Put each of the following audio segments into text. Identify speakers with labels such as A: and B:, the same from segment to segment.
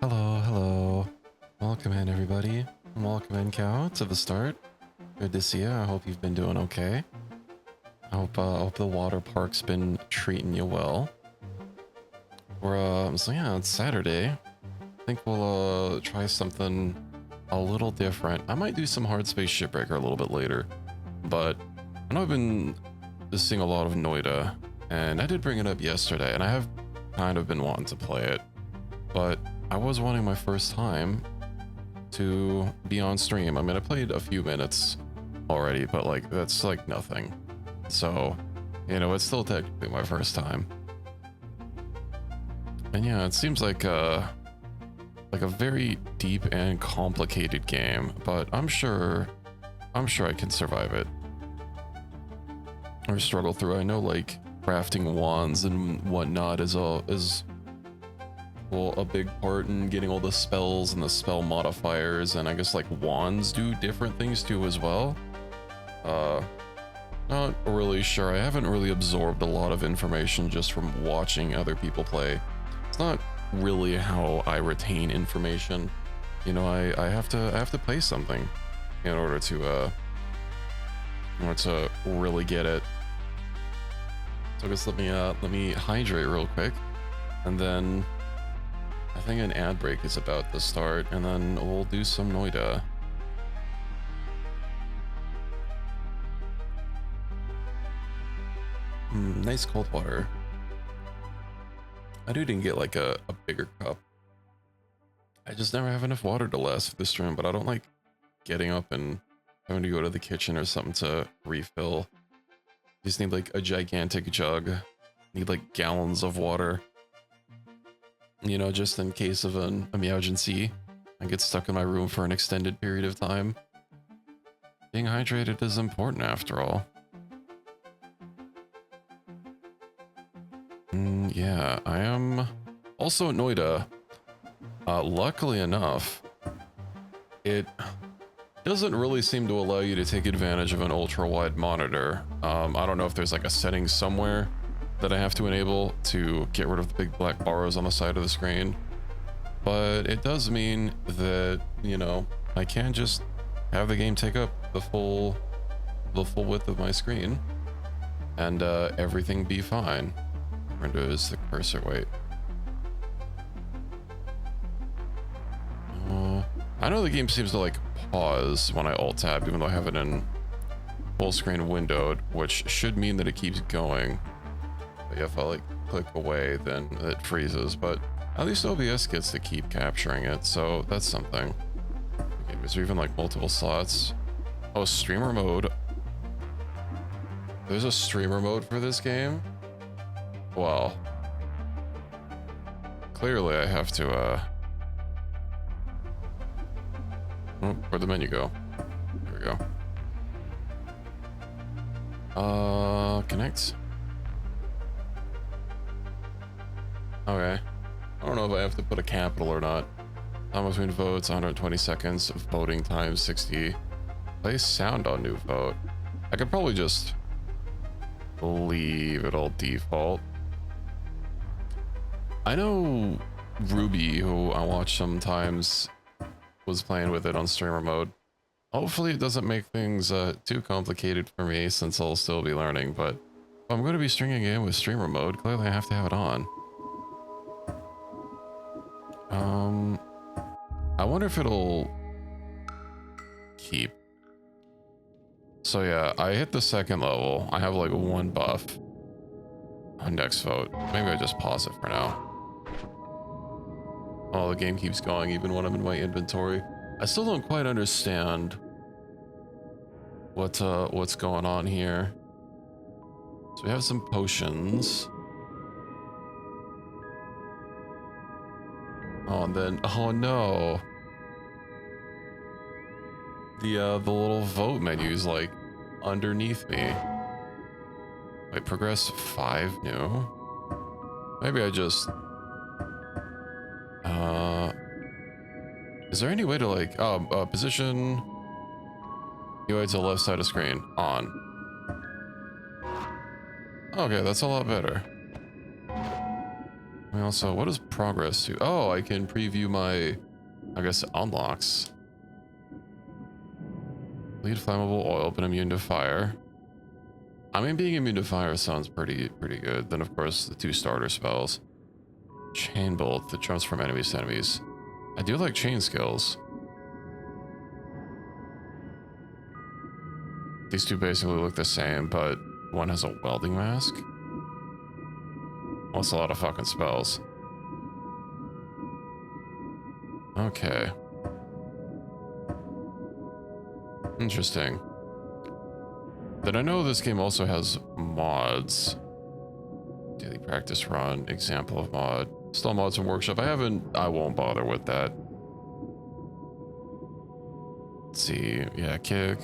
A: Hello, hello. Welcome in, everybody. Welcome in, Cow, to the start. Good to see you. I hope you've been doing okay. I hope the water park's been treating you well. So yeah, it's Saturday. I think we'll try something a little different. I might do some Hardspace Shipbreaker a little bit later, but I know I've been seeing a lot of Noita, and I did bring it up yesterday, and I have kind of been wanting to play it, but I was wanting my first time to be on stream. I mean, I played a few minutes already, but like that's like nothing. So, you know, it's still technically my first time. And yeah, it seems like a very deep and complicated game, but I'm sure I can survive it or struggle through. I know like crafting wands and whatnot is a big part in getting all the spells and the spell modifiers, and I guess like wands do different things too as well. Not really sure. I haven't really absorbed a lot of information just from watching other people play. It's not really how I retain information. You know, I have to play something in order to really get it. So I guess let me hydrate real quick, and then I think an ad break is about to start, and then we'll do some Noita. Nice cold water. I didn't get like a bigger cup. I just never have enough water to last for the stream, but I don't like getting up and having to go to the kitchen or something to refill. Just need like a gigantic jug. Need like gallons of water. You know, just in case of an emergency. I get stuck in my room for an extended period of time. Being hydrated is important after all. Yeah, I am also at Noita. Luckily enough, it doesn't really seem to allow you to take advantage of an ultra-wide monitor. I don't know if there's like a setting somewhere that I have to enable to get rid of the big black bars on the side of the screen. But it does mean that, you know, I can just have the game take up the full width of my screen and everything be fine. Where does the cursor wait? I know the game seems to like pause when I alt tab, even though I have it in full screen windowed, which should mean that it keeps going. But yeah, if I like click away, then it freezes, but at least OBS gets to keep capturing it, so that's something. Okay, is there even like multiple slots? Oh, streamer mode. There's a streamer mode for this game? Well, clearly I have to, oh, where'd the menu go? There we go. Connect. Okay. I don't know if I have to put a capital or not. Time between votes, 120 seconds. Voting time, 60. Play sound on new vote. I could probably just leave it all default. I know Ruby, who I watch sometimes, was playing with it on streamer mode. Hopefully it doesn't make things too complicated for me, since I'll still be learning, but if I'm going to be streaming a game with streamer mode, clearly I have to have it on. I wonder if it'll keep. So yeah, I hit the second level. I have like one buff on next vote. Maybe I just pause it for now. Oh, the game keeps going even when I'm in my inventory. I still don't quite understand what's going on here. So we have some potions. Oh, and then, oh no. The little vote menu is like underneath me. Wait, progress 5 new? Maybe I just... is there any way to like, position UI to the left side of screen, on. Okay, that's a lot better. I also, what does progress do? Oh, I can preview my, I guess, unlocks. Lead flammable oil, but immune to fire. I mean, being immune to fire sounds pretty good. Then, of course, the 2 starter spells. Chain bolt that jumps from enemies to enemies. I do like chain skills. These 2 basically look the same, but one has a welding mask. That's a lot of fucking spells. Okay. Interesting. Then I know this game also has mods. Daily practice run, example of mod. Still mods from workshop. I won't bother with that. Let's see. Yeah, kick.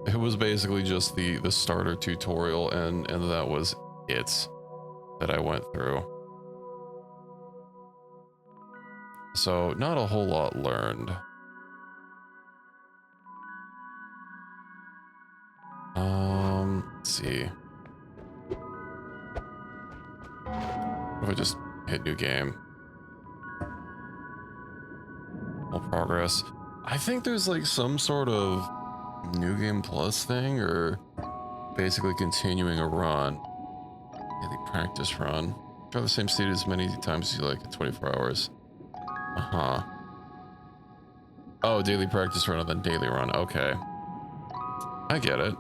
A: It was basically just the starter tutorial, and that was it that I went through. So not a whole lot learned. Let's see. What if I just hit new game? All progress. I think there's like some sort of new game plus thing, or basically continuing a run. Daily practice run. Try the same state as many times as you like in 24 hours. Uh-huh. Oh, daily practice run and then daily run. Okay. I get it.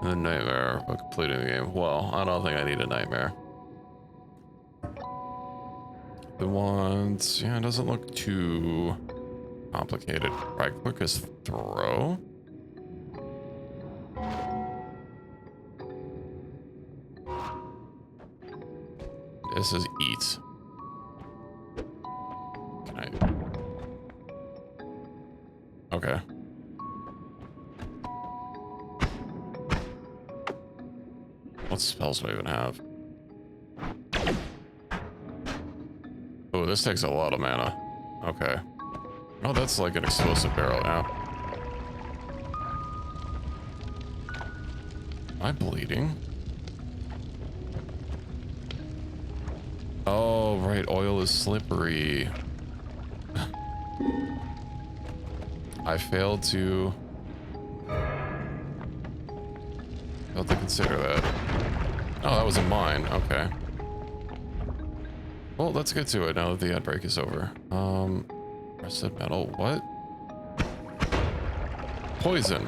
A: And then nightmare of completing the game. Well, I don't think I need a nightmare. The ones, yeah, it doesn't look too complicated. Right click is throw. This is eat. Can I? Okay. What spells do I even have? Oh, this takes a lot of mana. Okay. Oh, that's like an explosive barrel now. Am I bleeding? Oh, right. Oil is slippery. I failed to consider that. Oh, that was a mine. Okay. Well, let's get to it now that the ad break is over. Rusted metal. What? Poison.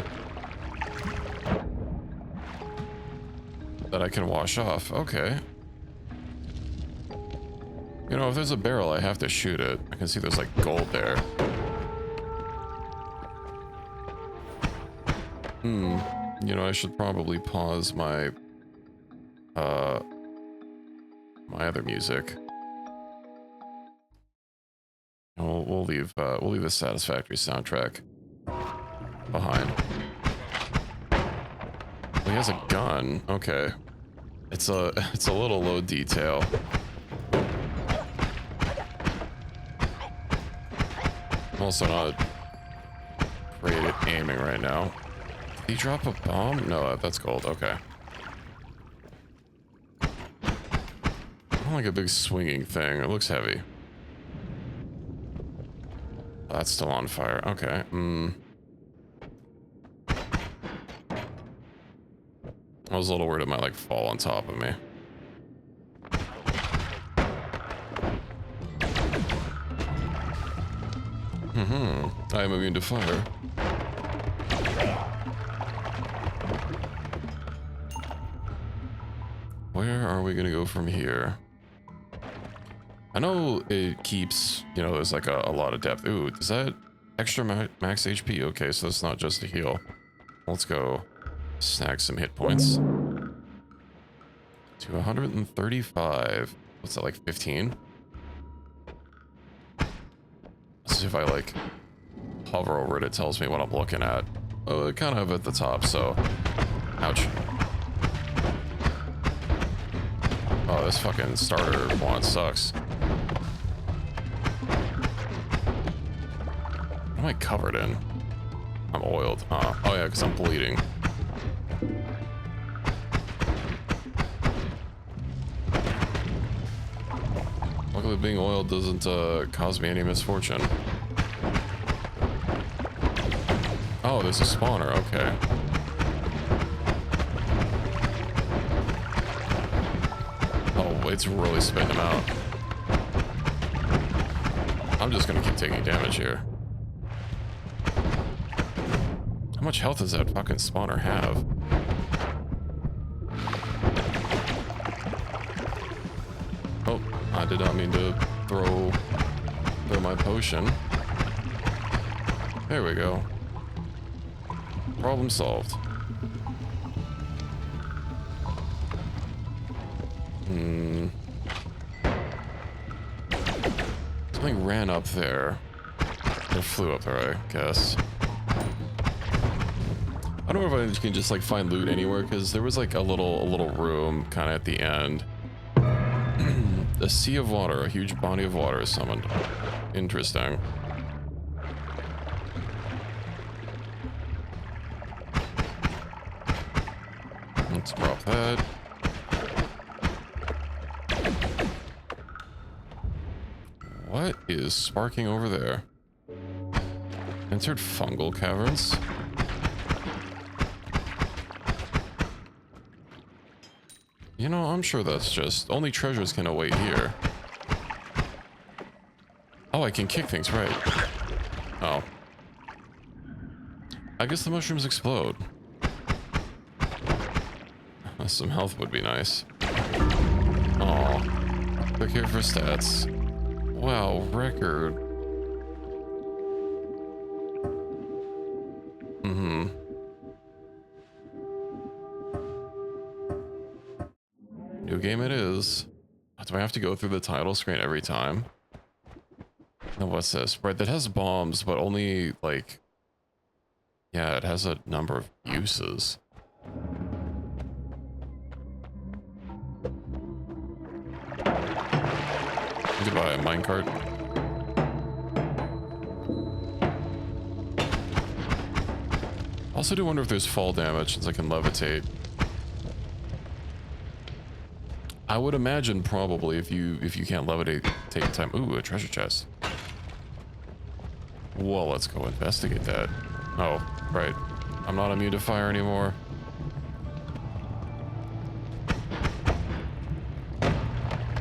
A: That I can wash off. Okay. You know, if there's a barrel, I have to shoot it. I can see there's like gold there. You know, I should probably pause my my other music. And we'll leave the Satisfactory soundtrack behind. Well, he has a gun. Okay. It's a little low detail. I'm also not great at aiming right now. Did he drop a bomb? No, that's gold. Okay. I don't like a big swinging thing. It looks heavy. Oh, that's still on fire. Okay. I was a little worried it might like fall on top of me. I am immune to fire. Where are we gonna go from here? I know it keeps, you know, there's like a lot of depth. Ooh, is that extra max HP? Okay, so it's not just a heal. Let's go snag some hit points. To 135. What's that, like 15? Let's see if I like hover over it, it tells me what I'm looking at. Oh, kind of at the top, so ouch. Oh, this fucking starter wand sucks. What am I covered in? I'm oiled. Oh yeah, because I'm bleeding. being oiled doesn't cause me any misfortune. Oh, there's a spawner, okay. Oh, it's really spitting them out. I'm just gonna keep taking damage here. How much health does that fucking spawner have? Oh, I did not mean to throw my potion. There we go. Problem solved. Something ran up there. Or flew up there, I guess. I don't know if I can just like find loot anywhere, because there was like a little room kind of at the end. A sea of water, a huge body of water is summoned. Interesting. Let's drop that. What is sparking over there? Entered fungal caverns. You know, I'm sure that's just... Only treasures can await here. Oh, I can kick things, right. Oh. I guess the mushrooms explode. Some health would be nice. Aw. Click here for stats. Wow, record. New game it is. Do I have to go through the title screen every time? Now what's this? Right, that has bombs, but only, like... Yeah, it has a number of uses. Goodbye, minecart. Also do wonder if there's fall damage since I can levitate. I would imagine probably if you can't levitate, take your time. Ooh, a treasure chest. Well, let's go investigate that. Oh, right. I'm not immune to fire anymore.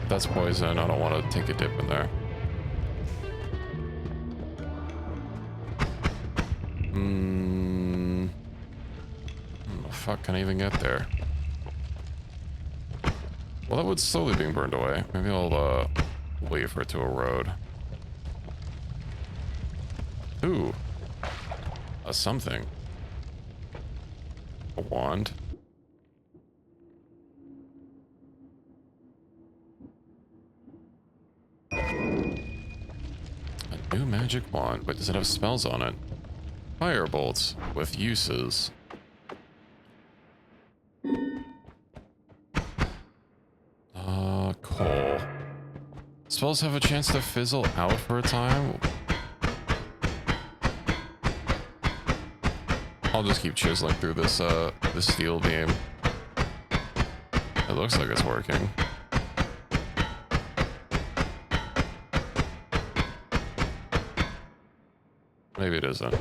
A: That's poison. I don't want to take a dip in there. How the fuck can I even get there? Well, that wood's slowly being burned away. Maybe I'll wait for it to erode. Ooh. A something. A wand. A new magic wand. Wait, does it have spells on it? Fire bolts with uses. Coal. Spells have a chance to fizzle out for a time. I'll just keep chiseling through this this steel beam. It looks like it's working. Maybe it isn't.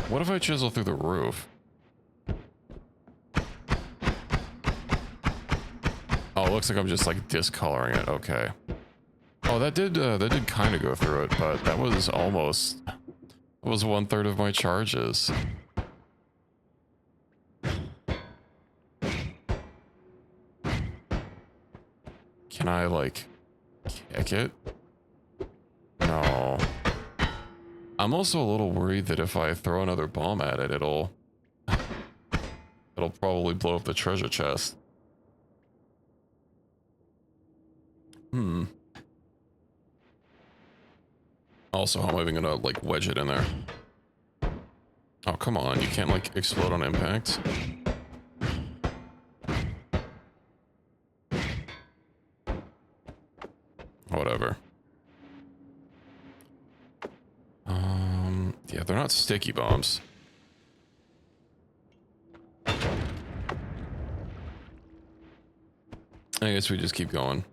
A: What if I chisel through the roof? Oh, it looks like I'm just like discoloring it. Okay. Oh, that did kind of go through it, but that was almost... That was 1/3 of my charges. Can I, like, kick it? No. I'm also a little worried that if I throw another bomb at it, it'll probably blow up the treasure chest. Also, how am I even gonna, like, wedge it in there? Oh, come on. You can't, like, explode on impact. Whatever. Yeah, they're not sticky bombs. I guess we just keep going.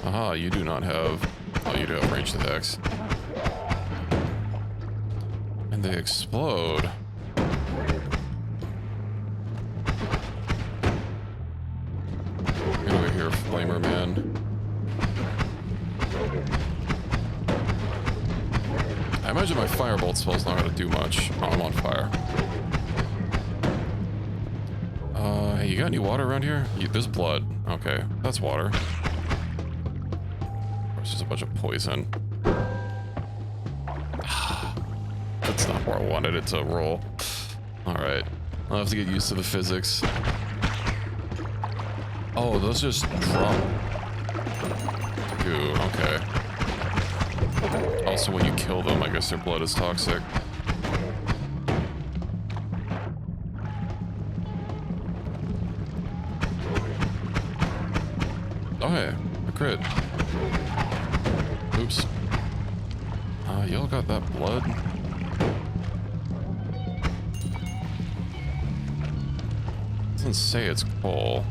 A: Aha, you do not have... Oh, you do have ranged attacks. And they explode. Get over here, Flamer Man. I imagine my Firebolt spell's not gonna do much. Oh, I'm on fire. Hey, you got any water around here? There's blood. Okay, that's water. It's just a bunch of poison. That's not where I wanted it to roll. Alright. I'll have to get used to the physics. Oh, those just drop. Goo, okay. Also, when you kill them, I guess their blood is toxic. Oh, hey, a crit. Oops. Y'all got that blood? Doesn't say it's coal.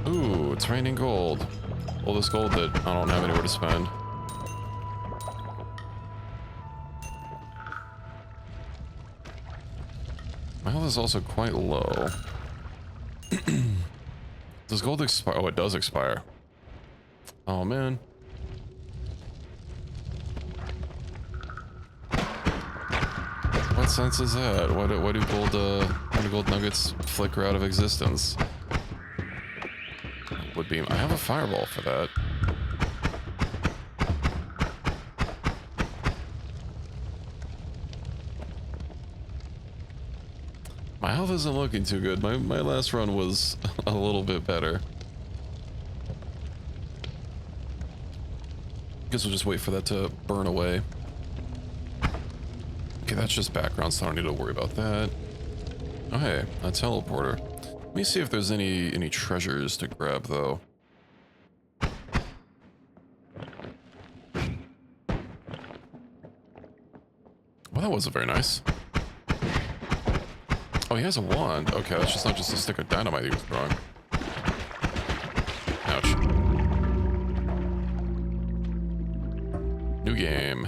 A: Ooh, it's raining gold. All this gold that I don't have anywhere to spend. My health is also quite low. Does gold expire? Oh, it does expire. Oh, man. What sense is that? Why do gold nuggets flicker out of existence? Would be. I have a fireball for that. My health isn't looking too good. My last run was a little bit better. Guess we'll just wait for that to burn away. Okay, that's just background, so I don't need to worry about that. Oh hey, a teleporter. Let me see if there's any treasures to grab though. Well, that wasn't very nice. Oh, he has a wand. Okay, that's just not just a stick of dynamite he was throwing. Ouch. New game.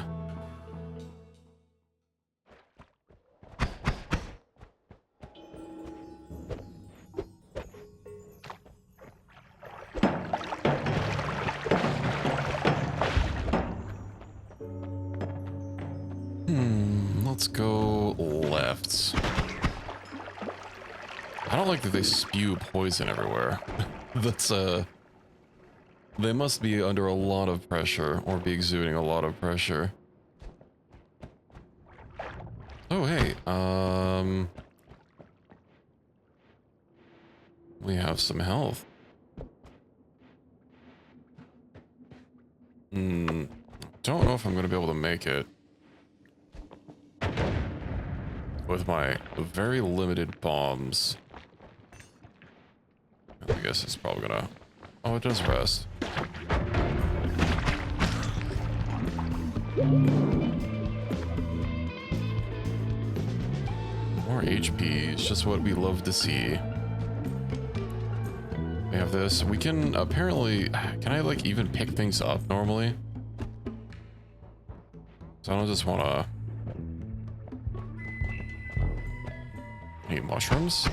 A: Let's go left. I don't like that they spew poison everywhere. That's, they must be under a lot of pressure, or be exuding a lot of pressure. Oh, hey, we have some health. Don't know if I'm gonna be able to make it. With my very limited bombs. I guess it's probably gonna... Oh, it does rest. More HP is just what we love to see. We have this. We can apparently... Can I, like, even pick things up normally? So I don't just want to... Need mushrooms?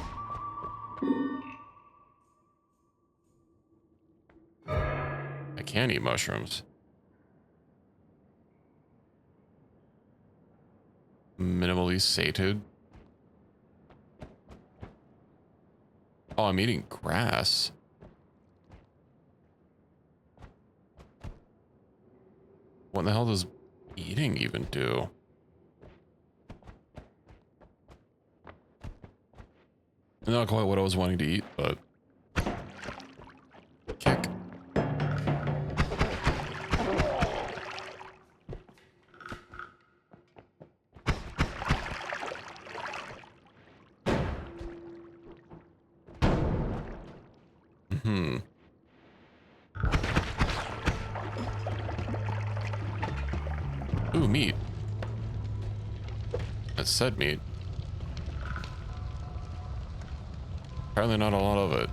A: I can eat mushrooms. Minimally sated. Oh, I'm eating grass. What the hell does eating even do? Not quite what I was wanting to eat, but... Kick. Hmm. Ooh, meat. It said meat. Apparently not a lot of it.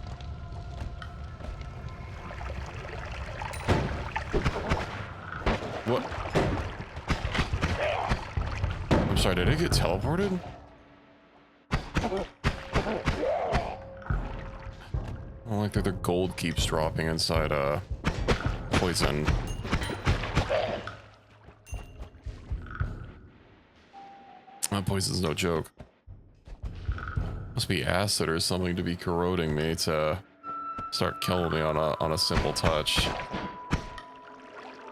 A: What? I'm sorry, did it get teleported? I don't like that their gold keeps dropping inside poison. That poison's no joke. Must be acid or something to be corroding me to start killing me on a simple touch.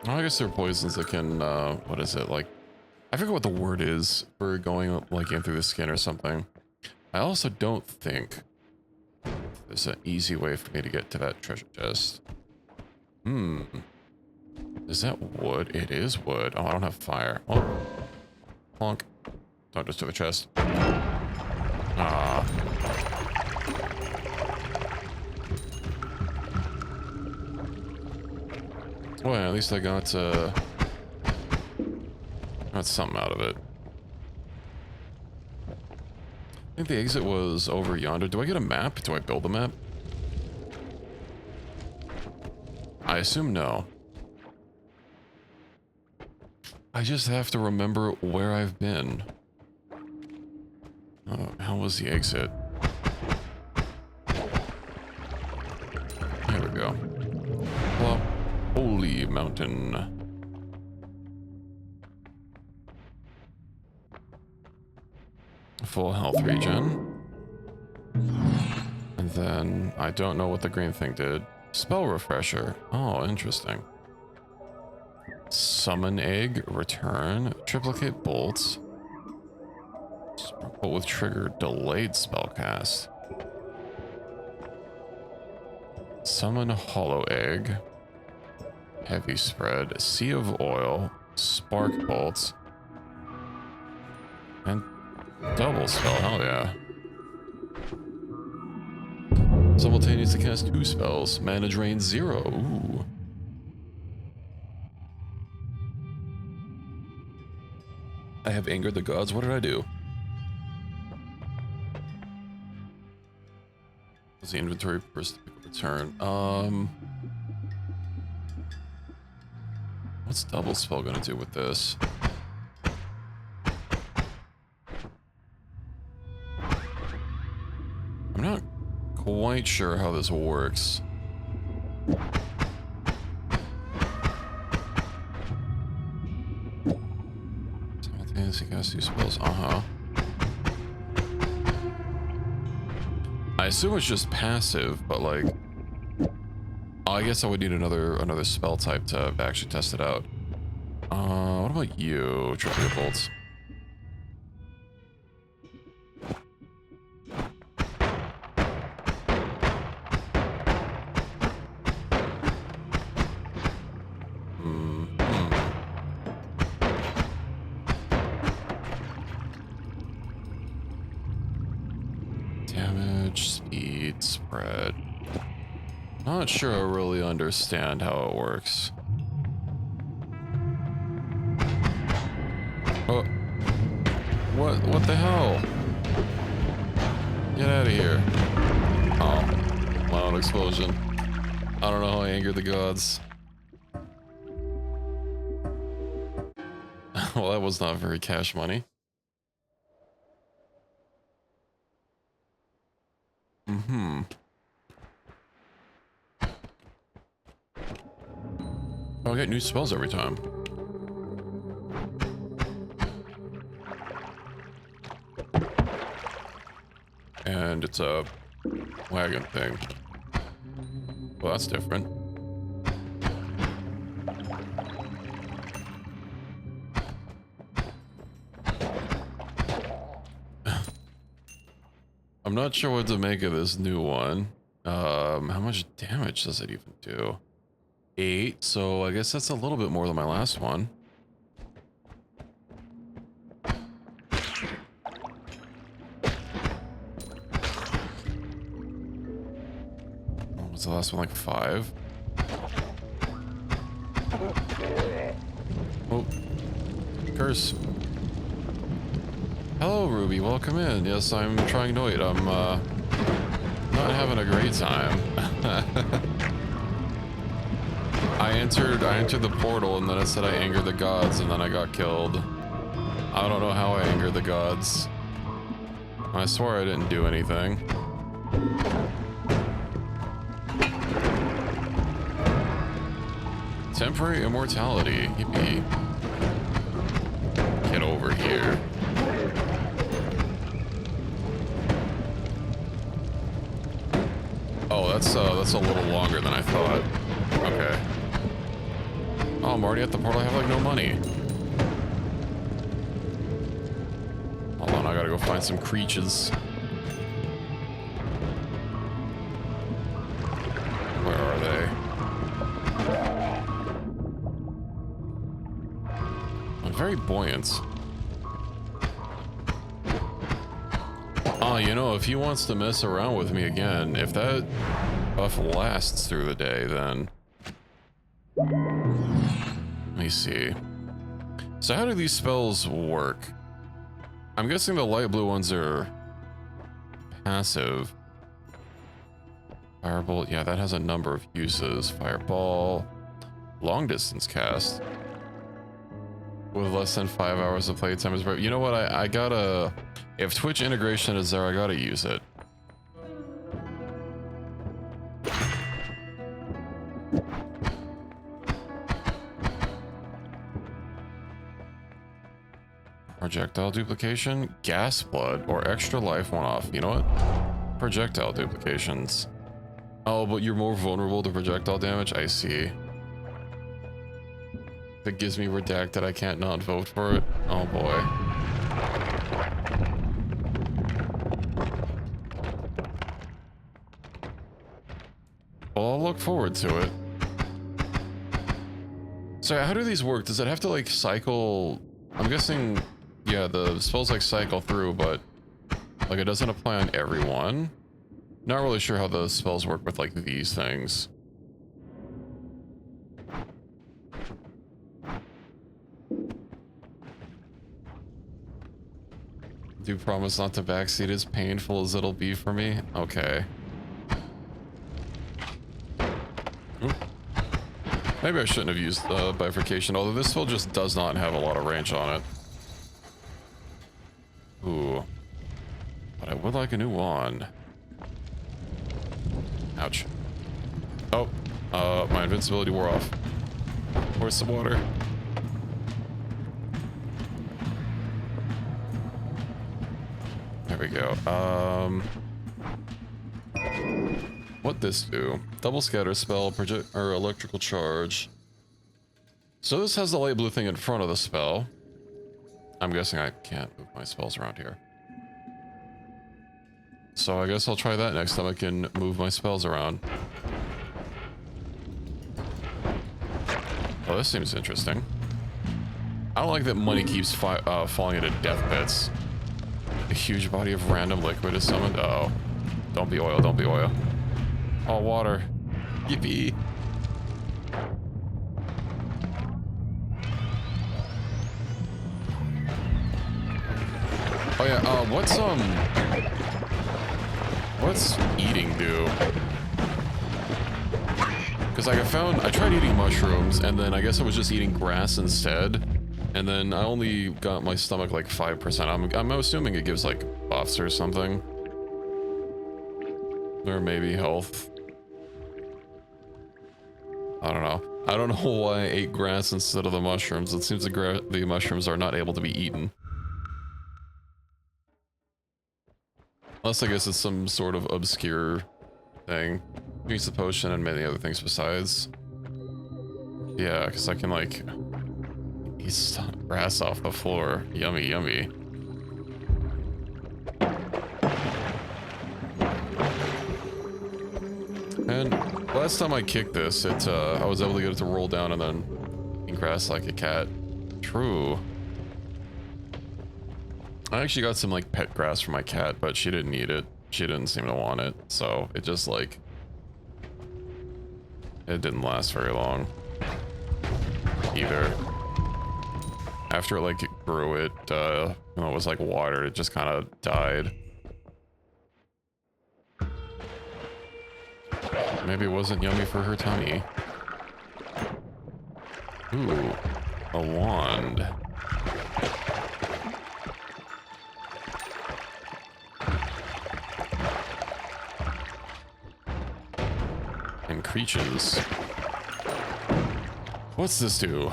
A: Well, I guess there are poisons that can what is it, like, I forget what the word is for going like in through the skin or something. I also don't think there's an easy way for me to get to that treasure chest. Hmm. Is that wood? It is wood. Oh, I don't have fire. Oh. Plonk. Don't just to the chest. Ah. Well, at least I got something out of it. I think the exit was over yonder. Do I get a map? Do I build a map? I assume no. I just have to remember where I've been. Oh, how was the exit? There we go. Well, holy mountain. Full health regen. And then I don't know what the green thing did. Spell refresher. Oh, interesting. Summon egg, return, triplicate bolts. But with trigger delayed spellcast. Summon hollow egg. Heavy spread, sea of oil, spark bolts, and double spell. Hell yeah! Simultaneously cast 2 spells. Mana drain 0. Ooh. I have angered the gods. What did I do? Was the inventory first return? What's double spell gonna do with this? I'm not quite sure how this works. Simultaneously cast 2 spells. I assume it's just passive, but like, oh, I guess I would need another spell type to actually test it out. What about you, triplicate bolts? Damage, speed, spread. Not sure I really understand how it works. Oh. What the hell? Get out of here. Oh. Loud explosion. I don't know how I angered the gods. Well, that was not very cash money. Mm-hmm. Oh, I get new spells every time. And it's a wagon thing. Well, that's different. I'm not sure what to make of this new one. How much damage does it even do? 8, so I guess that's a little bit more than my last one. Was the last one like 5? Oh, curse. Hello, Ruby. Welcome in. Yes, I'm trying Noita. I'm not having a great time. I entered the portal and then it said I angered the gods and then I got killed. I don't know how I angered the gods. I swore I didn't do anything. Temporary immortality. Yippee. Get over here. Oh, that's a little longer than I thought. Okay. Oh, I'm already at the portal. I have like no money. Hold on, I gotta go find some creatures. Where are they? I'm very buoyant. Oh, you know, if he wants to mess around with me again, if that buff lasts through the day, then... Let me see. So how do these spells work? I'm guessing the light blue ones are passive. Firebolt, yeah, that has a number of uses. Fireball, long distance cast. With less than 5 hours of playtime is right. You know what? I gotta. If Twitch integration is there, I gotta use it. Projectile duplication, gas blood, or extra life one off. You know what? Projectile duplications. Oh, but you're more vulnerable to projectile damage? I see. That gives me redacted. I can't not vote for it. Oh boy. Well, I'll look forward to it. So how do these work? Does it have to like cycle? I'm guessing, yeah, the spells like cycle through, but like it doesn't apply on everyone. Not really sure how the spells work with like these things. Do promise not to backseat, as painful as it'll be for me. Okay. Oop. Maybe I shouldn't have used the bifurcation, although this spell just does not have a lot of range on it. Ooh. But I would like a new wand. Ouch. Oh, my invincibility wore off. Where's some water? There we go. What this do? Double scatter spell, project or electrical charge. So this has the light blue thing in front of the spell. I'm guessing I can't move my spells around here. So I guess I'll try that next time I can move my spells around. Oh, this seems interesting. I don't like that money keeps falling into death pits. A huge body of random liquid is summoned. Oh, don't be oil, don't be oil. Oh, water. Yippee. Oh yeah, what's eating do? Because like I tried eating mushrooms and then I guess I was just eating grass instead. And then I only got my stomach like 5%. I'm assuming it gives like buffs or something. Or maybe health. I don't know. I don't know why I ate grass instead of the mushrooms. It seems the mushrooms are not able to be eaten. Unless I guess it's some sort of obscure thing. Use the potion and many other things besides. Yeah, because I can like eat grass off the floor. Yummy, yummy. And last time I kicked this, I was able to get it to roll down and then eat grass like a cat. True. I actually got some like pet grass for my cat, but she didn't eat it. She didn't seem to want it, so it just like It didn't last very long either. After it like grew, it was like water. It just kind of died. Maybe it wasn't yummy for her tummy. Ooh, a wand. And creatures. What's this do?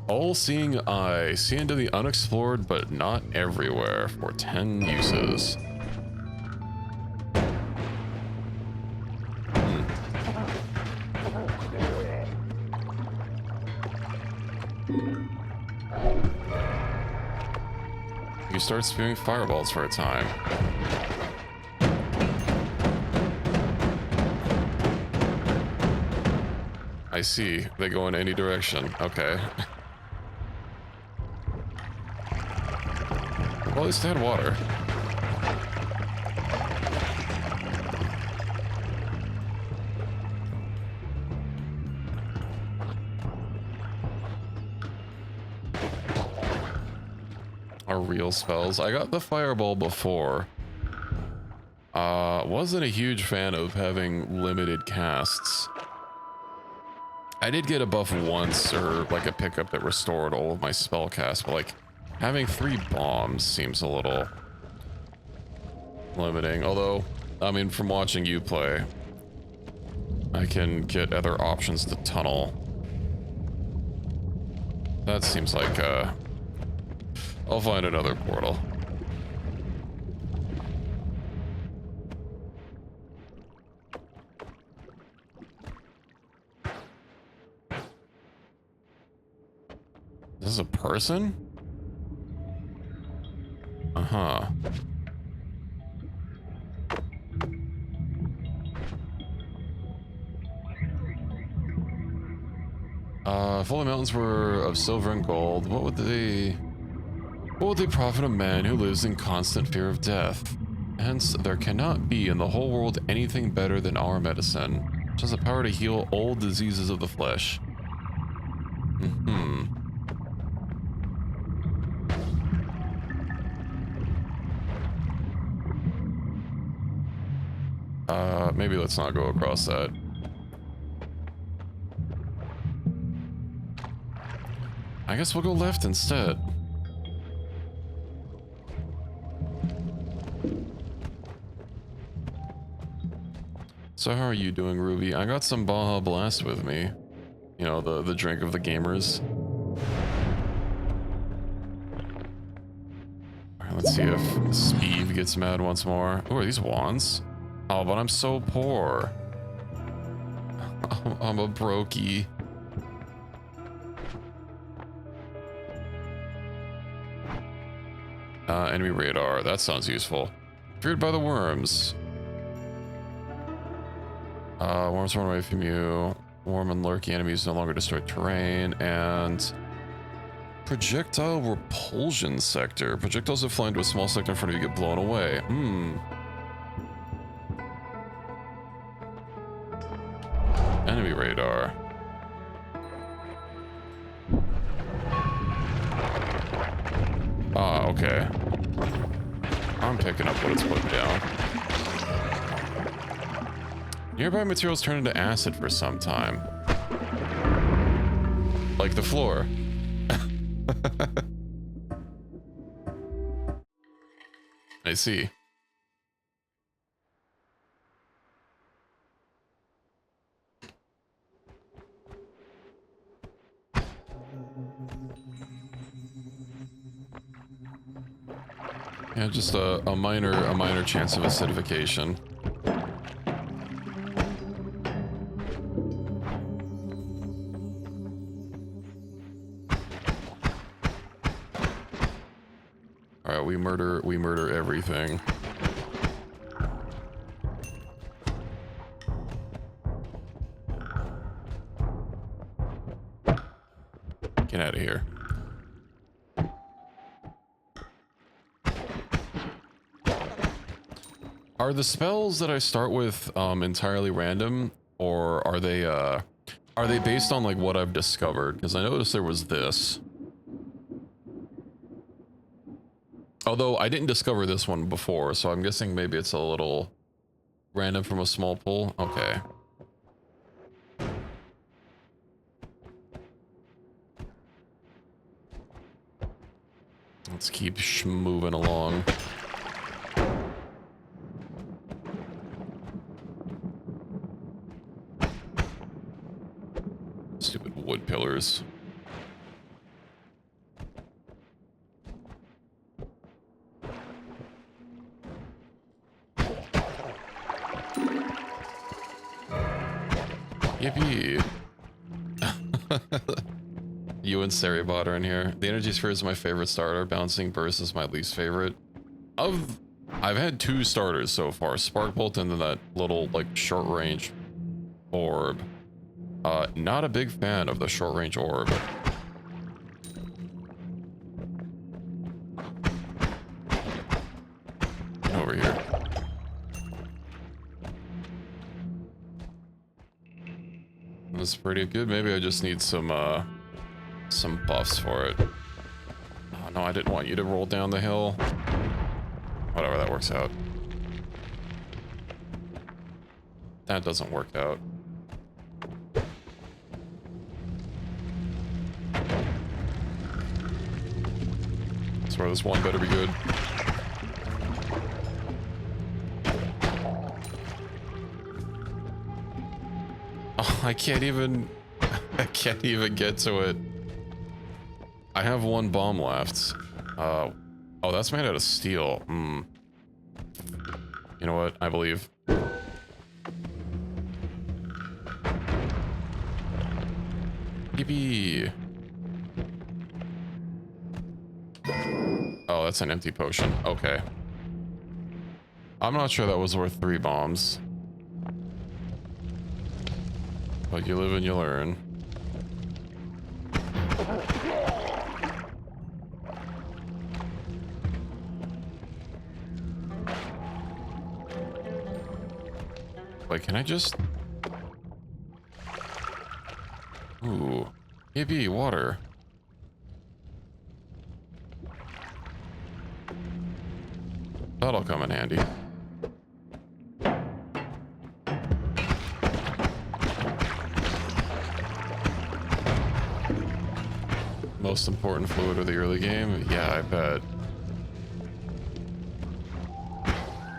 A: All-seeing eye. See into the unexplored, but not everywhere. For 10 uses. You start spewing fireballs for a time. I see. They go in any direction. Okay. Well, at least they had water. Are real spells. I got the fireball before. Wasn't a huge fan of having limited casts. I did get a buff once, or like a pickup that restored all of my spell casts, but like having 3 bombs seems a little limiting. Although, I mean, from watching you play, I can get other options to tunnel. That seems like, I'll find another portal. This is a person? Uh-huh. If all the mountains were of silver and gold, what would they profit a man who lives in constant fear of death? Hence, there cannot be in the whole world anything better than our medicine, which has the power to heal all diseases of the flesh. Maybe let's not go across that. I guess we'll go left instead. So how are you doing, Ruby? I got some Baja Blast with me. You know, the drink of the gamers. Alright, let's see if Speed gets mad once more. Oh, are these wands? Oh, but I'm so poor. I'm a brokey. Enemy radar. That sounds useful. Feared by the worms. Worms run away from you. Worm and lurking enemies no longer destroy terrain. And projectile repulsion sector. Projectiles that fly into a small sector in front of you get blown away. Enemy radar. Ah, okay. I'm picking up what it's putting down. Nearby materials turn into acid for some time. Like the floor. I see. Yeah, just a minor chance of acidification. All right, we murder everything. Get out of here. Are the spells that I start with entirely random? Or are they based on like what I've discovered? Because I noticed there was this. Although I didn't discover this one before, so I'm guessing maybe it's a little random from a small pool. Okay. Let's keep moving along. Stupid wood pillars. Yippee. You and Saribot are in here. The energy sphere is my favorite starter. Bouncing burst is my least favorite. I've had 2 starters so far. Spark bolt and then that little like short range orb. Not a big fan of the short range orb. Get over here. This is pretty good. Maybe I just need some buffs for it. Oh no, I didn't want you to roll down the hill. Whatever, that works out. That doesn't work out. I swear this one better be good. Oh, I can't even get to it. I have 1 bomb left. Oh, that's made out of steel. You know what? I believe. Yippee. Oh, that's an empty potion. Okay. I'm not sure that was worth 3 bombs. But you live and you learn. Wait, can I just... Ooh. Yippee, water. That'll come in handy. Most important fluid of the early game? Yeah, I bet.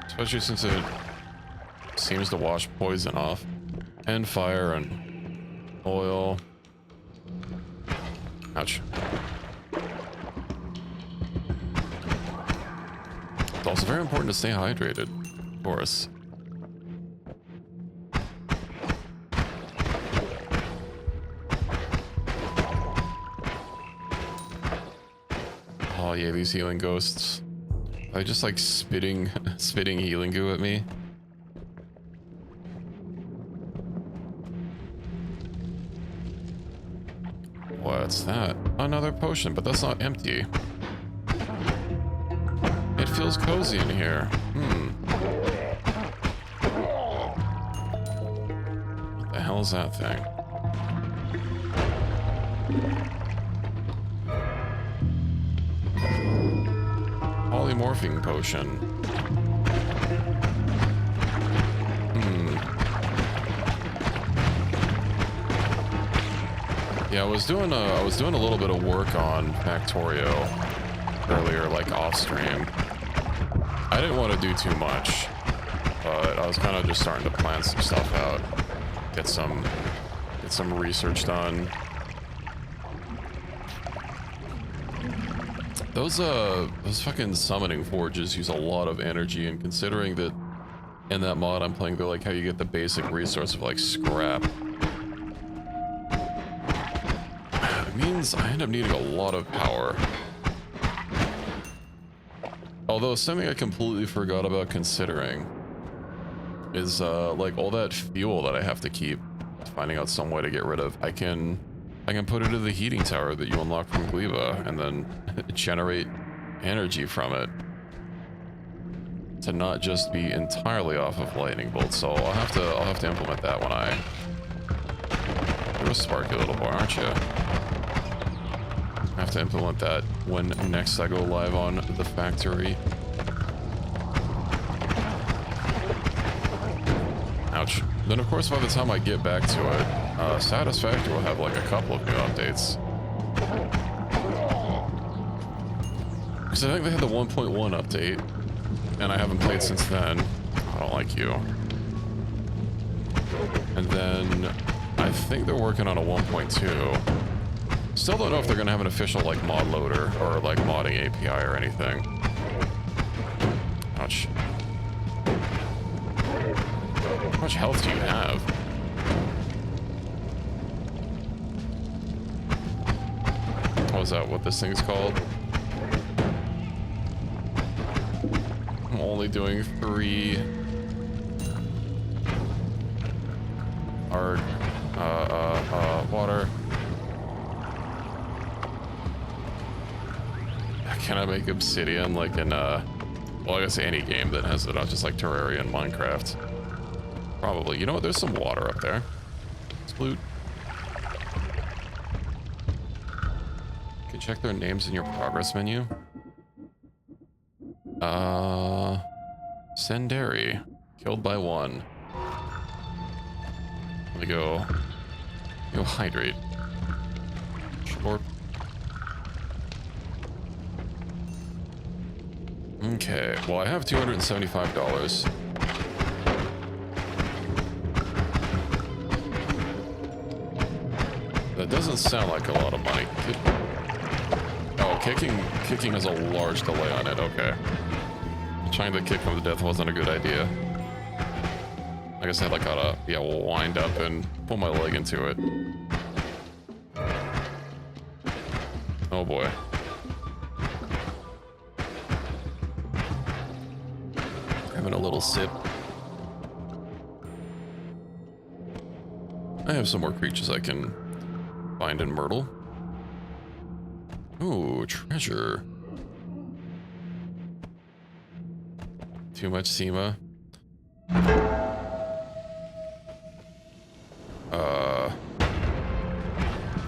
A: Especially since it seems to wash poison off. And fire and oil. Ouch. It's also very important to stay hydrated, of course. Oh yeah, these healing ghosts. Are they just like spitting healing goo at me? What's that? Another potion, but that's not empty. It feels cozy in here. What the hell is that thing? Polymorphing potion. Yeah, I was doing a little bit of work on Factorio earlier, like off stream. I didn't want to do too much, but I was kind of just starting to plan some stuff out, get some research done. Those fucking summoning forges use a lot of energy, and considering that in that mod I'm playing, they're like how you get the basic resource of like scrap. It means I end up needing a lot of power. Although something I completely forgot about considering is like all that fuel that I have to keep, finding out some way to get rid of. I can put it into the heating tower that you unlock from Gleba and then generate energy from it. to not just be entirely off of lightning bolts. So I'll have to implement that when you're a sparky little boy, aren't you? I have to implement that when next I go live on the factory. Ouch. Then of course by the time I get back to it, Satisfactory will have like a couple of new updates. Because I think they had the 1.1 update, and I haven't played since then. I don't like you. And then I think they're working on a 1.2. Still don't know if they're gonna have an official like mod loader or like modding API or anything. Ouch. How much health do you have? Oh, is that what this thing's called? I'm only doing 3 art, water. Can I make obsidian like in well, I guess any game that has it, not just like Terraria and Minecraft. Probably. You know what? There's some water up there. Let's loot. You can check their names in your progress menu. Senderi. Killed by 1. Let me go hydrate. Short. Okay, well I have $275. That doesn't sound like a lot of money. Oh, kicking has a large delay on it, okay. Trying to kick him to death wasn't a good idea. I guess I gotta, yeah, wind up and pull my leg into it. Oh boy. Having a little sip. I have some more creatures I can find in Myrtle. Ooh, treasure. Too much SEMA.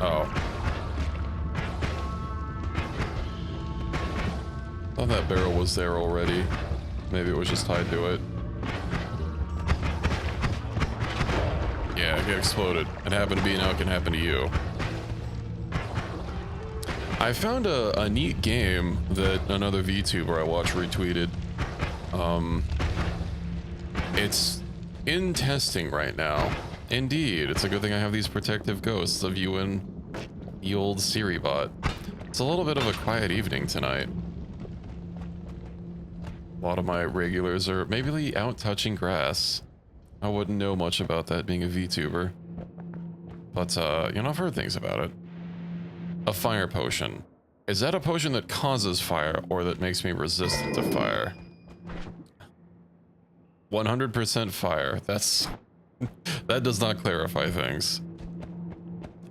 A: Oh. Thought that barrel was there already. Maybe it was just tied to it. Yeah, it exploded. It happened to me, now it can happen to you. I found a neat game that another VTuber I watch retweeted. It's in testing right now. Indeed, it's a good thing I have these protective ghosts of you and the old Siri bot. It's a little bit of a quiet evening tonight. A lot of my regulars are maybe out touching grass. I wouldn't know much about that being a VTuber. But, you know, I've heard things about it. A fire potion. Is that a potion that causes fire or that makes me resistant to fire? 100% fire. That does not clarify things.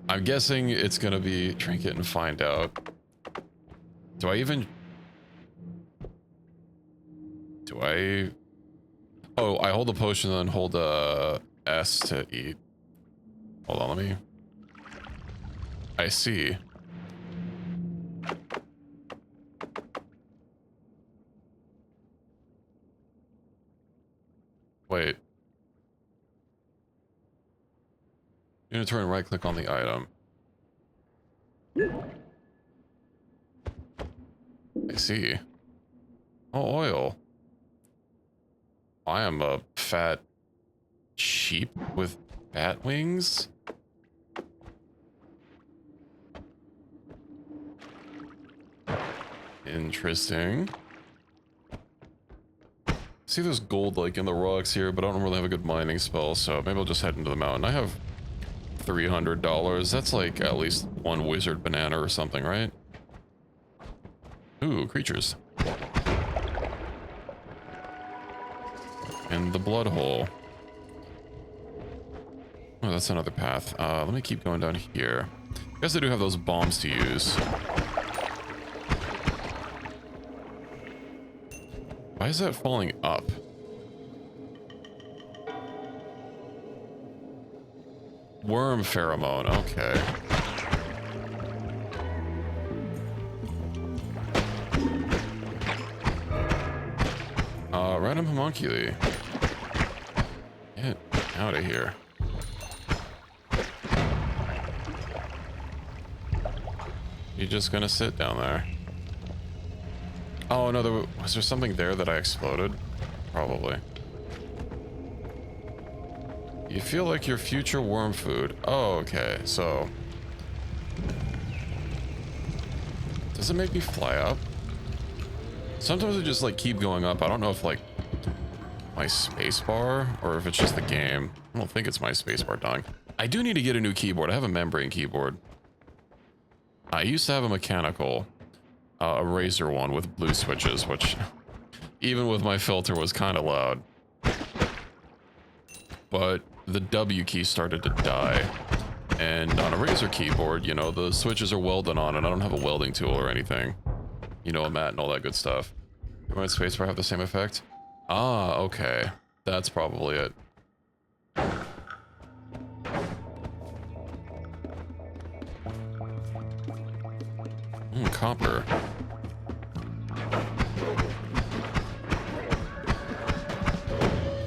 A: I'm guessing it's gonna be drink it and find out. Do I... Oh, I hold the potion and then hold S to eat. Hold on, let me... I see. Wait. You're gonna turn and right click on the item. I see. Oh, oil. I am a fat sheep with bat wings. Interesting. See, there's gold like in the rocks here, but I don't really have a good mining spell, so maybe I'll just head into the mountain. I have $300. That's like at least one wizard banana or something, right? Ooh, creatures. And the blood hole. Oh, that's another path. Let me keep going down here. I guess I do have those bombs to use. Why is that falling up? Worm pheromone, okay. Random homunculi. Get out of here. You're just gonna sit down there. Oh no, was there something there that I exploded? Probably. You feel like your future worm food. Oh, okay, so. Does it make me fly up? Sometimes it just like keep going up. I don't know if like my spacebar or if it's just the game. I don't think it's my spacebar dying. I do need to get a new keyboard. I have a membrane keyboard. I used to have a mechanical, a Razer one with blue switches, which even with my filter was kind of loud. But the W key started to die. And on a Razer keyboard, you know, the switches are welded on and I don't have a welding tool or anything. You know, a mat and all that good stuff. Do my spacebar have the same effect? Ah, okay. That's probably it. Copper.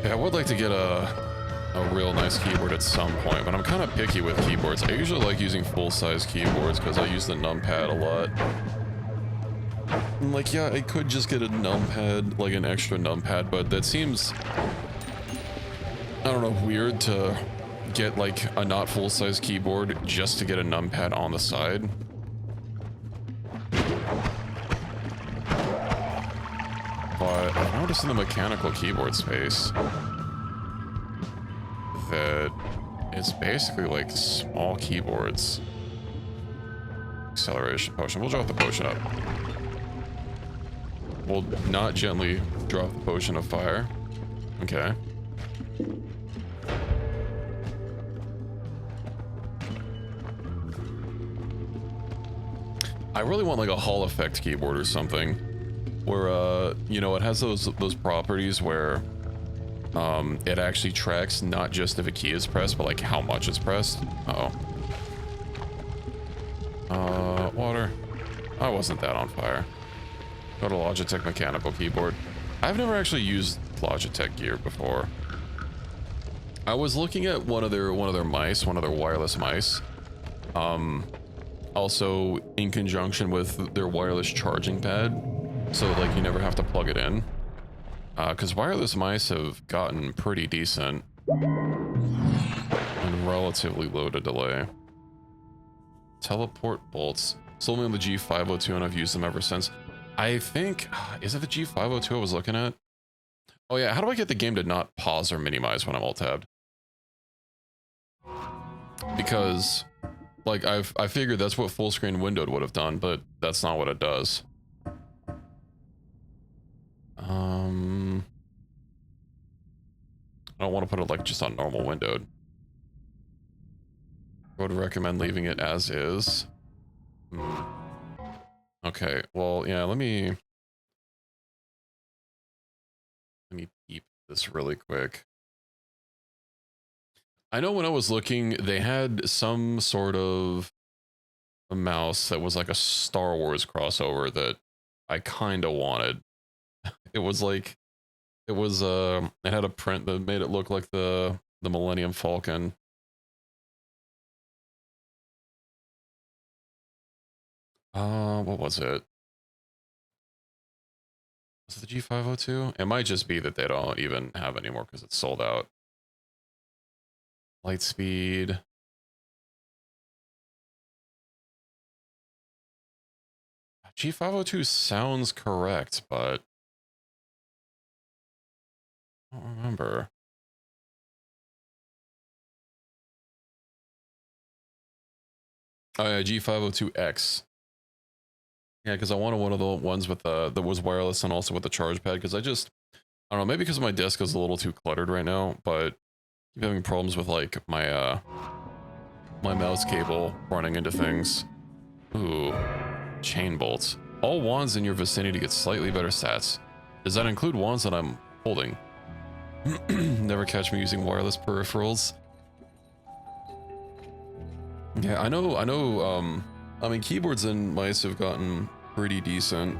A: Yeah, I would like to get a real nice keyboard at some point, but I'm kind of picky with keyboards. I usually like using full-size keyboards because I use the numpad a lot. And like, yeah, I could just get a numpad, like an extra numpad, but that seems, I don't know, weird to get like a not full-size keyboard just to get a numpad on the side. But I've noticed in the mechanical keyboard space that it's basically like small keyboards. Acceleration potion. We'll drop the potion up. We'll not gently drop the potion of fire. Okay. I really want like a Hall effect keyboard or something. Where, you know, it has those properties where it actually tracks not just if a key is pressed, but like how much it's pressed. Water. I wasn't that on fire. Go to Logitech mechanical keyboard. I've never actually used Logitech gear before. I was looking at one of their mice, one of their wireless mice. Also in conjunction with their wireless charging pad. So like you never have to plug it in. Because wireless mice have gotten pretty decent. And relatively low to delay. Teleport bolts. Sold me on the G502 and I've used them ever since. I think, is it the G502 I was looking at? Oh yeah, how do I get the game to not pause or minimize when I'm alt-tabbed? Because, like, I figured that's what full screen windowed would have done, but that's not what it does. I don't want to put it like just on normal windowed. I would recommend leaving it as is. Okay, well, yeah, let me peep this really quick. I know when I was looking, they had some sort of a mouse that was like a Star Wars crossover that I kind of wanted. It was like, it had a print that made it look like the Millennium Falcon. What was it? Was it the G502? It might just be that they don't even have anymore because it's sold out. Light speed. G502 sounds correct, but I don't remember. Oh yeah, G502X. Yeah, because I wanted one of the ones with that was wireless and also with the charge pad, because I don't know, maybe because my desk is a little too cluttered right now, but I keep having problems with like my my mouse cable running into things. Ooh, chain bolts. All wands in your vicinity get slightly better stats. Does that include ones that I'm holding? Never catch me using wireless peripherals. Yeah, I know, I mean, keyboards and mice have gotten pretty decent.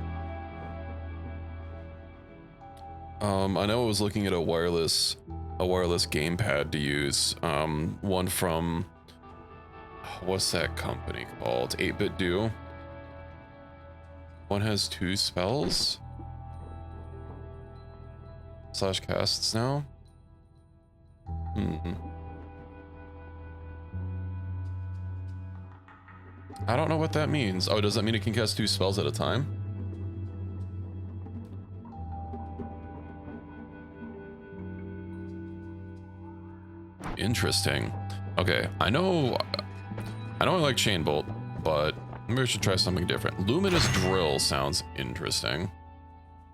A: I know I was looking at a wireless gamepad to use. One from, what's that company called? 8-Bit Do. One has 2 spells. / casts now. I don't know what that means. Oh, does that mean it can cast 2 spells at a time? Interesting. Okay, I know I like Chain Bolt, but maybe we should try something different. Luminous Drill sounds interesting.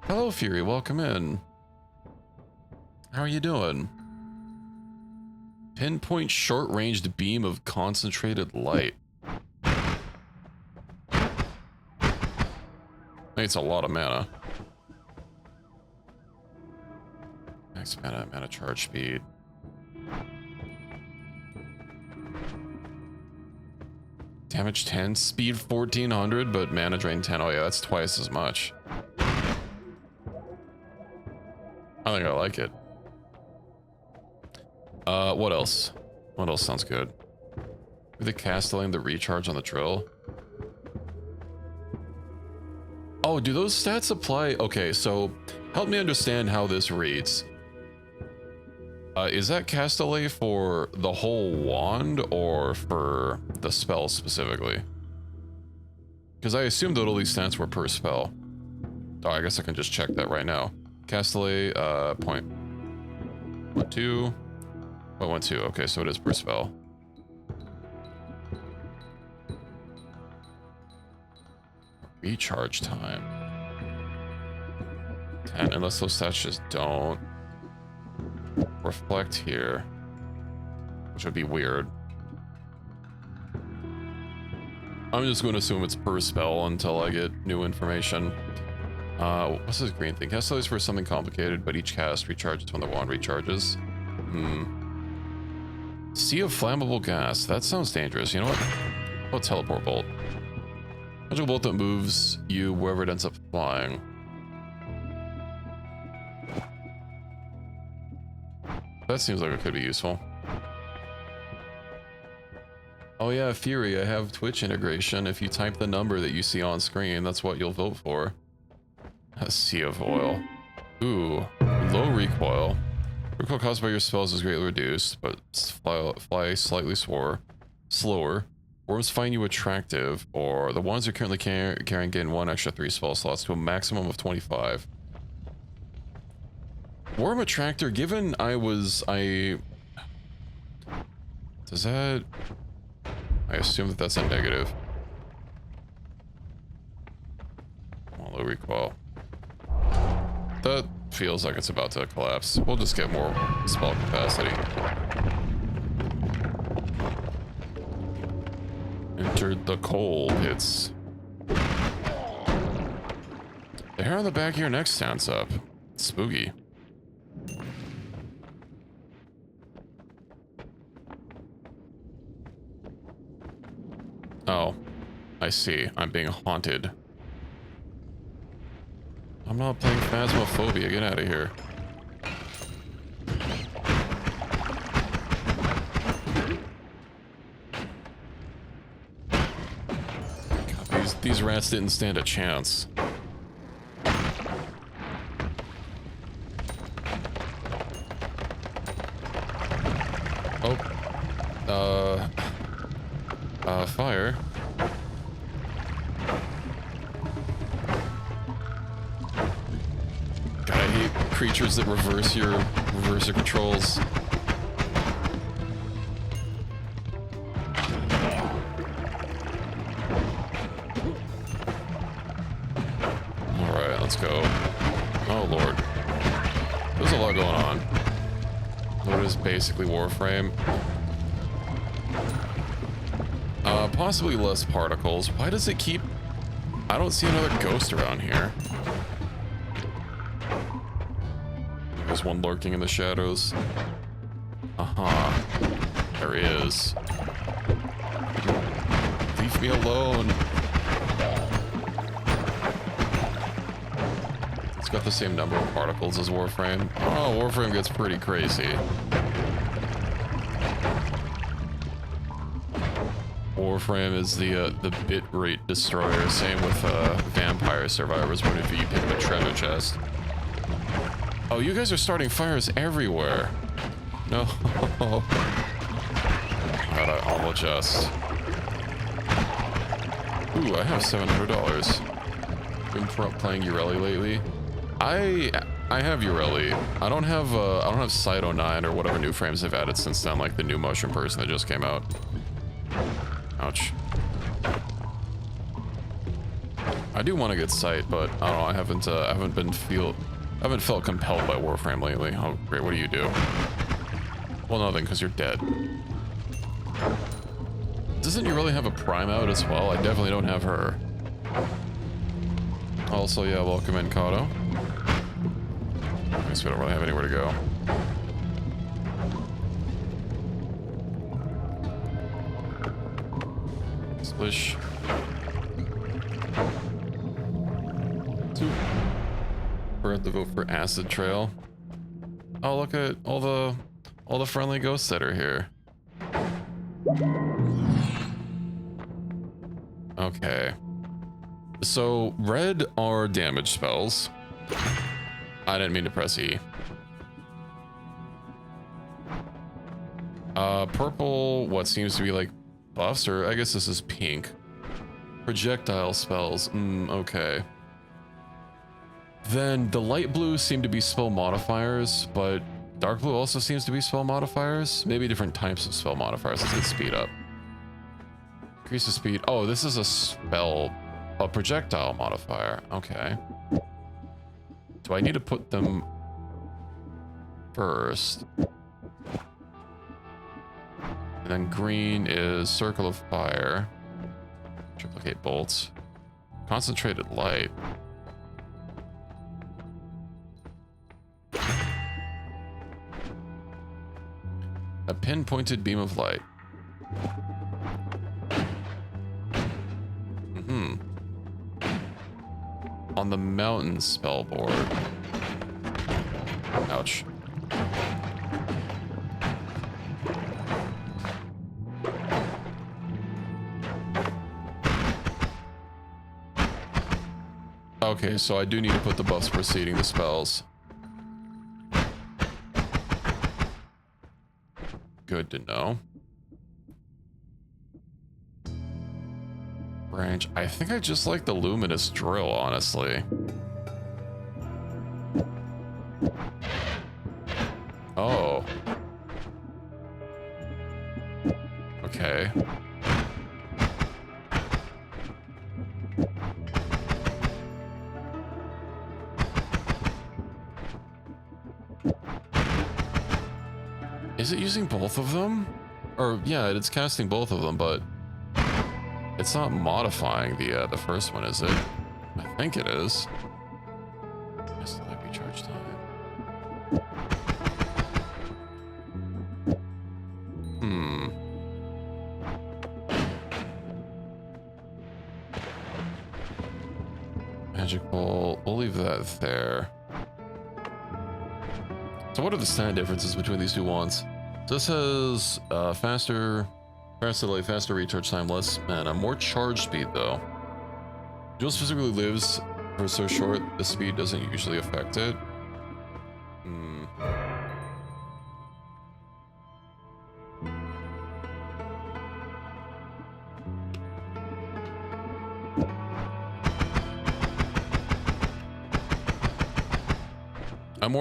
A: Hello, Fury. Welcome in. How are you doing? Pinpoint short-ranged beam of concentrated light. It's a lot of mana. Max mana charge speed. Damage 10, speed 1400, but mana drain 10. Oh yeah, that's twice as much. I think I like it. What else? What else sounds good? The Castellane, the recharge on the drill. Oh, do those stats apply? Okay, so help me understand how this reads. Is that Castellane for the whole wand or for the spell specifically? Because I assumed that all these stats were per spell. Oh, I guess I can just check that right now. Castellane, point 1.2. 0.12. Okay, so it is per spell. Recharge time. 10, unless those stats just don't reflect here, which would be weird. I'm just going to assume it's per spell until I get new information. What's this green thing? Cast is for something complicated, but each cast recharges when the wand recharges. Sea of flammable gas. That sounds dangerous. You know what? What teleport bolt? Magical bolt that moves you wherever it ends up flying. That seems like it could be useful. Oh yeah, Fury, I have Twitch integration. If you type the number that you see on screen, that's what you'll vote for. A sea of oil. Ooh, low recoil. Recoil caused by your spells is greatly reduced, but fly slightly slower. Worms find you attractive, or the ones you're currently carrying gain 1 extra 3 spell slots to a maximum of 25. Worm attractor, given does that... I assume that that's a negative. Low recoil. That feels like it's about to collapse. We'll just get more spell capacity. Entered the cold. It's... The hair on the back of your neck stands up. It's spooky. Oh, I see. I'm being haunted. I'm not playing Phasmophobia. Get out of here. God, these rats didn't stand a chance. Oh. Fire. God, I hate creatures that reverse your controls. Alright, let's go. Oh lord. There's a lot going on. What is basically Warframe? Possibly less particles. Why does it keep... I don't see another ghost around here. There's one lurking in the shadows. Uh-huh. There he is. Leave me alone. It's got the same number of particles as Warframe. Oh, Warframe gets pretty crazy. Warframe is the bit rate destroyer. Same with Vampire Survivors. What if you pick up a treasure chest? Oh, you guys are starting fires everywhere. No. Alright, I'll adjust. Ooh, I have $700. Been playing Ureli lately. I have Ureli. I don't have Site 09 or whatever new frames they've added since then, like the new motion person that just came out. Ouch. I do want to get Sight, but I don't know, I haven't felt compelled by Warframe lately. Oh great, what do you do? Well, nothing, because you're dead. Doesn't you really have a Prime out as well? I definitely don't have her. Also, yeah, welcome in, Kato. I guess we don't really have anywhere to go. Splish. We're at the vote for Acid Trail. Oh, look at all the friendly ghosts that are here. Okay. So red are damage spells. I didn't mean to press E. Purple, what seems to be like buffs, or I guess this is pink. Projectile spells. Okay. Then the light blue seem to be spell modifiers, but dark blue also seems to be spell modifiers. Maybe different types of spell modifiers. Let's get speed up. Increase the speed. Oh, this is a projectile modifier. Okay. Do I need to put them first? And then green is circle of fire. Triplicate bolts. Concentrated light. A pinpointed beam of light. On the mountain spell board. Ouch. Okay, so I do need to put the buffs preceding the spells. Good to know. Range. I think I just like the luminous drill, honestly. Oh. Okay. Is it using both of them? Or yeah, it's casting both of them, but it's not modifying the first one, is it? I think it is. Yes, light recharge time. Magical. We'll leave that there. So what are the standard differences between these two wands? This has faster light, faster recharge time, less mana, more charge speed though. Jewel specifically lives for so short, the speed doesn't usually affect it.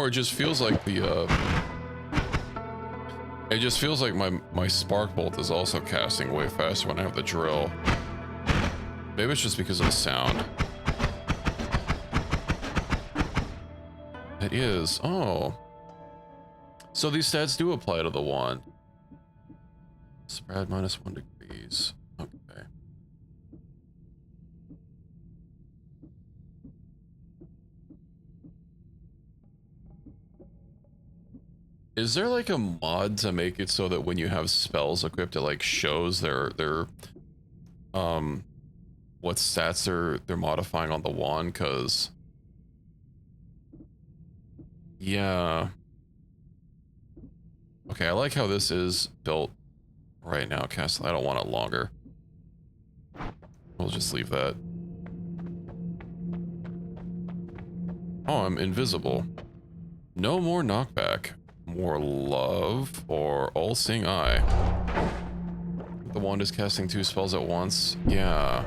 A: It just feels like it just feels like my spark bolt is also casting way faster when I have the drill. Maybe it's just because of the sound. It is. Oh. So these stats do apply to the wand. Spread -1 degrees. Okay. Is there like a mod to make it so that when you have spells equipped, it like shows their what stats they're modifying on the wand? Cause yeah. Okay, I like how this is built right now, Castle. I don't want it longer. We'll just leave that. Oh, I'm invisible. No more knockback. More love or all-seeing eye. The wand is casting 2 spells at once. Yeah.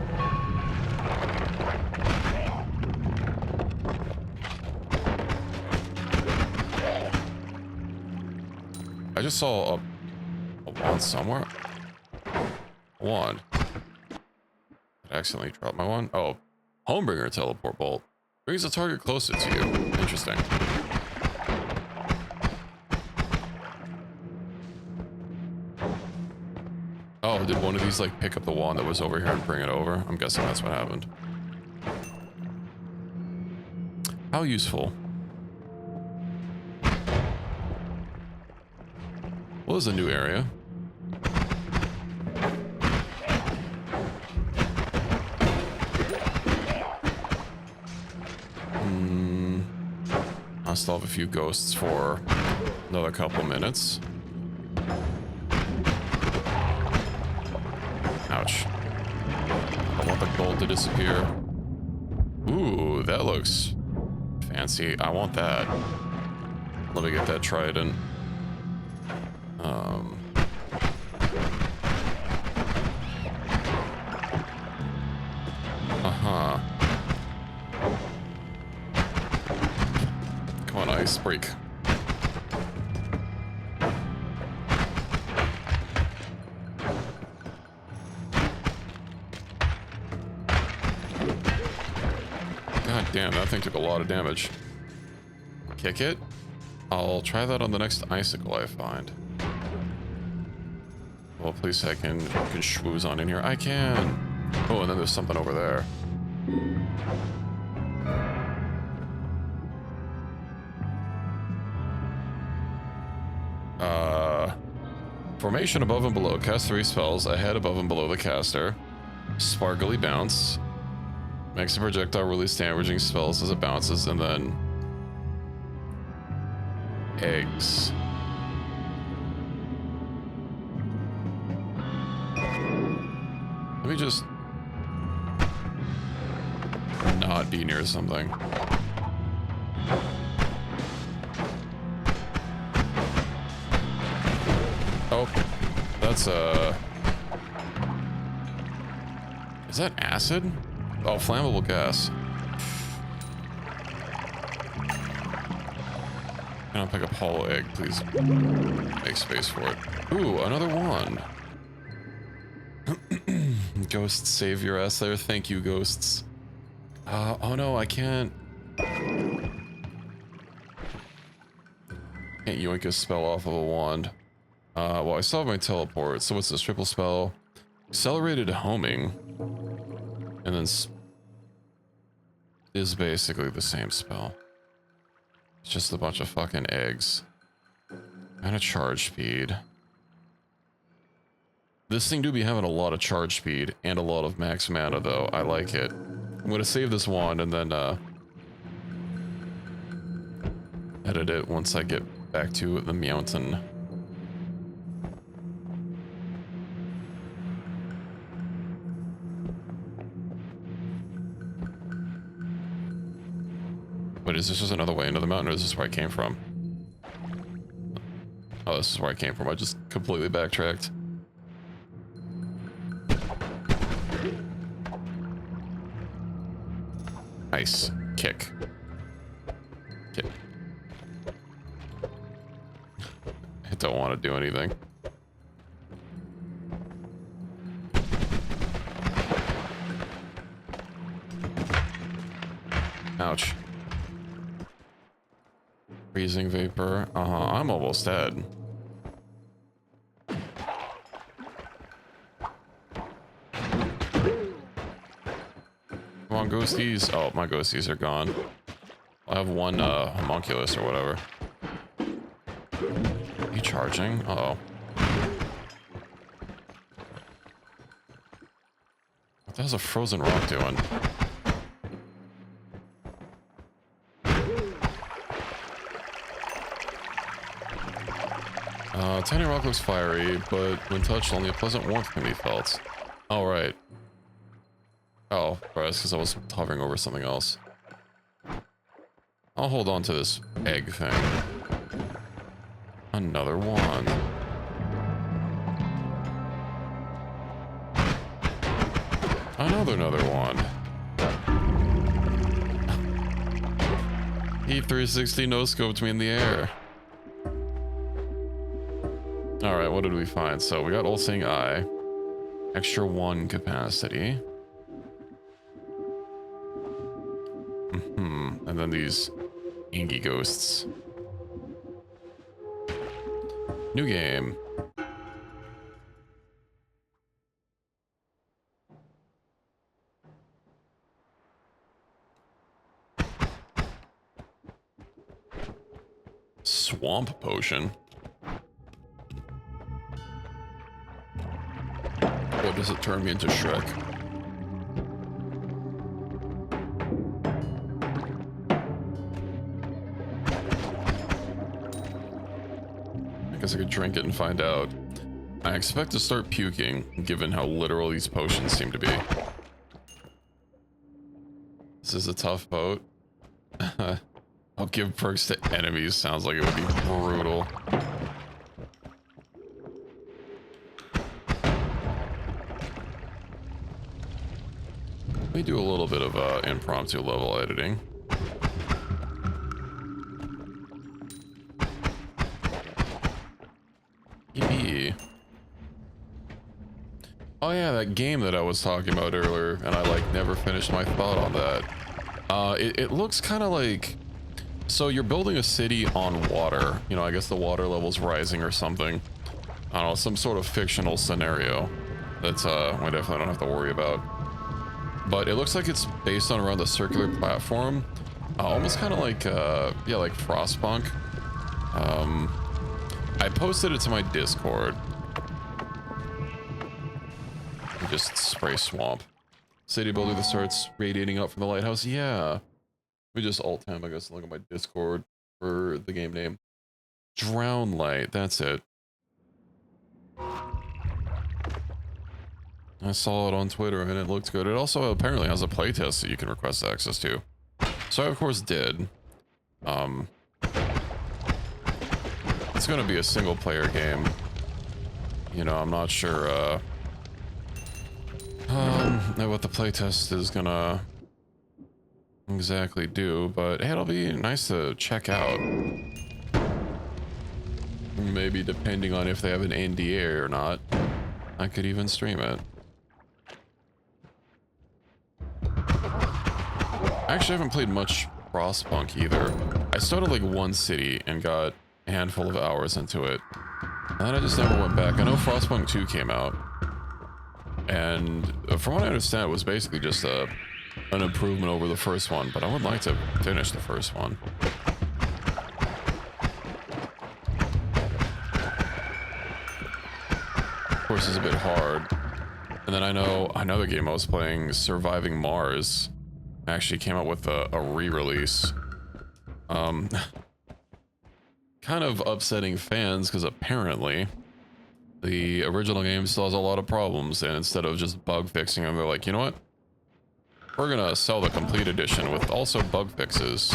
A: I just saw a wand somewhere. A wand. I accidentally dropped my wand. Oh, Homebringer teleport bolt. Brings the target closer to you. Interesting. Oh, did one of these like pick up the wand that was over here and bring it over? I'm guessing that's what happened. How useful. Well, there's a new area. I still have a few ghosts for another couple minutes. Ouch. I want the gold to disappear. Ooh, that looks fancy. I want that. Let me get that trident. Uh-huh. Come on, ice break. God damn, that thing took a lot of damage. Kick it? I'll try that on the next icicle I find. Well, please, I can schwooze on in here. I can. Oh, and then there's something over there. Formation above and below. Cast 3 spells ahead, above, and below the caster. Sparkly bounce. Makes a projectile release damaging spells as it bounces, and then eggs. Let me just not be near something. Oh, that's is that acid? Oh, flammable gas. Can I pick up hollow egg, please? Make space for it. Ooh, another wand. Ghosts, save your ass there. Thank you, ghosts. Oh no, I can't. Can't yoink a spell off of a wand. Well, I still have my teleport. So what's this? Triple spell. Accelerated homing. And then is basically the same spell. It's just a bunch of fucking eggs. And a charge speed. This thing do be having a lot of charge speed and a lot of max mana though. I like it. I'm gonna save this wand and then edit it once I get back to the mountain. Wait, is this just another way into the mountain, or is this where I came from? Oh, this is where I came from. I just completely backtracked. Nice. Kick. Kick. I don't want to do anything. Ouch. Freezing vapor. I'm almost dead. Come on, ghosties. Oh, my ghosties are gone. I have one homunculus or whatever. charging? Uh-oh. What the hell's a frozen rock doing? Tiny rock looks fiery, but when touched, only a pleasant warmth can be felt. Oh, right. Oh, right, that's because I was hovering over something else. I'll hold on to this egg thing. Another wand. Another wand. E360 no-scoped me in the air. Alright, what did we find? So we got All-Seeing Eye. Extra 1 capacity. And then these Angie ghosts. New game. Swamp potion. What does it turn me into, Shrek? I guess I could drink it and find out. I expect to start puking, given how literal these potions seem to be. This is a tough boat. I'll give perks to enemies. Sounds like it would be brutal. We do a little bit of impromptu level editing. EB. Oh yeah, that game that I was talking about earlier, and I like never finished my thought on that. It looks kind of like, so you're building a city on water. You know, I guess the water level's rising or something. I don't know, some sort of fictional scenario that's we definitely don't have to worry about. But it looks like it's based on around the circular platform, almost kind of like yeah, like Frostpunk. I posted it to my Discord. Just spray swamp. City builder that starts radiating up from the lighthouse. Yeah. We just alt-tab, I guess, and look at my Discord for the game name. Drown Light, that's it. I saw it on Twitter and it looked good. It also apparently has a playtest that you can request access to. So I of course did. It's gonna be a single player game. You know, I'm not sure what the playtest is gonna exactly do, but hey, it'll be nice to check out. Maybe depending on if they have an NDA or not, I could even stream it. I actually haven't played much Frostpunk either. I started like one city and got a handful of hours into it. And then I just never went back. I know Frostpunk 2 came out. And from what I understand, it was basically just an improvement over the first one. But I would like to finish the first one. Of course, it's a bit hard. And then I know another game I was playing, Surviving Mars, actually came out with a re-release. Kind of upsetting fans because apparently the original game still has a lot of problems, and instead of just bug fixing them, they're like, you know what? We're gonna sell the complete edition with also bug fixes.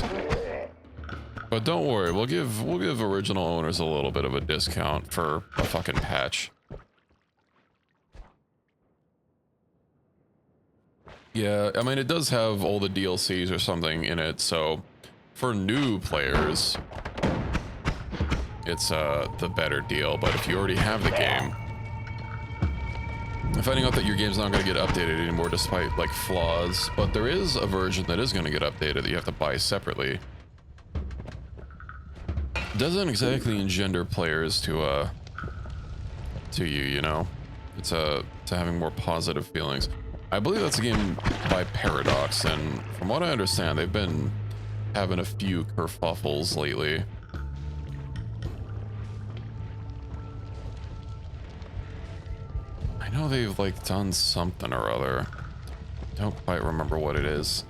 A: But don't worry, we'll give original owners a little bit of a discount for a fucking patch. Yeah, I mean, it does have all the DLCs or something in it, so for new players, it's the better deal. But if you already have the game, finding out that your game's not going to get updated anymore despite like flaws, but there is a version that is going to get updated that you have to buy separately. Doesn't exactly engender players to you, you know? It's to having more positive feelings. I believe that's a game by Paradox, and from what I understand, they've been having a few kerfuffles lately. know they've like done something or other. Don't quite remember what it is.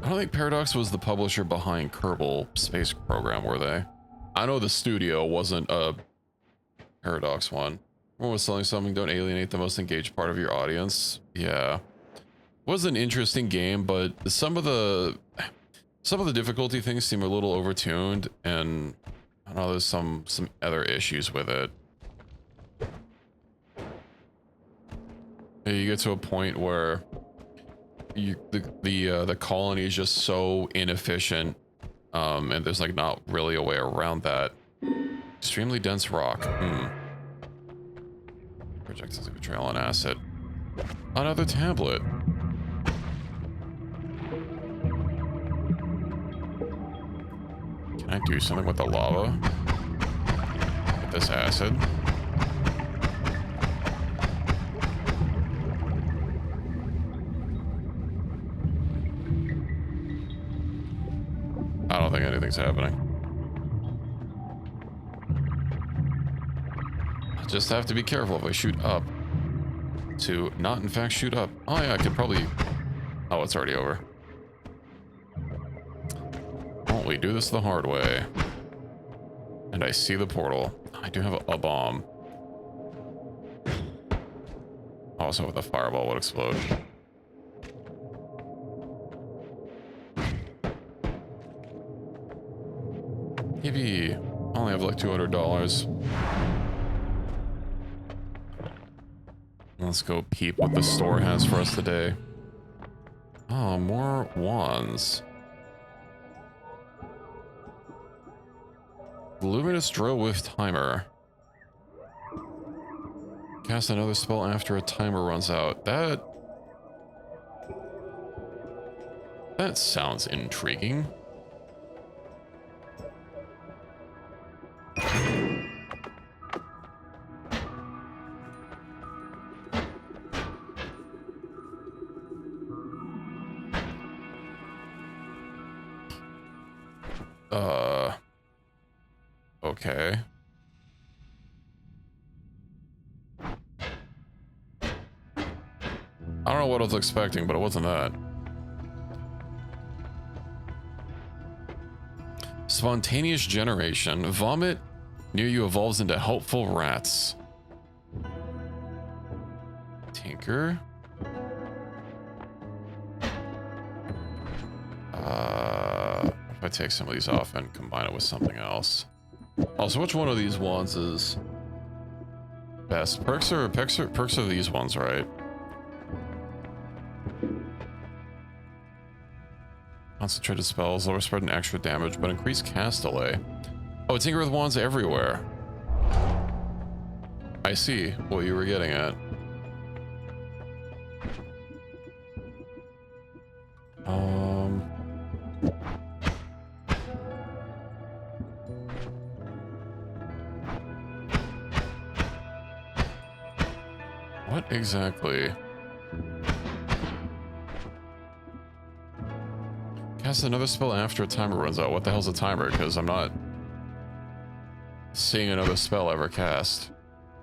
A: I don't think Paradox was the publisher behind Kerbal Space Program, were they? I know the studio wasn't a Paradox one. Everyone was selling something, don't alienate the most engaged part of your audience. Yeah. It was an interesting game, but some of the difficulty things seem a little overtuned, and I don't know, there's some other issues with it. You get to a point where the colony is just so inefficient, and there's like not really a way around that. Extremely dense rock. Project as a betrayal on acid. Another tablet. Can I do something with the lava? With this acid? I don't think anything's happening. I just have to be careful if I shoot up to not in fact shoot up. Oh yeah, I could probably... Oh, it's already over. Well, we do this the hard way. And I see the portal. I do have a bomb. Also, with a fireball would explode. Maybe I only have like $200. Let's go peep what the store has for us today. Oh, more wands. Luminous drill with timer. Cast another spell after a timer runs out. That sounds intriguing. Okay. I don't know what I was expecting, but it wasn't that. Spontaneous generation. Vomit near you evolves into helpful rats. Tinker. If I take some of these off and combine it with something else. Also, which one of these wands is best? Perks are these ones, right? Concentrated spells, lower spread and extra damage, but increased cast delay. Oh, tinker with wands everywhere. I see what you were getting at. What exactly? Cast another spell after a timer runs out. What the hell's a timer? Because I'm not seeing another spell ever cast.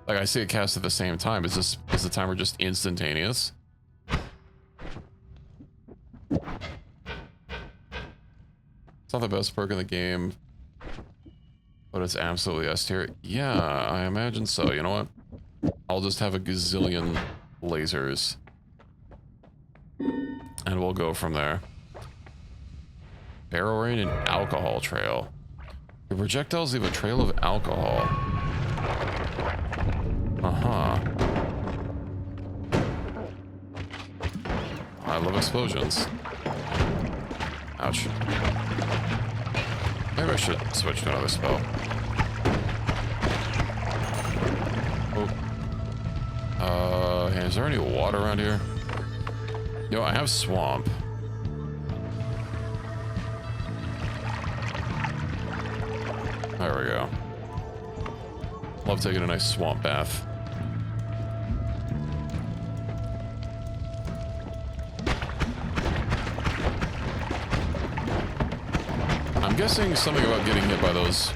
A: Like, I see it cast at the same time. Is the timer just instantaneous? It's not the best perk in the game, but it's absolutely S tier. Yeah, I imagine so. You know what? I'll just have a gazillion lasers, and we'll go from there. Barrel rain and alcohol trail. The projectiles leave a trail of alcohol. I love explosions. Ouch. Maybe I should switch to another spell. Is there any water around here? Yo, I have swamp. There we go. Love taking a nice swamp bath. I'm guessing something about getting hit by those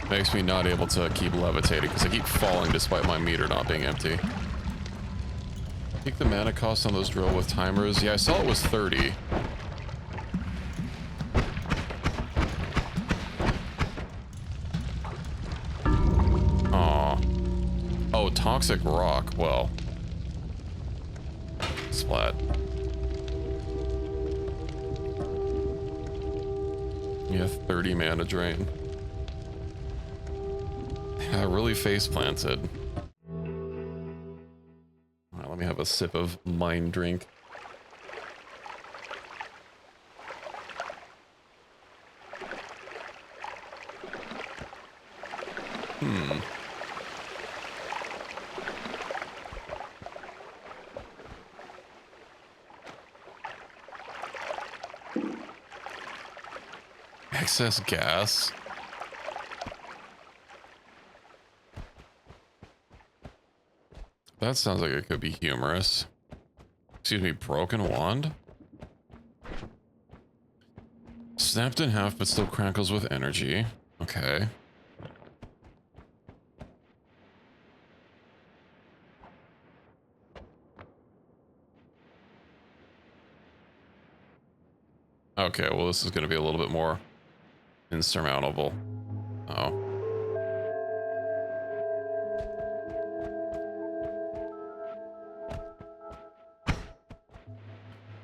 A: makes me not able to keep levitating because I keep falling despite my meter not being empty. think the mana cost on those drill with timers. Yeah, I saw it was 30. Aw. Oh, toxic rock. Well. Splat. Yeah, 30 mana drain. Yeah, really face planted. Alright, let me have a sip of mind drink. Excess gas. That sounds like it could be humorous. Excuse me, broken wand? Snapped in half but still crackles with energy. Okay. Okay, well this is going to be a little bit more insurmountable. Oh.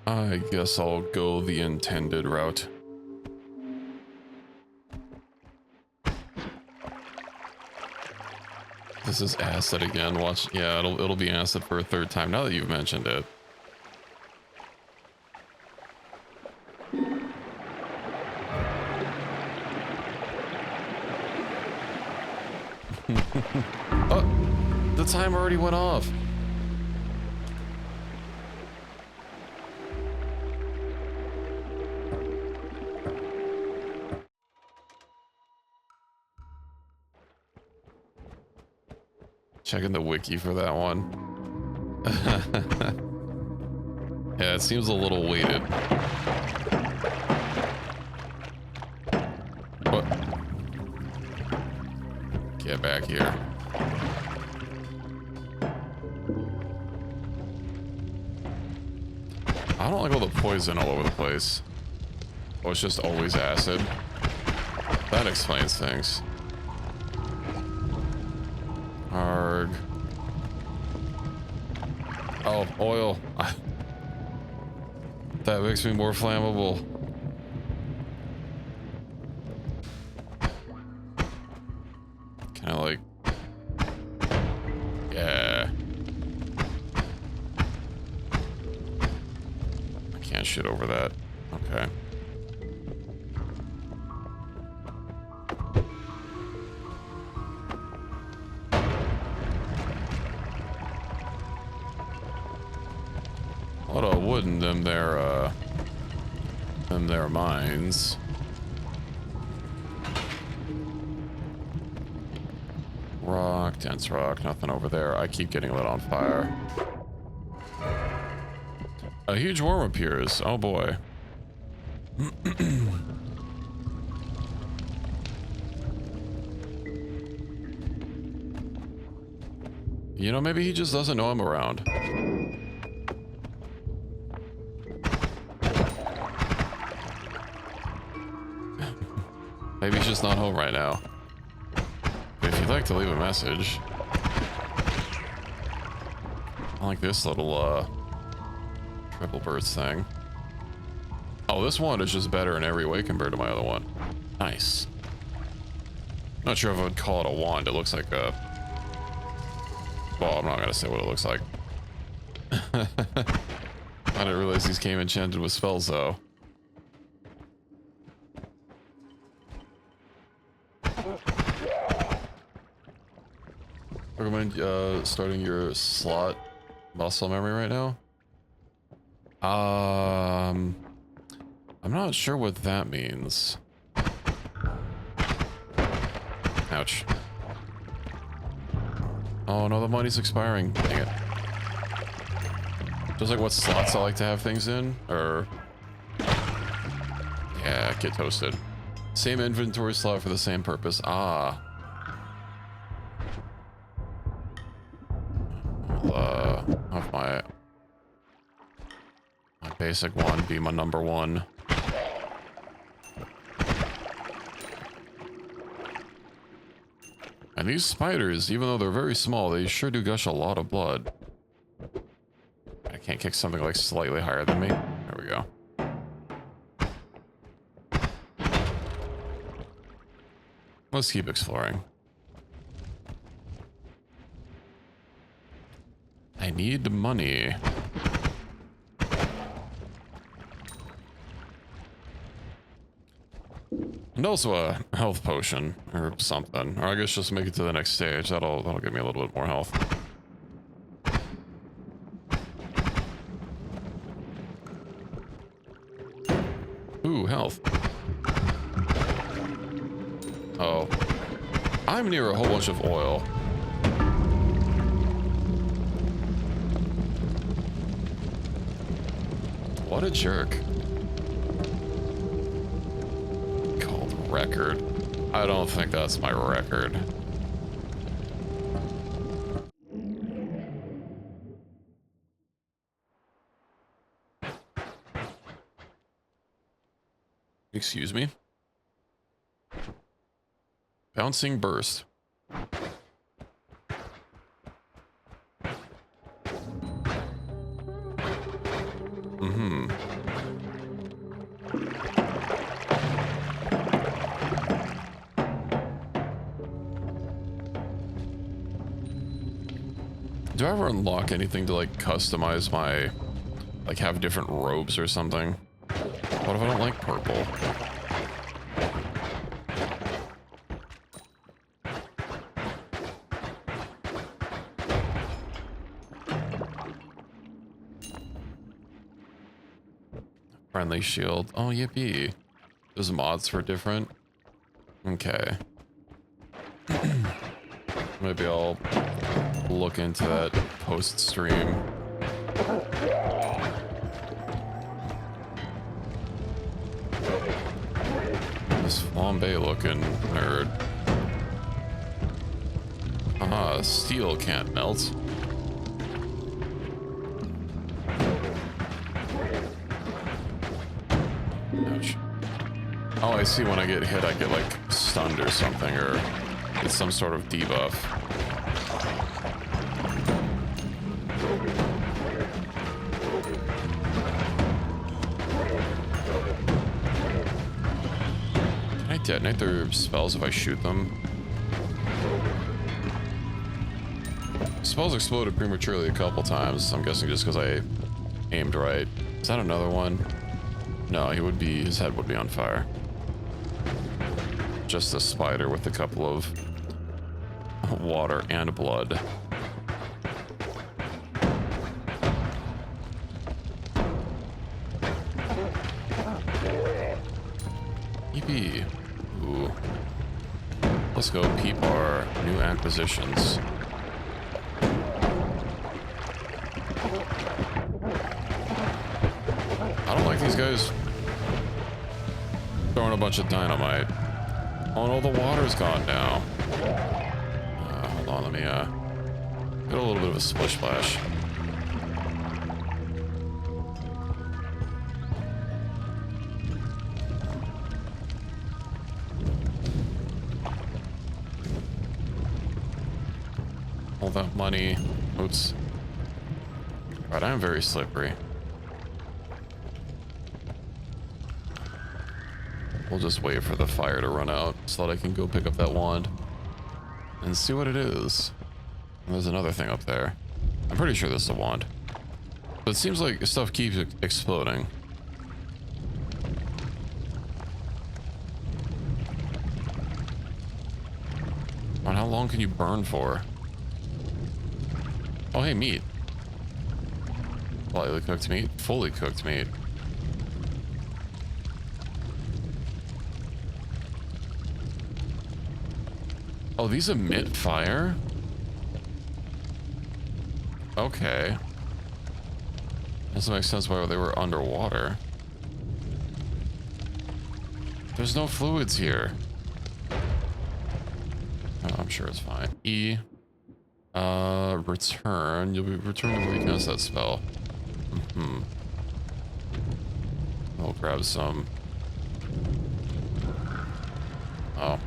A: I guess I'll go the intended route. This is acid again. Watch. Yeah, it'll be acid for a third time now that you've mentioned it. Oh, the time already went off. Checking the wiki for that one. Yeah, it seems a little weighted. What? Get back here. I don't like all the poison all over the place. Oh, it's just always acid. That explains things. Arg. Oh, oil. That makes me more flammable. Kind of like... Yeah. I can't shit over that. Okay. A lot of wood in them there mines. Rock, dense rock, nothing over there. I keep getting lit on fire. A huge worm appears. Oh boy. You know, maybe he just doesn't know I'm around. Maybe he's just not home right now. If you'd like to leave a message. I like this little, triple burst thing. Oh, this one is just better in every way compared to my other one. Nice. Not sure if I would call it a wand. It looks like a... Well, I'm not gonna say what it looks like. I didn't realize these came enchanted with spells, though. Recommend starting your slot muscle memory right now. I'm not sure what that means. Ouch. Oh no, the money's expiring. Dang it. Just like what slots I like to have things in, or... Yeah, get toasted. Same inventory slot for the same purpose. Ah. Have my basic one be my number one. And these spiders, even though they're very small, they sure do gush a lot of blood. I can't kick something like slightly higher than me. There we go. Let's keep exploring. I need money. And also a health potion or something. Or I guess just make it to the next stage. That'll give me a little bit more health. Ooh, health. Oh. I'm near a whole bunch of oil. What a jerk. Called record. I don't think that's my record. Excuse me? Bouncing burst. Do I ever unlock anything to like customize my, like have different robes or something? What if I don't like purple? Friendly shield. Oh, yippee. There's mods for different. Okay. Maybe I'll look into that post-stream. This flambe looking nerd. Ah, steel can't melt. Ouch. Oh, I see, when I get hit, I get like stunned or something, or it's some sort of debuff. Can I detonate their spells if I shoot them? Spells exploded prematurely a couple times. I'm guessing just because I aimed right. Is that another one? No, he would be, his head would be on fire. Just a spider with a couple of water and blood. Yippee. Ooh. Let's go peep our new acquisitions. I don't like these guys throwing a bunch of dynamite. Oh no, the water's gone now. Hold on, let me get a little bit of a splish splash. All that money. Oops. Right, I'm very slippery. We'll just wait for the fire to run out so that I can go pick up that wand and see what it is. And there's another thing up there. I'm pretty sure this is a wand. But it seems like stuff keeps exploding. And how long can you burn for? Oh, hey, meat. Lightly cooked meat, fully cooked meat. Oh, these emit fire? Okay. Doesn't make sense why they were underwater. There's no fluids here. Oh, I'm sure it's fine. E. Return. You'll be returned to where you cast that spell. We'll grab some. Oh.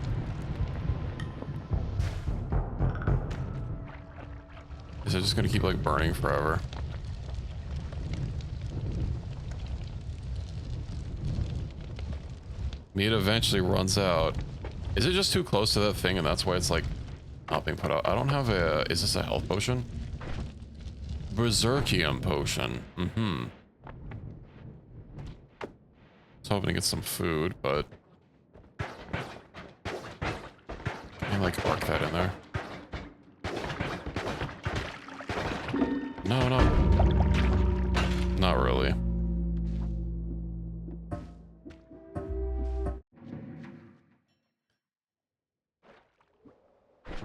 A: Is it just gonna keep like burning forever? Meat eventually runs out. Is it just too close to that thing and that's why it's like not being put out? I don't have a... Is this a health potion? Berserkium potion. Mm-hmm. I was hoping to get some food, but... Can you like arc that in there? No, no. Not really.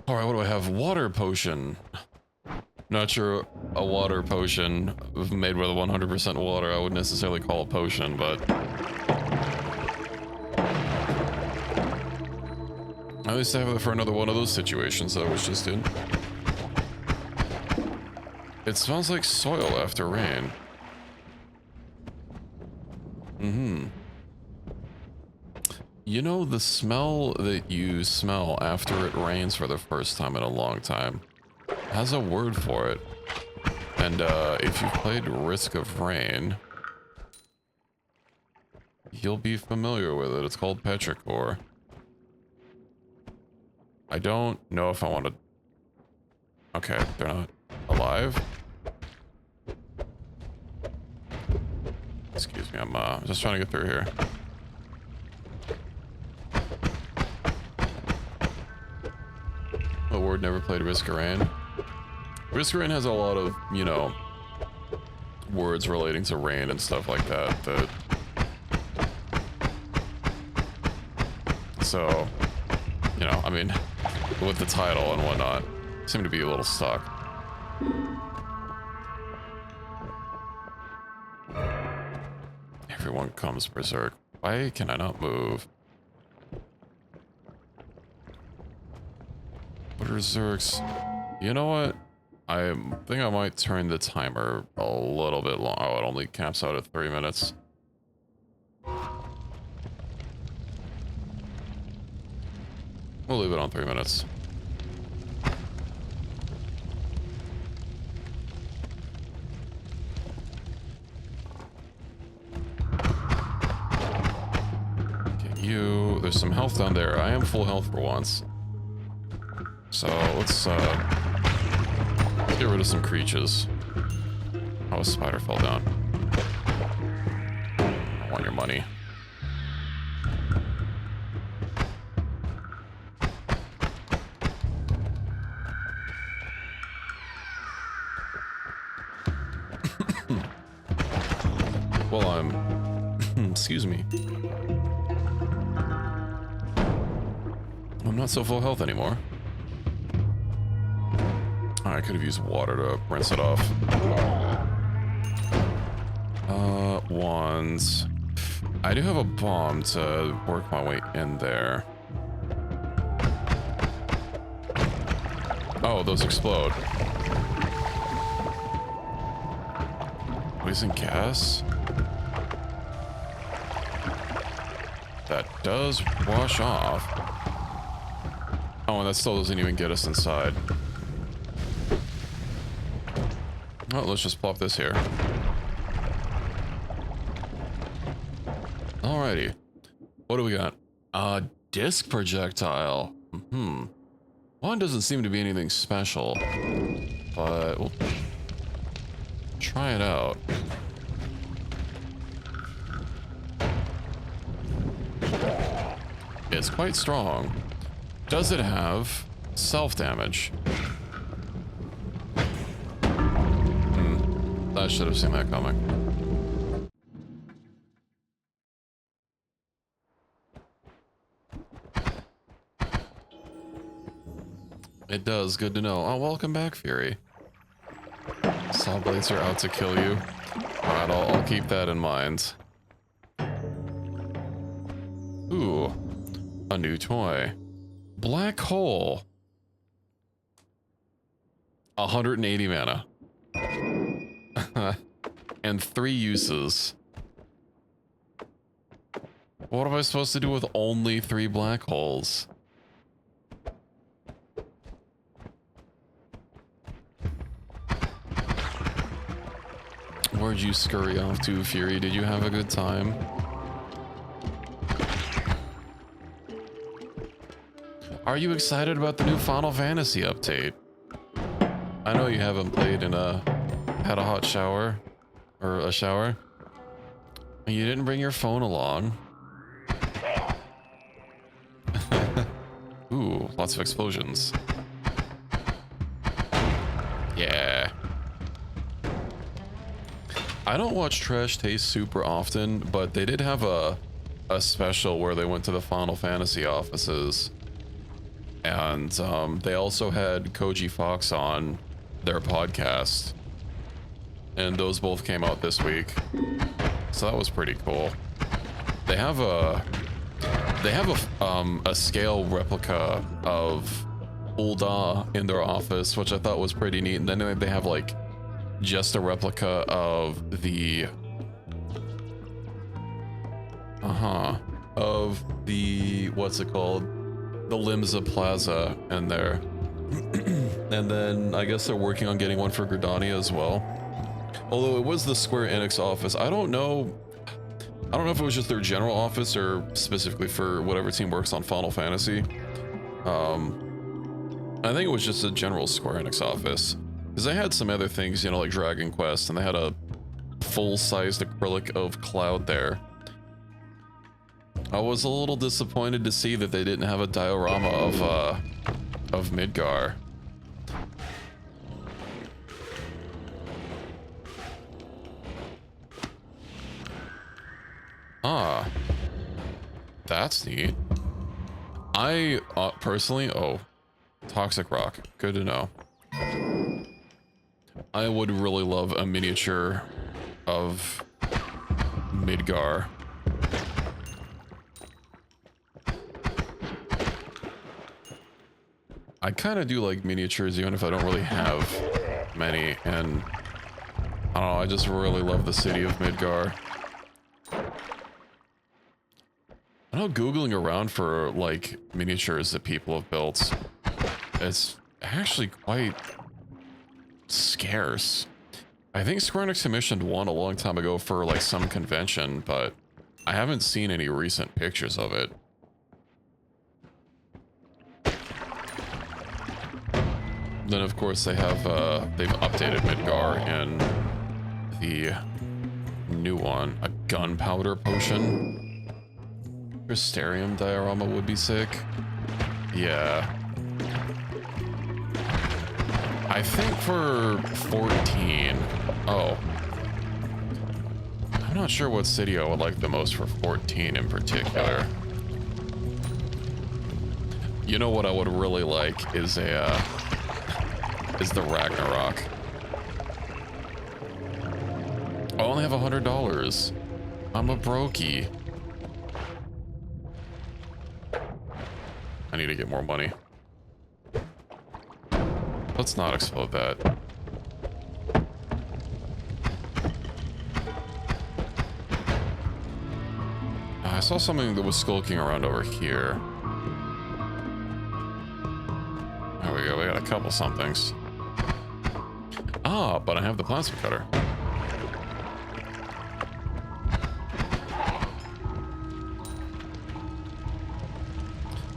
A: Alright, what do I have? Water potion. Not sure a water potion made with 100% water I would necessarily call a potion, but... At least I have it for another one of those situations that I was just in. It smells like soil after rain. Mm-hmm. You know, the smell that you smell after it rains for the first time in a long time has a word for it. And if you've played Risk of Rain, you'll be familiar with it. It's called petrichor. I don't know if I want to... Okay, they're not alive. Excuse me, I'm just trying to get through here. The word never played Risk of Rain. Risk of Rain has a lot of, you know, words relating to rain and stuff like that. So, you know, I mean, with the title and whatnot, seem to be a little stuck. Everyone comes berserk. Why can I not move? Berserks. You know what? I think I might turn the timer a little bit long. Oh, it only caps out at 3 minutes. We'll leave it on 3 minutes. Get you. There's some health down there. I am full health for once. So let's get rid of some creatures. Oh, a spider fell down. I want your money. Well, I'm... Excuse me. I'm not so full health anymore. I could have used water to rinse it off. Wands. I do have a bomb to work my way in there. Oh, those explode. Poison gas? That does wash off. Oh, and that still doesn't even get us inside. Oh, let's just plop this here. Alrighty. What do we got? Disc projectile. One doesn't seem to be anything special, but we'll try it out. It's quite strong. Does it have self-damage? I should have seen that coming. It does. Good to know. Oh, welcome back, Fury. Saw blades are out to kill you. Alright, I'll keep that in mind. Ooh. A new toy. Black hole. 180 mana. And 3 uses. What am I supposed to do with only 3 black holes? Where'd you scurry off to, Fury? Did you have a good time? Are you excited about the new Final Fantasy update? I know you haven't played in had a hot shower or a shower. And you didn't bring your phone along. Ooh, lots of explosions. Yeah. I don't watch Trash Taste super often, but they did have a special where they went to the Final Fantasy offices. And they also had Koji Fox on their podcast. And those both came out this week. So that was pretty cool. They have a scale replica of Ulda in their office, which I thought was pretty neat. And then they have like just a replica of the what's it called? The Limsa Plaza in there. And then I guess they're working on getting one for Gridania as well. Although it was the Square Enix office. I don't know if it was just their general office or specifically for whatever team works on Final Fantasy. I think it was just a general Square Enix office. Because they had some other things, you know, like Dragon Quest, and they had a full-sized acrylic of Cloud there. I was a little disappointed to see that they didn't have a diorama of Midgar. Ah, that's neat. I personally, Toxic Rock, good to know. I would really love a miniature of Midgar. I kind of do like miniatures even if I don't really have many, and I don't know, I just really love the city of Midgar. I know Googling around for like miniatures that people have built, it's actually quite scarce. I think Square Enix commissioned one a long time ago for like some convention, but I haven't seen any recent pictures of it. Then of course they have they've updated Midgar in the new one, a gunpowder potion. Crystarium diorama would be sick. Yeah. I think for 14. Oh. I'm not sure what city I would like the most for 14 in particular. You know what I would really like is the Ragnarok. I only have $100. I'm a brokey. I need to get more money. Let's not explode that. I saw something that was skulking around over here. There we go, we got a couple somethings. Ah, but I have the plasma cutter.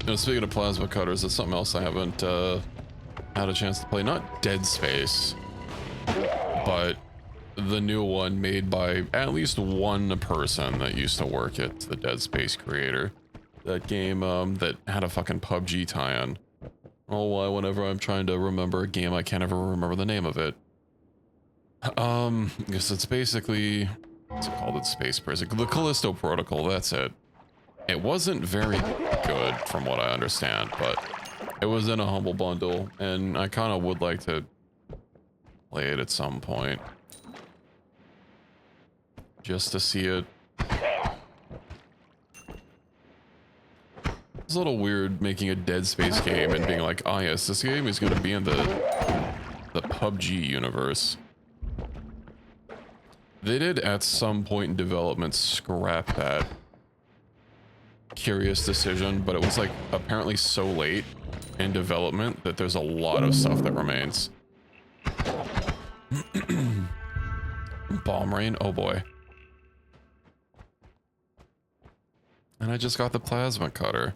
A: You know, speaking of plasma cutters, it's something else I haven't had a chance to play. Not Dead Space, but the new one made by at least one person that used to work at the Dead Space creator. That game that had a fucking PUBG tie-in. Oh, why whenever I'm trying to remember a game, I can't ever remember the name of it. I guess it's basically, what's it called? It's Space Prison. The Callisto Protocol, that's it. It wasn't very good from what I understand, but it was in a humble bundle, and I kind of would like to play it at some point. Just to see it. It's a little weird making a Dead Space game and being like, oh yes, this game is going to be in the PUBG universe. They did at some point in development scrap that. curious decision, but it was like apparently so late in development that there's a lot of stuff that remains. Bomb rain, oh boy. And I just got the plasma cutter.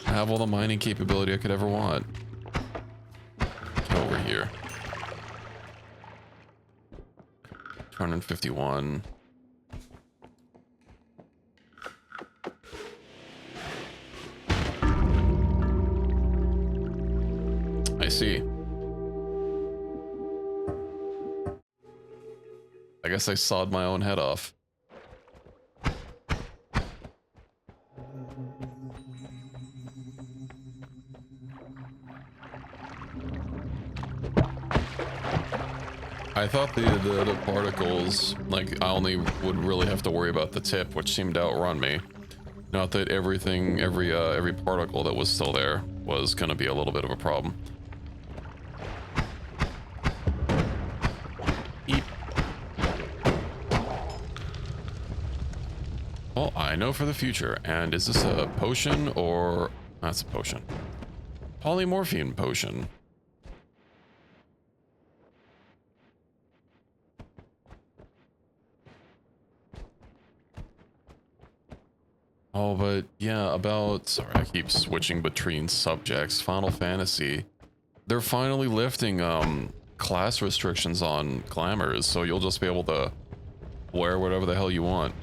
A: I have all the mining capability I could ever want. Get over here. 251. I see. I guess I sawed my own head off. I thought the particles, like, I only would really have to worry about the tip, which seemed to outrun me. Not that everything, every particle that was still there was gonna be a little bit of a problem. Eep. Well, I know for the future. And is this a potion or... That's a potion. Polymorphine potion. Oh, but yeah, sorry, I keep switching between subjects. Final Fantasy. They're finally lifting class restrictions on glamours, so you'll just be able to wear whatever the hell you want.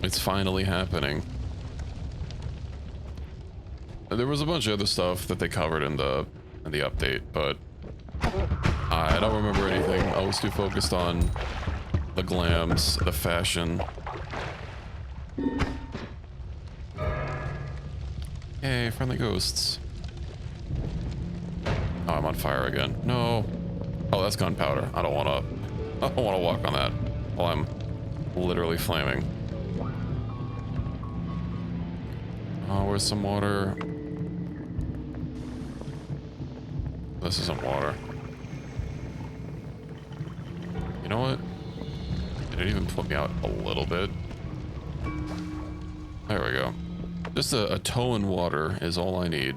A: It's finally happening. There was a bunch of other stuff that they covered in the update, but I don't remember anything. I was too focused on the glams, the fashion. Hey, friendly ghosts. Oh, I'm on fire again. No. Oh, that's gunpowder. I don't want to walk on that while I'm literally flaming. Oh, where's some water? This isn't water. You know what? Did it even put me out a little bit? There we go. Just a toe in water is all I need.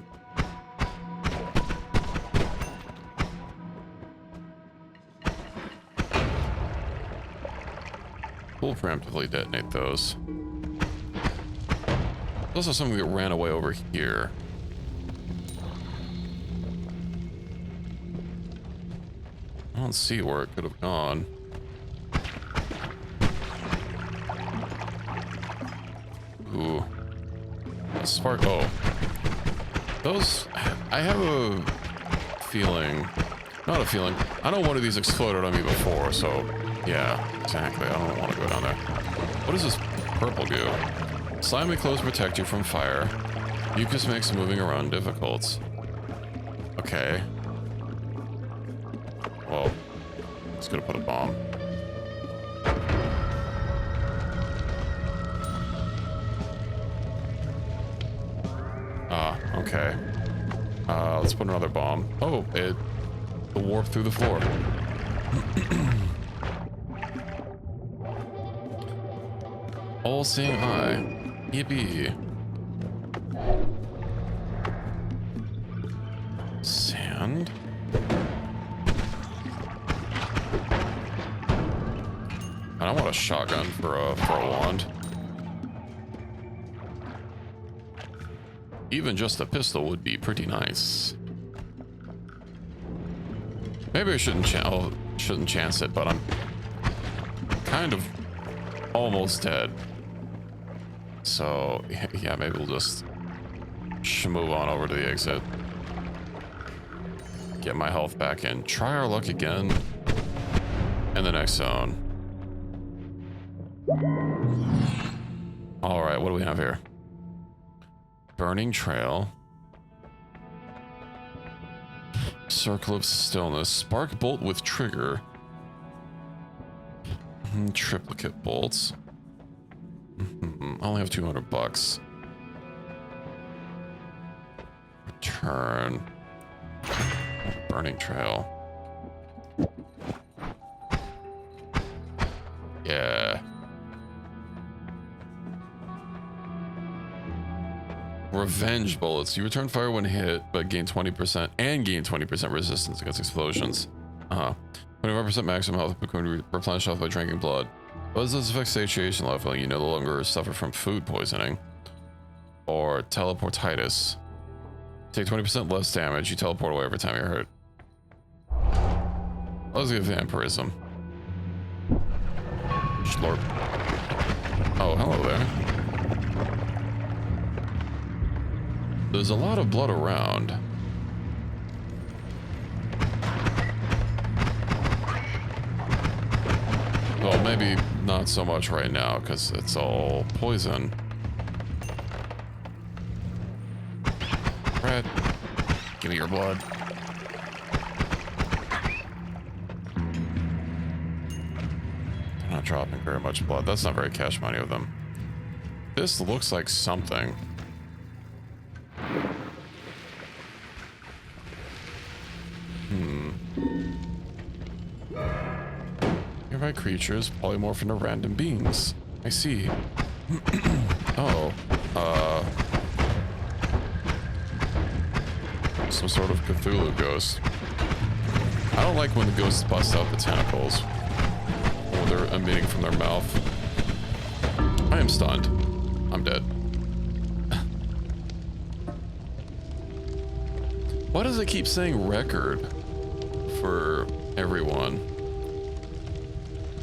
A: We'll preemptively detonate those. There's also something that ran away over here. I don't see where it could have gone. Ooh. A spark. Oh. Those. I have a feeling. Not a feeling. I know one of these exploded on me before, so. Yeah, exactly. I don't want to go down there. What is this purple goo? Slimy clothes protect you from fire. Mucus makes moving around difficult. Okay. Well, it's gonna put a bomb. Okay. Let's put another bomb. Oh, it warped through the floor. All-seeing eye. Yippee. Sand? I don't want a shotgun for a wand. Even just a pistol would be pretty nice. Maybe I shouldn't chance it, but I'm kind of almost dead. So yeah, maybe we'll just move on over to the exit. Get my health back in. Try our luck again in the next zone. All right, what do we have here? Burning trail. Circle of stillness. Spark bolt with trigger. Triplicate bolts. I only have $200. Return. Burning trail. Yeah. Revenge bullets. You return fire when hit, but gain 20% and gain 20% resistance against explosions. 25% maximum health can replenish health by drinking blood. What does this affect satiation level? You no longer suffer from food poisoning or teleportitis. Take 20% less damage. You teleport away every time you're hurt. Let's get vampirism. Slurp. Oh, hello there. There's a lot of blood around. Well, maybe not so much right now because it's all poison. Rat, give me your blood. They're not dropping very much blood. That's not very cash money of them. This looks like something. Nearby creatures polymorph into random beings. I see. Oh, some sort of Cthulhu ghost. I don't like when the ghosts bust out the tentacles or they're emitting from their mouth. I am stunned. I'm dead. Why does it keep saying record for everyone?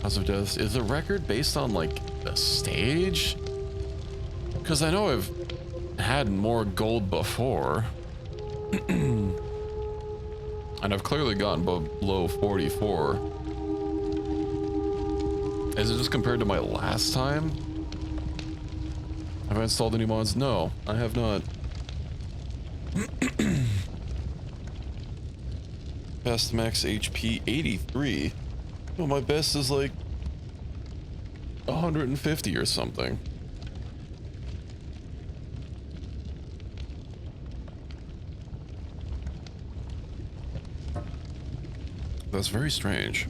A: House of Death is a record based on like a stage? Because I know I've had more gold before. And I've clearly gotten below 44. Is it just compared to my last time? Have I installed any mods? No, I have not. Best max HP 83. Well, my best is like 150 or something. That's very strange.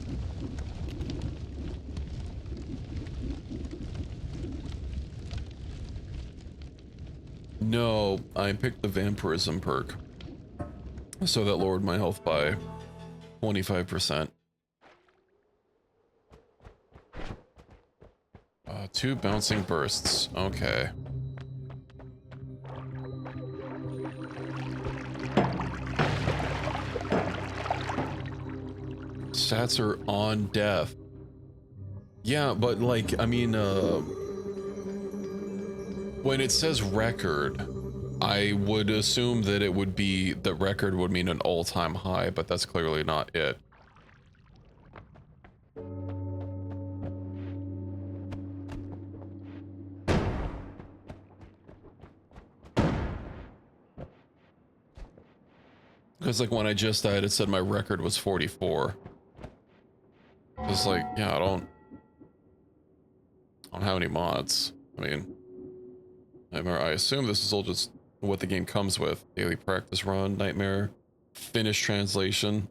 A: No, I picked the vampirism perk. So that lowered my health by 25%. 2 bouncing bursts. Okay. Stats are on death. Yeah, but like, I mean, when it says record, I would assume that it would be, that record would mean an all-time high, but that's clearly not it. Because like when I just died, it said my record was 44. It's like, yeah, I don't have any mods. I mean, I assume this is all just what the game comes with. Daily practice run, nightmare, Finnish translation.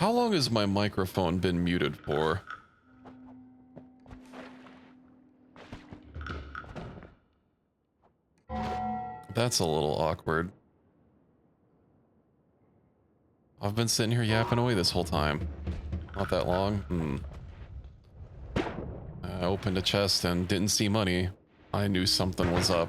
A: How long has my microphone been muted for? That's a little awkward. I've been sitting here yapping away this whole time. Not that long. I opened a chest and didn't see money. I knew something was up.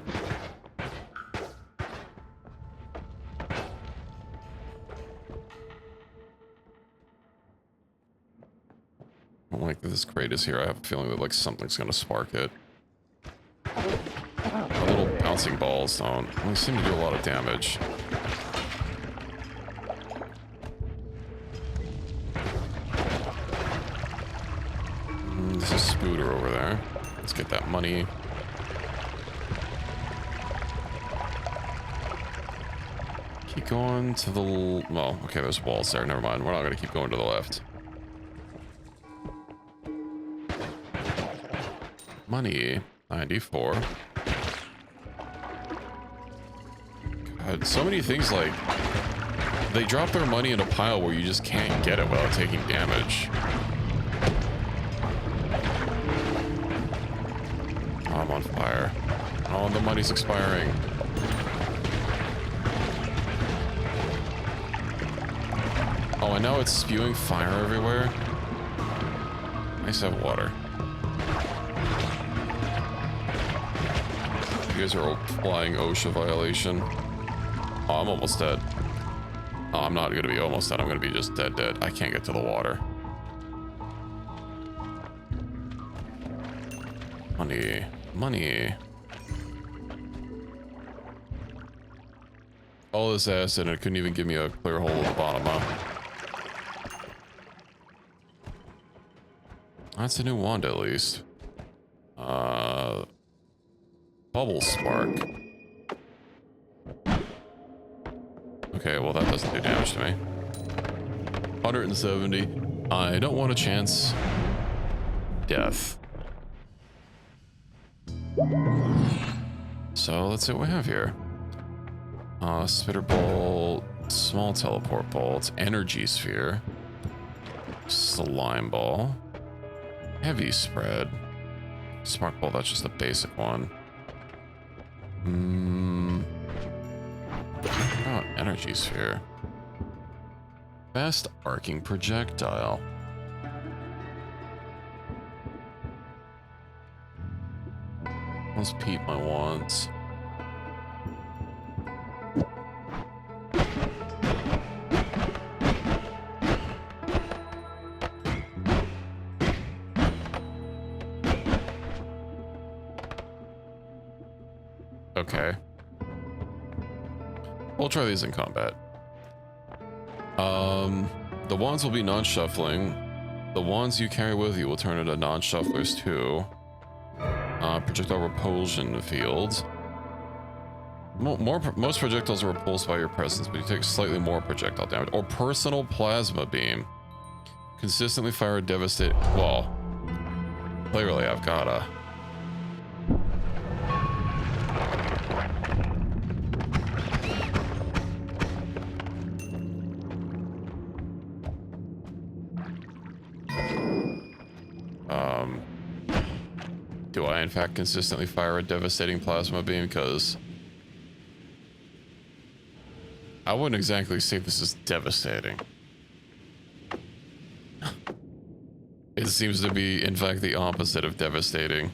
A: I don't like that this crate is here. I have a feeling that like something's gonna spark it. The little bouncing balls don't. They seem to do a lot of damage. There's a scooter over there. Let's get that money. Keep going to the... Well, okay, there's walls there. Never mind. We're not going to keep going to the left. Money. 94. God, so many things like... They drop their money in a pile where you just can't get it without taking damage. Oh, I'm on fire. Oh, the money's expiring. Oh, and now it's spewing fire everywhere. Nice to have water. You guys are flying OSHA violation. Oh, I'm almost dead. Oh, I'm not gonna be almost dead. I'm gonna be just dead. I can't get to the water. Money. Money. All this acid and it couldn't even give me a clear hole at the bottom, huh? That's a new wand at least. Bubble spark. Okay, well that doesn't do damage to me. 170. I don't want a chance. Death. So let's see what we have here. Spitter bolt, small teleport bolt, energy sphere, slime ball, heavy spread, spark ball. That's just a basic one. Oh, energy sphere, fast arcing projectile. Let's peep my wands. Okay. We'll try these in combat. The wands will be non-shuffling. The wands you carry with you will turn into non-shufflers too. Projectile repulsion fields. Most projectiles are repulsed by your presence, but you take slightly more projectile damage. Or personal plasma beam. Consistently fire a devastating... Well, clearly I've gotta... Do I in fact consistently fire a devastating plasma beam? Because I wouldn't exactly say this is devastating. It seems to be in fact the opposite of devastating.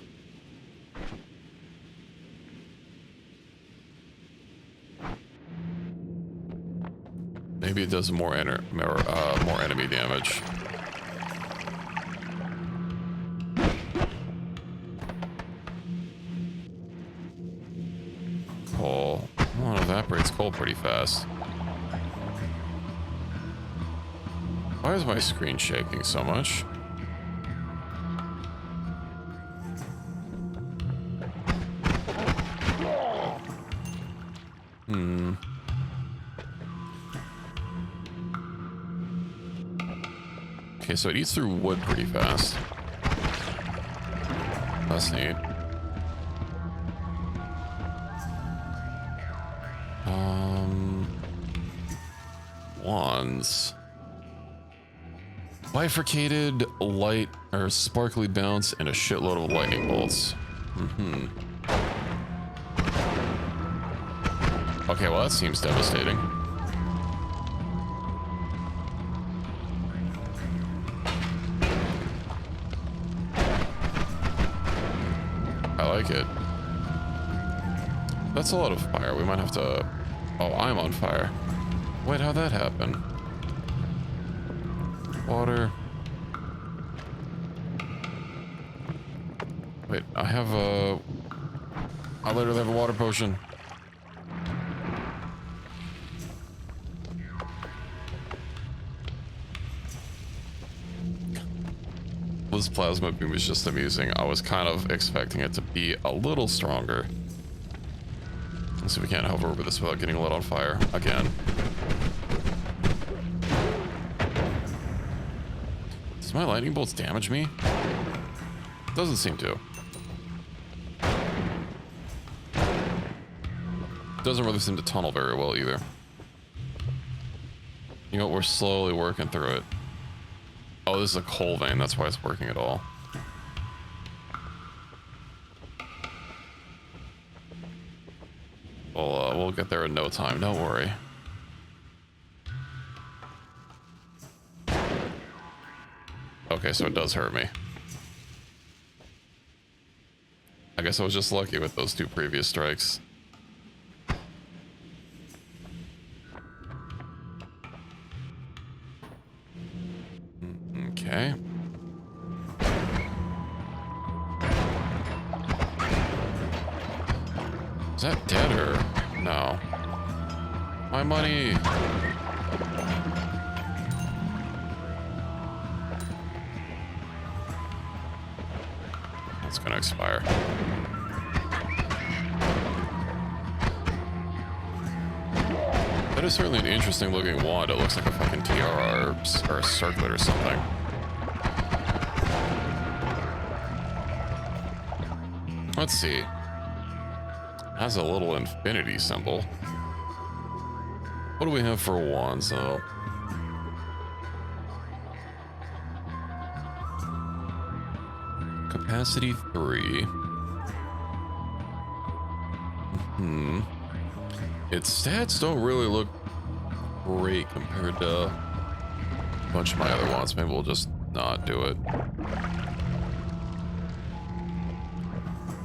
A: Maybe it does more enemy damage. Coal. Well, it evaporates coal pretty fast. Why is my screen shaking so much? Okay, so it eats through wood pretty fast. That's neat. Wands. Bifurcated light or sparkly bounce and a shitload of lightning bolts. Okay, well that seems devastating. I like it. That's a lot of fire. We might have to... Oh, I'm on fire. Wait, how'd that happen? Water. Wait, I have a... I literally have a water potion. This plasma beam was just amusing. I was kind of expecting it to be a little stronger. Let's see if we can't hover over this without getting lit on fire again. Does my lightning bolts damage me? Doesn't seem to. Doesn't really seem to tunnel very well either. You know what? We're slowly working through it. Oh, this is a coal vein. That's why it's working at all. We'll get there in no time. Don't worry. Okay, so it does hurt me. I guess I was just lucky with those two previous strikes. Okay. Is that dead or no? My money. It's gonna expire. That is certainly an interesting looking wand. It looks like a fucking tiara or a circlet or something. Let's see. It has a little infinity symbol. What do we have for wands though? Capacity 3. Its stats don't really look great compared to a bunch of my other ones. Maybe we'll just not do it.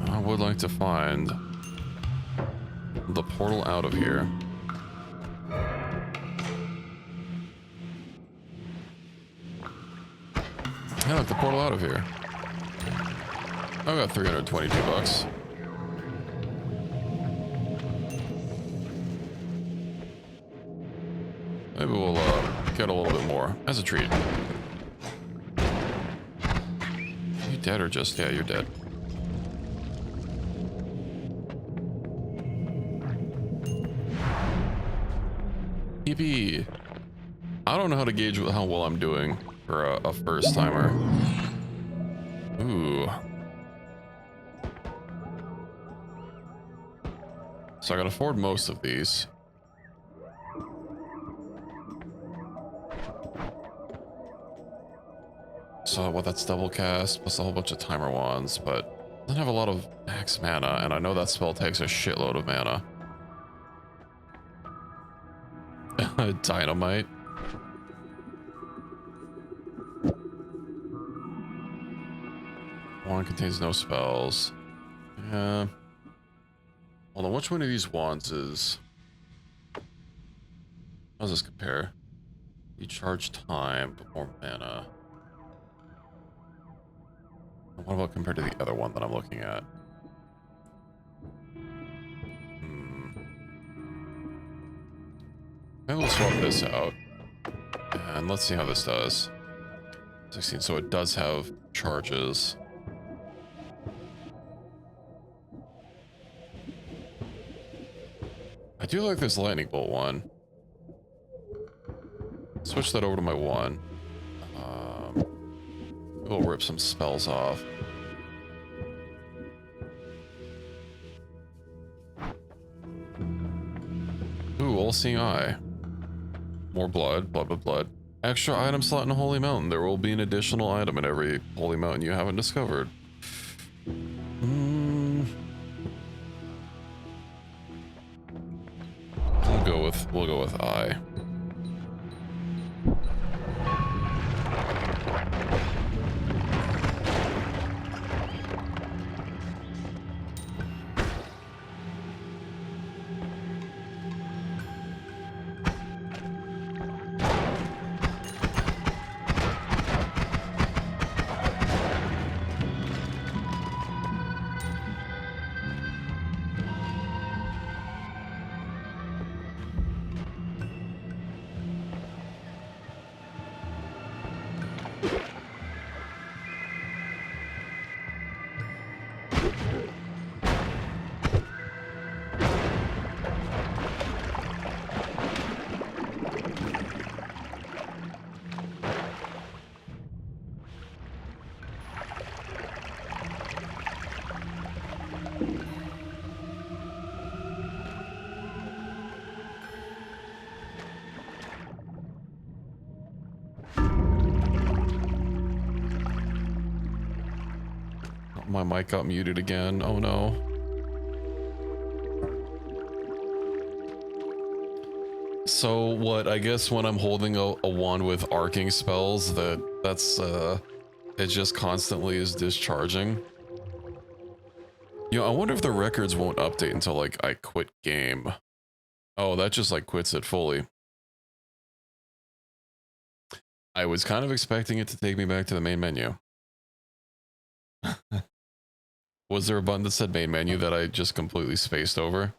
A: I would like to find the portal out of here. Yeah, look, the portal out of here. I got 322 bucks. Maybe we'll get a little bit more as a treat. You dead or just... Yeah, you're dead. Yippee. I don't know how to gauge how well I'm doing for a first timer. Ooh. So I can afford most of these. So what, that's double cast plus a whole bunch of timer wands, but doesn't have a lot of max mana, and I know that spell takes a shitload of mana. Dynamite. Wand contains no spells. Yeah. Hold on, which one of these wands is... How does this compare? You charge time, but more mana. What about compared to the other one that I'm looking at? Maybe we'll swap this out. And let's see how this does. 16, so it does have charges. I do like this lightning bolt one. Switch that over to my one. We'll rip some spells off. Ooh, all-seeing eye. More blood, blood, blood, blood. extra item slot in Holy Mountain. There will be an additional item in every Holy Mountain you haven't discovered. We'll go with I. My mic got muted again. Oh no. So what, I guess when I'm holding a wand with arcing spells, that's it just constantly is discharging. You know, I wonder if the records won't update until like I quit game. Oh, that just like quits it fully. I was kind of expecting it to take me back to the main menu. Was there a button that said main menu that I just completely spaced over?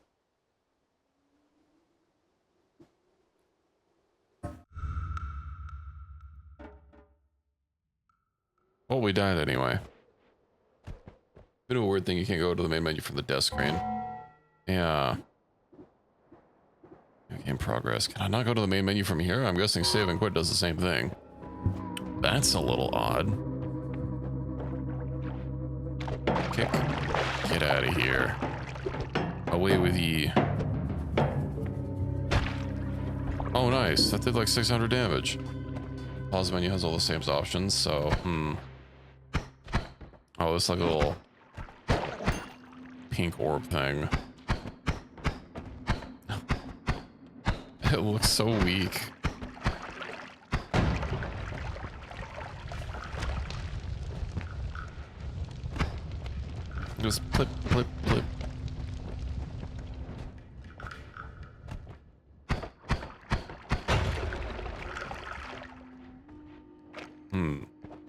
A: Well, we died anyway. Bit of a weird thing, you can't go to the main menu from the desk screen. Yeah. Game progress. Can I not go to the main menu from here? I'm guessing save and quit does the same thing. That's a little odd. Kick. Get out of here. Away with ye. Oh, nice. That did like 600 damage. Pause menu has all the same options, so, Oh, it's like a little pink orb thing. It looks so weak. Just flip, flip, flip.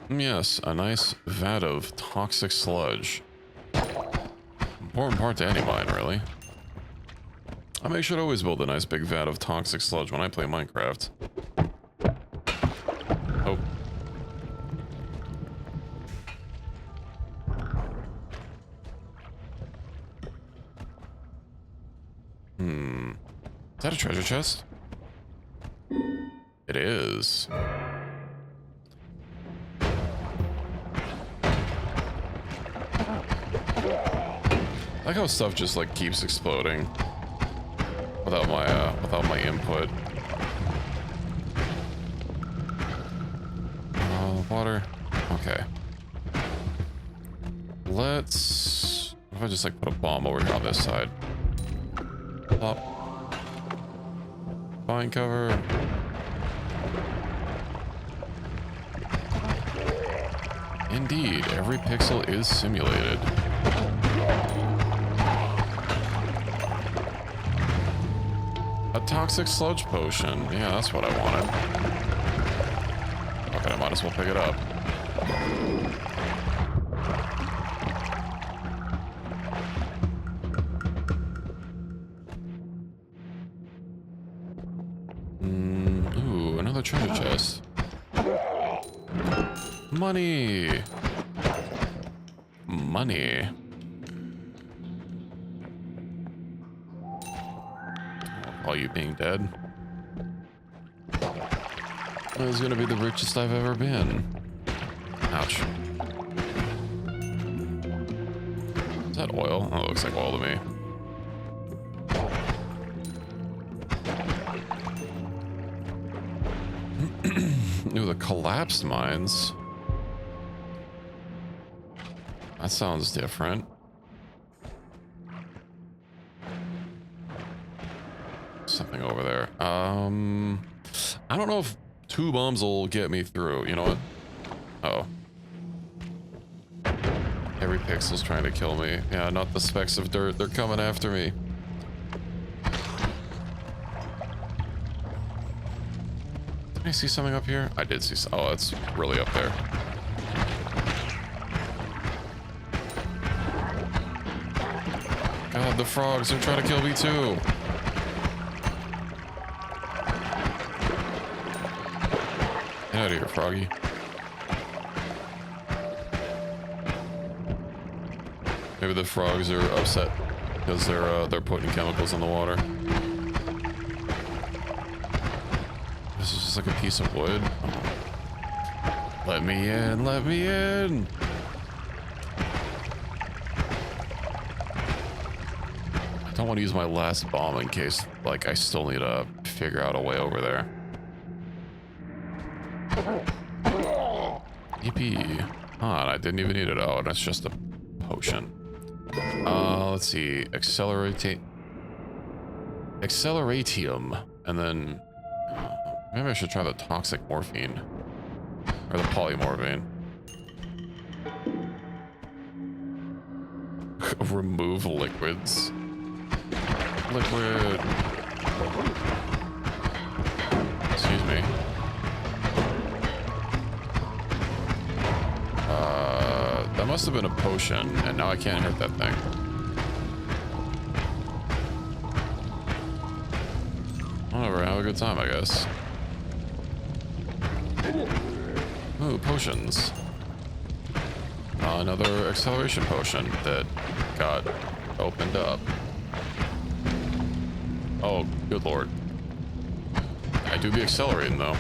A: Yes, a nice vat of toxic sludge. Important part to any mine, really. I make sure to always build a nice big vat of toxic sludge when I play Minecraft. Oh. Is that a treasure chest? It is. I like how stuff just like keeps exploding without my input. Water. Okay. Let's. What if I just like put a bomb over here on this side? Plop. Vine cover. Indeed, every pixel is simulated. A toxic sludge potion. Yeah, that's what I wanted. Okay, I might as well pick it up. Ooh, another treasure chest. Money. Money. All you being dead. That was gonna be the richest I've ever been. Ouch. Is that oil? Oh, it looks like oil to me. Ooh, the collapsed mines. That sounds different. Something over there. I don't know if 2 bombs will get me through. You know what? Oh. Every pixel's trying to kill me. Yeah, not the specks of dirt. They're coming after me. Did I see something up here? I did see some. Oh, it's really up there. God, the frogs are trying to kill me too. Get out of here, froggy. Maybe the frogs are upset because they're putting chemicals in the water. This is just like a piece of wood. Oh. Let me in, let me in. I don't want to use my last bomb in case, like, I still need to figure out a way over there. Yippee. Ah, I didn't even need it. Oh, that's just a potion. Let's see. Acceleratium. And then maybe I should try the toxic morphine. Or the polymorphine. Remove liquids. Liquid. Excuse me. That must have been a potion, and now I can't hit that thing. Whatever, have a good time, I guess. Ooh, potions. Another acceleration potion that got opened up. Oh, good lord. I do be accelerating, though.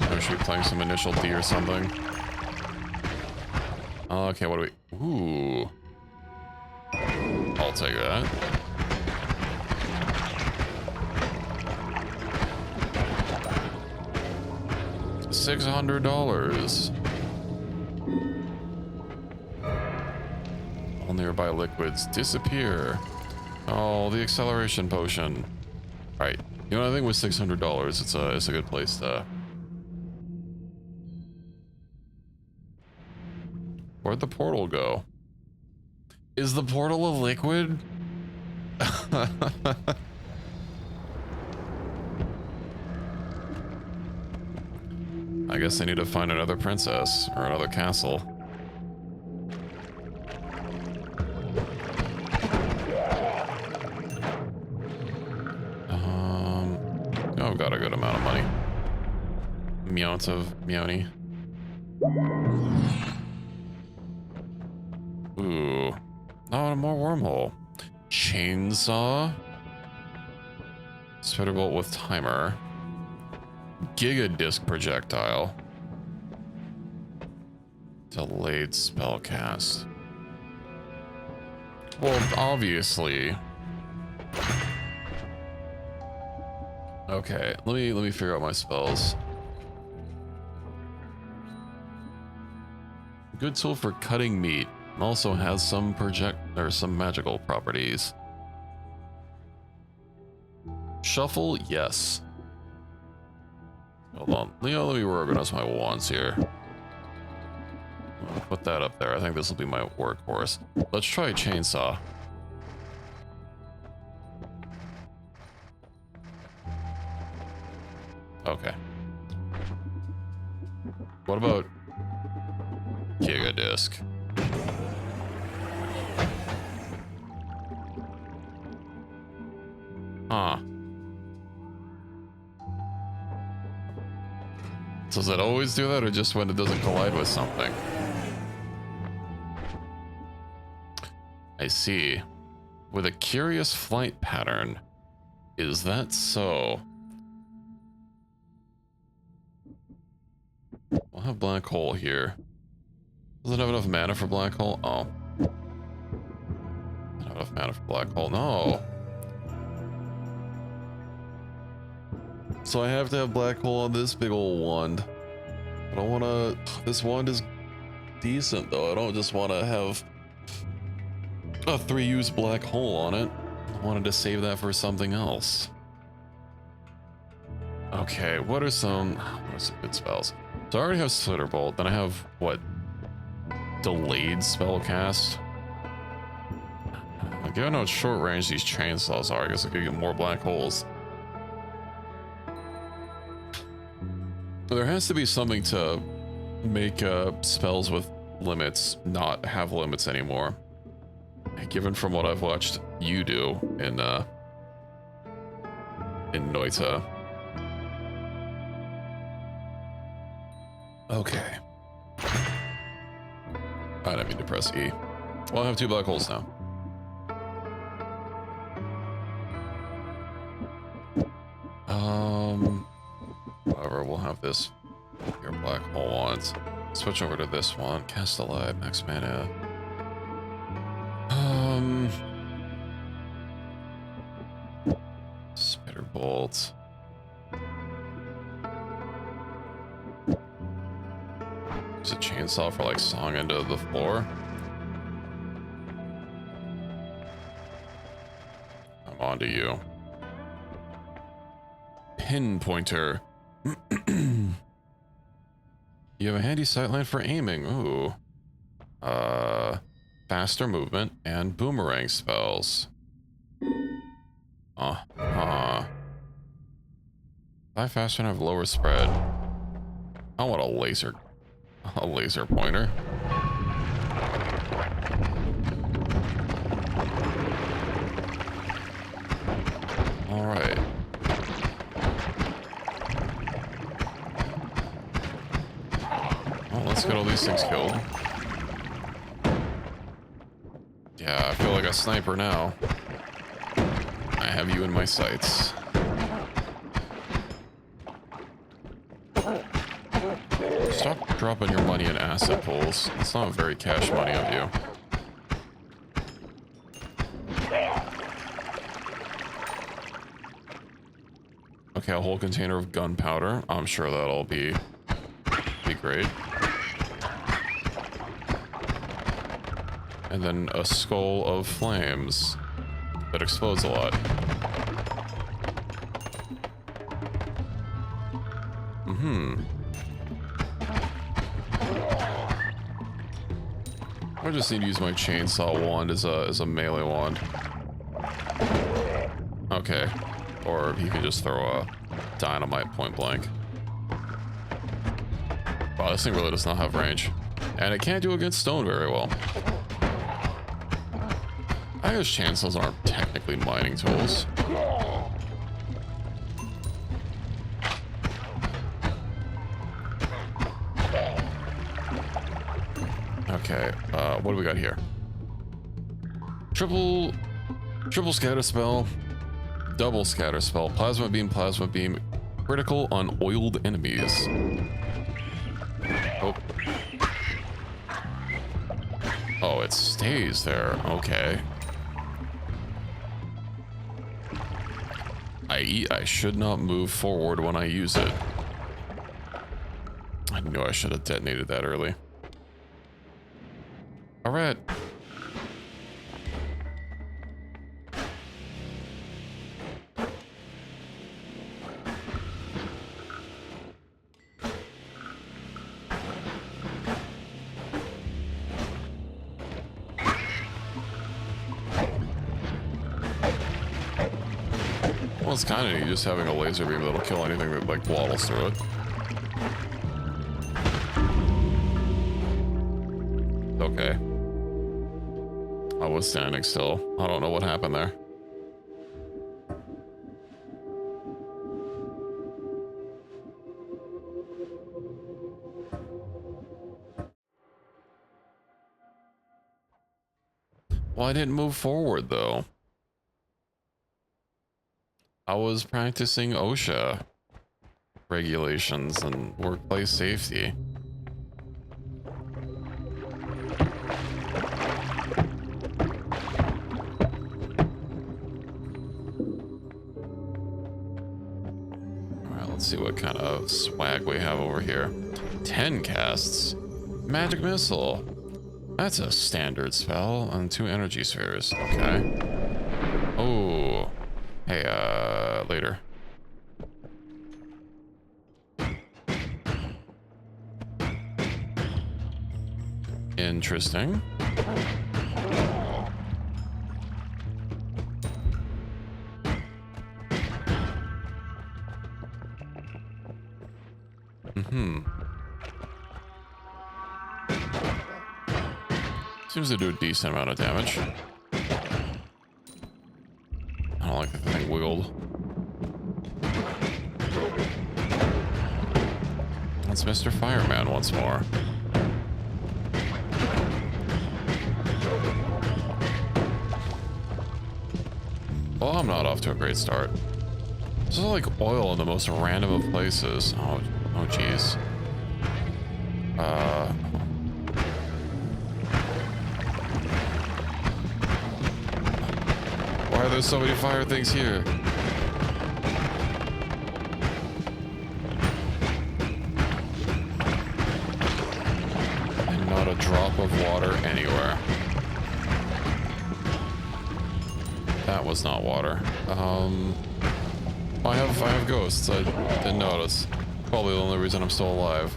A: I should be playing some initial D or something. Okay, what do we... Ooh. I'll take that. $600. All nearby liquids disappear. Oh, the acceleration potion. Alright. You know, I think with $600, it's a good place to... Where'd the portal go? Is the portal a liquid? I guess I need to find another princess or another castle. Oh, I've got a good amount of money. Meowts of Meowny. Ooh. Oh, more wormhole. Chainsaw. Spitter bolt with timer. Giga disc projectile. Delayed spell cast. Well, obviously. Okay, let me figure out my spells. Good tool for cutting meat. Also has some some magical properties. Shuffle, yes. Hold on, let me reorganize my wands here. I'll put that up there. I think this will be my workhorse. Let's try chainsaw. Okay. What about Giga disc? Huh. Does it always do that, or just when it doesn't collide with something? I see. With a curious flight pattern. Is that so? We'll have black hole here. Doesn't have enough mana for black hole? Oh. Not enough mana for black hole. No. So I have to have black hole on this big old wand. I don't want to... This wand is decent, though. I don't just want to have a 3-use black hole on it. I wanted to save that for something else. Okay, what are some good spells? So I already have Slitterbolt. Then I have, what? Delayed spellcast? Given how short range these chainsaws are, I guess I could get more black holes. There has to be something to make spells with limits not have limits anymore. Given from what I've watched you do in Noita. Okay. I didn't mean to press E. Well, I have 2 black holes now. Whatever, we'll have this your black hole ones. Switch over to this one. Cast a light, max mana. Spitter bolt. Use a chainsaw for like sawing into the floor. I'm on to you. Pinpointer. You have a handy sightline for aiming. Ooh. Faster movement and boomerang spells. 5 faster and have lower spread. I want a laser pointer. All right. Well, let's get all these things killed. Yeah, I feel like a sniper now. I have you in my sights. Stop dropping your money in asset pools. It's not very cash money of you. Okay, a whole container of gunpowder. I'm sure that'll be great. And then a skull of flames that explodes a lot. I just need to use my chainsaw wand as a melee wand. Okay. Or you could just throw a dynamite point blank. Wow, this thing really does not have range. And it can't do against stone very well. I guess chainsaws aren't technically mining tools. Okay, what do we got here? Triple scatter spell, double scatter spell, plasma beam, critical on oiled enemies. Oh. Oh, it stays there. Okay. I should not move forward when I use it. I knew I should have detonated that early. All right. Well, it's kind of neat just having a laser beam that'll kill anything that like waddles through it. Okay. I was standing still. I don't know what happened there. Well, I didn't move forward though. I was practicing OSHA regulations and workplace safety. Let's see what kind of swag we have over here. 10 casts. Magic missile. That's a standard spell on 2 energy spheres. Okay. Oh. Hey, later. Interesting. Seems to do a decent amount of damage. I don't like the thing wiggled. That's Mr. Fireman once more. Well, I'm not off to a great start. This is like oil in the most random of places. Oh jeez. Why are there so many fire things here? And not a drop of water anywhere. That was not water. I have ghosts. I didn't notice. Probably the only reason I'm still alive.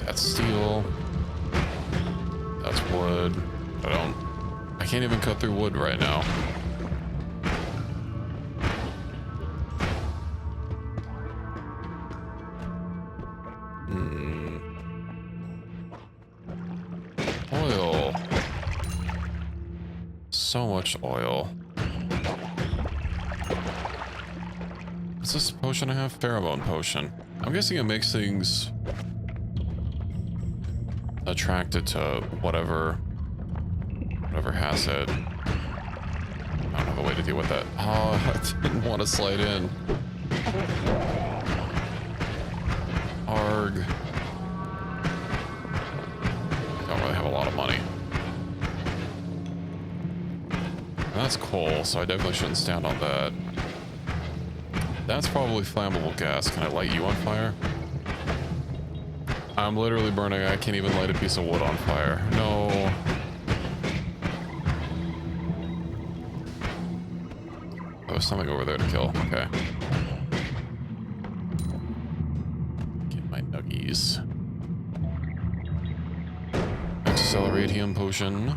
A: That's steel. That's wood. I can't even cut through wood right now. Oil. So much oil. What's this potion I have? Pheromone potion. I'm guessing it makes things attracted to whatever has it. I don't have a way to deal with that. Oh, I didn't want to slide in. Arg. Don't really have a lot of money. That's coal, so I definitely shouldn't stand on that. That's probably flammable gas. Can I light you on fire? I'm literally burning. I can't even light a piece of wood on fire. No. Oh, there's something over there to kill. Okay. Get my nuggies. Acceleratium potion.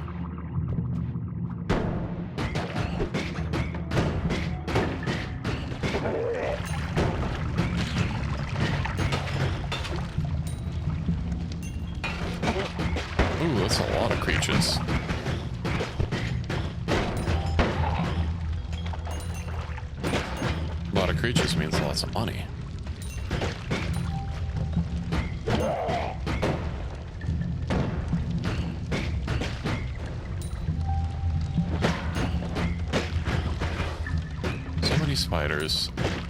A: Ooh, that's a lot of creatures. A lot of creatures means lots of money. So many spiders.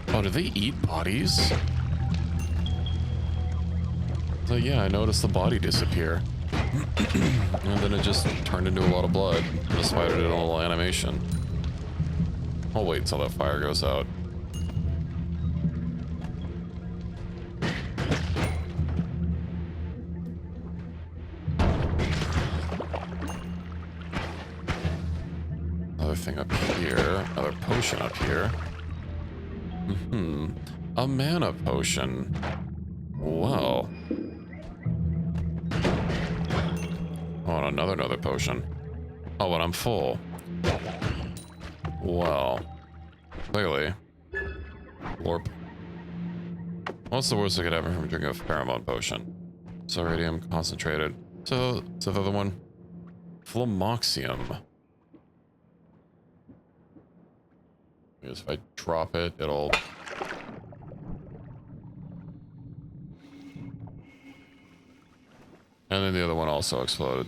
A: Oh, do they eat bodies? So yeah, I noticed the body disappear. And then it just turned into a lot of blood. The spider did a little animation. I'll wait until that fire goes out. Another thing up here. Another potion up here. A mana potion. Well. Oh, and another potion. Oh, but I'm full. Well. Clearly. Warp. What's the worst that could happen from drinking a pheromone potion? Solarium concentrated. So, the other one. Phlomoxium. Because if I drop it, it'll... And then the other one also exploded.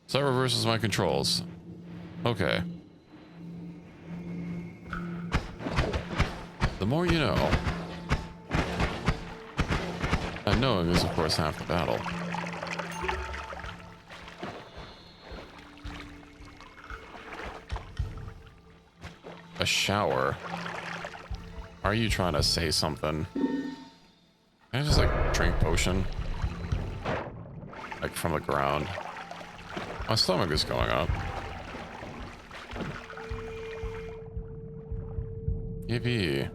A: So that reverses my controls. Okay. The more you know. And knowing is, of course, half the battle. shower. Are you trying to say something? Can I just like drink potion? Like from the ground. My stomach is going up. Yippee.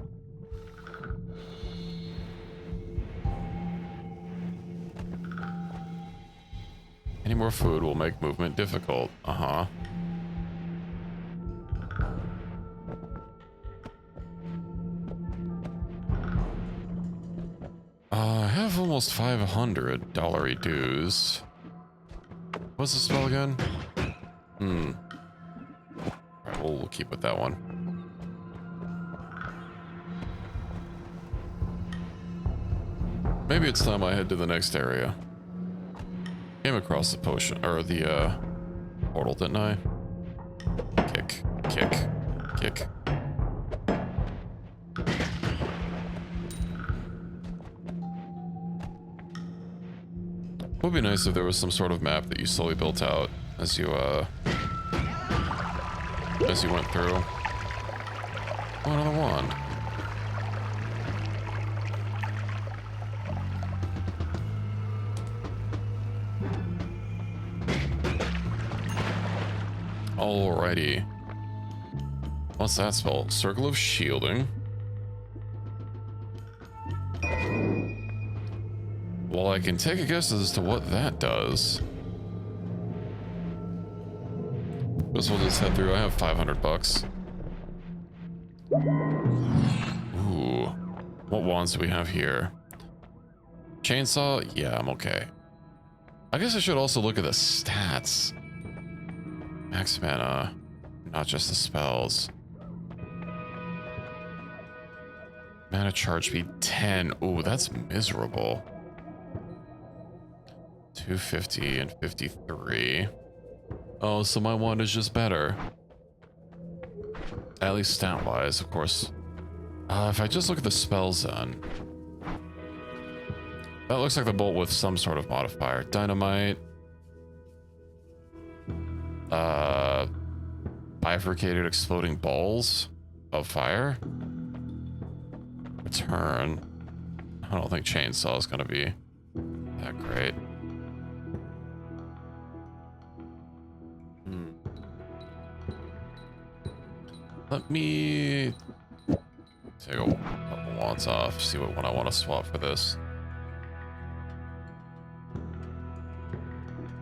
A: Any more food will make movement difficult. Uh-huh. I have almost $500 dues. What's the spell again? Alright, we'll keep with that one. Maybe it's time I head to the next area. Came across the potion, or the, portal, didn't I? Kick, kick, kick. It would be nice if there was some sort of map that you slowly built out as you went through. Oh, another wand. Alrighty. What's that spell? Circle of Shielding. Well, I can take a guess as to what that does. Guess we'll just head through. I have 500 bucks. Ooh. What wands do we have here? Chainsaw? Yeah, I'm okay. I guess I should also look at the stats. Max mana, not just the spells. Mana charge speed 10. Ooh, that's miserable. 250 and 53. Oh, so my wand is just better. At least stat-wise, of course. If I just look at the spells then. That looks like the bolt with some sort of modifier. Dynamite. Bifurcated exploding balls of fire. Return. I don't think chainsaw is gonna be that great. Let me take a couple wands off, see what one I want to swap for this.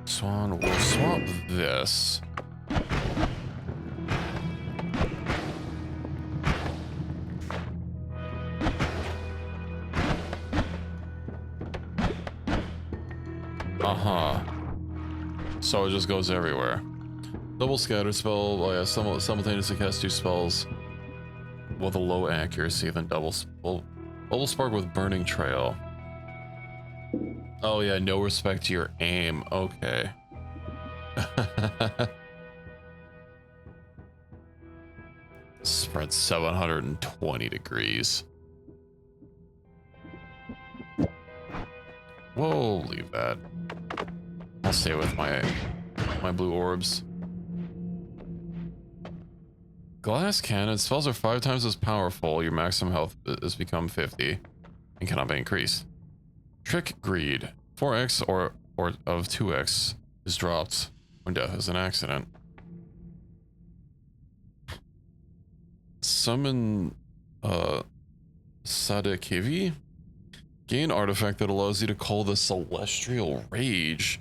A: Swan, we'll swap this. Uh-huh. So it just goes everywhere. Double scatter spell. Oh yeah, simultaneously cast 2 spells with a low accuracy, then double spark with burning trail. Oh yeah, no respect to your aim. Okay. Spread 720 degrees. We'll leave that. I'll stay with my blue orbs. Glass cannon. Spells are 5 times as powerful. Your maximum health has become 50 and cannot be increased. Trick Greed. 4x or of 2x is dropped when death is an accident. Summon Sadakivi. Gain artifact that allows you to call the Celestial Rage.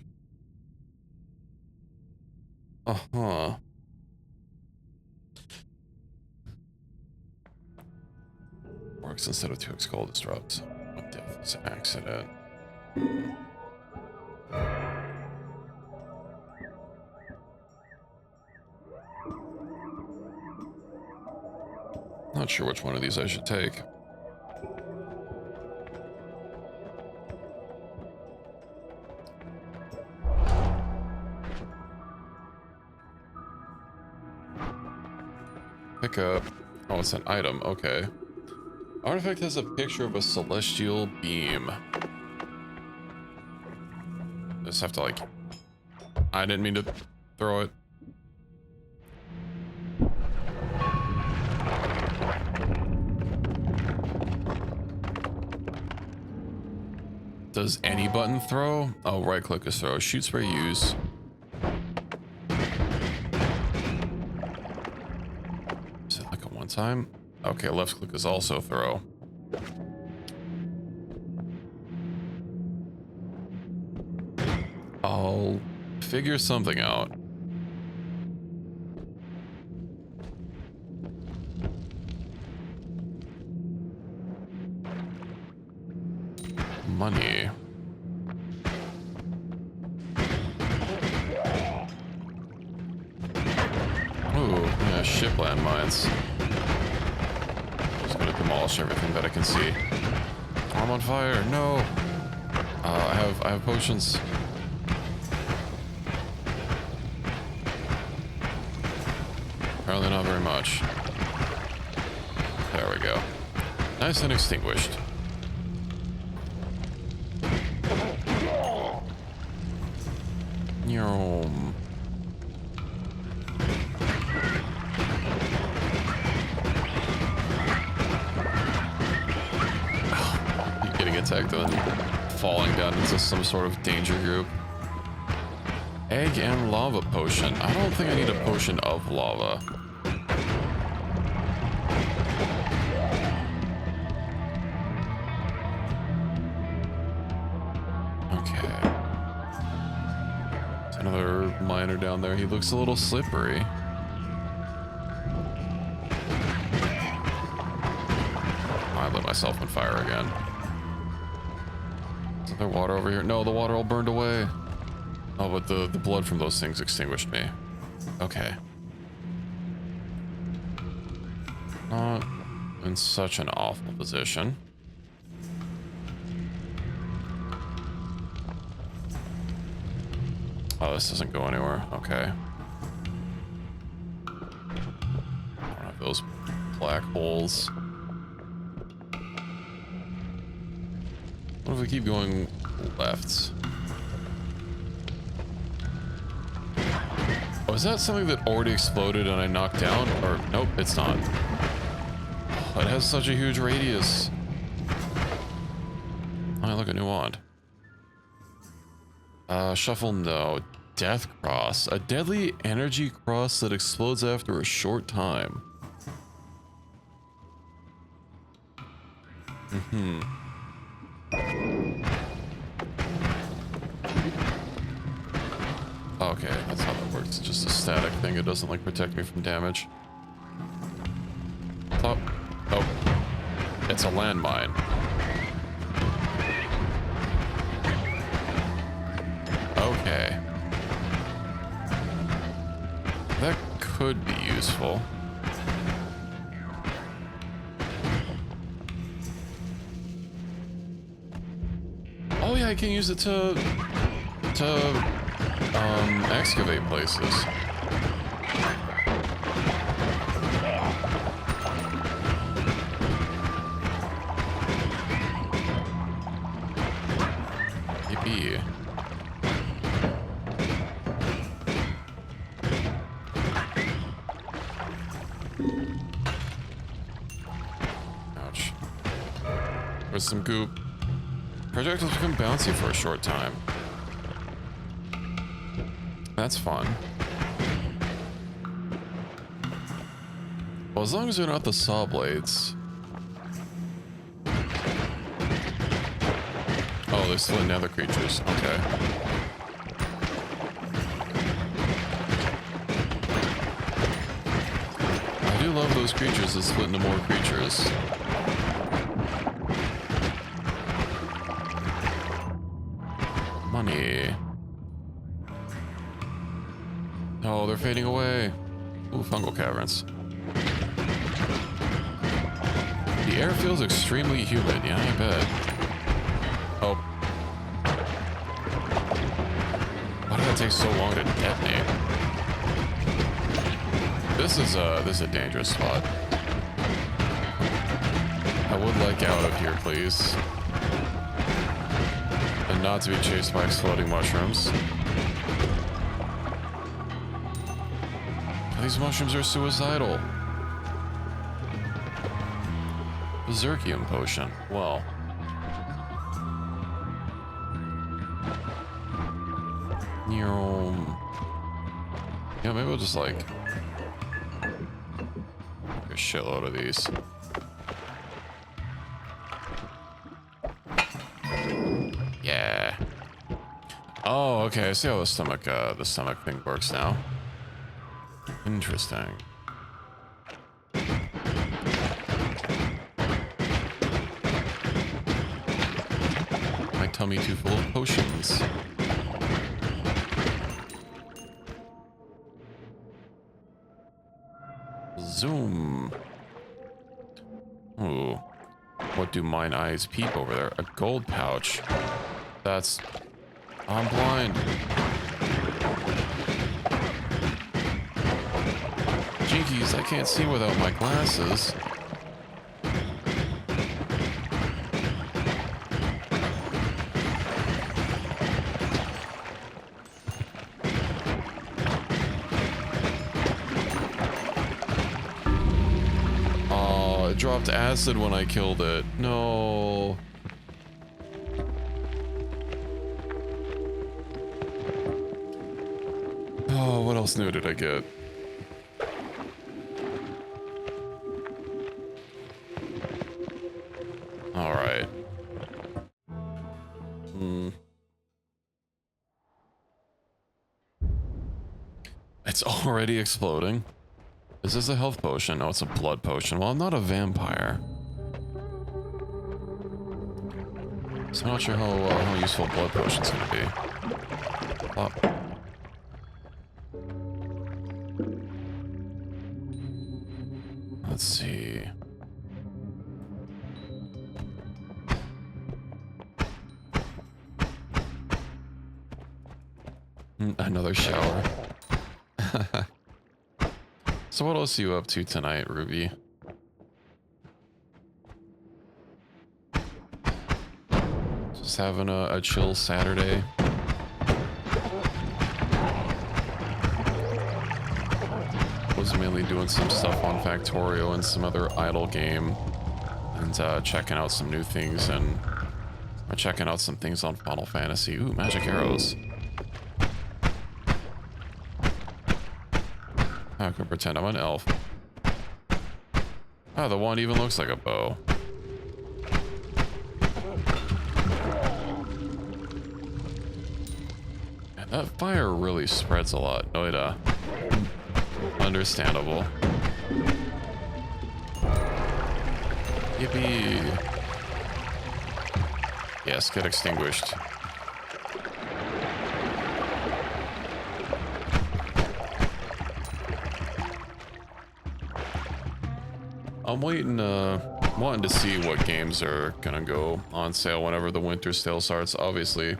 A: Uh-huh. Works instead of 2x gold is dropped. When death is an accident. Not sure which one of these I should take. Pick up. Oh, it's an item. Okay. Artifact has a picture of a celestial beam. Just have to like... I didn't mean to throw it. Does any button throw? Oh, right click is throw. Shoot, spray, use. Is it like a one time? Okay, left click is also throw. I'll figure something out. Money. Ooh, yeah, ship landmines. Just gonna demolish everything that I can see. I'm on fire. No. I have potions. Apparently not very much. There we go. Nice and extinguished. Yum. You're getting attacked and falling down into some sort of danger group. Egg and lava potion. I don't think I need a potion of lava. Okay. There's another miner down there. He looks a little slippery. I lit myself on fire again. Is there water over here? No, the water all burned away. Oh, but the blood from those things extinguished me. Okay. Not in such an awful position. Oh, this doesn't go anywhere. Okay. I don't have those black holes. What if we keep going left? Oh, is that something that already exploded and I knocked down? Or, nope, it's not. Oh, it has such a huge radius. Oh, look, a new wand. Shuffle, no. Death cross. A deadly energy cross that explodes after a short time. Okay, that's how that works. It's just a static thing. It doesn't like protect me from damage. Oh, it's a landmine. Okay. That could be useful. Oh yeah, I can use it to excavate places. Yippee. Ouch. There's some goop. Projectiles become bouncy for a short time. That's fun. Well, as long as they're not the saw blades. Oh, they're still nether creatures. Okay. I do love those creatures that split into more creatures. Money. Oh, they're fading away. Ooh, fungal caverns. The air feels extremely humid. Yeah, I bet. Oh. Why did that take so long to detonate? This is a dangerous spot. I would like out of here, please. And not to be chased by exploding mushrooms. These mushrooms are suicidal. Berserkium potion. Well. Yeah, maybe we'll just like a shitload of these. Yeah. Oh, okay. I see how the stomach thing works now. Interesting. My tummy too full of potions. Zoom. Ooh. What do mine eyes peep over there? A gold pouch. That's... I'm blind. Jinkies, I can't see without my glasses. Oh, it dropped acid when I killed it. No. Oh, what else new did I get? All right. It's already exploding. Is this a health potion? No, it's a blood potion. Well, I'm not a vampire. So I'm not sure how useful blood potion's gonna be. Oh. Let's see. Another shower. So what else are you up to tonight, Ruby? Just having a chill Saturday. Was mainly doing some stuff on Factorio and some other idle game. And checking out some new things and checking out some things on Final Fantasy. Ooh, magic arrows. I can pretend I'm an elf. Oh, the wand even looks like a bow. And that fire really spreads a lot. Noita. Understandable. Yippee. Yes, get extinguished. I'm waiting, wanting to see what games are gonna go on sale whenever the winter sale starts. Obviously,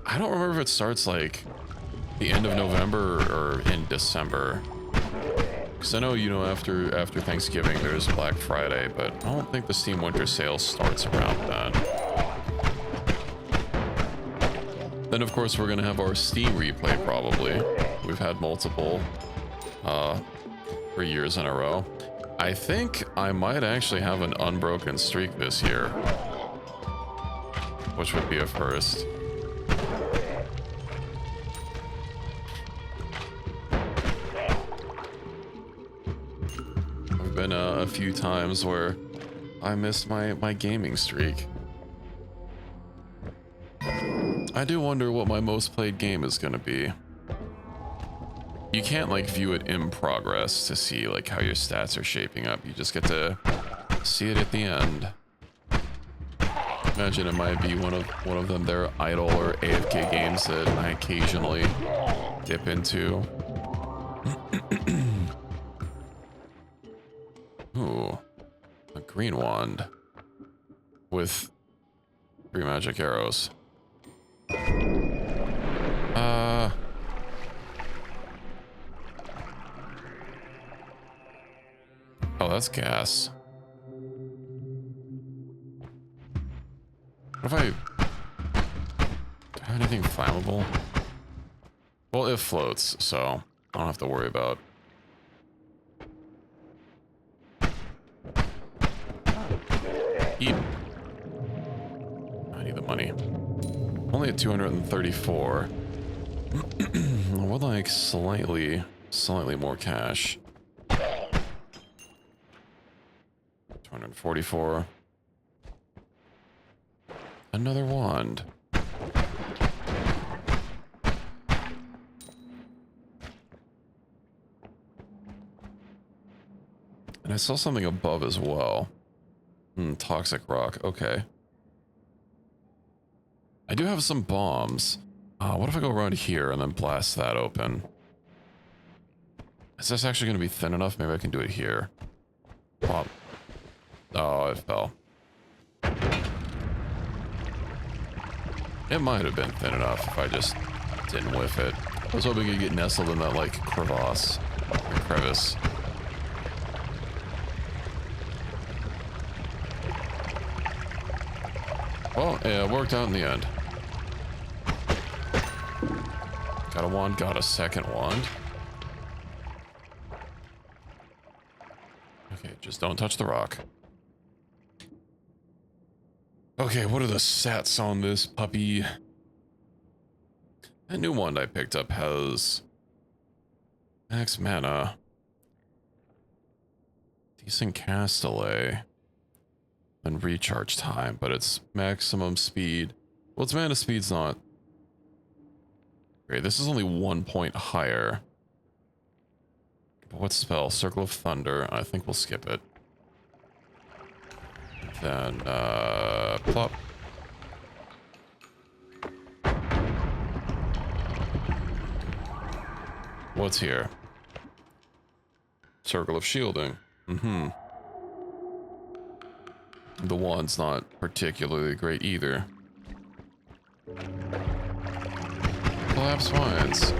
A: I don't remember if it starts like the end of November or in December. Because I know, you know, after Thanksgiving there's Black Friday, but I don't think the Steam Winter Sale starts around then. Then of course we're gonna have our Steam replay probably. We've had multiple for years in a row. I think I might actually have an unbroken streak this year, which would be a first. There've been a few times where I missed my gaming streak. I do wonder what my most played game is gonna be. You can't like view it in progress to see like how your stats are shaping up. You just get to see it at the end. Imagine it might be one of them their idle or AFK games that I occasionally dip into. Ooh, a green wand with 3 magic arrows. Oh, that's gas. What if I... Do I have anything flammable? Well, it floats, so I don't have to worry about... Eat. I need the money. Only at 234. I would like slightly more cash. 244. Another wand. And I saw something above as well. Toxic rock. Okay. I do have some bombs. What if I go around here and then blast that open? Is this actually going to be thin enough? Maybe I can do it here. Pop. Oh, it fell. It might have been thin enough if I just didn't whiff it. I was hoping it'd get nestled in that, like, crevasse. Or crevice. Well, yeah, it worked out in the end. Got a wand, got a second wand. Okay, just don't touch the rock. Okay, what are the stats on this puppy? That new wand I picked up has max mana, decent cast delay, and recharge time, but its maximum speed. Well, its mana speed's not great. This is only 1 point higher. But what spell? Circle of Thunder. I think we'll skip it. Then, plop. What's here? Circle of Shielding. The wand's not particularly great either. Collapse Vines.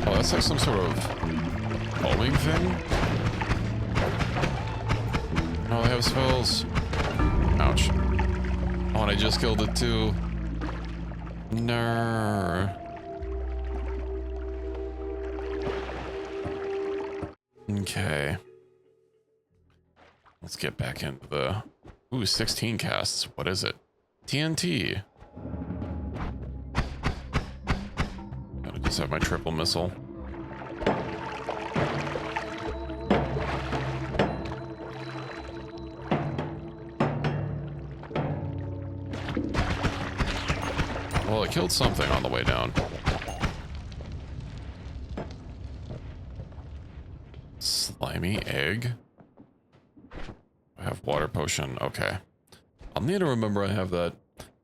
A: Oh, that's like some sort of homing thing? Oh, they have spells. Ouch. Oh, and I just killed it too. No. Okay. Let's get back into the... Ooh, 16 casts. What is it? TNT. Gotta just have my triple missile. Well, it killed something on the way down. Slimy egg. I have water potion. Okay. I'll need to remember I have that.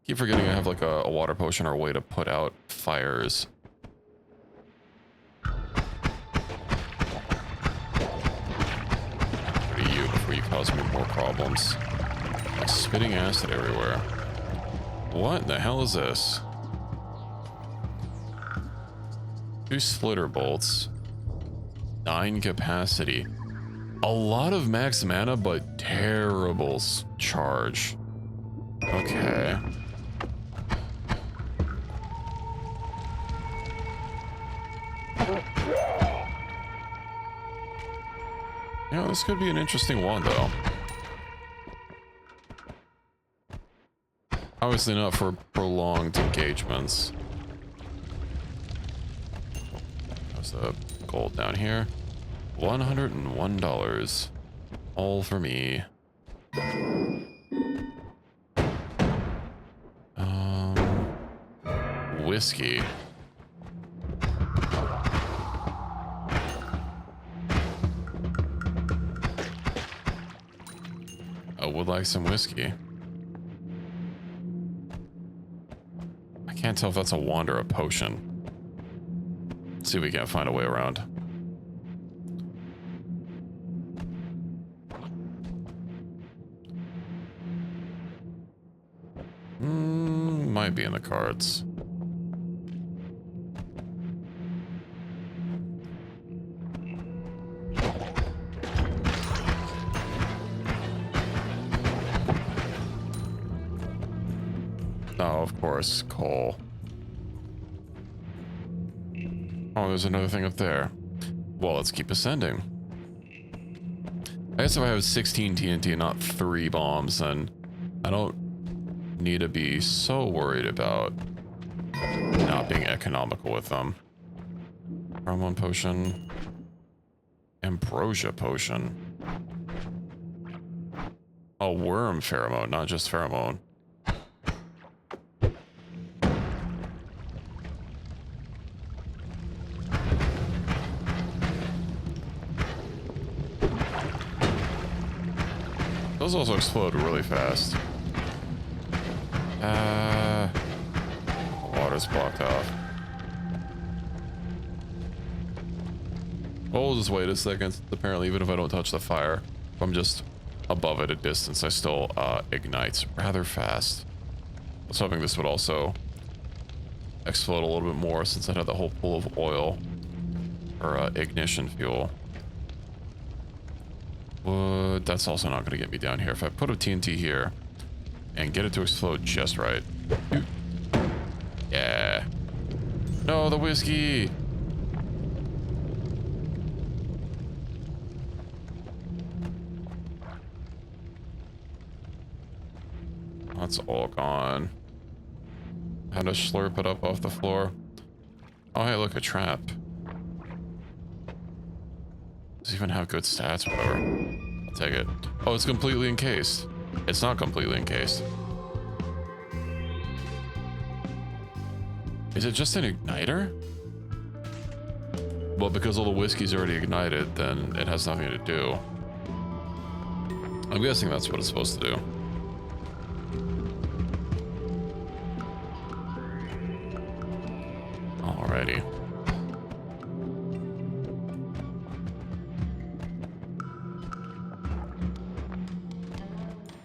A: Keep forgetting I have like a water potion or a way to put out fires. What are you before you cause me more problems? Like spitting acid everywhere. What the hell is this? 2 splitter bolts. 9 capacity. A lot of max mana, but terrible charge. Okay. Yeah, this could be an interesting one, though. Obviously not for prolonged engagements. There's the gold down here. $101. All for me. Whiskey. I would like some whiskey. I can't tell if that's a wand or a potion. Let's see if we can't find a way around. Might be in the cards. Oh, of course, coal. Oh, there's another thing up there. Well, let's keep ascending. I guess if I have 16 TNT and not 3 bombs, then I don't need to be so worried about not being economical with them. Pheromone potion. Ambrosia potion. Oh, worm pheromone, not just pheromone. Those also explode really fast. Water's blocked off. Well, we'll just wait a second. Apparently, even if I don't touch the fire, if I'm just above it at distance, I still ignite rather fast. I was hoping this would also explode a little bit more since I had the whole pool of oil or ignition fuel. Wood, that's also not going to get me down here. If I put a TNT here and get it to explode just right. Yeah. No, the whiskey. That's all gone. How to slurp it up off the floor. Oh, hey, look, a trap. Does it even have good stats? Whatever. I'll take it. Oh, it's completely encased. It's not completely encased. Is it just an igniter? Well, because all the whiskey's already ignited, then it has nothing to do. I'm guessing that's what it's supposed to do. Alrighty.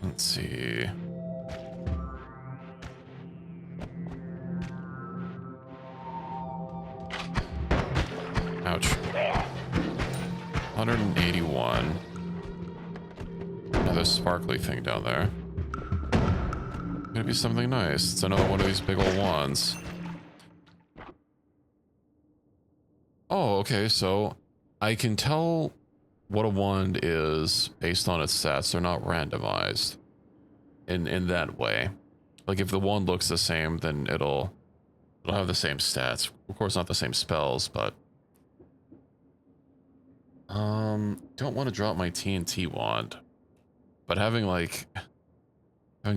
A: Let's see. Ouch. 181. Another sparkly thing down there. Could be something nice. It's another one of these big old wands. Oh, okay, so I can tell what a wand is based on its stats. They're not randomized in that way. Like if the wand looks the same, then it'll have the same stats. Of course, not the same spells, but don't want to drop my TNT wand, but having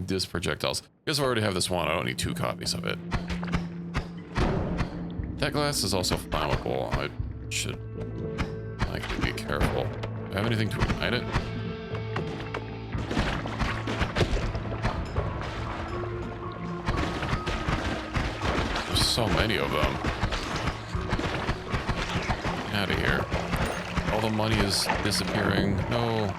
A: disc projectiles. Because I already have this wand, I don't need 2 copies of it. That glass is also flammable. I should likely be careful. Do I have anything to ignite it? There's so many of them. Get out of here. All the money is disappearing. No.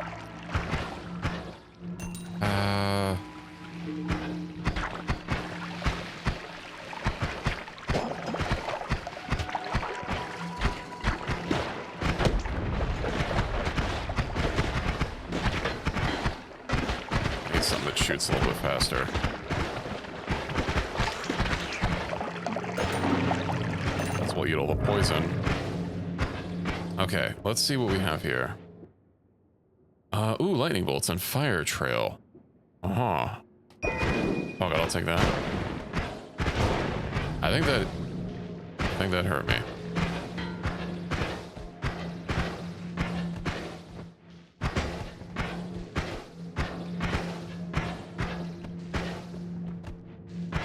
A: Shoots a little bit faster. That's why you eat all the poison. Okay, let's see what we have here. Ooh, lightning bolts and fire trail. Uh-huh. Oh god, I'll take that. I think that hurt me.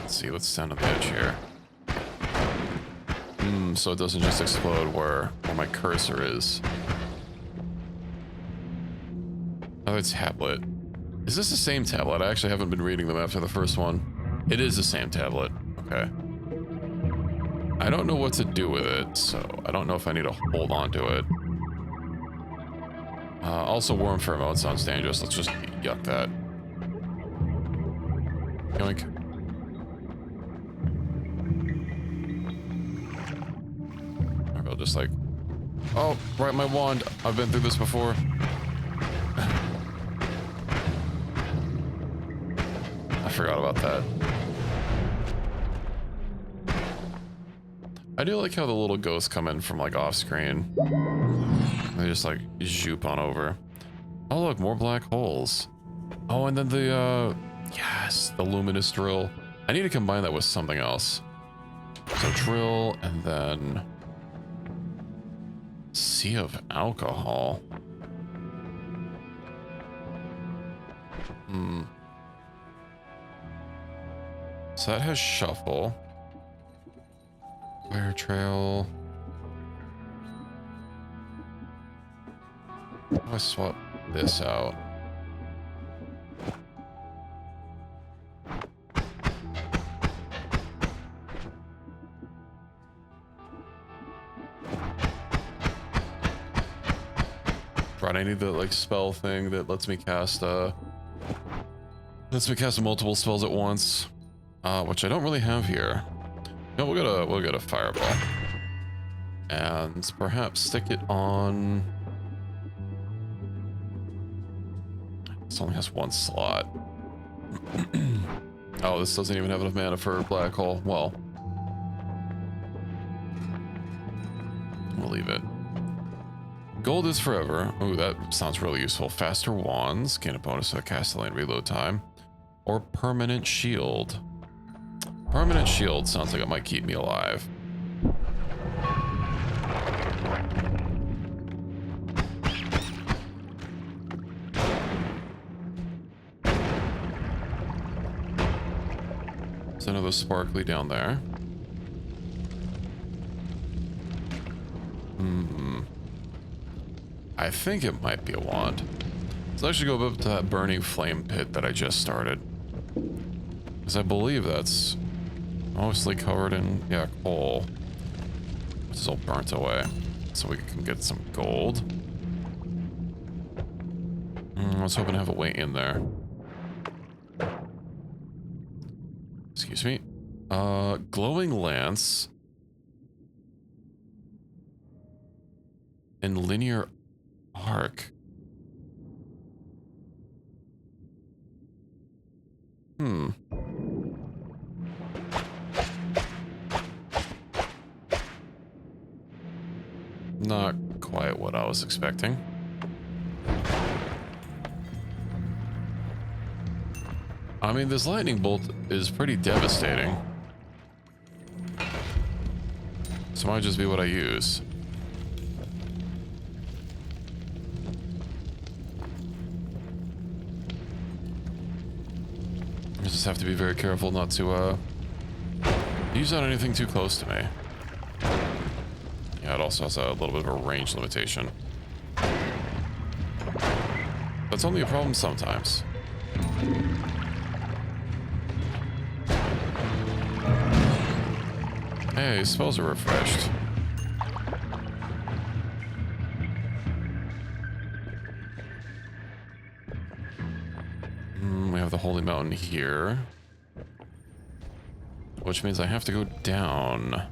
A: See what's down at the edge here. So it doesn't just explode where my cursor is. Another tablet. Is this the same tablet? I actually haven't been reading them after the first one. It is the same tablet. Okay. I don't know what to do with it, so I don't know if I need to hold on to it. Also, worm pheromone sounds dangerous. Let's just yuck that. Yoink. Just like, oh, right, my wand. I've been through this before. I forgot about that. I do like how the little ghosts come in from like off screen. They just like zoop on over. Oh look, more black holes. Oh, and then the yes, the luminous drill. I need to combine that with something else. So drill, and then sea of alcohol. So that has shuffle. Fire trail. How do I swap this out? Right, I need the like spell thing that lets me cast multiple spells at once. Which I don't really have here. No, we'll get a fireball. And perhaps stick it on. This only has one slot. Oh, this doesn't even have enough mana for black hole. Well, we'll leave it. Gold is forever. Ooh, that sounds really useful. Faster wands, gain a bonus to the Castellan reload time. Or permanent shield. Permanent shield sounds like it might keep me alive. There's another sparkly down there. I think it might be a wand. Let's actually go up to that burning flame pit that I just started. Because I believe that's mostly covered in, yeah, coal. Which is all burnt away. So we can get some gold. I was hoping to have a way in there. Excuse me. Glowing lance. And linear arc. Not quite what I was expecting. I mean, this lightning bolt is pretty devastating. So it might just be what I use. I just have to be very careful not to use on anything too close to me. Yeah, it also has a little bit of a range limitation. That's only a problem sometimes. Hey, spells are refreshed. We have the Holy Mountain here. Which means I have to go down.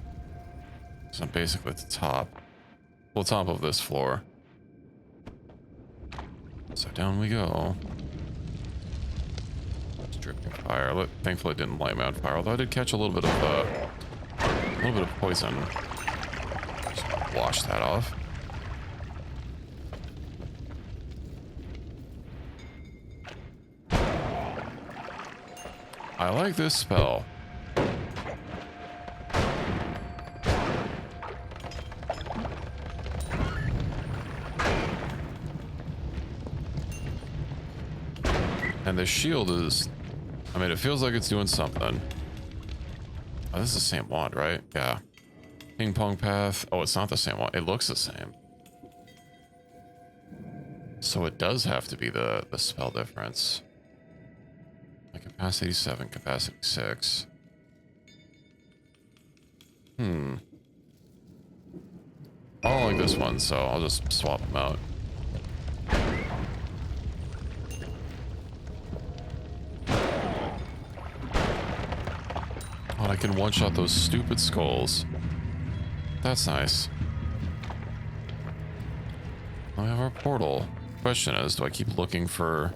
A: So I'm basically at the top. Well, top of this floor. So down we go. It's dripping fire. Thankfully it didn't light me on fire, although I did catch a little bit of poison. Just wash that off. I like this spell. And the shield is, I mean, it feels like it's doing something. Oh, this is the same wand, right? Yeah. Ping pong path. Oh, it's not the same wand. It looks the same. So it does have to be the spell difference. Like capacity 7, capacity 6. I don't like this one, so I'll just swap them out. Oh, I can one-shot those stupid skulls. That's nice. Now we have our portal. Question is, do I keep looking for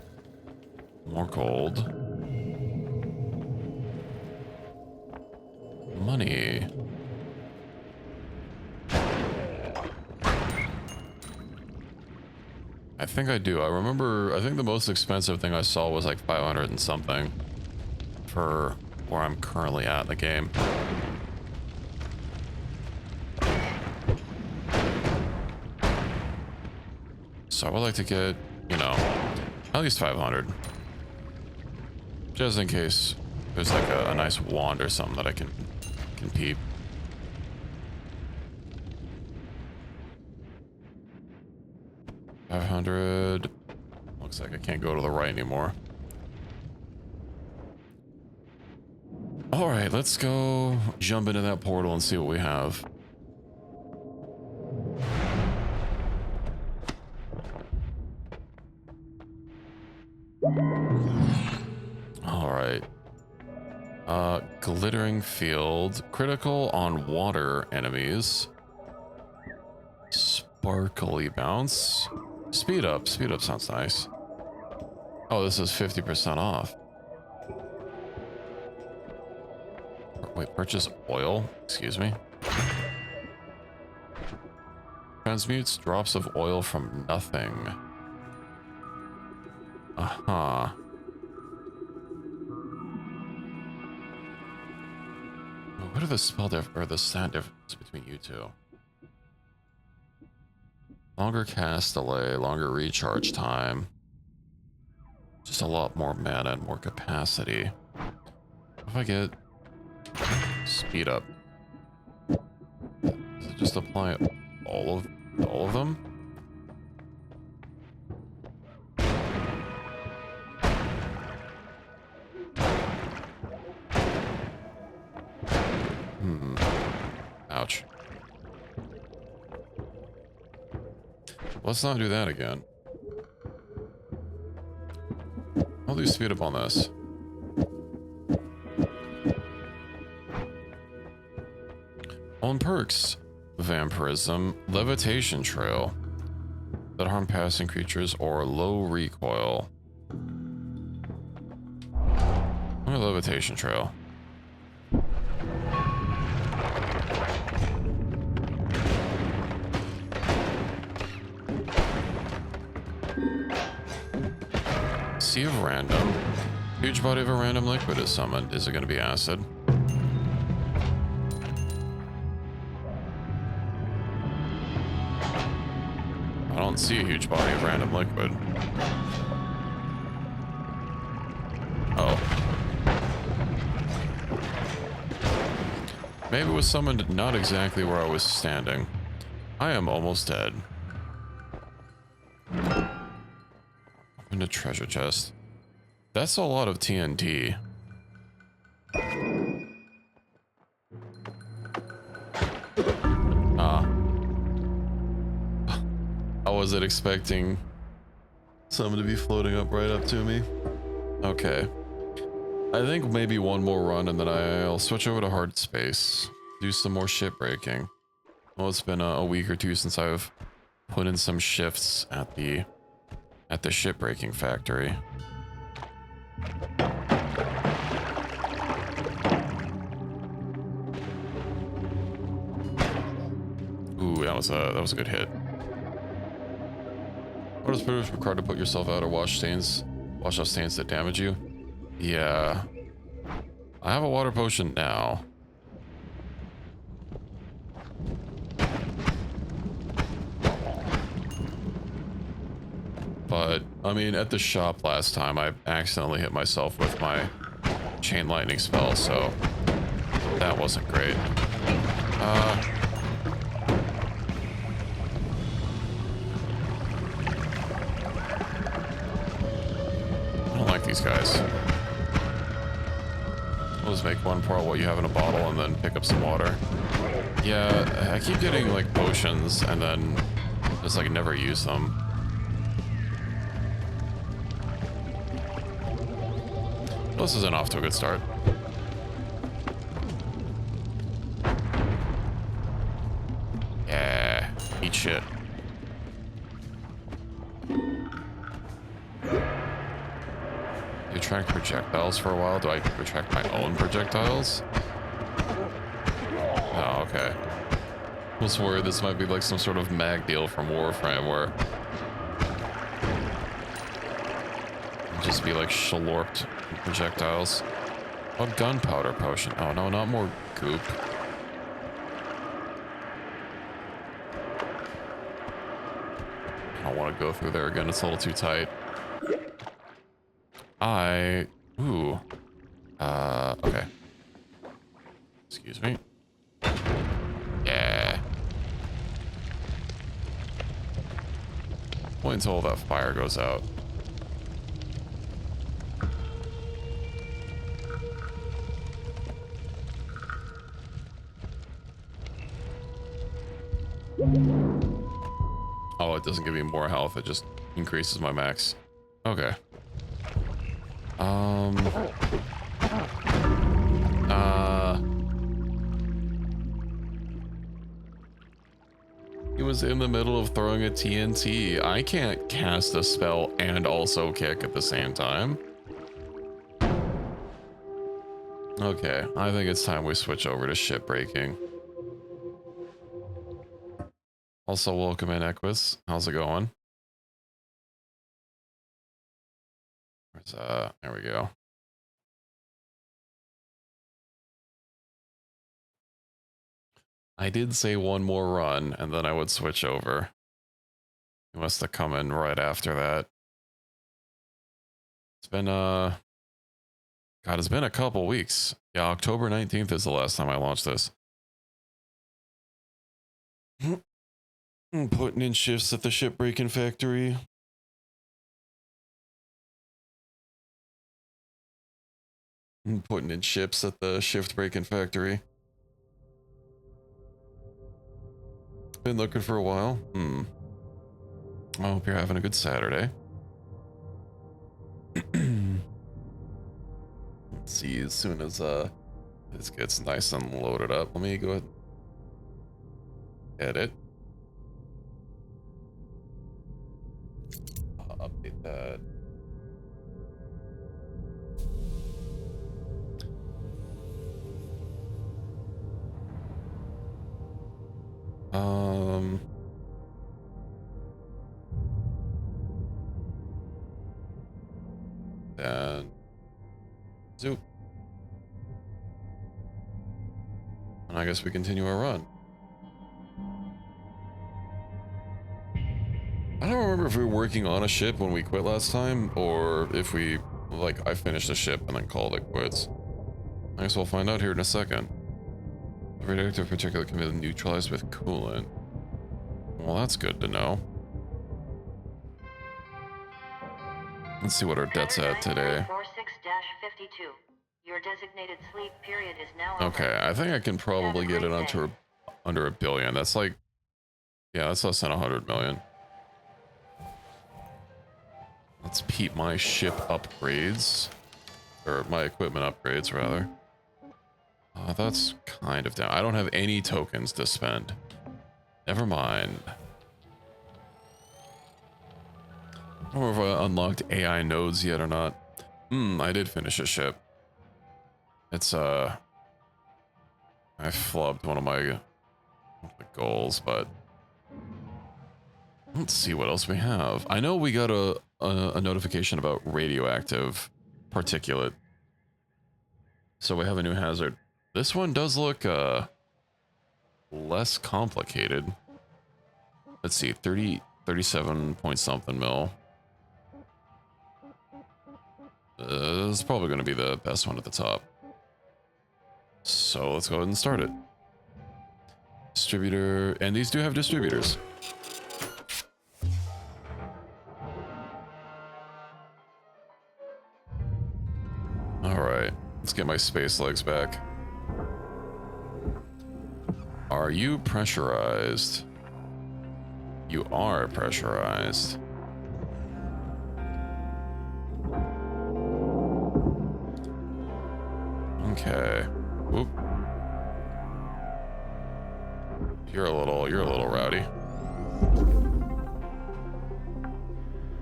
A: more gold? Money. I think I do. I think the most expensive thing I saw was like 500 and something for where I'm currently at in the game. So I would like to get, you know, at least 500. Just in case there's like a nice wand or something that I can peep. $500. Looks like I can't go to the right anymore. All right, let's go jump into that portal and see what we have. All right. Glittering field. Critical on water enemies. Sparkly bounce. Speed up. Speed up sounds nice. Oh, this is 50% off. Wait, purchase oil? Excuse me. Transmutes drops of oil from nothing. Uh-huh. What are the spell or the stat difference between you two? Longer cast delay, longer recharge time. Just a lot more mana and more capacity. If I get speed up, does it just apply all of them? Ouch. Let's not do that again. I'll do speed up on this. On perks, vampirism, levitation trail that harm passing creatures or low recoil. Or levitation trail. Sea of random. Huge body of a random liquid is summoned. Is it going to be acid? I don't see a huge body of random liquid. Oh. Maybe it was summoned not exactly where I was standing. I am almost dead. Open a treasure chest. That's a lot of TNT. I wasn't expecting something to be floating up right up to me. Okay. I think maybe one more run and then I'll switch over to Hardspace. Do some more shipbreaking. Well, it's been a week or two since I've put in some shifts at the shipbreaking factory. Ooh, that was a good hit. What is pretty required to put yourself out or wash off stains that damage you? Yeah. I have a water potion now. But, I mean, at the shop last time, I accidentally hit myself with my chain lightning spell, so that wasn't great. I don't like these guys. I'll just make one pour out what you have in a bottle and then pick up some water. Yeah, I keep getting like potions and then just like never use them. This isn't off to a good start. Yeah, eat shit. You attract projectiles for a while? Do I attract my own projectiles? Oh, okay. I was worried this might be like some sort of mag deal from Warframe where just be like shlorped projectiles. Oh, gunpowder potion. Oh no, not more goop. I don't want to go through there again. It's a little too tight. Ooh. Okay. Excuse me. Yeah. Wait until that fire goes out. Oh, it doesn't give me more health. It just increases my max. Okay. He was in the middle of throwing a TNT. I can't cast a spell and also kick at the same time. Okay, I think it's time we switch over to shipbreaking. Also, welcome in, Equus. How's it going? There we go. I did say one more run, and then I would switch over. You must have come in right after that. It's been, God, it's been a couple weeks. Yeah, October 19th is the last time I launched this. Putting in shifts at the shipbreaking factory. Putting in ships at the shift breaking factory. Been looking for a while. I hope you're having a good Saturday. Let's see, as soon as this gets nice and loaded up, let me go ahead and edit. I'll update that. And zoop. And I guess we continue our run. I don't remember if we were working on a ship when we quit last time, or if we, like, I finished the ship and then called it quits. I guess we'll find out here in a second. The radioactive particulate can be neutralized with coolant. Well, that's good to know. Let's see what our debt's at today.
B: 46-52. Your designated sleep period is now
A: Okay,
B: over.
A: I think I can probably get it under a billion. That's like, yeah, that's less than 100 million. Let's peep my ship upgrades, or my equipment upgrades rather. That's kind of down. I don't have any tokens to spend. Never mind. I don't know if I unlocked AI nodes yet or not. I did finish a ship. It's I flubbed one of my goals, but let's see what else we have. I know we got a notification about radioactive particulate, so we have a new hazard. This one does look less complicated. Let's see, 37 point something mil. This is probably going to be the best one at the top. So let's go ahead and start it. Distributor, and these do have distributors. All right, let's get my space legs back. Are you pressurized? You are pressurized. Okay. Whoop. You're a little rowdy.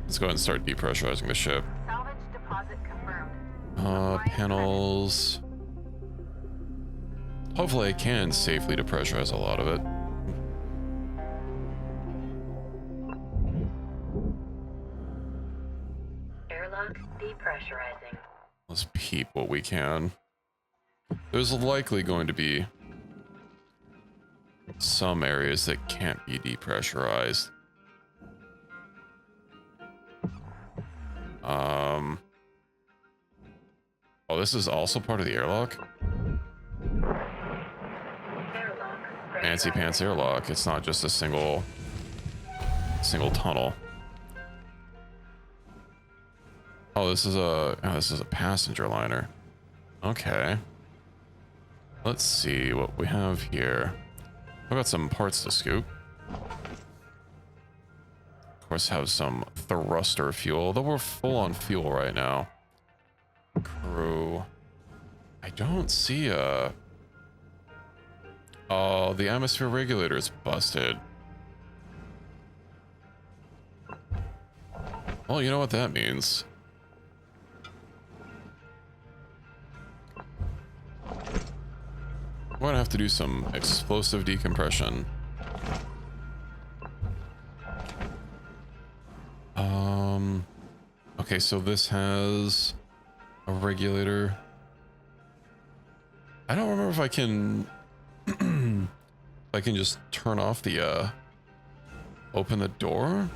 A: Let's go ahead and start depressurizing the ship.
B: Salvage deposit confirmed.
A: Panels. Hopefully I can safely depressurize a lot of it.
B: Airlock depressurizing.
A: Let's peep what we can. There's likely going to be some areas that can't be depressurized. Oh, this is also part of the airlock? Fancy pants airlock. It's not just a single tunnel. Oh, this is a passenger liner. Okay. Let's see what we have here. I've got some parts to scoop. Of course, have some thruster fuel, though we're full on fuel right now. Crew. I don't see a... Oh, the atmosphere regulator is busted. Well, you know what that means. We're gonna have to do some explosive decompression. Okay, so this has a regulator. I don't remember if I can if I can just turn off the open the door.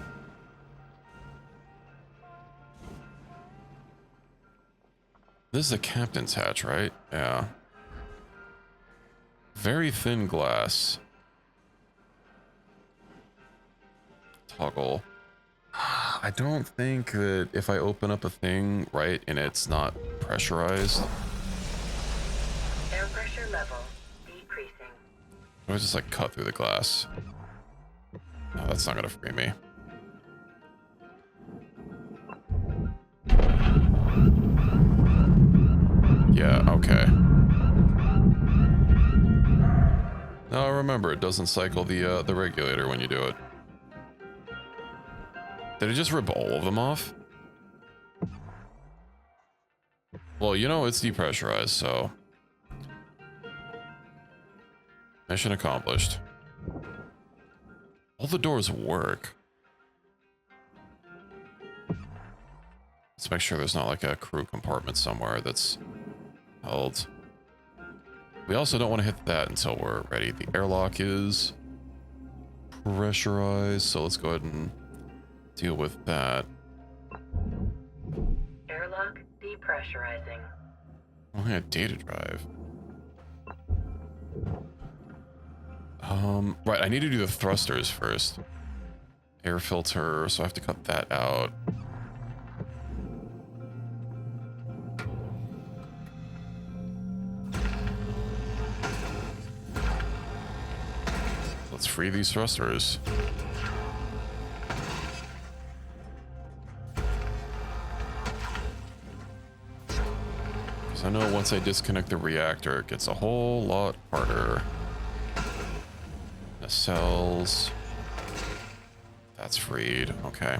A: This is the captain's hatch, right? Yeah. Very thin glass. Toggle. I don't think that if I open up a thing, right, and it's not pressurized.
B: Air pressure level decreasing.
A: I would just like cut through the glass. No, that's not gonna free me. Yeah, okay. Now remember, it doesn't cycle the regulator when you do it. Did it just rip all of them off? Well, you know it's depressurized, so... Mission accomplished. All the doors work. Let's make sure there's not like a crew compartment somewhere that's held. We also don't want to hit that until we're ready. The airlock is pressurized, so let's go ahead and deal with that.
B: Airlock depressurizing.
A: Oh, I got data drive. Right, I need to do the thrusters first. Air filter, so I have to cut that out. Let's free these thrusters. Because I know once I disconnect the reactor, it gets a whole lot harder. The cells. That's freed. Okay.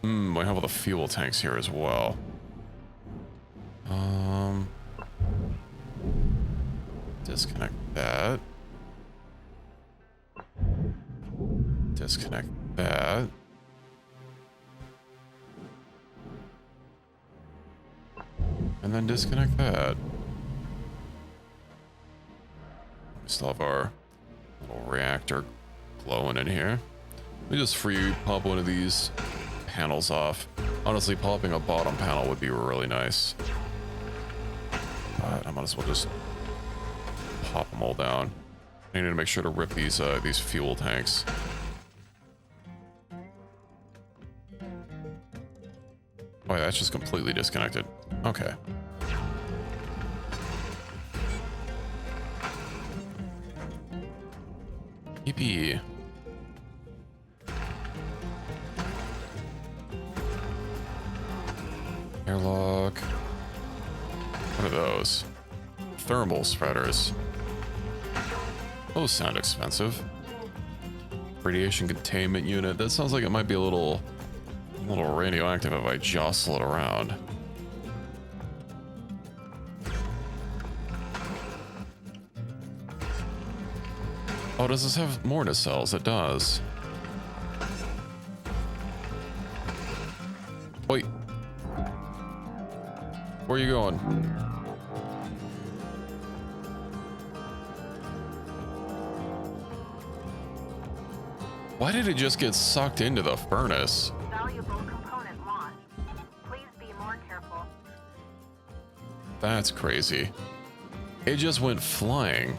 A: We have all the fuel tanks here as well. Disconnect that. Disconnect that. And then disconnect that. We still have our little reactor glowing in here. We just pop one of these panels off. Honestly, popping a bottom panel would be really nice. But I might as well just pop them all down. I need to make sure to rip these fuel tanks. Oh, yeah, that's just completely disconnected. Okay. Yippee. Airlock. What are those? Thermal spreaders. Those sound expensive. Radiation containment unit. That sounds like it might be a little radioactive if I jostle it around. Oh, does this have mortar cells? It does. Wait. Where are you going? Why did it just get sucked into the furnace?
B: Valuable component lost. Please be
A: That's crazy. It just went flying.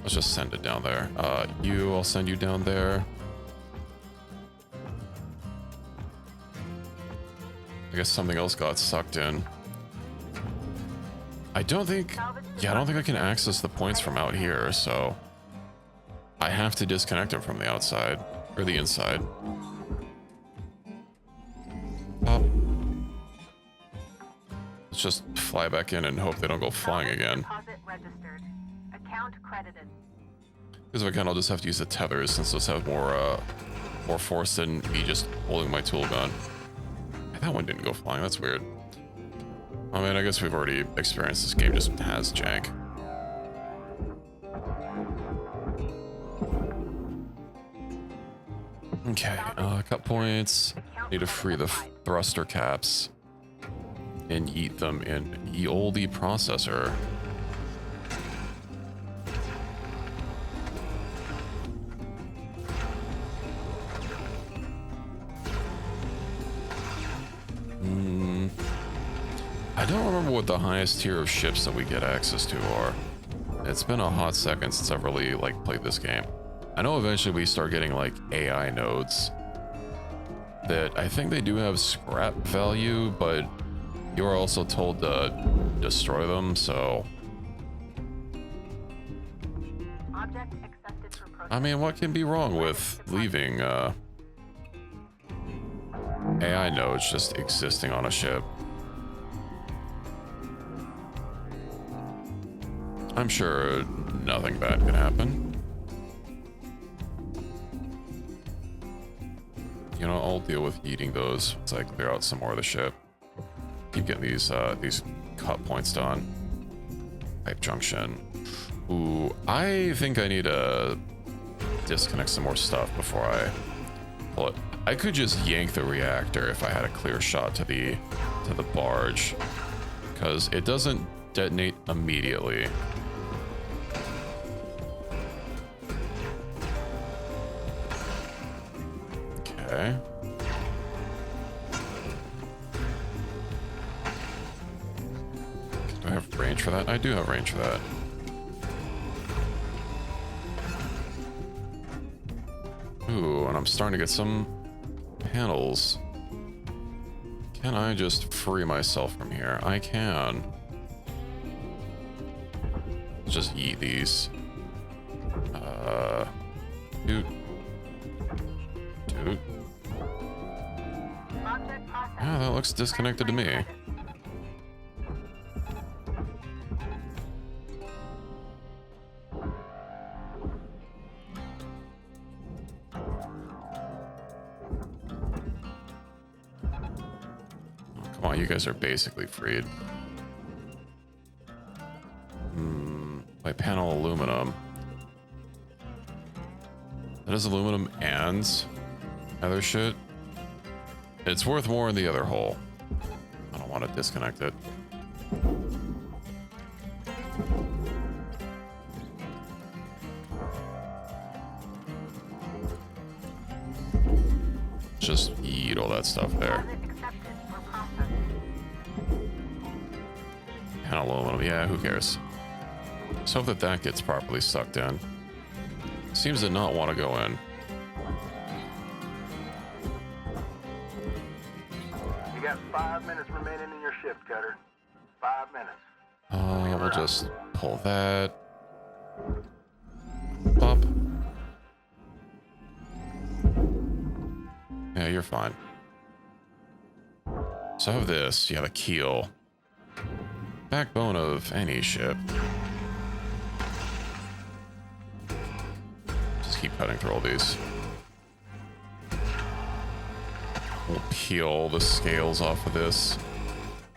A: Let's just send it down there. I'll send you down there. I guess something else got sucked in. I don't think I can access the points from out here, so I have to disconnect them from the outside, or the inside. Pop. Let's just fly back in and hope they don't go flying again.
B: Deposit registered. Account credited.
A: Because if I can, I'll just have to use the tethers, since those have more force than me just holding my tool gun. That one didn't go flying, that's weird. I mean, I guess we've already experienced this game just has jank. Okay, cut points. Need to free the thruster caps and eat them in ye olde processor. I don't remember what the highest tier of ships that we get access to are. It's been a hot second since I've really played this game. I know eventually we start getting AI nodes that I think they do have scrap value, but you are also told to destroy them, so
B: Object accepted for processing.
A: I mean, what can be wrong with leaving AI nodes just existing on a ship? I'm sure nothing bad can happen. You know, I'll deal with eating those once I clear out some more of the ship. Keep getting these cut points done. Pipe junction. Ooh, I think I need to disconnect some more stuff before I pull it. I could just yank the reactor if I had a clear shot to the barge, because it doesn't detonate immediately. Okay. Do I have range for that? I do have range for that. Ooh, and I'm starting to get some panels. Can I just free myself from here? I can. Let's just eat these. Dude. Yeah, that looks disconnected to me. Come on, you guys are basically freed. My panel aluminum. That is aluminum and other shit. It's worth more in the other hole. I don't want to disconnect it. Just eat all that stuff there. And aluminum, yeah, who cares? Just hope that gets properly sucked in. Seems to not want to go in.
C: You got 5 minutes remaining in your shift, Cutter. 5 minutes.
A: We'll just pull that. Pop. Yeah, you're fine. So I have this. You have a keel. Backbone of any ship. Just keep cutting through all these. We'll peel the scales off of this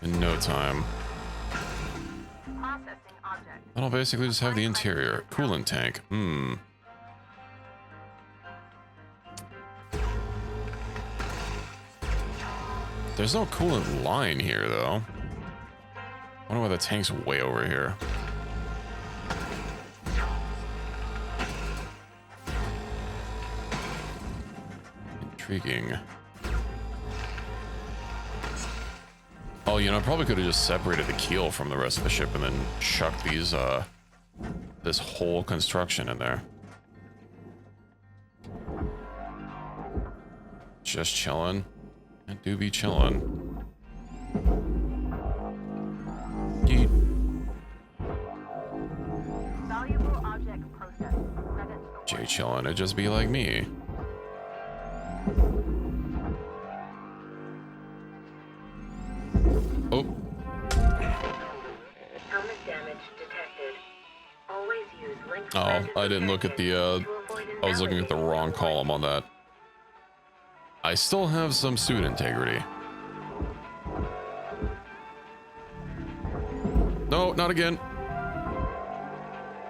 A: in no time.
B: Processing object.
A: And I'll basically just have the interior. Coolant tank. There's no coolant line here, though. I wonder why the tank's way over here. Intriguing. Oh, you know, I probably could have just separated the keel from the rest of the ship and then chucked these, this whole construction in there. Just chilling. I do be chilling. Yeet.
B: Valuable object processed. Credits for
A: Jay chillin', it just be like me. Oh,
B: helmet damage detected. Always use link
A: I didn't look at the, I was looking at the wrong column on that. I still have some suit integrity. No, not again.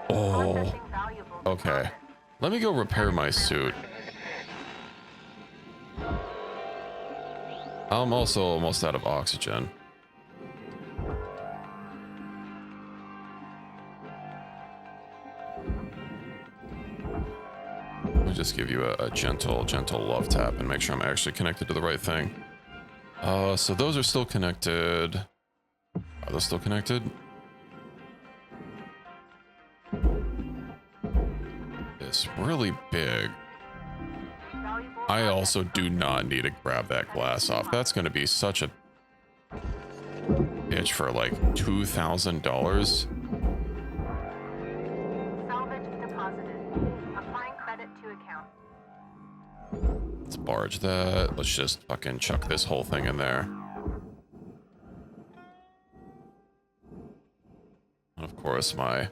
A: Oh, okay. Let me go repair my suit. I'm also almost out of oxygen. Let me just give you a gentle love tap and make sure I'm actually connected to the right thing. So those are still connected. Are those still connected? It's really big. I also do not need to grab that glass off. That's going to be such a bitch for like $2,000.
B: salvage deposited. Applying credit to account.
A: Let's barge that. Let's just fucking chuck this whole thing in there. And of course, my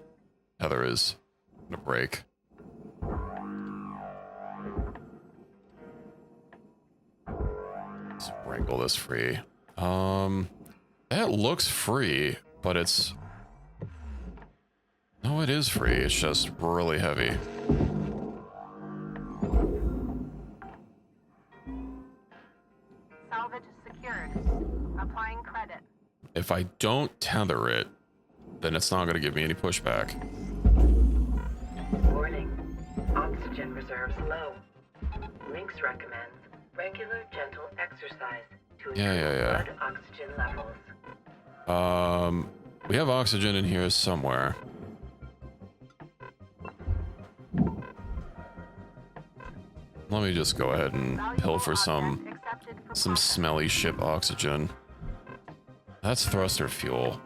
A: tether is gonna break. Let's wrangle this free. That looks free, but it's... No, it is free. It's just really heavy.
B: Salvage secured. Applying credit.
A: If I don't tether it, then it's not going to give me any pushback.
D: Warning. Oxygen reserves low. Links recommends regular gentle exercise to improve blood oxygen levels.
A: We have oxygen in here somewhere. Let me just go ahead and pilfer some smelly ship oxygen. That's thruster fuel.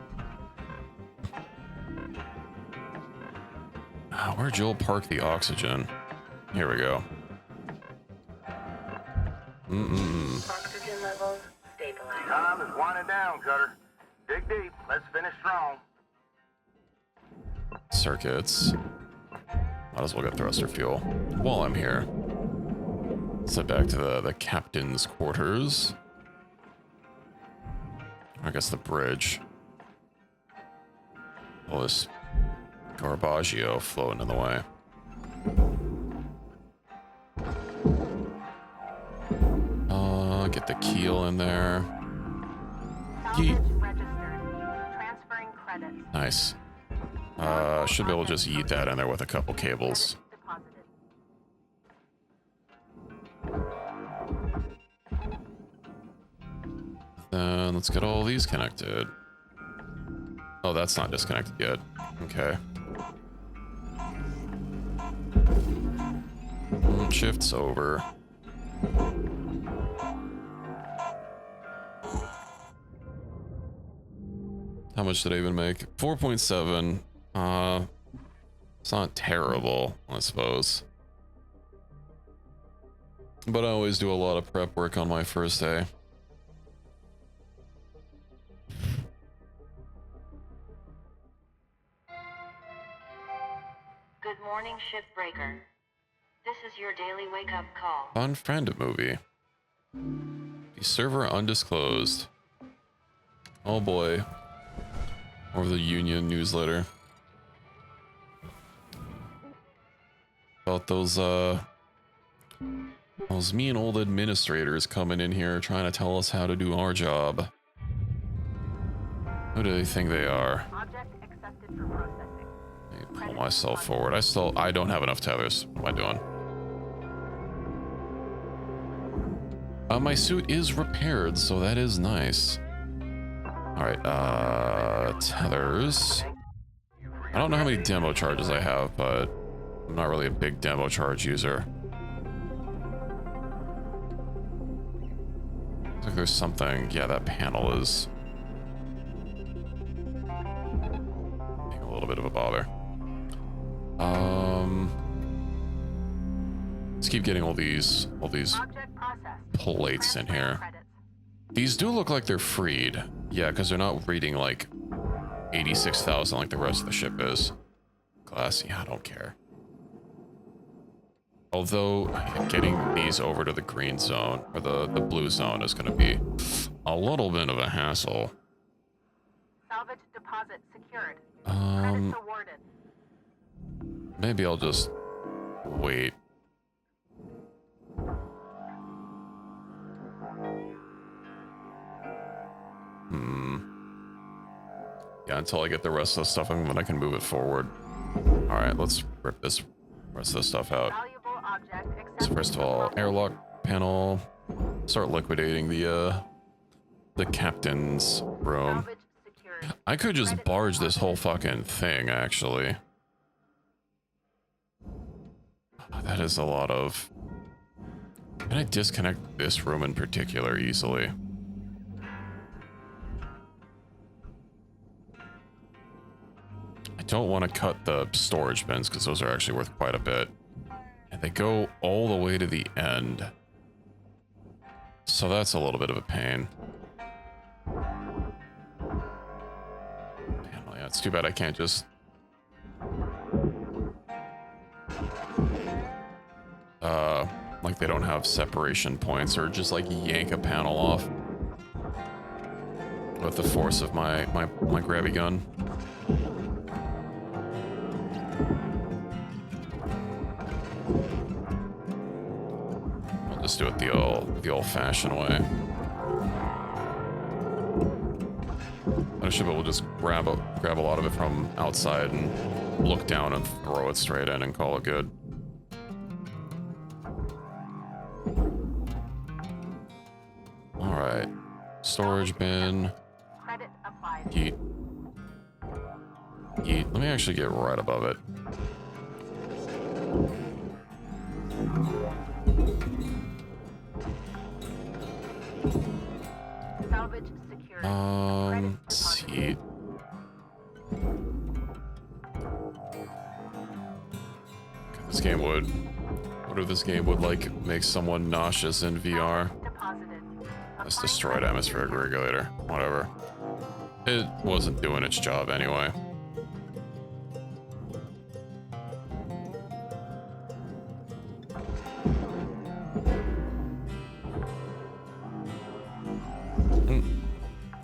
A: Where'd Joel park the oxygen? Here we go.
D: Oxygen levels stabilized.
C: Time is winding down, Cutter. Dig deep. Let's finish strong.
A: Circuits. Might as well get thruster fuel while I'm here. Let's head back to the captain's quarters. I guess the bridge. All this garbaggio floating in the way. Get the keel in there.
B: Salvage registered. Transferring credit.
A: Nice. Should be able to just yeet that in there with a couple cables.
B: Deposited.
A: Then let's get all these connected. Oh, that's not disconnected yet. Okay. Shifts over. How much did I even make? 4.7. It's not terrible, I suppose. But I always do a lot of prep work on my first day.
B: Good morning, Shipbreaker. This is your daily wake-up call.
A: Unfriend movie. The server undisclosed. Oh boy. Or the Union newsletter. About those mean old administrators coming in here trying to tell us how to do our job. Who do they think they are?
B: Object accepted for processing.
A: Let me pull myself forward. I don't have enough tethers. What am I doing? My suit is repaired, so that is nice. All right, tethers. I don't know how many demo charges I have, but I'm not really a big demo charge user. Looks like there's something. Yeah, that panel is being a little bit of a bother. Let's keep getting all these plates in here. These do look like they're freed. Yeah, because they're not reading like 86,000 like the rest of the ship is. Glassy, I don't care. Although getting these over to the green zone or the blue zone is going to be a little bit of a hassle.
E: Salvage deposit secured. Credits awarded.
A: Maybe I'll just wait. Yeah, until I get the rest of the stuff, and then I can move it forward. All right, let's rip this rest of the stuff out.
E: Valuable object
A: So first of all, airlock panel. Start liquidating the captain's room.
E: Salvage secured.
A: I could just barge this whole fucking thing, actually. That is a lot of... Can I disconnect this room in particular easily? I don't want to cut the storage bins because those are actually worth quite a bit. And they go all the way to the end. So that's a little bit of a pain. Damn, yeah, it's too bad I can't just... like they don't have separation points or just like yank a panel off with the force of my grabby gun. I'll just do it the old-fashioned way. I should be able to just grab a lot of it from outside and look down and throw it straight in and call it good. All right, storage bin.
E: Credit applied.
A: Yeet. Yeet. Let me actually get right above it.
E: Salvage secured.
A: Yeet. This game would... What if this game would, like, make someone nauseous in VR?
E: Deposited.
A: This destroyed atmospheric regulator. Whatever. It wasn't doing its job anyway.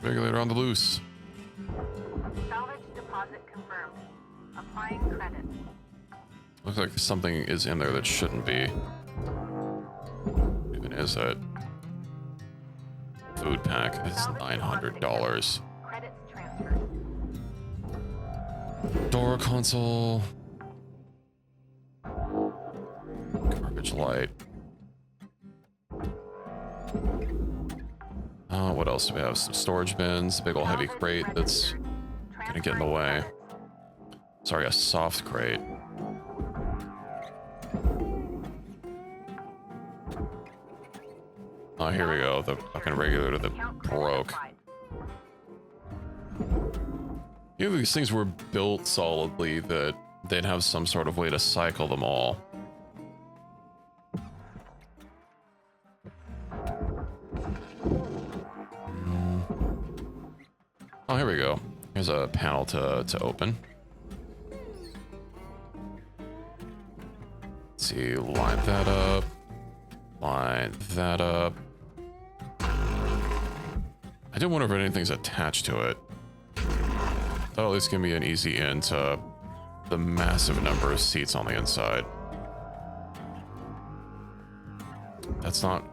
A: Regulator on the loose.
E: Salvage deposit confirmed. Applying credit.
A: Looks like something is in there that shouldn't be. What even is it? Food pack. It's $900.
E: Credits transferred.
A: Door console. Garbage light. What else do we have? Some storage bins, a big old heavy crate that's gonna get in the way. Sorry, a soft crate. Oh, here we go. The fucking regulator that broke. You know, these things were built solidly that they'd have some sort of way to cycle them all. Oh, here we go. Here's a panel to open. Let's see, line that up. Line that up. I do wonder if anything's attached to it. That'll at least give me an easy in to the massive number of seats on the inside. That's not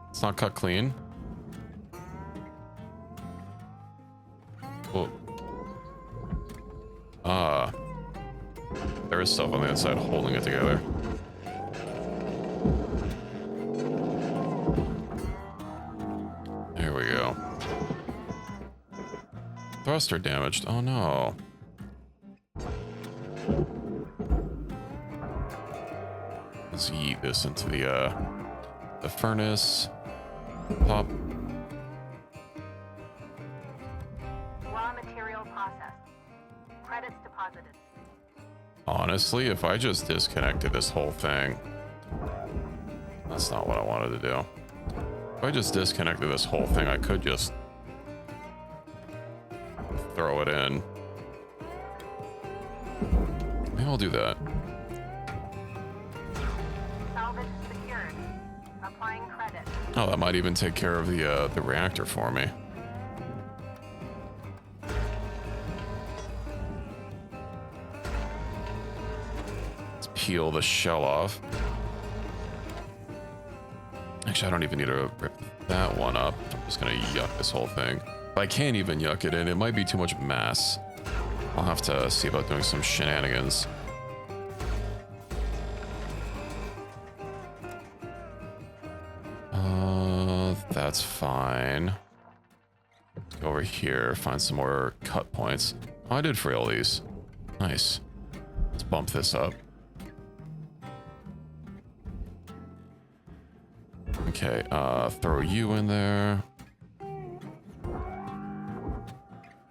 A: it's not cut clean. Well, there is stuff on the inside holding it together. There we go. thruster damaged. Oh no. Let's yeet this into the furnace. Pop.
E: Raw material processed. Credits deposited.
A: Honestly, if I just disconnected this whole thing, that's not what I wanted to do. If I just disconnected this whole thing, I could just throw it in. Maybe I'll do that.
E: Salvage secured. Applying credit.
A: Oh, that might even take care of the reactor for me. Let's peel the shell off. Actually, I don't even need to rip that one up. I'm just gonna yuck this whole thing. If I can't even yuck it in, it might be too much mass. I'll have to see about doing some shenanigans. That's fine. Let's go over here, find some more cut points. Oh, I did free all these. Nice. Let's bump this up. Okay, throw you in there.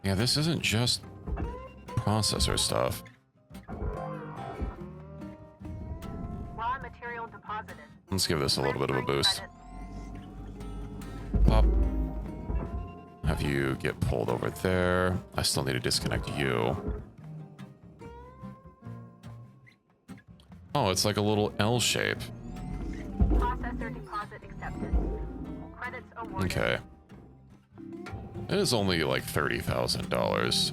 A: Yeah, this isn't just processor stuff.
E: Raw material deposited.
A: Let's give this a little bit of a boost.
E: Credits.
A: Pop. Have you get pulled over there. I still need to disconnect you. Oh, it's like a little L shape.
E: Processor deposit accepted. Credits awarded.
A: Okay. It is only like $30,000.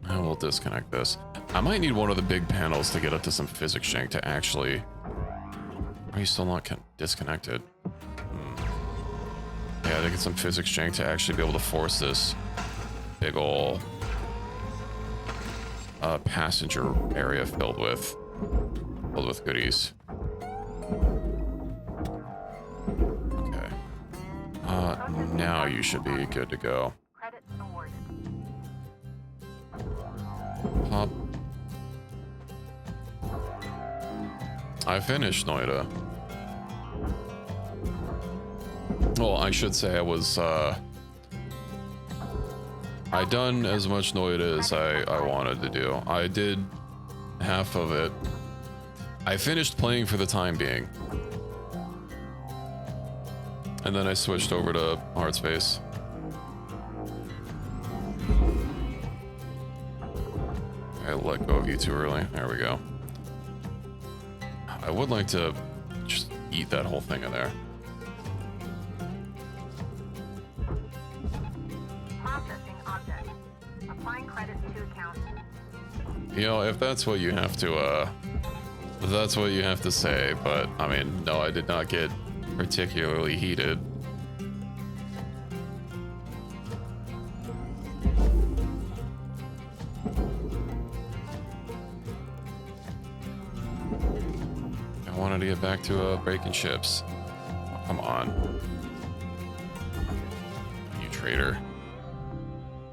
A: I will disconnect this. I might need one of the big panels to get up to some physics shank to actually... Are you still not disconnected? Yeah, to get some physics shank to actually be able to force this big ol' passenger area filled with goodies. Okay. Now you should be good to go.
E: Credits awarded.
A: Pop. I finished Noita. Well, I should say I was, I done as much Noita as I wanted to do. I did half of it. I finished playing for the time being. And then I switched over to Hardspace. I let go of you too early. There we go. I would like to just eat that whole thing in there.
E: Processing object. Applying credits to account.
A: You know, if that's what you have to, if that's what you have to say, but I mean, no, I did not get particularly heated. I wanted to get back to breaking ships. Oh, come on. You traitor.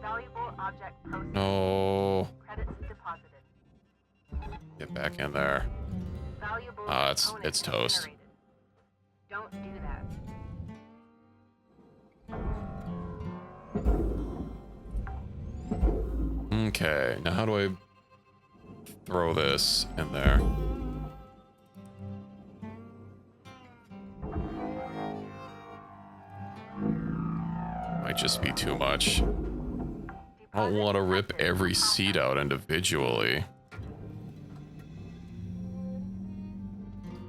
E: Valuable object processed.
A: No.
E: Credits deposited.
A: Get back in there.
E: Valuable
A: It's
E: components
A: toast.
E: generated. Don't do that.
A: Okay, now how do I throw this in there? Might just be too much. I don't want to rip every seat out individually.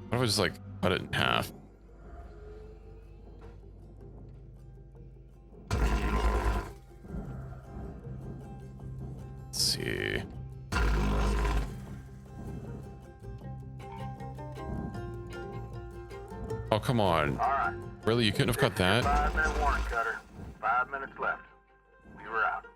A: What if I just like cut it in half? Let's see. Oh, come on.
C: All right.
A: Really? You couldn't have cut that?
C: 5-minute warning, Cutter. 5 minutes left. We were out.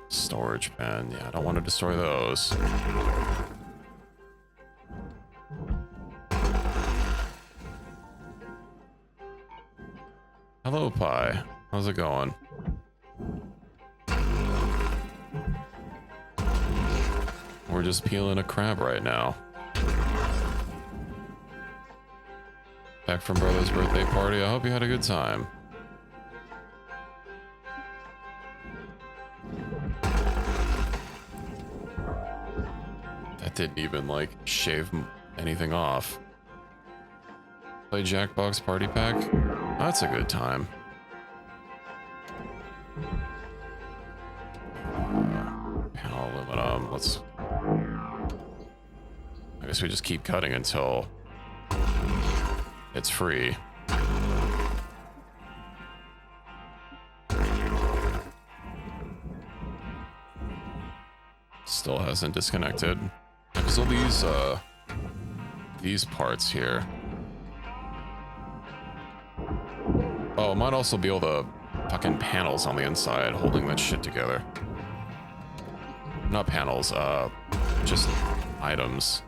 A: Storage bin. Yeah, I don't want to destroy those. Pie. How's it going? We're just peeling a crab right now. Back from brother's birthday party. I hope you had a good time. That didn't even like shave anything off. Play Jackbox Party Pack? That's a good time. Panel aluminum. Let's. I guess we just keep cutting until it's free. Still hasn't disconnected. Because all these parts here. Oh, it might also be all the fucking panels on the inside holding that shit together. Not panels, just items.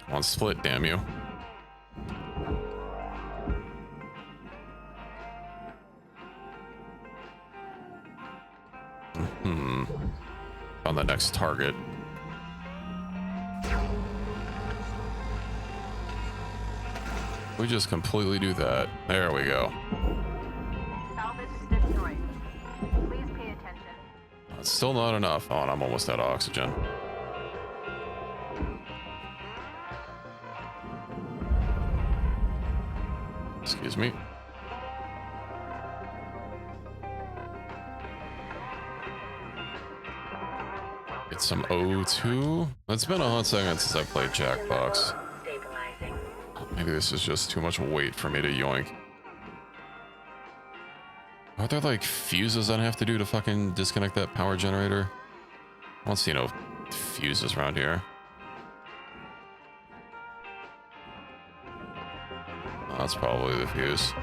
A: Come on, split, damn you. On the next target. We just completely do that. There we go.
E: Salvage destroyed. Please pay attention.
A: It's still not enough. Oh, and I'm almost out of oxygen. Excuse me. Get some O2. It's been a hot second since I played Jackbox. Maybe this is just too much weight for me to yoink. Are there like fuses I have to do to fucking disconnect that power generator? I don't see no fuses around here. Oh, that's probably the fuse.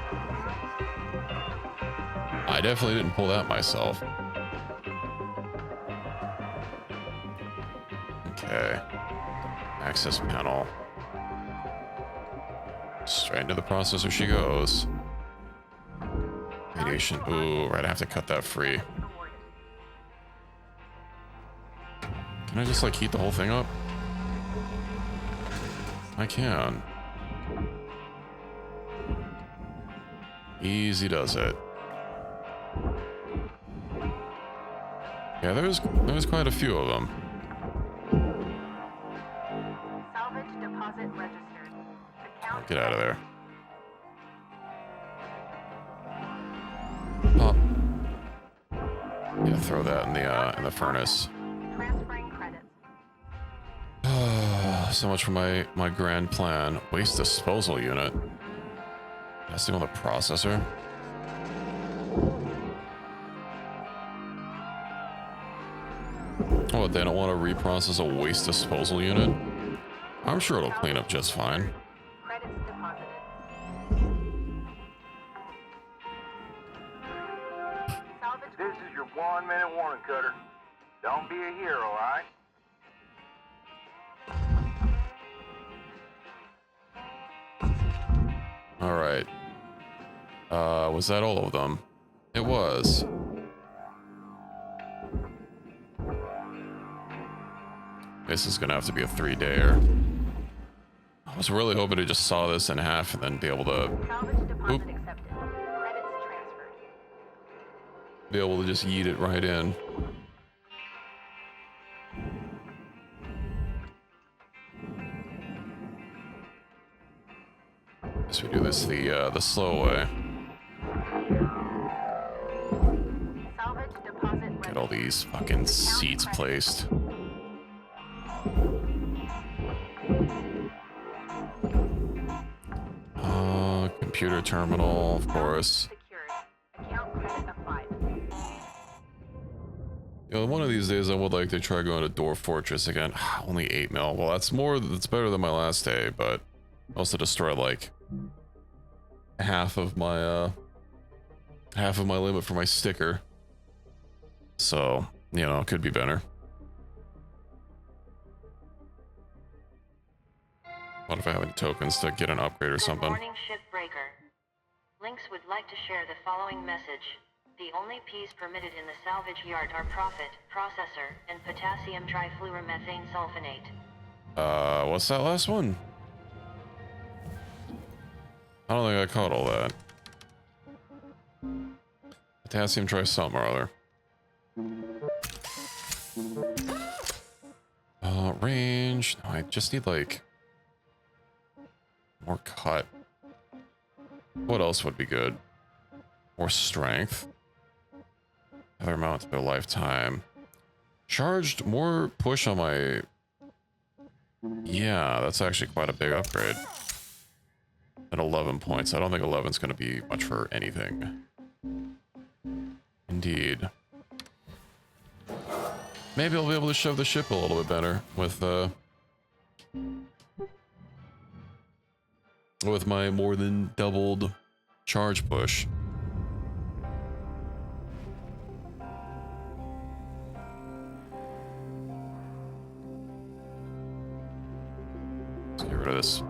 A: I definitely didn't pull that myself. Okay. Access panel. Straight into the processor she goes. Radiation. Ooh, right, I have to cut that free. Can I just like heat the whole thing up? I can. Easy does it. Yeah, there's quite a few of them.
E: Salvage deposit registered. Account
A: Get out of there. Oh. Yeah, throw that in the furnace.
E: transferring credits.
A: So much for my grand plan. Waste disposal unit. Testing on the processor. Oh, they don't want to reprocess a waste disposal unit? I'm sure it'll clean up just fine.
E: Credits deposited. Salvage.
C: This is your 1-minute warning, Cutter. Don't be a hero, alright?
A: Alright. Was that all of them? It was. This is gonna have to be a 3-dayer. I was really hoping to just saw this in half and then be able to
E: Salvage deposit accepted. Credits transferred.
A: be able to just yeet it right in. Guess we do this the slow way.
E: Salvage deposit
A: Get all these fucking seats placed. Computer terminal, of course.
E: secured. Account credit applied.
A: You know, one of these days I would like to try going to Door Fortress again. Only 8 mil. Well, that's better than my last day, but I also destroyed like half of my limit for my sticker. So, you know, it could be better. What if I have any tokens to get an upgrade or
B: Good
A: something?
B: morning, Shipbreaker. Lynx would like to share the following message. The only P's permitted in the salvage yard are profit, processor, and potassium trifluoromethane sulfonate.
A: What's that last one? I don't think I caught all that. Potassium try something or other. Range. No, I just need like more cut. What else would be good? More strength. Other amount to their lifetime. Charged more push on my... Yeah, that's actually quite a big upgrade. At 11 points. I don't think 11's going to be much for anything. Indeed. Maybe I'll be able to shove the ship a little bit better with my more than doubled charge push. Let's get rid of this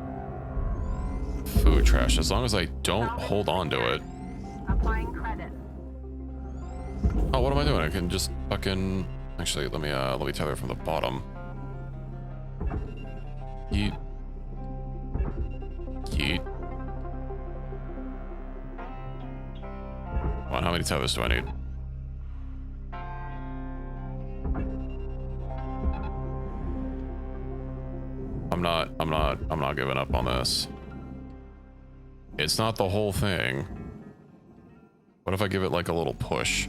A: food trash. As long as I don't hold on to it.
E: Applying credit.
A: Oh, what am I doing? I can just fucking... Actually, let me tether from the bottom. Yeet. Yeet. Come on, how many tethers do I need? I'm not giving up on this. It's not the whole thing. What if I give it like a little push?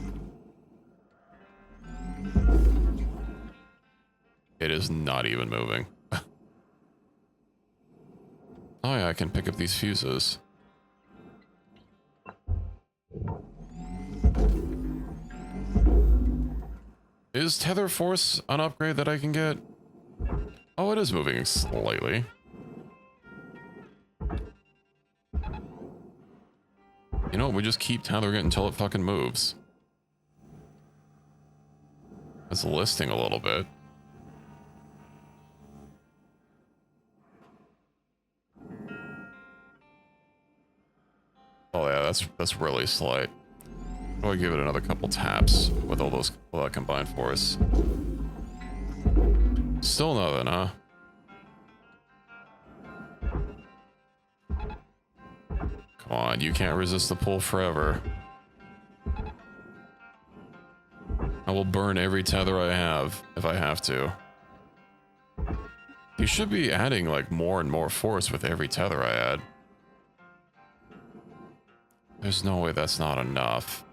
A: It is not even moving. Oh yeah, I can pick up these fuses. Is Tether Force an upgrade that I can get? Oh, it is moving slightly. You know what, we just keep tethering it until it fucking moves. It's listing a little bit. Oh yeah, that's really slight. Oh, I give it another couple taps with all that combined force. Still nothing, huh? Come on, you can't resist the pull forever. I will burn every tether I have if I have to. You should be adding like more and more force with every tether I add. There's no way that's not enough.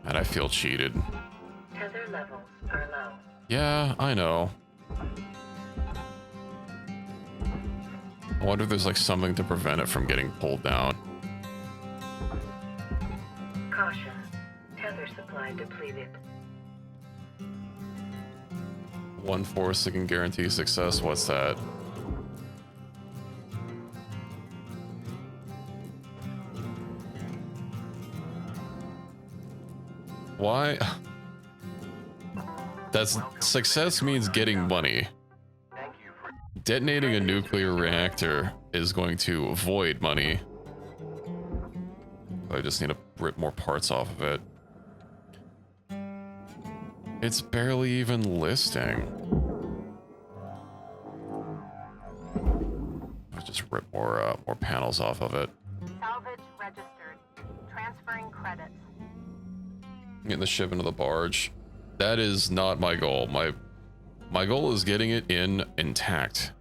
A: And I feel cheated.
D: Tether levels are low.
A: Yeah, I know. I wonder if there's like something to prevent it from getting pulled down.
D: Caution. Tether supply depleted.
A: One force that can guarantee success. What's that? Why? That's success means getting money.
C: Thank you for
A: Detonating a nuclear reactor is going to void money. I just need to rip more parts off of it. It's barely even listing. I'll just rip more panels off of it.
E: Salvage registered. Transferring credits.
A: Getting the ship into the barge. That is not my goal. My goal is getting it in intact.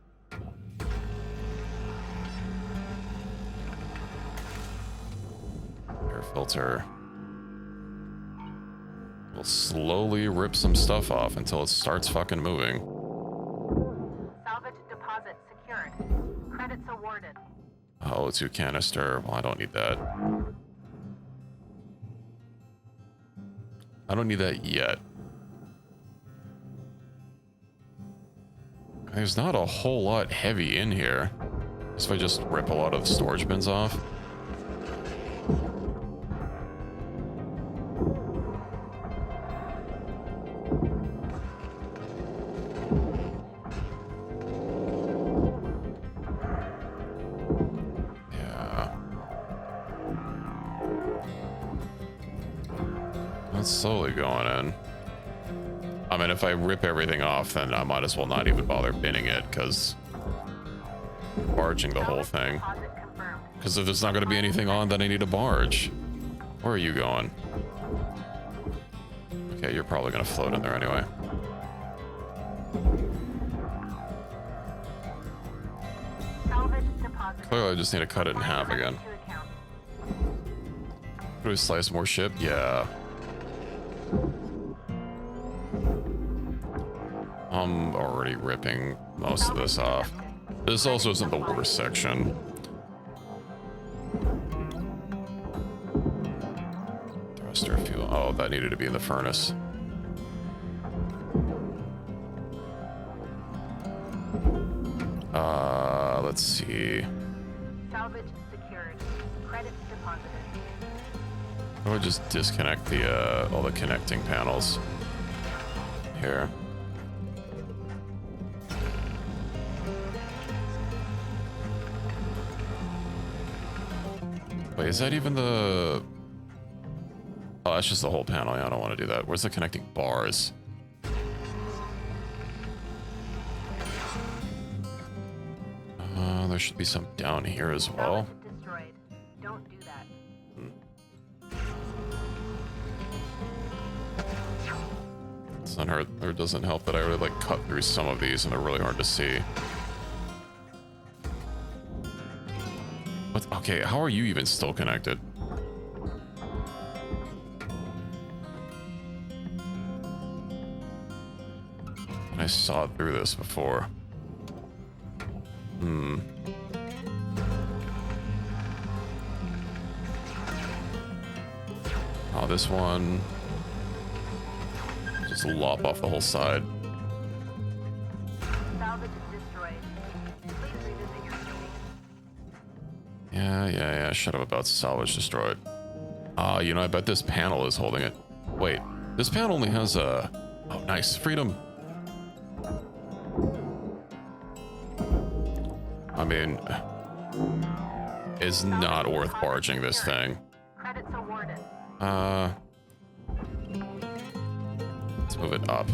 A: Air filter. We'll slowly rip some stuff off until it starts fucking moving.
E: Salvage deposit secured. Credits awarded.
A: Oh, 2 canister. Well, I don't need that. I don't need that yet. There's not a whole lot heavy in here. So if I just rip a lot of the storage bins off. It's slowly going in. I mean, if I rip everything off, then I might as well not even bother binning it, because barging the whole thing. Because if there's not going to be anything on, then I need a barge. Where are you going? Okay, you're probably going to float in there anyway. Clearly, I just need to cut it in half again. Do we slice more ship? Yeah. I'm already ripping most of this off. This also isn't the worst section. Thruster fuel. Oh, that needed to be in the furnace. Let's see.
E: Salvage secured. Credits deposited.
A: I would just disconnect the all the connecting panels here. Wait, is that even the... Oh, that's just the whole panel. Yeah, I don't want to do that. Where's the connecting bars? There should be some down here as well.
E: Destroyed. Don't do that.
A: It's not hurt, or it doesn't help that I really like cut through some of these and they're really hard to see. What? Okay, how are you even still connected? I saw through this before. Oh, this one. Just lop off the whole side.
E: Salvage is destroyed. Please revisit your meeting.
A: Yeah. Shut up about salvage destroyed. You know, I bet this panel is holding it. Wait, this panel only has a... Oh, nice. Freedom. I mean, it's not worth barging this thing.
E: Credits awarded.
A: Let's move it up.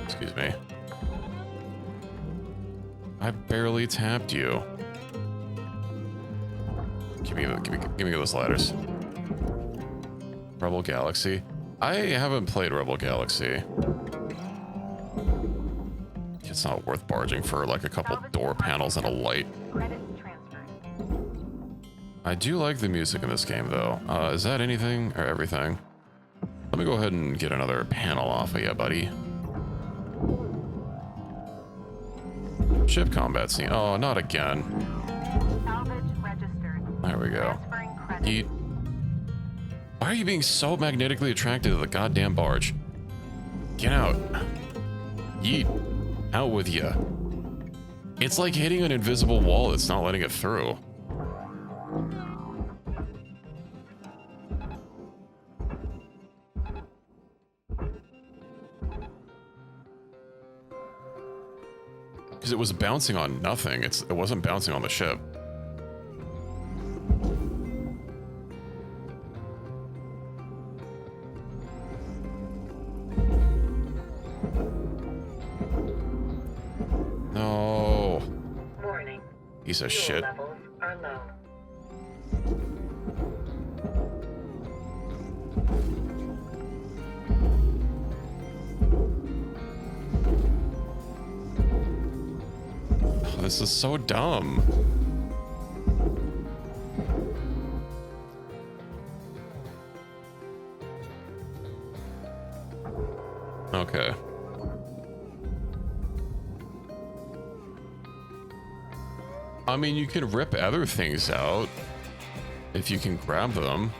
A: Excuse me. I barely tapped you. Give me those ladders. Rebel Galaxy. I haven't played Rebel Galaxy. It's not worth barging for like a couple door panels and a light.
E: Credits transferred.
A: I do like the music in this game though. Is that anything or everything? Let me go ahead and get another panel off of you, buddy. Ship combat scene. Oh, not again.
E: Salvage registered.
A: There we go.
E: Transferring credits.
A: Eat. Why are you being so magnetically attracted to the goddamn barge? Get out. Yeet. Out with you. It's like hitting an invisible wall that's not letting it through. Because it was bouncing on nothing. It wasn't bouncing on the ship. No.
D: Warning.
A: Piece of
D: Fuel
A: shit.
D: levels are low.
A: Oh, this is so dumb. Okay. I mean, you can rip other things out if you can grab them.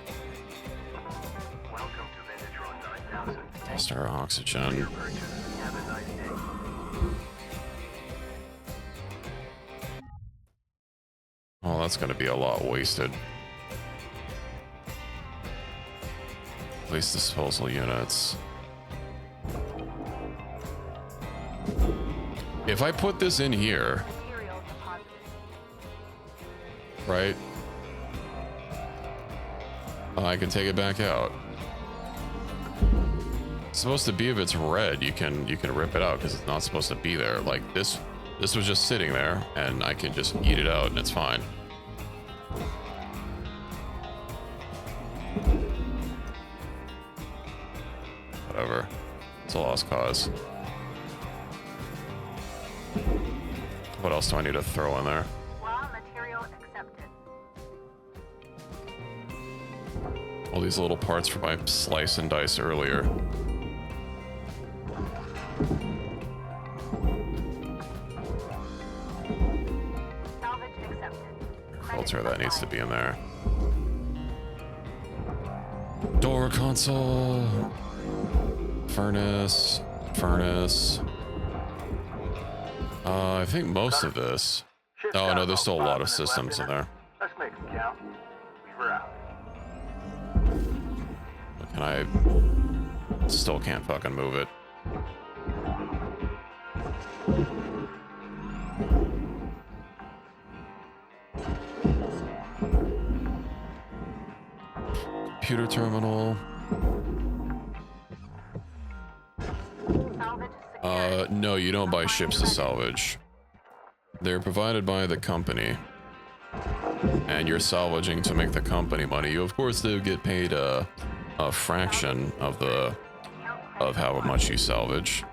C: Welcome to Venetron 9000.
A: Test our oxygen.
C: Purchase. Have a nice day.
A: Oh, that's going to be a lot wasted. Waste disposal units. If I put this in here,
E: Material deposited.
A: right? I can take it back out. It's supposed to be if it's red, you can rip it out because it's not supposed to be there. Like this was just sitting there and I can just eat it out and it's fine. Whatever. It's a lost cause. What else do I need to throw in there?
E: Raw material accepted.
A: All these little parts from my slice and dice earlier.
E: Salvage accepted.
A: Filter that needs to be in there. Door console. Furnace. I think most of this. Oh no, there's still a lot of systems in there.
C: Let's make them count. We're out.
A: And I still can't fucking move it. Computer terminal.
E: Salvage secured.
A: No, you don't buy ships to salvage. They're provided by the company. And you're salvaging to make the company money. You of course do get paid a fraction of how much you salvage.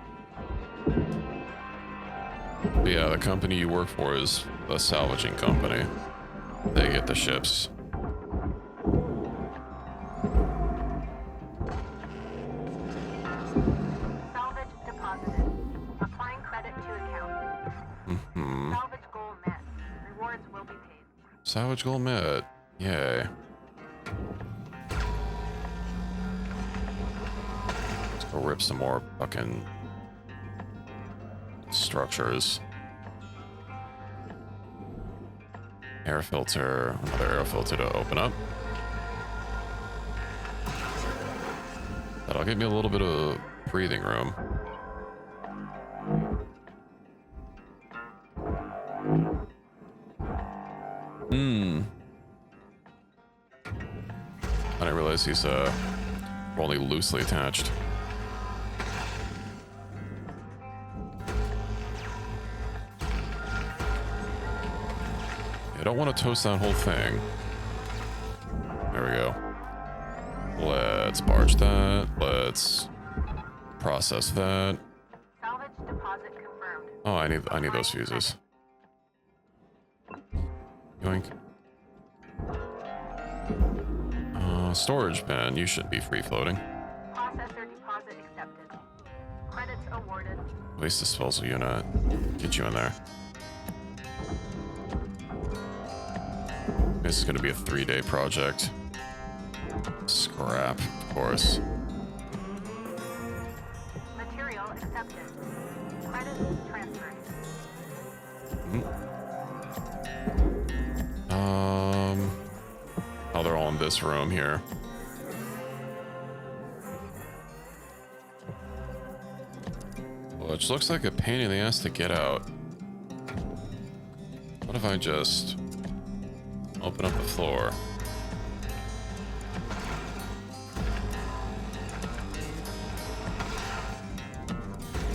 A: But yeah, the company you work for is a salvaging company. They get the ships.
E: Salvage deposited. Applying credit to account. Salvage goal met. Rewards will be paid.
A: Salvage goal met. Yay. Let's go rip some more fucking structures. Air filter. Another air filter to open up. That'll give me a little bit of breathing room. I didn't realize these were only loosely attached. I don't want to toast that whole thing. There we go. Let's barge that. Let's process that.
E: Salvage deposit confirmed.
A: Oh, I need those fuses. Yoink. Storage bin. You should be free floating.
E: Processor deposit accepted. Credits awarded.
A: Waste disposal unit. Get you in there. This is going to be a 3-day project. Scrap, of course.
E: Material accepted. Credits transferred.
A: Oh, they're all in this room here. Which looks like a pain in the ass to get out. What if I just open up the floor?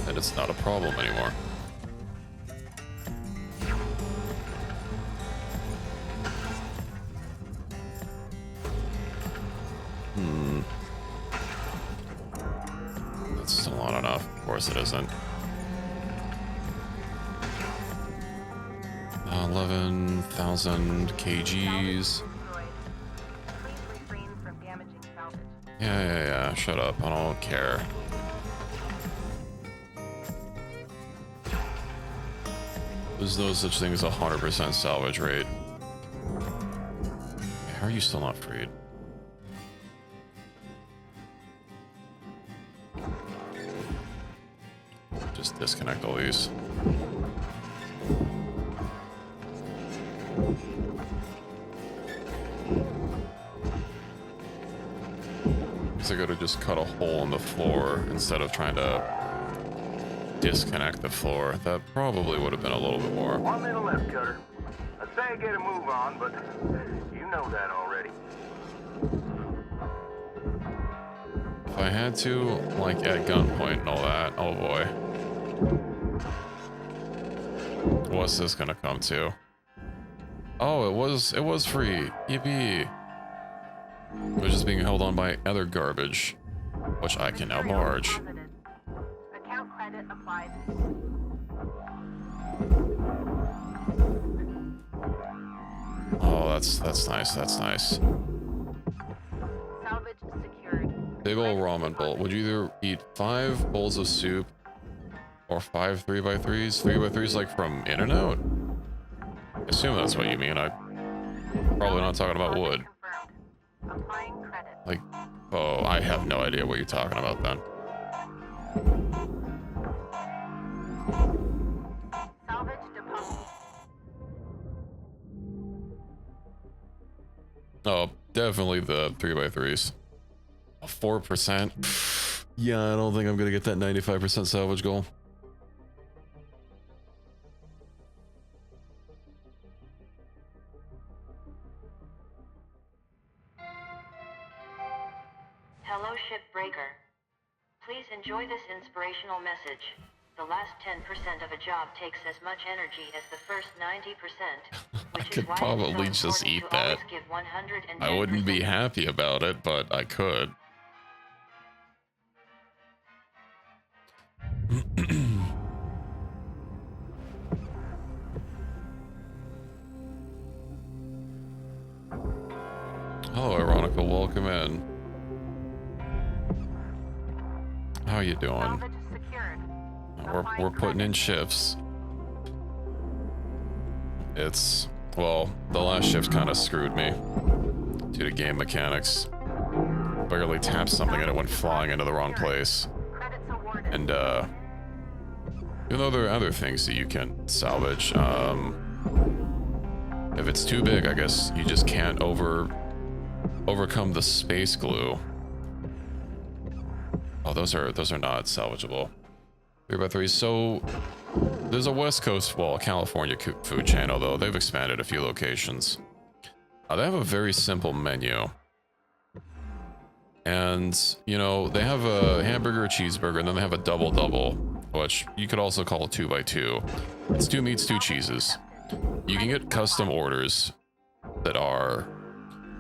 A: And it's not a problem anymore. That's still not enough. Of course it isn't. 11,000 kgs.
E: Please refrain from damaging salvage.
A: Yeah. Shut up. I don't care. There's no such thing as a 100% salvage rate. How are you still not freed? Just disconnect all these. I gotta just cut a hole in the floor instead of trying to disconnect the floor. That probably would have been a little bit more.
C: 1 minute left, Cutter. I'd say get a move on, but you know that already.
A: if I had to, like at gunpoint and all that, oh boy. What's this gonna come to? Oh, it was free. Yippee. It was just being held on by other garbage, which I can now barge.
E: Account credit applied.
A: Oh, that's nice. That's nice.
E: Salvage secured.
A: Big ol' ramen bowl. Would you either eat 5 bowls of soup or 5 3x3s? 3x3s like from In-N-Out? I assume that's what you mean. I'm probably not talking about wood.
E: Confirmed. Applying credit.
A: Like, oh, I have no idea what you're talking about then.
E: Salvage deposit.
A: Oh, definitely the 3x3s. 4%. Yeah, I don't think I'm gonna get that 95% salvage goal.
B: Hello, Shipbreaker. Please enjoy this inspirational message. The last 10% of a job takes as much energy as the first 90%,
A: I
B: which
A: could
B: is why
A: probably
B: it's so
A: just
B: important
A: eat
B: to always
A: that.
B: give 110%.
A: I wouldn't be happy about it, but I could. Hello, Ironica. Welcome in. How you doing?
E: Salvage secured.
A: We're putting in shifts. It's, well, the last shift kind of screwed me due to game mechanics. Barely tapped something and it went flying into the wrong place.
E: Credits awarded.
A: And even though there are other things that you can salvage, if it's too big, I guess you just can't overcome the space glue. Oh, those are not salvageable. 3x3. So there's a West Coast, well, California food chain, although they've expanded a few locations. They have a very simple menu. And, you know, they have a hamburger, a cheeseburger, and then they have a double-double, which you could also call a 2x2. It's 2 meats, 2 cheeses. You can get custom orders that are,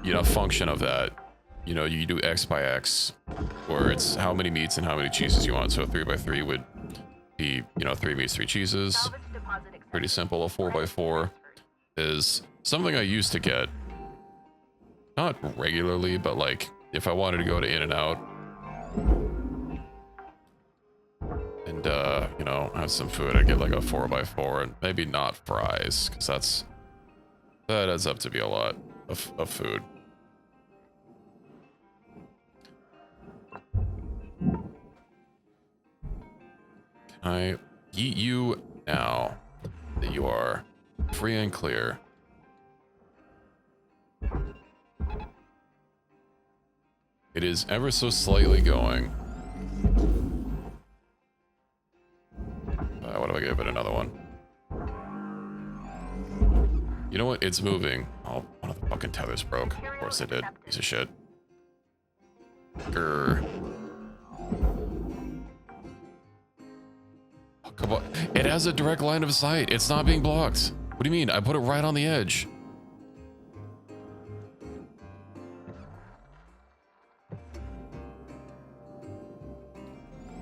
A: you know, a function of that. You know, you do X by X, where it's how many meats and how many cheeses you want. So a 3x3 would be, you know, 3 meats, 3 cheeses.
E: Salvage deposit accepted.
A: Pretty simple. A 4x4 is something I used to get. Not regularly, but like if I wanted to go to In-N-Out and, you know, have some food, I'd get like a 4x4 and maybe not fries, because that adds up to be a lot of food. Can I eat you now that you are free and clear? It is ever so slightly going. What do I give it? Another one. You know what? It's moving. Oh, one of the fucking tethers broke. Of course it did. Piece of shit. Grr. Oh, come on. It has a direct line of sight. It's not being blocked. What do you mean? I put it right on the edge.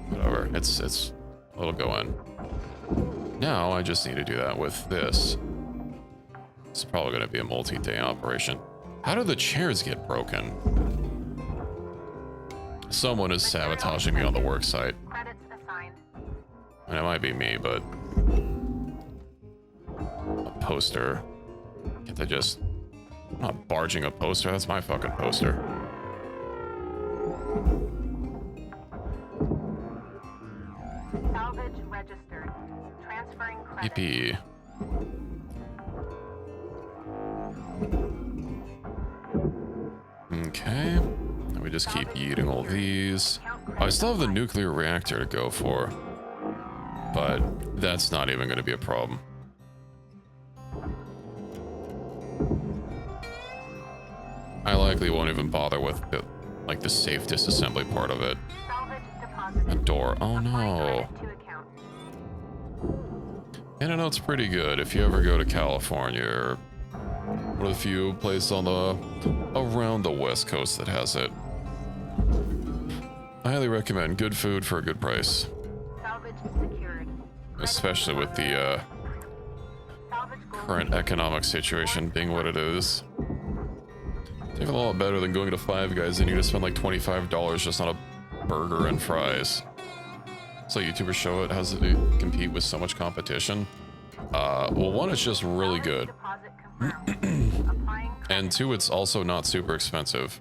A: Whatever. It'll go in. Now I just need to do that with this. It's probably going to be a multi-day operation. How do the chairs get broken? Someone is sabotaging me on the work site.
E: Credits assigned.
A: And it might be me, but a poster. Can't they just... I'm not barging a poster. That's my fucking poster.
E: Salvage registered. Transferring credit.
A: Yippee. Okay. And we just keep eating all these. I still have the nuclear reactor to go for, but that's not even going to be a problem. I likely won't even bother with like the safe disassembly part of it.
E: Salvage deposited.
A: A door. Oh
E: Applying
A: no.
E: credit to account.
A: And I know it's pretty good if you ever go to California or one of the few places on the around the West Coast that has it. I highly recommend good food for a good price,
E: Salvage secured.
A: especially with the
E: Salvage goal
A: current economic situation being what it is. It's even a lot better than going to Five Guys and you just spend like $25 just on a burger and fries. So YouTubers show it. How does it compete with so much competition? Well, one, it's just really good.
E: deposit confirmed. Applying
A: And two, it's also not super expensive.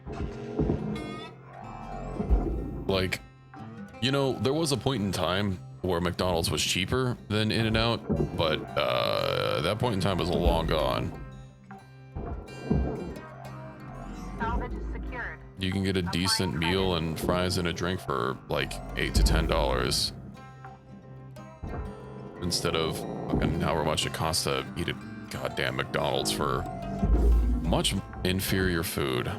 A: Like, you know, there was a point in time where McDonald's was cheaper than In-N-Out, but that point in time is long gone.
E: salvage secured.
A: You can get a decent meal and fries and a drink for like $8 to $10 instead of fucking however much it costs to eat at goddamn McDonald's for much inferior food.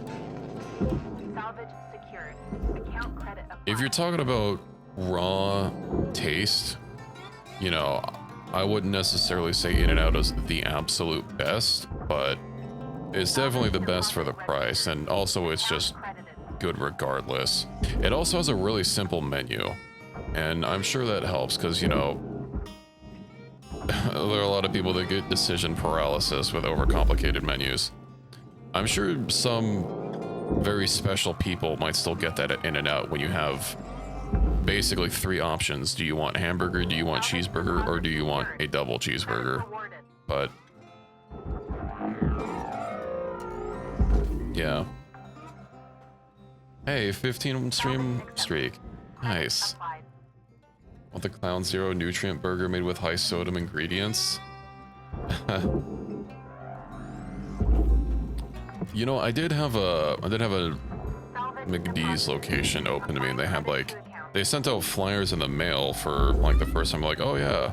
E: Salvage secured. Account credit applied.
A: If you're talking about raw taste, you know, I wouldn't necessarily say In-N-Out is the absolute best, but it's definitely the best for the price, and also it's just
E: Credited.
A: good regardless. It also has a really simple menu, and I'm sure that helps because, you know, there are a lot of people that get decision paralysis with overcomplicated menus. I'm sure some very special people might still get that at In-N-Out when you have basically 3 options. Do you want hamburger, do you want cheeseburger, or do you want a double cheeseburger?
E: Awarded.
A: But yeah. Hey, 15 stream streak. Nice.
E: Applied.
A: Want the Clown Zero nutrient burger made with high sodium ingredients? You know, I did have a
E: Salvage
A: McD's location open to me, and they had like,
E: to account.
A: they sent out flyers in the mail for like the first time, like, oh yeah,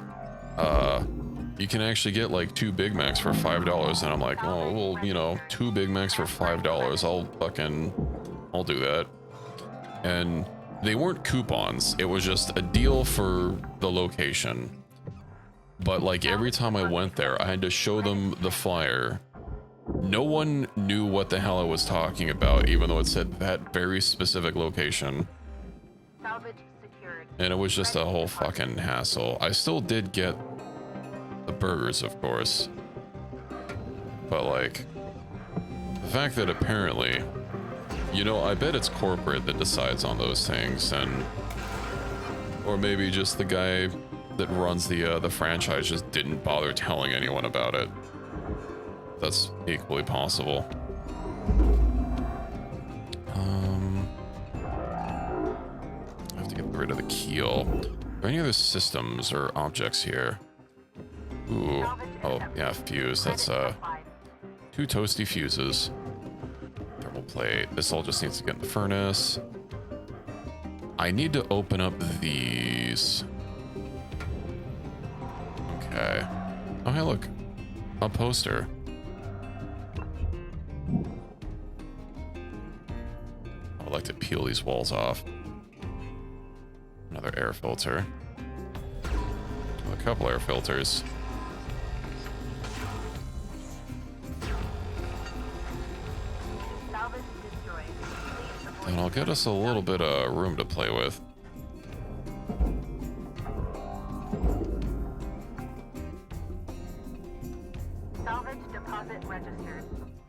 A: you can actually get like 2 Big Macs for $5, and I'm like, oh well, you know, 2 Big Macs for $5, I'll do that. And they weren't coupons, it was just a deal for the location. But like every time I went there, I had to show them the flyer. No one knew what the hell I was talking about, even though it said that very specific location.
E: Salvage secured.
A: And it was just a whole fucking hassle. I still did get the burgers, of course. But like, the fact that apparently, you know, I bet it's corporate that decides on those things, and or maybe just the guy that runs the franchise just didn't bother telling anyone about it. That's equally possible. I have to get rid of the keel. Are there any other systems or objects here? Ooh, oh yeah, fuse. That's 2 toasty fuses. Thermal plate. This all just needs to get in the furnace. I need to open up these. Okay. Oh hey, look, a poster. I would like to peel these walls off. Another air filter. A couple air filters.
E: Salvage destroyed. Please avoid
A: And I'll get us a little bit of room to play with.
E: salvage deposit registered.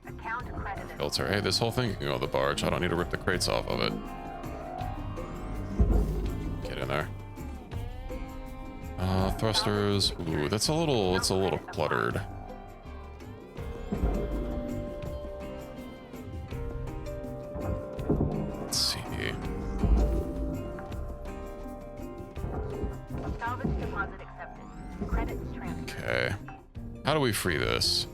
E: Account credited.
A: Filter. Hey, this whole thing can go on the barge. I don't need to rip the crates off of it. Get in there. Thrusters. Ooh, it's a little cluttered. Let's see.
E: Salvage deposit accepted. Credits transferred.
A: Okay. How do we free this?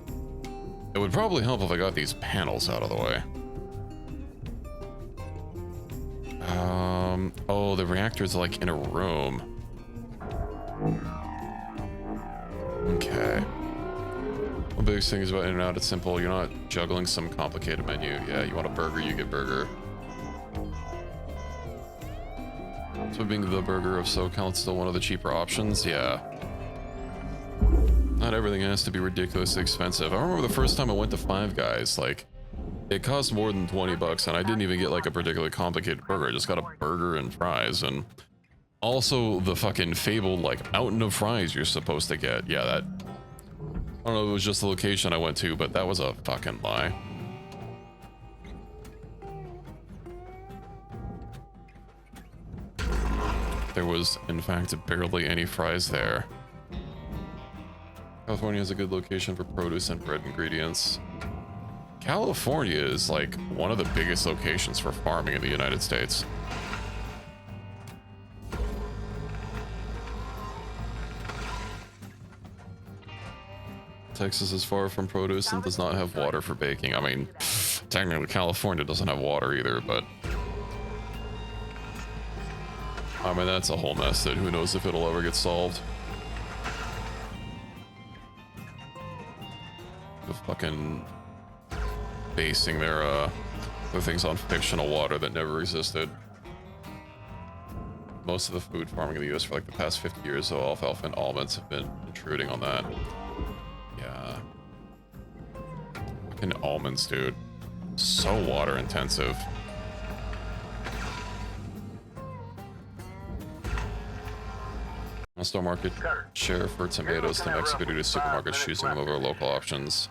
A: It would probably help if I got these panels out of the way. Oh, the reactor's like in a room. Okay. The biggest thing is about In-N-Out, it's simple. You're not juggling some complicated menu. Yeah, you want a burger, you get burger. So being the burger of SoCal, it's still one of the cheaper options. Yeah. Not everything has to be ridiculously expensive. I remember the first time I went to Five Guys, like, it cost more than 20 bucks, and I didn't even get like a particularly complicated burger. I just got a burger and fries, and also the fucking fabled like mountain of fries you're supposed to get. Yeah, that, I don't know if it was just the location I went to, but that was a fucking lie. There was, in fact, barely any fries there. California is a good location for produce and bread ingredients. California is like one of the biggest locations for farming in the United States. Texas is far from produce and does not have water for baking. I mean, technically California doesn't have water either, but I mean, that's a whole mess that who knows if it'll ever get solved. The fucking basing their things on fictional water that never existed. Most of the food farming in the US for like the past 50 years, so alfalfa and almonds have been intruding on that. Yeah. Fucking almonds, dude. So water intensive. Store market share for tomatoes to Mexico due to supermarkets choosing them over local options.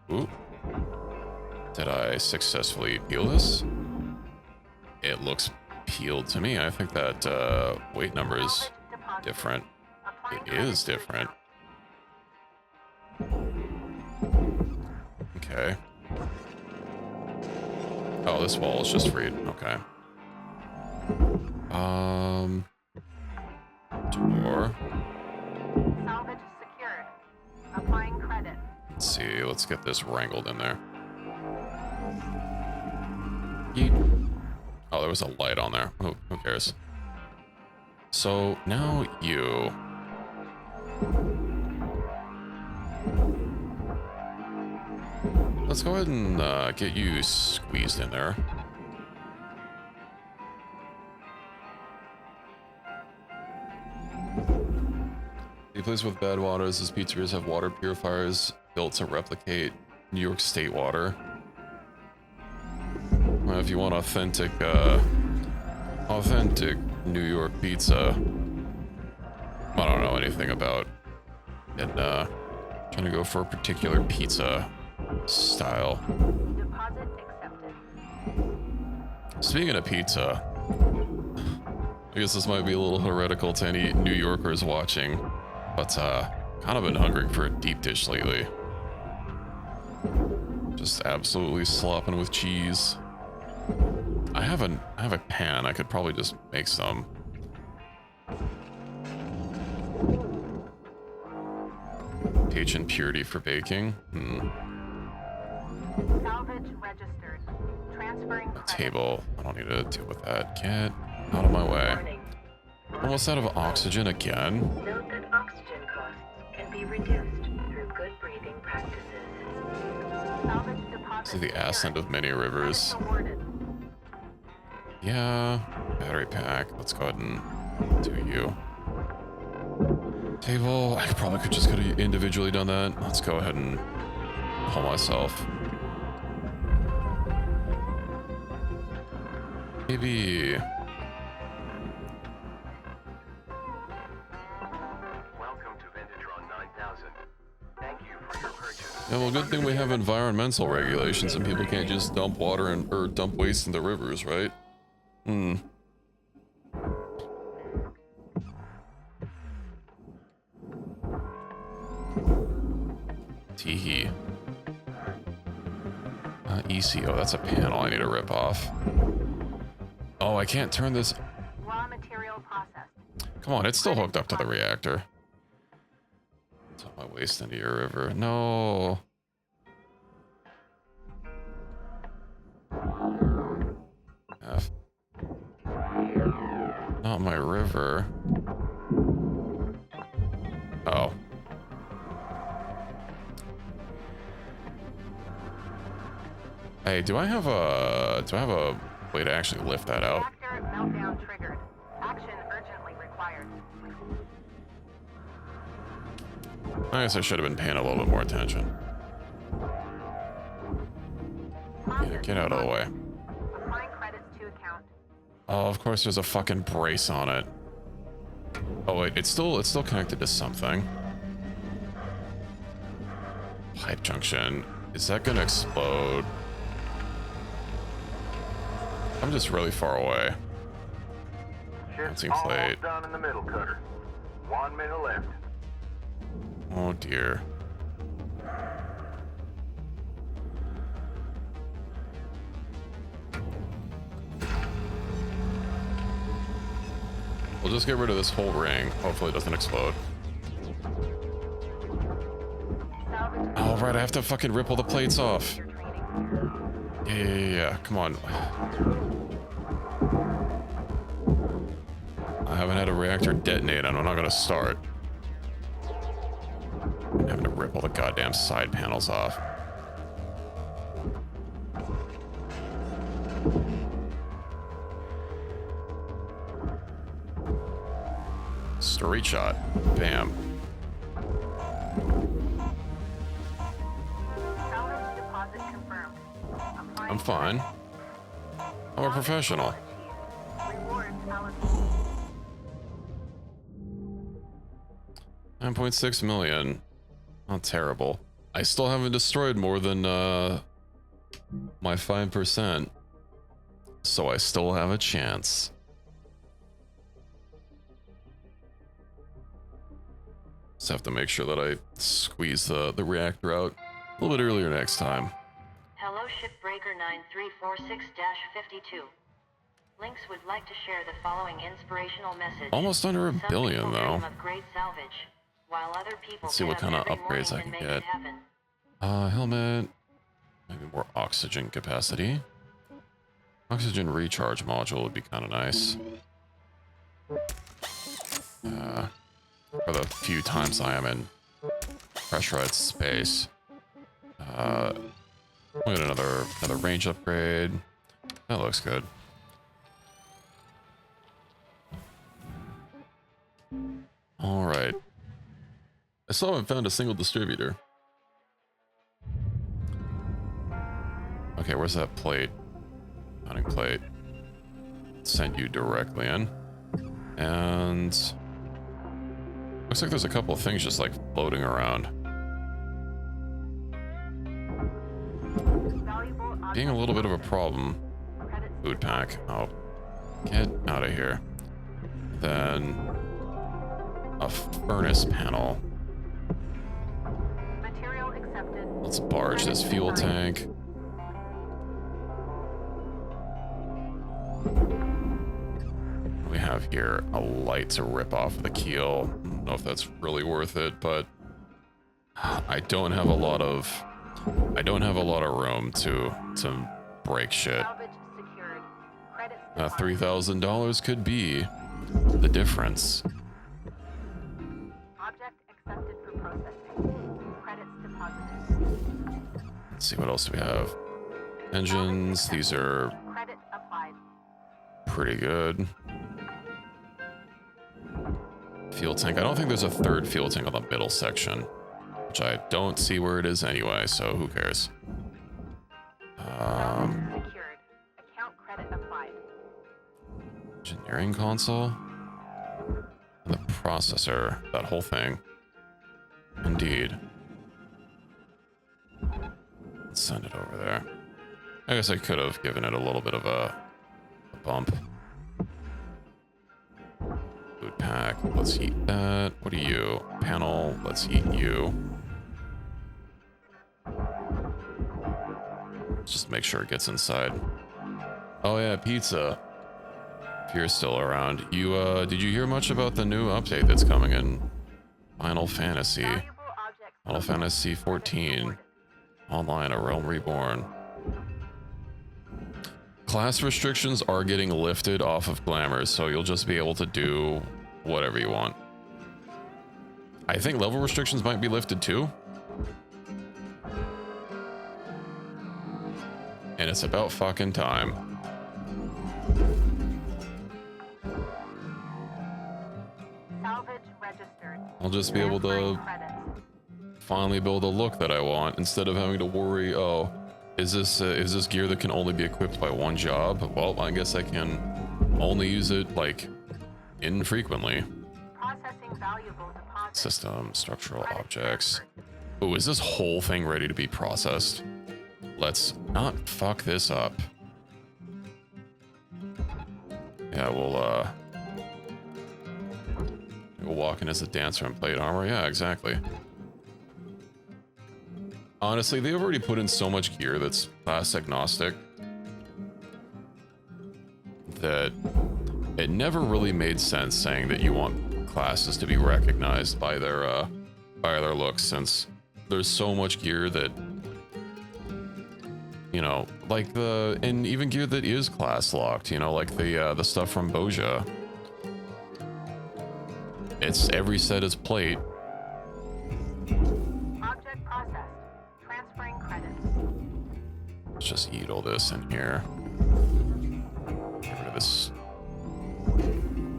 A: Ooh. Did I successfully peel this? It looks peeled to me. I think that weight number is different. It is different. Okay. Oh, this wall is just freed. Okay. Door.
E: Salvage secured. Applying credit.
A: Let's see. Let's get this wrangled in there. Yeet. Oh, there was a light on there. Who cares? So now you. Let's go ahead and get you squeezed in there. The place with bad waters is pizzerias have water purifiers built to replicate New York State water. If you want authentic New York pizza, I don't know anything about it. Trying to go for a particular pizza style.
E: Deposit accepted.
A: Speaking of pizza, I guess this might be a little heretical to any New Yorkers watching, but kind of been hungry for a deep dish lately. Just absolutely slopping with cheese. I have a pan. I could probably just make some. pH and purity for baking.
E: Salvage registered. Transferring credit.
A: Table. I don't need to deal with that. Get out of my way. Almost out of oxygen again.
D: Note that oxygen costs can be reduced through good breathing practices.
E: Salvage deposit.
A: This is the ass end of many rivers.
E: Awarded.
A: Yeah. Battery pack. Let's go ahead and do you. Table. I probably could just could have individually done that. Let's go ahead and pull myself. Maybe.
C: Welcome to Vintatron 9000. Thank you for your purchase.
A: Yeah, well, good thing we have environmental regulations and people can't just dump water or dump waste into rivers, right? Teehee. ECO, that's a panel I need to rip off. Oh, I can't turn this.
E: Raw material processed.
A: Come on, it's still hooked up to the reactor. Dump my waste into your river. No. F. Not my river. Oh. Hey, do I have a way to actually lift that out?
E: Reactor meltdown triggered. Action urgently required.
A: I guess I should have been paying a little bit more attention. Yeah, get out of the way.
E: Applying credits to account.
A: Oh, of course there's a fucking brace on it. Oh wait, it's still connected to something. Pipe junction. Is that gonna explode? I'm just really far away.
C: Ship's
A: Bouncing plate.
C: almost done in the middle, Cutter. 1 minute left.
A: Oh dear. We'll just get rid of this whole ring. Hopefully it doesn't explode. Oh, right, I have to fucking rip all the plates off. Yeah. Come on. I haven't had a reactor detonate and I'm not gonna start. I'm having to rip all the goddamn side panels off. Street shot. Bam.
E: Salvage deposit confirmed. Applying
A: I'm fine. I'm a professional.
E: Rewards allocated.
A: 9.6 million. Not terrible. I still haven't destroyed more than my 5%. So I still have a chance. Just have to make sure that I squeeze the reactor out a little bit earlier next time.
B: Hello Shipbreaker 9346-52. Links would like to share the following inspirational message.
A: Almost under a
B: Some
A: billion
B: people
A: though.
B: dream of great salvage, while other people
A: Let's see what
B: get
A: kind
B: up
A: of
B: every
A: upgrades I
B: morning
A: can
B: and make
A: get.
B: it happen.
A: Helmet. Maybe more oxygen capacity. Oxygen recharge module would be kind of nice. For the few times I am in pressurized space. We'll get another range upgrade. That looks good. All right. I still haven't found a single distributor. Okay, where's that plate? Mounting plate. Send you directly in. And looks like there's a couple of things just like floating around. Being a little bit of a problem. Food pack. Oh, get out of here. Then a furnace panel.
E: Material accepted.
A: Let's barge this fuel tank. We have here a light to rip off the keel. I don't know if that's really worth it, but I don't have a lot of room to break shit.
E: Salvage secured. Credits
A: $3,000 could be the difference.
E: Object accepted for processing. Credits deposited.
A: Let's see what else we have. Engines, these are
E: Credit applied.
A: pretty good. Fuel tank. I don't think there's a third fuel tank on the middle section, which I don't see where it is anyway, so who cares?
E: Secured. Account credit applied.
A: Engineering console? And the processor. That whole thing. Indeed. Let's send it over there. I guess I could have given it a little bit of a bump. Food pack. Let's eat that. What are you? Panel. Let's eat you. Just make sure it gets inside. Oh yeah, pizza. If you're still around. You, did you hear much about the new update that's coming in Final Fantasy?
E: Valuable objects.
A: Final Fantasy 14. Online, A Realm Reborn. Class restrictions are getting lifted off of Glamour, so you'll just be able to do whatever you want. I think level restrictions might be lifted too. And it's about fucking time.
E: Salvage registered.
A: I'll just be able to finally build a look that I want instead of having to worry, oh, is this gear that can only be equipped by one job? Well, I guess I can only use it like infrequently.
E: Processing valuable deposits.
A: System, structural objects. Oh, is this whole thing ready to be processed? Let's not fuck this up. Yeah, we'll walk in as a dancer in plate armor. Yeah, exactly. Honestly, they've already put in so much gear that's class agnostic that it never really made sense saying that you want classes to be recognized by their looks, since there's so much gear that, you know, like and even gear that is class locked, you know, like the stuff from Boja. It's every set is plate.
E: Object processed. Transferring credits.
A: Let's just eat all this in here. Get rid of this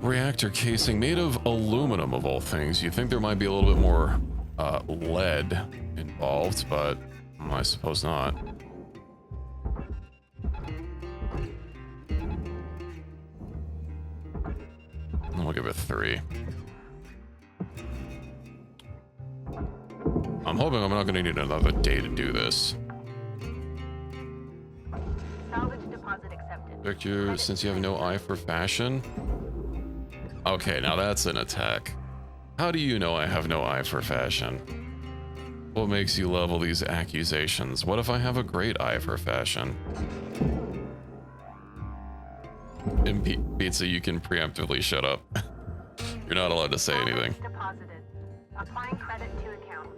A: reactor casing made of aluminum of all things. You'd think there might be a little bit more lead involved, but I suppose not. We'll give it 3. I'm hoping I'm not going to need another day to do this.
E: Salvage deposit accepted.
A: Victor, since you have no eye for fashion. Okay, now that's an attack. How do you know I have no eye for fashion? What makes you level these accusations? What if I have a great eye for fashion? And Pizza, you can preemptively shut up. You're not allowed to say anything.
E: Deposited. Applying credit to account.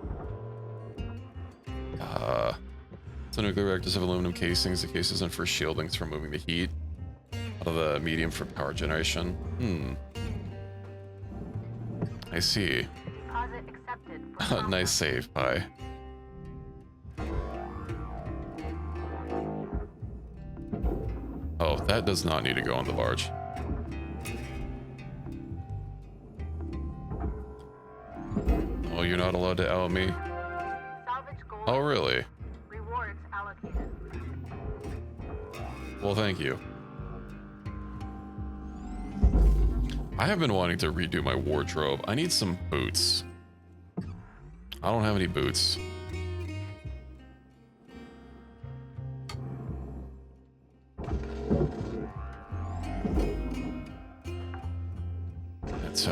A: So nuclear reactors have aluminum casings. The case isn't for shielding, it's for moving the heat out of the medium for power generation. I see.
E: Deposit accepted.
A: Nice save, bye. Oh, that does not need to go on the barge. Oh, you're not allowed to out me?
E: Salvage gold.
A: Oh, really?
E: Rewards allocated.
A: Well, thank you. I have been wanting to redo my wardrobe. I need some boots. I don't have any boots. It's,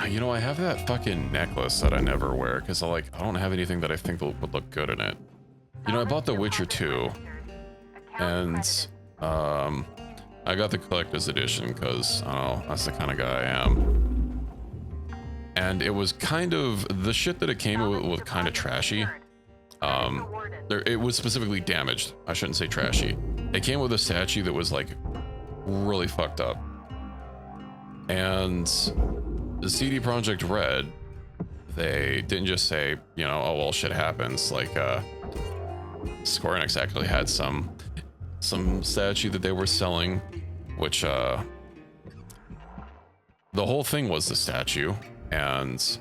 A: you know, I have that fucking necklace that I never wear because I don't have anything that I think would look good in it. You know, I bought The Witcher 2 and, I got the collector's edition because, I don't know, that's the kind of guy I am. And it was kind of, the shit that it came with was kind of trashy. It was specifically damaged. I shouldn't say trashy. It came with a statue that was like really fucked up. And the CD Projekt Red, they didn't just say, you know, oh well, shit happens. Like, Square Enix actually had some statue that they were selling, which the whole thing was the statue, and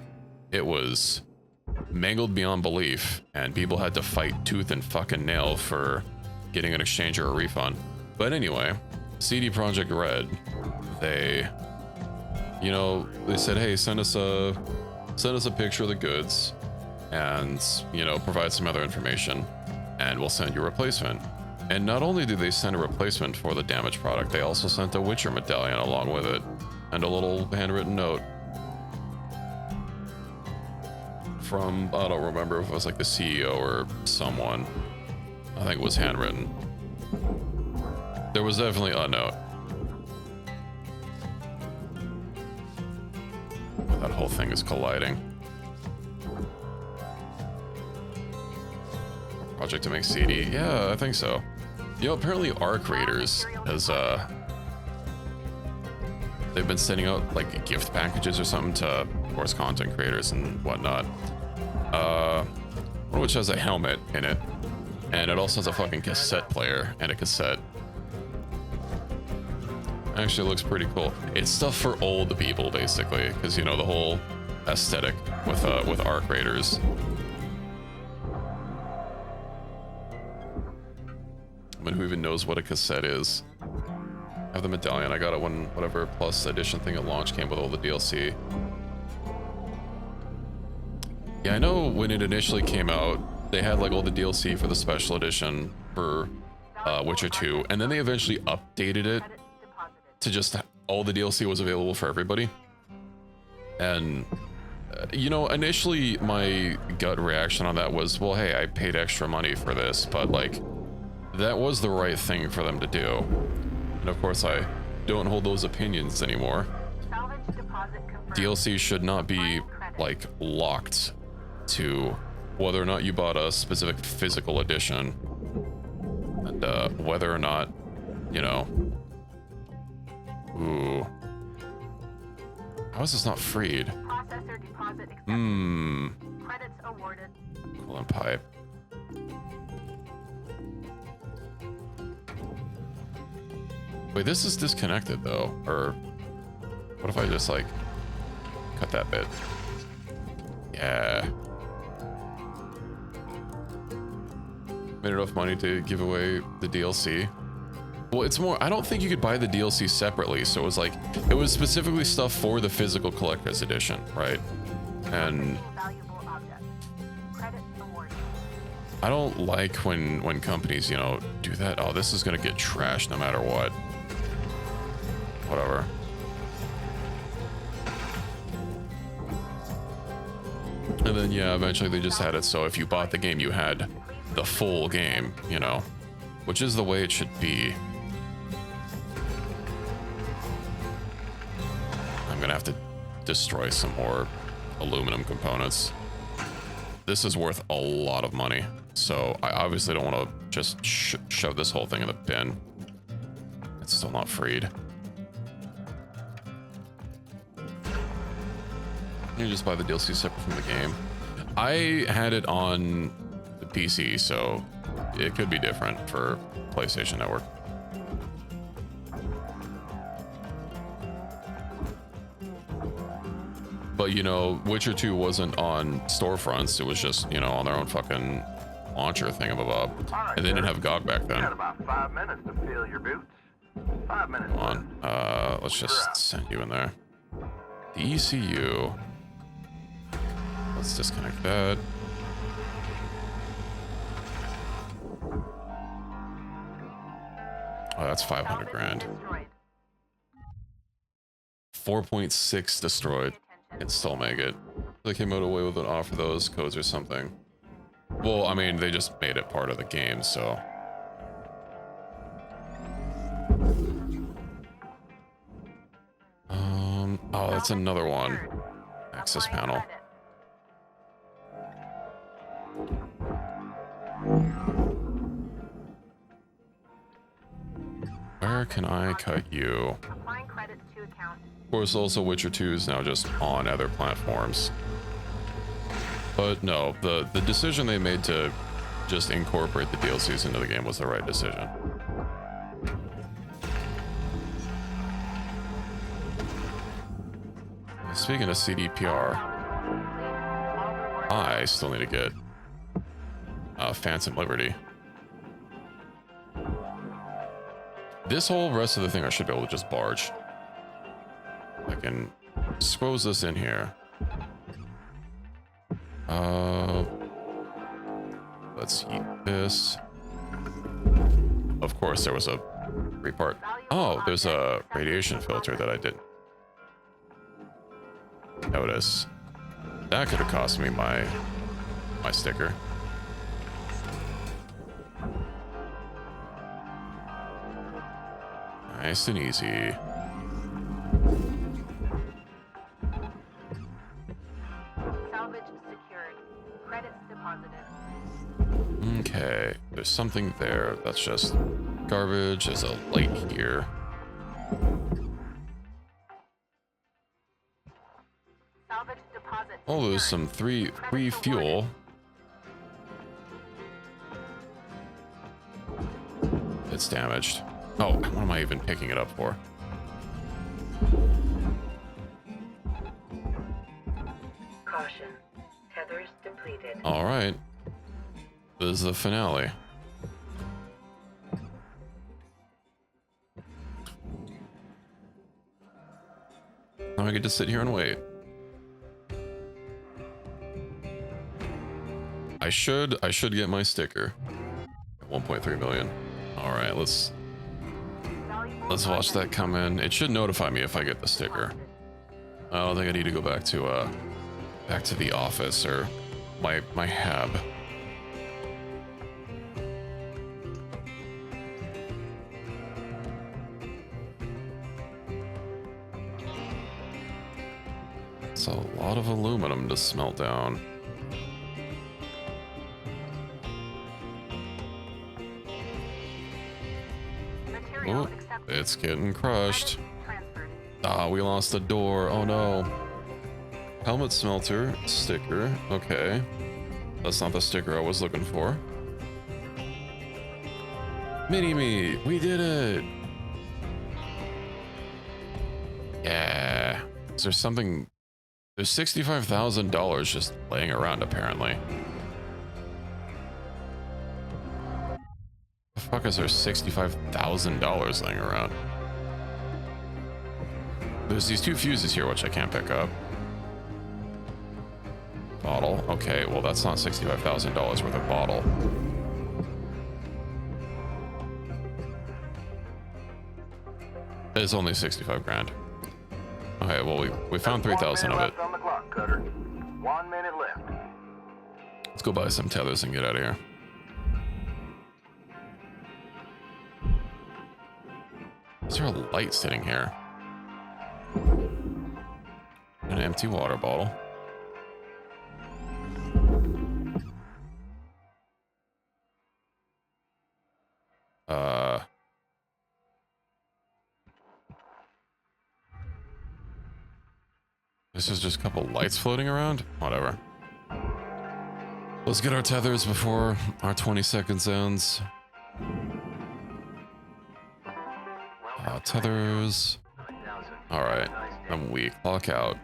A: it was mangled beyond belief, and people had to fight tooth and fucking nail for getting an exchange or a refund. But anyway, CD Projekt Red, they, you know, they said, hey, send us a picture of the goods and, you know, provide some other information and we'll send you a replacement. And not only did they send a replacement for the damaged product, they also sent a Witcher medallion along with it and a little handwritten note from, I don't remember if it was like the CEO or someone. I think it was handwritten. There was definitely a note. That whole thing is colliding. Project to make CD? Yeah, I think so. You know, apparently ARC Raiders has, they've been sending out like gift packages or something to, of course, content creators and whatnot. One which has a helmet in it. And it also has a fucking cassette player and a cassette. Actually looks pretty cool. It's stuff for old people, basically, because, you know, the whole aesthetic with Arc Raiders. I mean, who even knows what a cassette is? I have the medallion. I got it when whatever plus edition thing at launch came with all the DLC. Yeah, I know when it initially came out, they had like all the DLC for the special edition for Witcher 2, and then they eventually updated it to just all the DLC was available for everybody. And you know, initially my gut reaction on that was, well, hey, I paid extra money for this, but like that was the right thing for them to do. And of course, I don't hold those opinions anymore. DLC should not be like locked to whether or not you bought a specific physical edition, and whether or not, you know. Ooh. How is this not freed?
E: Processor deposit accepted. Credits awarded.
A: Coolant pipe. Wait, this is disconnected though, or what if I just like cut that bit? Yeah. Made enough money to give away the DLC. Well, it's more, I don't think you could buy the DLC separately, so it was like, it was specifically stuff for the physical collector's edition, right? And
E: Valuable object. Credits awarded.
A: I don't like when companies, you know, do that. Oh, this is gonna get trashed no matter what. Whatever. And then, yeah, eventually they just had it so if you bought the game, you had the full game, you know, which is the way it should be. I'm gonna have to destroy some more aluminum components. This is worth a lot of money, so I obviously don't want to just shove this whole thing in the bin. It's still not freed. You just buy the DLC separate from the game. I had it on the PC, so it could be different for PlayStation Network. But, you know, Witcher 2 wasn't on storefronts. It was just, you know, on their own fucking launcher thingamabob.
C: Right,
A: And they didn't have GOG back then.
C: You got about 5 minutes to fill your boots. 5 minutes.
A: Come on. Let's just send you in there. The ECU. Let's disconnect that. Oh, that's 500 grand. 4.6 destroyed. Can still make it. They came out away with an offer those codes or something. Well, I mean, they just made it part of the game, so. Oh, that's another one. Access panel. Where can I cut you?
E: Applying credits to account.
A: Of course, also Witcher 2 is now just on other platforms. But no, the decision they made to just incorporate the DLCs into the game was the right decision. Speaking of CDPR, I still need to get Phantom Liberty. This whole rest of the thing I should be able to just barge. I can squoze this in here. Let's eat this. Of course, there was a repart. Oh, there's a radiation filter that I didn't notice. That could have cost me my sticker. Nice and easy.
E: Salvage secured. Credits deposited.
A: Okay, there's something there that's just garbage. There's a light here.
E: Salvage deposit.
A: Oh, there's some free fuel. It's damaged. Oh, what am I even picking it up for?
D: Caution. Tethers depleted.
A: All right. This is the finale. Now I get to sit here and wait. I should get my sticker. 1.3 million. All right, let's watch that come in. It should notify me if I get the sticker. I don't think I need to go back to the office or my hab. It's a lot of aluminum to smelt down. Oh, it's getting crushed. Ah, we lost the door. Oh no. Helmet smelter sticker. Okay. That's not the sticker I was looking for. Mini-me. We did it. Yeah. Is there something? There's $65,000 just laying around apparently. The fuck is there $65,000 laying around? There's these two fuses here which I can't pick up. Bottle. Okay, well that's not $65,000 worth of bottle. It's only 65 grand. Okay, well we found 3,000 of it.
C: On the clock, Cutter. 1 minute left.
A: Let's go buy some tethers and get out of here. Is there a light sitting here? An empty water bottle. This is just a couple lights floating around? Whatever. Let's get our tethers before our 20 seconds ends. Tethers. Alright, and we clock out.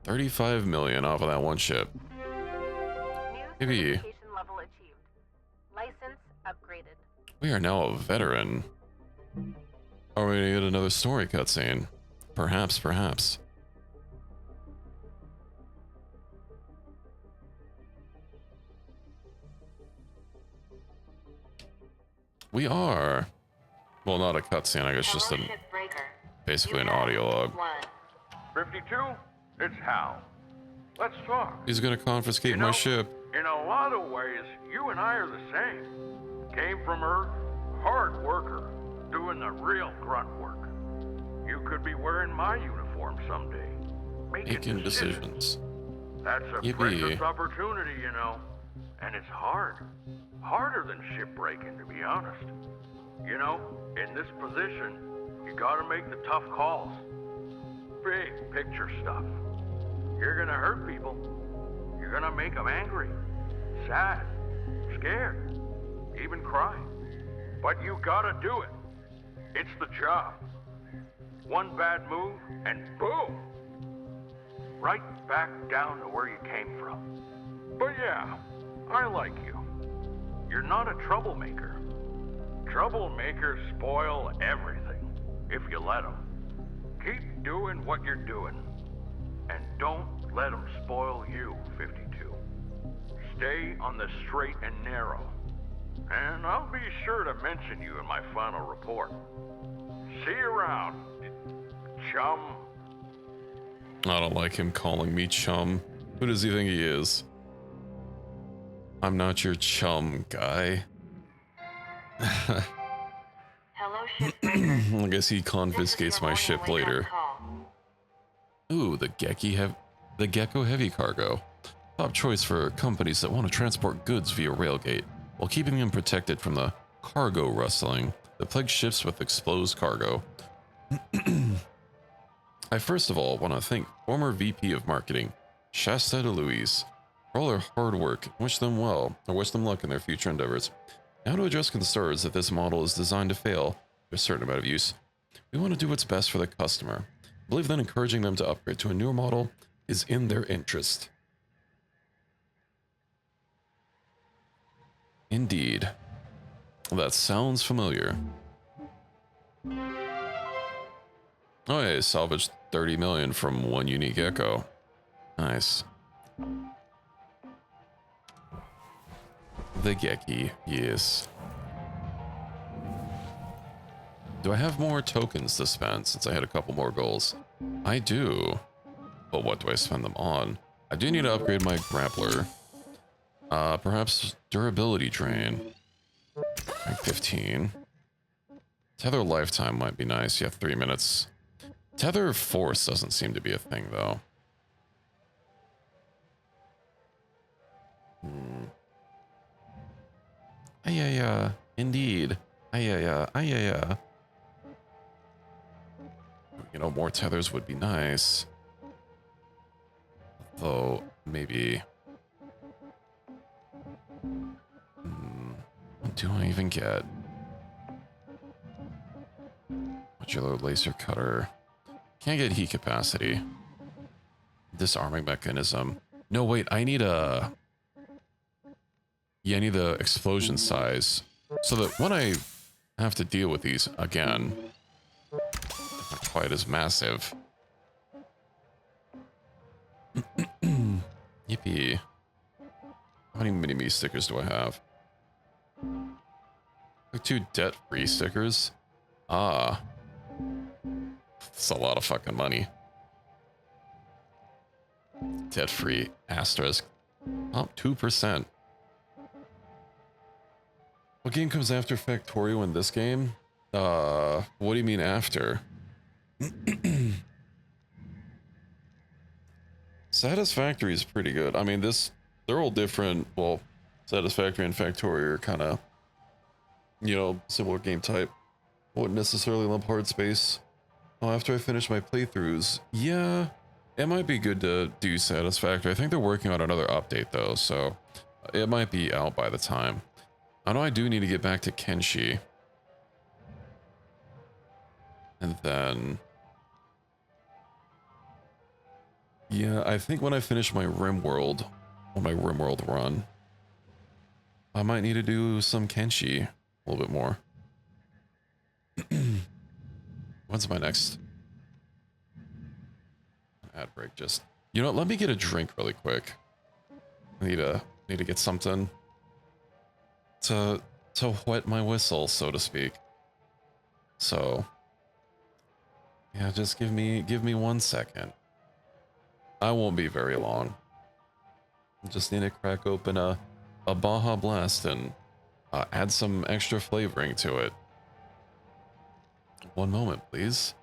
A: $35 million off of that one ship. Maybe.
E: Level achieved. License upgraded.
A: We are now a veteran. Are we gonna get another story cutscene? Perhaps, perhaps. We are. Well, not a cutscene, I guess just an basically an audio log.
C: 52? It's Hal. Let's talk.
A: He's gonna confiscate my ship.
C: In a lot of ways, you and I are the same. Came from Earth, hard worker, doing the real grunt work. You could be wearing my uniform someday. Making decisions. That's a precious opportunity, you know. And it's hard. Harder than shipbreaking, to be honest. You know, in this position, you gotta make the tough calls. Big picture stuff. You're gonna hurt people. You're gonna make them angry, sad, scared, even cry. But you gotta do it. It's the job. One bad move, and boom! Right back down to where you came from. But yeah, I like you. You're not a troublemaker. Troublemakers spoil everything, if you let them. Keep doing what you're doing. And don't let them spoil you, 52. Stay on the straight and narrow. And I'll be sure to mention you in my final report. See you around, chum.
A: I don't like him calling me chum. Who does he think he is? I'm not your chum, guy.
B: Hello, Shipbreaker.
A: I guess he confiscates my ship later. Ooh, the Gecko Heavy Cargo. Top choice for companies that want to transport goods via railgate, while keeping them protected from the cargo rustling that plagues ships with exposed cargo. I first of all want to thank former VP of Marketing, Shasta DeLuise, for all their hard work. Wish them well, or wish them luck in their future endeavors. Now to address concerns that this model is designed to fail for a certain amount of use. We want to do what's best for the customer. I believe that encouraging them to upgrade to a newer model is in their interest. Indeed. That sounds familiar. Oh yeah, salvaged 30 million from one unique echo. Nice. The Geki, yes. Do I have more tokens to spend since I had a couple more goals? I do. But what do I spend them on? I do need to upgrade my grappler. Perhaps durability drain. Like 15. Tether lifetime might be nice. Yeah, 3 minutes. Tether force doesn't seem to be a thing though. Ayaya, indeed. Ayaya, ayaya. You know, more tethers would be nice. Though, maybe... What do I even get? Modular laser cutter. Can't get heat capacity. Disarming mechanism. No, wait, I need a... Yeah, I need the explosion size. So that when I have to deal with these again, not quite as massive. Yippee. How many mini-me stickers do I have? Like 2 debt-free stickers? Ah. That's a lot of fucking money. Debt-free asterisk. Oh, 2%. What game comes after Factorio in this game? What do you mean after? Satisfactory is pretty good. I mean, they're all different. Well, Satisfactory and Factorio are kind of, you know, similar game type. Wouldn't necessarily lump Hardspace. Oh, after I finish my playthroughs, yeah, it might be good to do Satisfactory. I think they're working on another update though, so it might be out by the time. I know I do need to get back to Kenshi. And then... Yeah, I think when I finish my Rimworld, or my Rimworld run, I might need to do some Kenshi a little bit more. When's my next ad break? Just, you know what, let me get a drink really quick. I need to get something to wet my whistle, so to speak. So yeah, just give me 1 second. I won't be very long. Just need to crack open a Baja Blast and add some extra flavoring to it. 1 moment, please.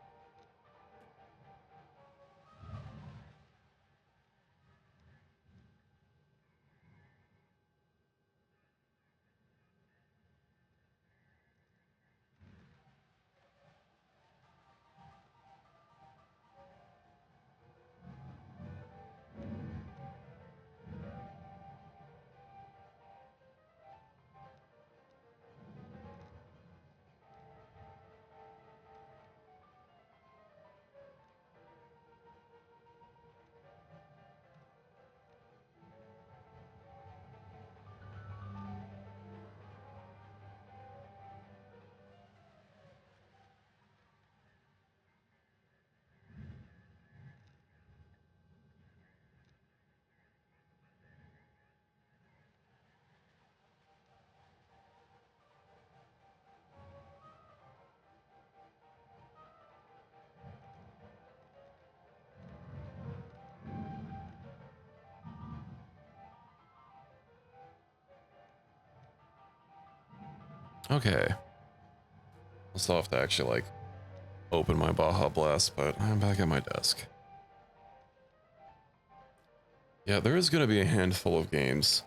A: Okay. I'll still have to actually, like, open my Baja Blast, but I'm back at my desk. Yeah, there is going to be a handful of games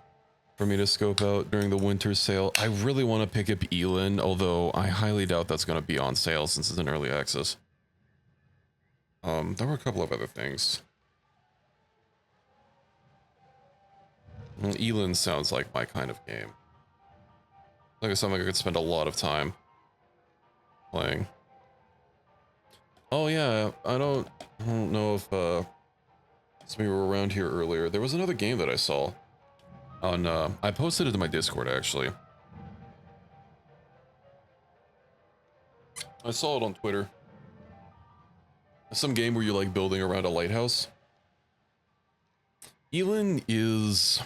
A: for me to scope out during the winter sale. I really want to pick up Elin, although I highly doubt that's going to be on sale since it's in early access. There were a couple of other things. Elin sounds like my kind of game. Like something I could spend a lot of time playing. Oh yeah, I don't know if some of you were around here earlier. There was another game that I saw on I posted it to my Discord actually. I saw it on Twitter. Some game where you're like building around a lighthouse. Elin is...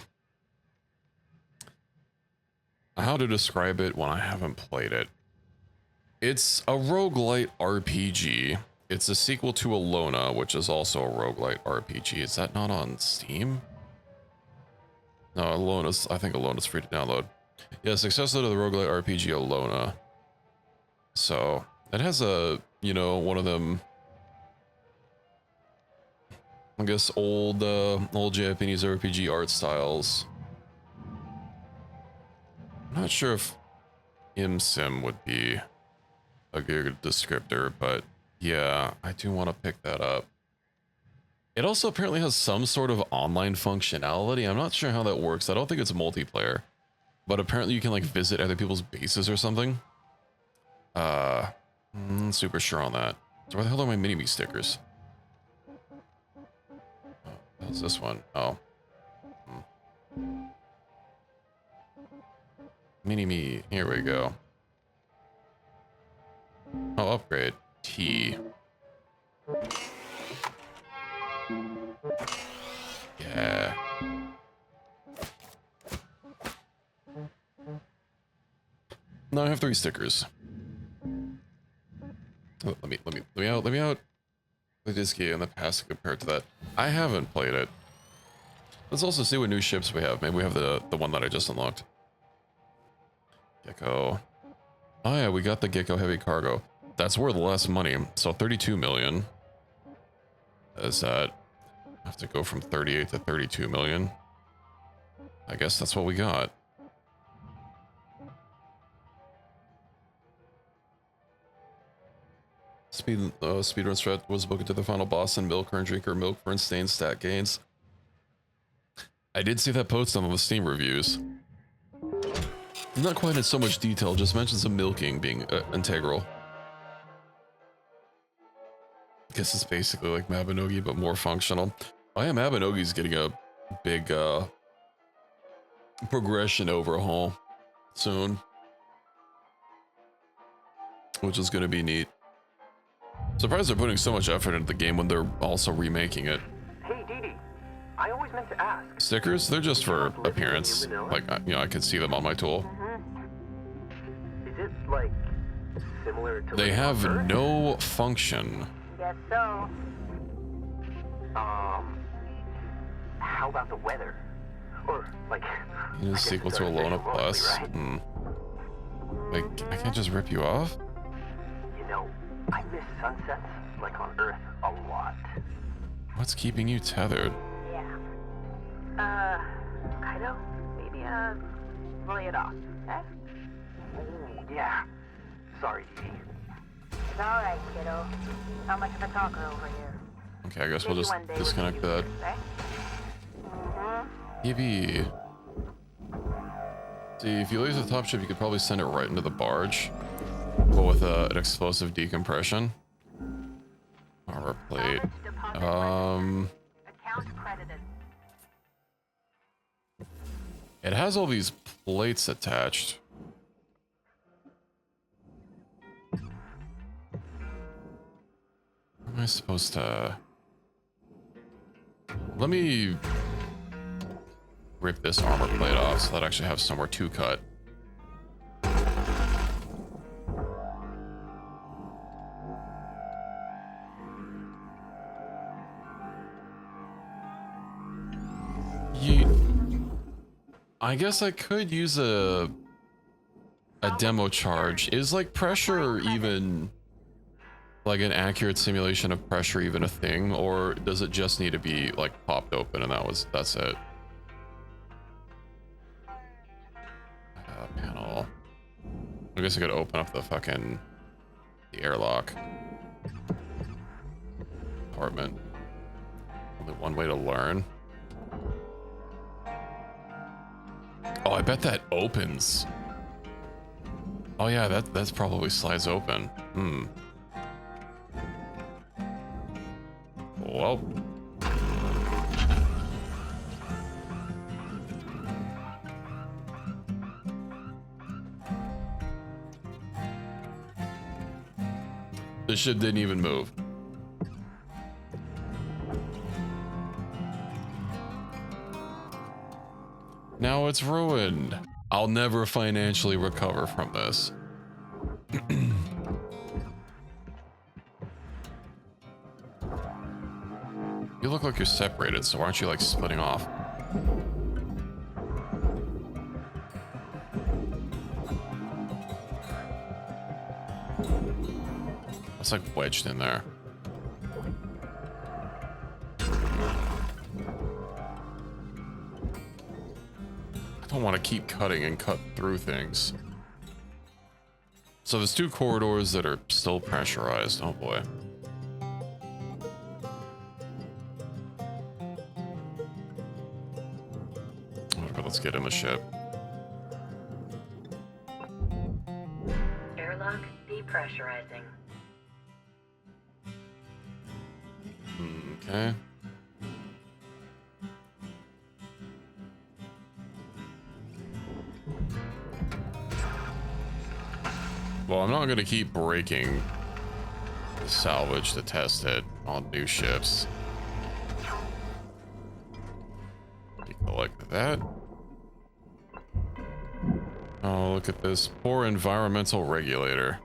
A: how to describe it when I haven't played it. It's a roguelite RPG. It's a sequel to Alona, which is also a roguelite RPG. Is that not on Steam? No, Alona's... I think Alona's free to download. Yeah, successor to the roguelite RPG Alona. So, it has a, you know, one of them... I guess old Japanese RPG art styles. I'm not sure if ImSim would be a good descriptor, but yeah, I do want to pick that up. It also apparently has some sort of online functionality. I'm not sure how that works. I don't think it's multiplayer, but apparently you can like visit other people's bases or something. Not super sure on that. So where the hell are my mini-me stickers? How's this one? Oh. Mini-me. Here we go. Oh, upgrade. T. Yeah. Now I have 3 stickers. Oh, let me out. Let me out. This game in the past compared to that. I haven't played it. Let's also see what new ships we have. Maybe we have the one that I just unlocked. Gecko. Oh yeah, we got the Gecko heavy cargo. That's worth less money. So 32 million. Is that... I have to go from 38 to 32 million. I guess that's what we got. Speedrun strat was booked to the final boss and Milker and Drinker milk for insane stat gains. I did see that post on the Steam reviews. Not quite in so much detail, just mentions some milking being integral. I guess it's basically like Mabinogi, but more functional. Oh yeah, Mabinogi's getting a big progression overhaul soon, which is going to be neat. Surprised they're putting so much effort into the game when they're also remaking it.
F: Hey, Dee, I always meant to ask.
A: Stickers? They're just for appearance. Like, you know, I can see them on my tool.
F: Is it, like, similar to...
A: They have no function.
E: Guess so.
F: How about the weather? Or, like...
A: It is sequel to Alona Plus. Right? Like, I can't just rip you off?
F: You know, I miss sunsets, like on Earth, a lot.
A: What's keeping you tethered?
E: Yeah. Kaido, maybe, lay it off, okay?
F: Oh, yeah. Sorry, Dee.
E: It's alright, kiddo. Not much of a talker over here.
A: Okay, I guess we'll just disconnect that. Maybe. See, if you leave the top ship, you could probably send it right into the barge. But with an explosive decompression. Armor plate.
E: Account credited.
A: It has all these plates attached. How am I supposed to... Let me rip this armor plate off so that I actually have somewhere to cut. I guess I could use a demo charge. Is like pressure even like an accurate simulation of pressure even a thing, or does it just need to be like popped open and that's it? Panel. I guess I could open up the airlock compartment. Only one way to learn. Oh, I bet that opens. Oh yeah, that's probably slides open. Hmm. Well. This shit didn't even move. Now it's ruined. I'll never financially recover from this. You look like you're separated, so aren't you like splitting off? It's like wedged in there. I don't want to keep cutting and cut through things. So there's two corridors that are still pressurized. Oh boy. Okay, let's get in the ship.
D: Airlock depressurizing.
A: Okay. Well, I'm not going to keep breaking the salvage to test it on new ships. Take a look at that. Oh, look at this poor environmental regulator.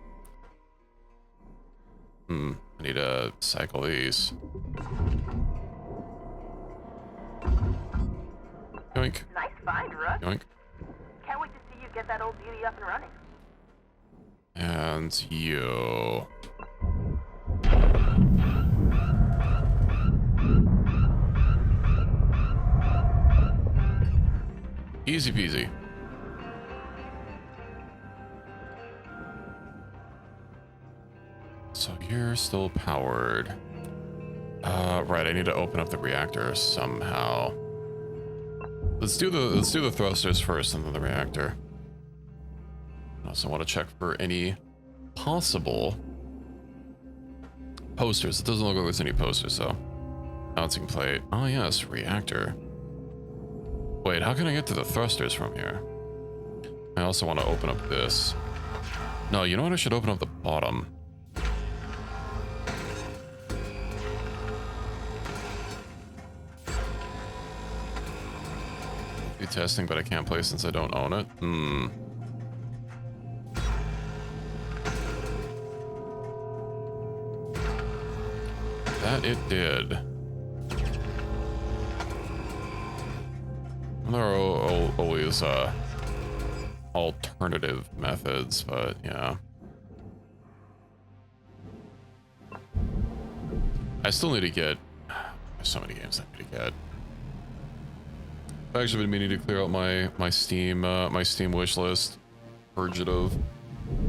A: I need to cycle these. Yoink.
E: Nice find, Rook.
A: Yoink.
E: Can't wait to see you get that old beauty up and running.
A: And you. Easy peasy. So you're still powered. Right, I need to open up the reactor somehow. Let's do the thrusters first and then the reactor. I also want to check for any possible posters. It doesn't look like there's any posters though. Bouncing plate. Oh yes, reactor. Wait, how can I get to the thrusters from here? I also want to open up this. No, you know what? I should open up the bottom. Do testing, but I can't play since I don't own it. That it did. There are always alternative methods, but yeah. I still need to get... There's so many games I need to get. I've actually been meaning to clear out my Steam wish list. Purge it of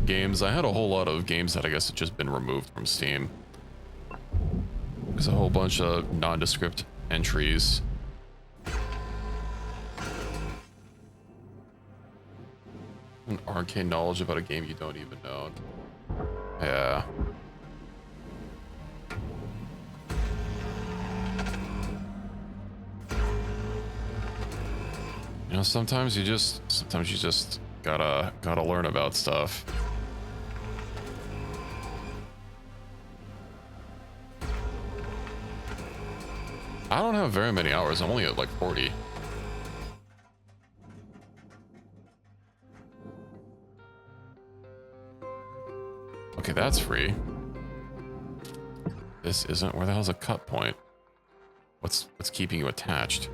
A: games. I had a whole lot of games that I guess had just been removed from Steam. There's a whole bunch of nondescript entries. An arcane knowledge about a game you don't even know. Yeah. You know, sometimes you just gotta learn about stuff. I don't have very many hours. I'm only at like 40. Okay, that's free. This isn't. Where the hell's a cut point? What's keeping you attached?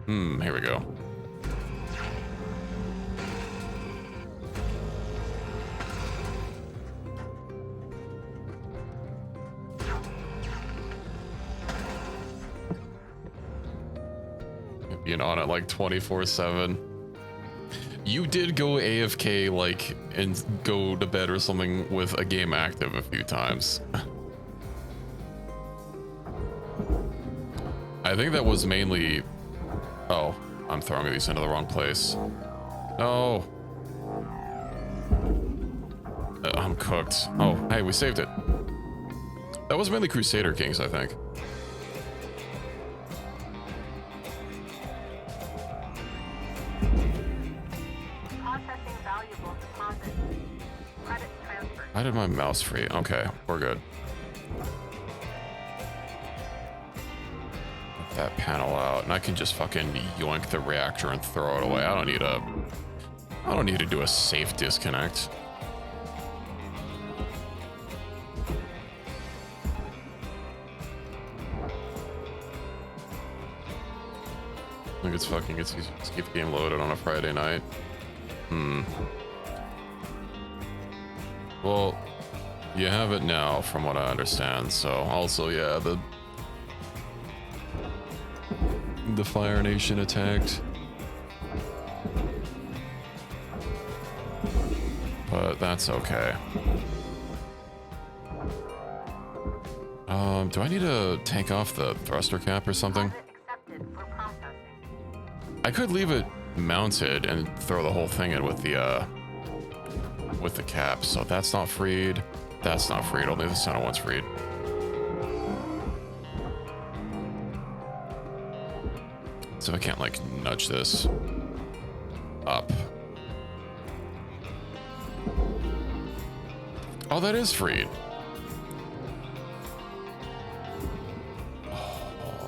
A: Here we go. Being on it like 24/7. You did go AFK like and go to bed or something with a game active a few times. I think that was mainly... Oh, I'm throwing these into the wrong place. No. I'm cooked. Oh, hey, we saved it. That was mainly Crusader Kings, I think.
E: Processing valuable deposit. Credit transfer.
A: I did my mouse free. Okay, we're good. Get that panel out, and I can just fucking yoink the reactor and throw it away. I don't need to do a safe disconnect. I think it's easy to keep the game loaded on a Friday night. Well, you have it now from what I understand, so also, yeah, the Fire Nation attacked. But that's okay. Do I need to take off the thruster cap or something?
E: Accepted for processing.
A: I could leave it mounted and throw the whole thing in with the cap. So that's not freed. That's not freed. Only the center one's freed. So I can't like nudge this up. Oh, that is freed.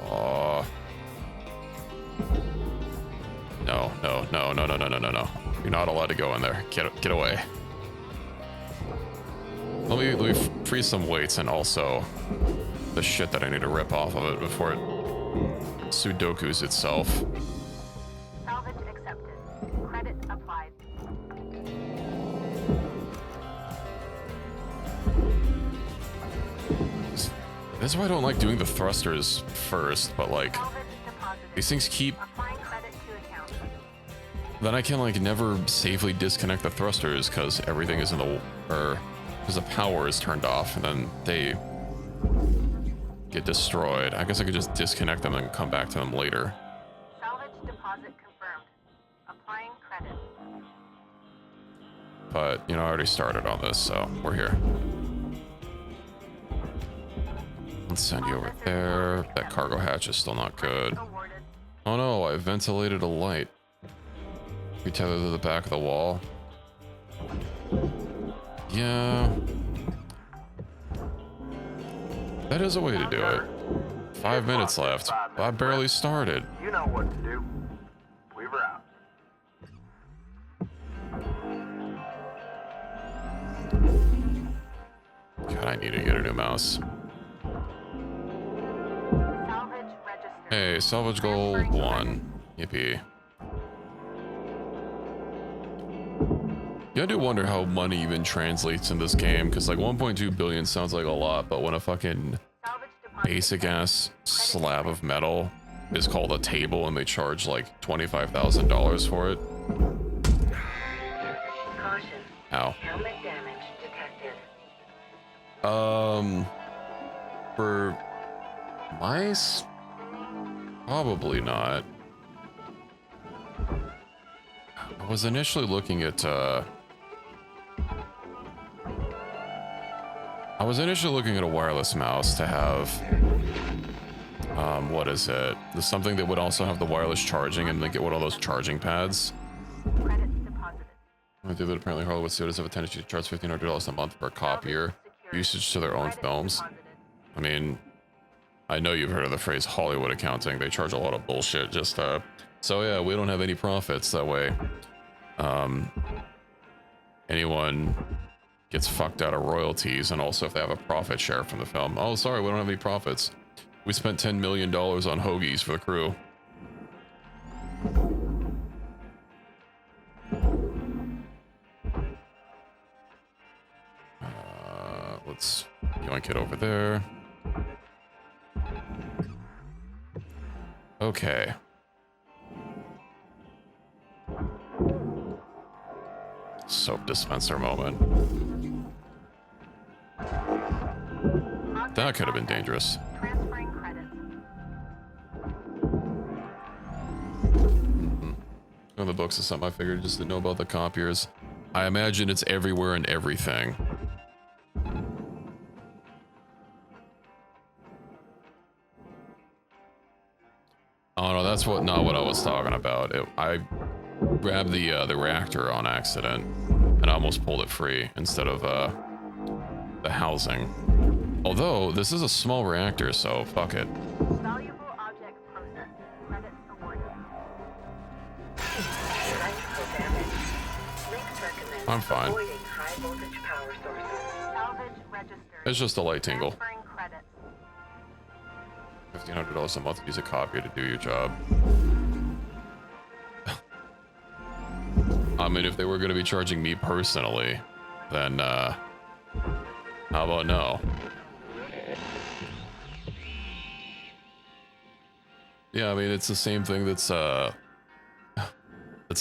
A: Oh. No. You're not allowed to go in there. Get away. Let me freeze some weights and also the shit that I need to rip off of it before it Sudoku's itself.
E: Salvage accepted. Credit applied.
A: This is why I don't like doing the thrusters first, but like
E: Salvage deposited.
A: these things keep.
E: Applying credit to account.
A: Then I can like never safely disconnect the thrusters because everything is in the because the power is turned off and then they get destroyed. I guess I could just disconnect them and come back to them later.
E: Salvage deposit confirmed. Applying credit.
A: But you know, I already started on this, so we're here. Let's send you over there. That cargo hatch is still not good.
E: Awarded.
A: Oh no, I ventilated a light. We tether to the back of the wall. Yeah. That is a way to do it. 5 minutes left. I barely started.
F: You know what to do. Weaver out.
A: God, I need to get a new mouse.
E: Salvage registered.
A: Hey, salvage goal 1. Yippee. Yeah, I do wonder how money even translates in this game, because like 1.2 billion sounds like a lot, but when a fucking
E: Salvage deposit.
A: basic ass slab of metal is called a table and they charge like $25,000 for it.
D: Caution.
A: Ow.
D: Helmet damage detected.
A: For mice? Probably not. I was initially looking at a wireless mouse to have what is it? There's something that would also have the wireless charging and then get one of those charging pads.
E: Credit deposited.
A: I do that apparently Hollywood studios have a tendency to charge $1,500 a month per copier usage to their own films. I mean, I know you've heard of the phrase Hollywood accounting. They charge a lot of bullshit just so yeah, we don't have any profits that way. Anyone gets fucked out of royalties, and also if they have a profit share from the film. Oh, sorry, we don't have any profits. We spent $10 million on hoagies for the crew. Let's yoink it over there. Okay. Soap dispenser moment. That could have been dangerous.
E: Transferring credits.
A: the books or something. I figured just to know about the copiers. I imagine it's everywhere and everything. Oh no, that's not what I was talking about. I grabbed the reactor on accident and I almost pulled it free instead of the housing. Although this is a small reactor, so fuck it.
E: Valuable object processed. Credits awarded.
A: I'm fine.
D: Avoiding high voltage power sources.
E: Salvage registered.
A: It's just a light tingle.
E: Transferring credits.
A: $1,500 a month to use a copier to do your job. I mean, if they were going to be charging me personally, then how about no? Yeah, I mean, it's the same thing that's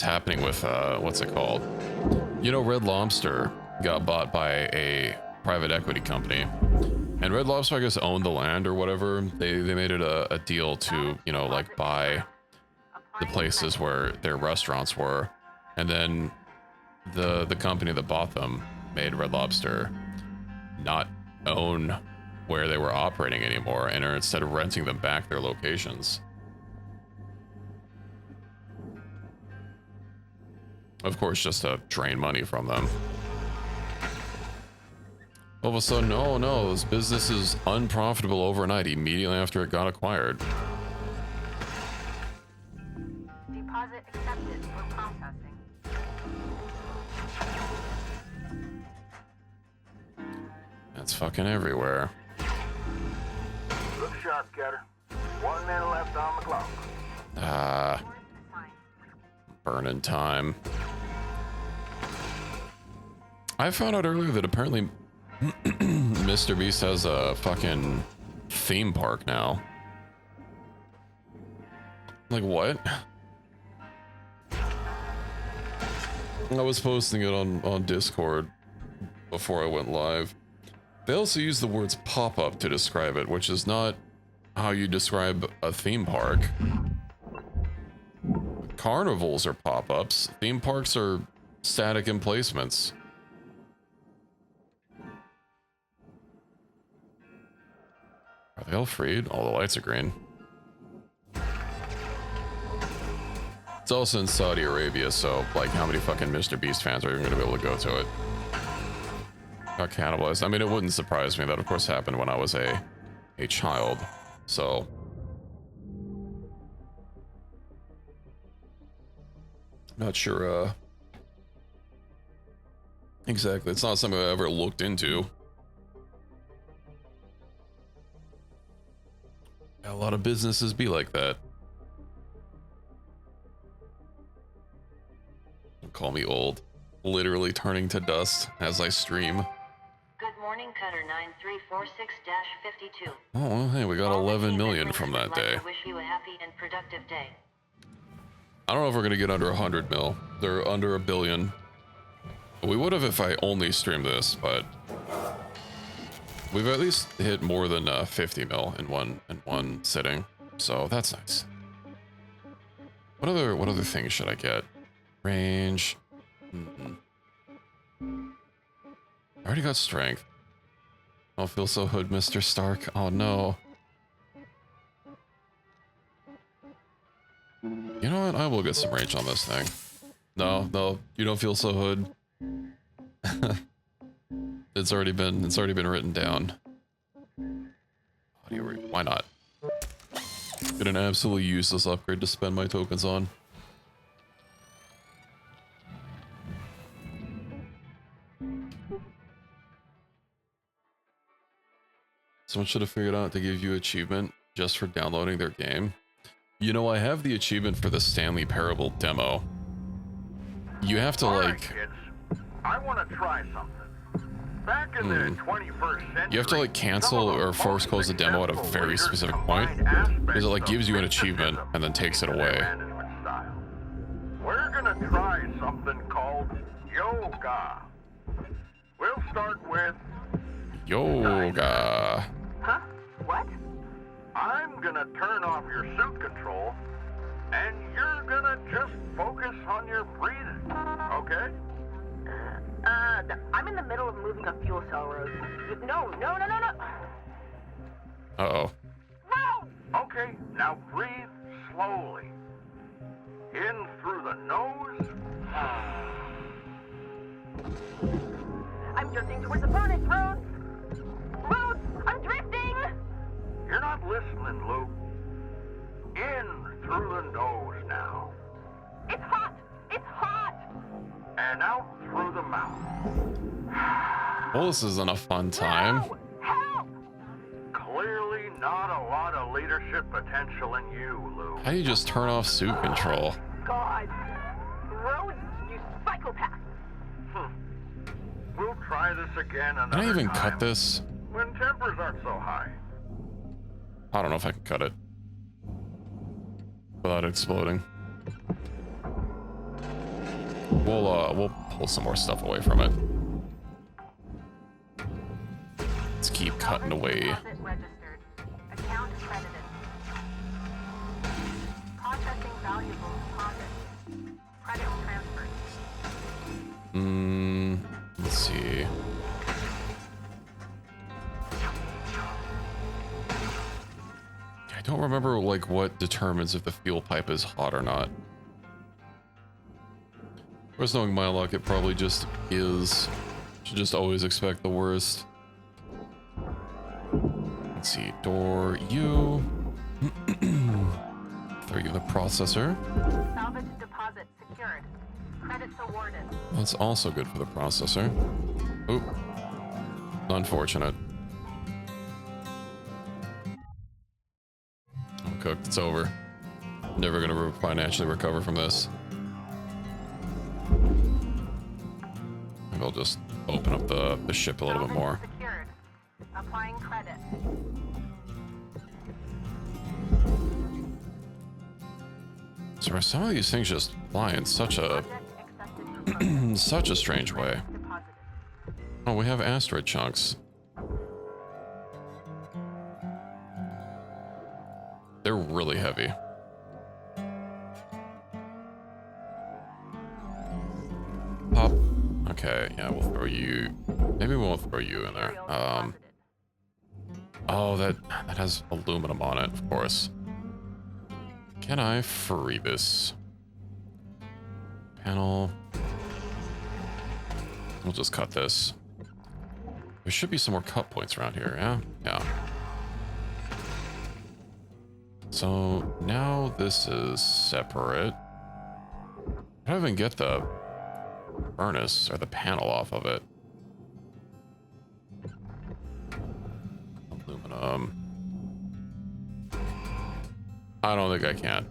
A: happening with what's it called? You know, Red Lobster got bought by a private equity company, and Red Lobster, I guess, owned the land or whatever. They made it a deal to, you know, like buy the places where their restaurants were, and then the company that bought them made Red Lobster not own where they were operating anymore, and are instead of renting them back their locations. Of course, just to drain money from them. All of a sudden, oh no, this business is unprofitable overnight immediately after it got acquired.
E: Deposit accepted for processing.
A: That's fucking everywhere.
F: Look sharp, Cutter. 1 minute left on the clock.
A: Burning time. I found out earlier that apparently Mr. Beast has a fucking theme park now. Like, what? I was posting it on Discord before I went live. They also use the words pop-up to describe it, which is not how you describe a theme park. Carnivals are pop-ups. Theme parks are static emplacements. Are they all freed? All the lights are green. It's also in Saudi Arabia, so like how many fucking Mr. Beast fans are even going to be able to go to it? Got cannibalized. I mean, it wouldn't surprise me. That of course happened when I was a child, so... Not sure, exactly. It's not something I ever looked into. A lot of businesses be like that. Don't call me old. Literally turning to dust as I stream.
B: Good morning, Cutter 9346-52.
A: Oh, well, hey, we got 11 million from that day.
B: I wish you a happy and productive day.
A: I don't know if we're gonna get under 100 mil. They're under 1 billion. We would have if I only streamed this, but we've at least hit more than 50 mil in one sitting, so that's nice. What other things should I get? Range. I already got strength. I don't feel so hood, Mr. Stark. Oh no. You know what? I will get some range on this thing. No, you don't feel so hood. It's already been written down. Why not? Get an absolutely useless upgrade to spend my tokens on. Someone should have figured out to give you achievement just for downloading their game. You know, I have the achievement for the Stanley Parable demo. You have to
C: All
A: like...
C: right, kids. I want to try something. Back in the 21st century,
A: You have to like cancel or force close the demo at a very specific point, because it like gives you an achievement and then takes it away.
C: We're gonna try something called yoga. We'll start with
A: Yoga.
D: Huh? What?
C: I'm gonna turn off your suit control And you're gonna just focus on your breathing, okay?
E: I'm in the middle of moving a fuel cell road. No.
A: Uh-oh.
E: No!
C: Okay, now breathe slowly. In through the nose.
E: I'm drifting towards the furnace road. Road! I'm drifting!
C: You're not listening, Luke. In through the nose now.
E: It's hot! It's hot!
C: And out through the mouth.
A: Well, this isn't a fun time.
E: No! Help!
C: Clearly not a lot of leadership potential in you, Luke.
A: How do you just turn off suit control?
E: God! Road, you psychopath!
C: We'll try this again another
A: Can I even
C: time,
A: cut this?
C: when tempers aren't so high.
A: I don't know if I can cut it without exploding. We'll pull some more stuff away from it. Let's keep cutting away.
E: Deposit registered. Account credited. Processing valuable deposit. Credit transferred.
A: Let's see. I don't remember like what determines if the fuel pipe is hot or not. Of course, knowing my luck, it probably just is. Should just always expect the worst. Let's see, door U. Throw you the processor.
E: Salvage deposit secured. Credits awarded.
A: That's also good for the processor. Oop. Unfortunate. I'm cooked. It's over. Never gonna financially recover from this. Maybe I'll just open up the ship a little bit more.
E: Secured. Applying credit.
A: So some of these things just fly in such a
E: Object accepted for purchase.
A: such a strange way.
E: Deposited.
A: Oh, we have asteroid chunks. They're really heavy. Pop. Okay, yeah, we'll throw you. Maybe we won't throw you in there.
E: Material deposited.
A: Oh, that has aluminum on it, of course. Can I free this? Panel. We'll just cut this. There should be some more cut points around here, yeah? Yeah. So now this is separate. I don't even get the furnace or the panel off of it. Aluminum. I don't think I can.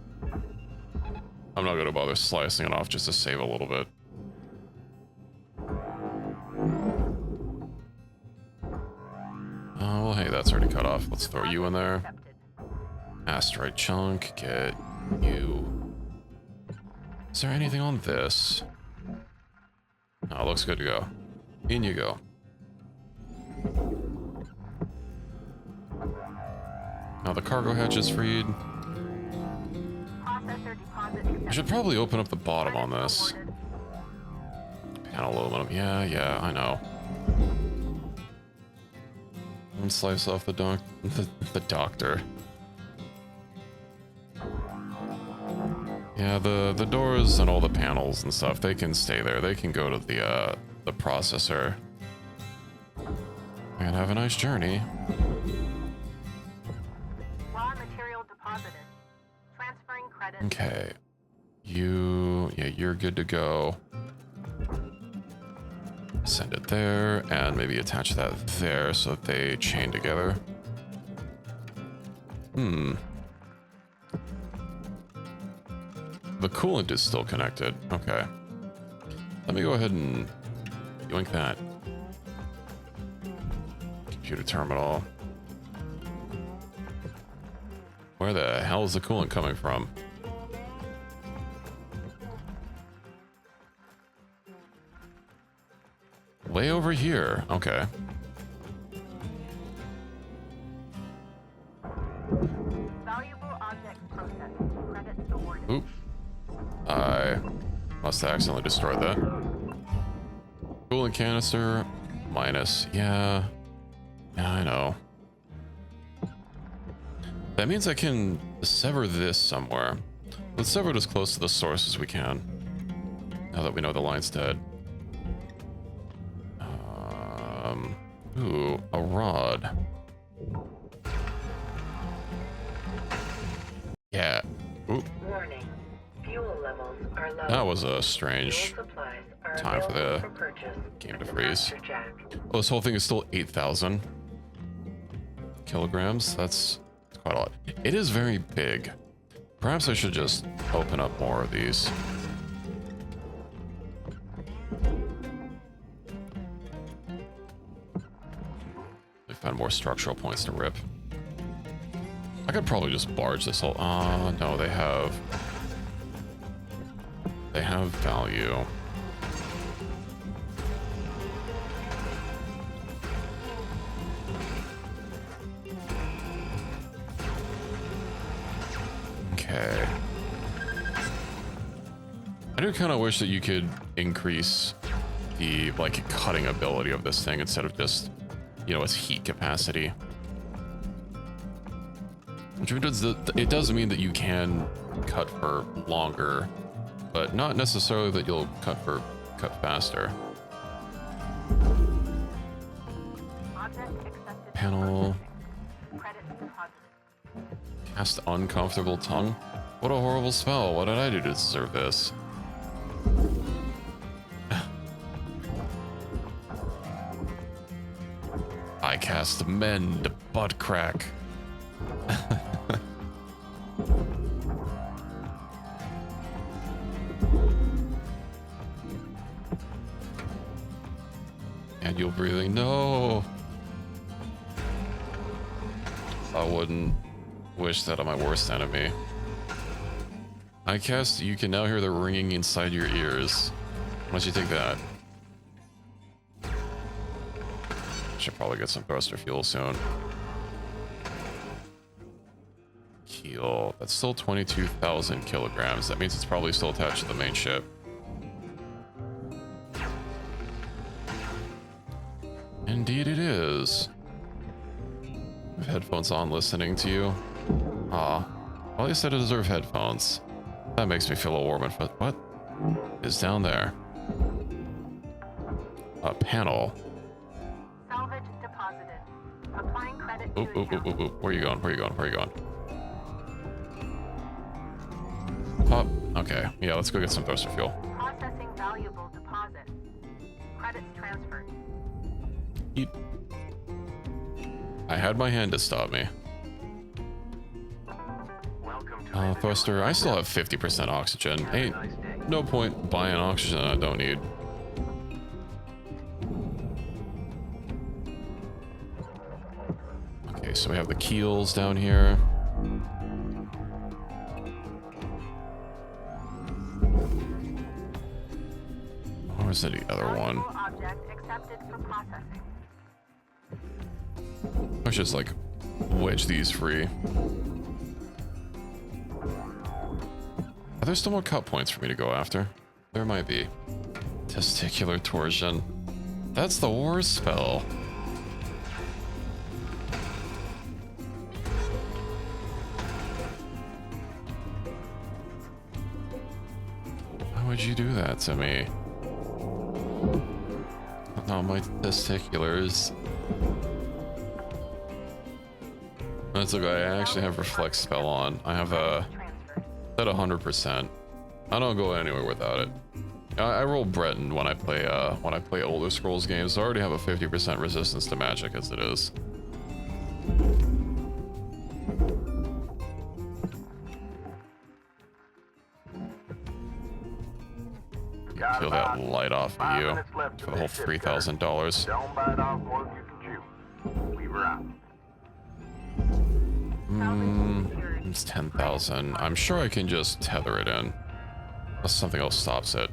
A: I'm not gonna bother slicing it off just to save a little bit. Oh, well, hey, that's already cut off. Let's throw you in there.
E: Accepted.
A: Asteroid chunk, get you. Is there anything on this? Oh, looks good to go. In you go. Now the cargo hatch is freed.
E: Processor deposit accepted.
A: I should probably open up the bottom on this.
E: Awarded.
A: Panel aluminum. Yeah, I know. And slice off the the doctor. Yeah, the doors and all the panels and stuff, they can stay there. They can go to the processor. And have a nice journey.
E: Raw material deposited. Transferring credit.
A: Okay. You're good to go. Send it there, and maybe attach that there so that they chain together. The coolant is still connected. Okay. Let me go ahead and yoink that. Computer terminal. Where the hell is the coolant coming from? Way over here. Okay.
E: Valuable object processed. Credits awarded.
A: Oop. must have accidentally destroyed that. Coolant canister, minus. Yeah. Yeah, I know. That means I can sever this somewhere. Let's sever it as close to the source as we can. Now that we know the line's dead. Ooh, a rod. Yeah. Ooh.
D: Warning. Fuel levels are low.
A: That was a strange time for the game to freeze. Well, this whole thing is still 8,000 kilograms. That's quite a lot. It is very big. Perhaps I should just open up more of these. I found more structural points to rip. I could probably just barge this whole... no, they have value. Okay. I do kind of wish that you could increase the, like, cutting ability of this thing instead of just, you know, its heat capacity. Which it does mean that you can cut for longer, but not necessarily that you'll cut faster. Panel. Cast uncomfortable tongue. What a horrible spell. What did I do to deserve this? I cast mend butt crack. Manual breathing, no. I wouldn't wish that on my worst enemy. I cast, you can now hear the ringing inside your ears. Why don't you take that? Should probably get some thruster fuel soon. Keel, that's still 22,000 kilograms. That means it's probably still attached to the main ship. Indeed it is. With headphones on listening to you. Aw. Well, at least I deserve headphones. That makes me feel a warm and what is down there? A panel.
E: Salvage deposited. Applying credit
A: Oop,
E: to
A: oop, oop,
E: account.
A: oop, oop. Where are you going? Where are you going? Where are you going? Pop. Okay. Yeah, let's go get some thruster fuel.
E: Processing valuable deposit. Credits transferred.
A: Eat. I had my hand to stop me. Thruster, I still have 50% oxygen. Ain't no point buying oxygen I don't need. Okay, so we have the keels down here. Where's the other one?
E: Object accepted for processing.
A: I should just like wedge these free. Are there still more cut points for me to go after? There might be. Testicular torsion. That's the worst spell. Why would you do that to me? Not my testiculars. That's okay, I actually have Reflect spell on. I have a... at 100%. I don't go anywhere without it. I roll Breton when I play Older Scrolls games, so I already have a 50% resistance to magic as it is. Kill that light off of you for the whole $3,000.
F: Don't bite off more than you can chew. Leave her out.
A: It's 10,000. I'm sure I can just tether it in. Unless something else stops it.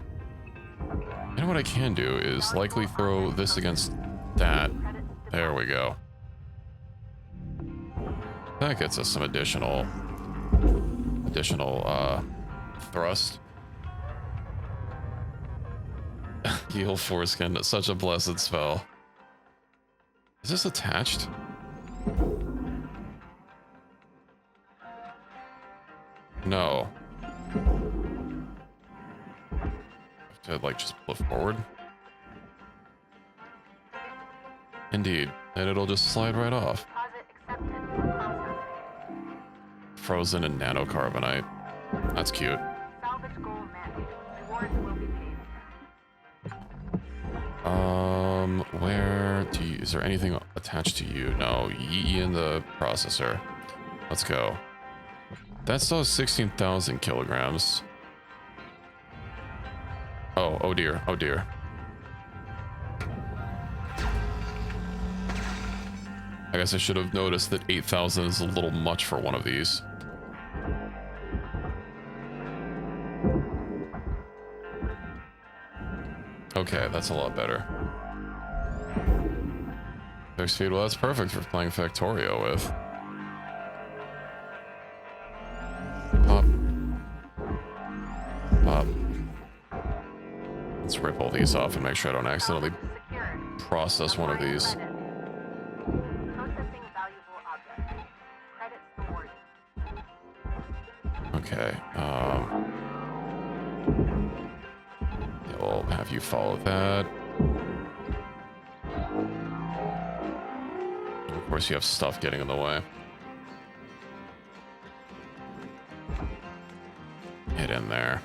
A: You know what I can do is likely throw this against that. There we go. That gets us some additional thrust. Heal foreskin, such a blessed spell. Is this attached? No. Have to like just flip forward. Indeed, and it'll just slide right off.
E: Deposit accepted for processing.
A: Frozen in nanocarbonite. That's cute.
E: Salvage goal met. Rewards will be paid.
A: Where do you, is there anything attached to you? No, ye in the processor. Let's go. That still has 16,000 kilograms. Oh dear, oh dear. I guess I should have noticed that 8,000 is a little much for one of these. Okay, that's a lot better. Fixed speed, well that's perfect for playing Factorio with. Pop. Pop. Let's rip all these off and make sure I don't accidentally process one of these.
E: Processing valuable objects. Credits awarded.
A: Okay, yeah, we'll have you follow that. Of course, you have stuff getting in the way. Get in there.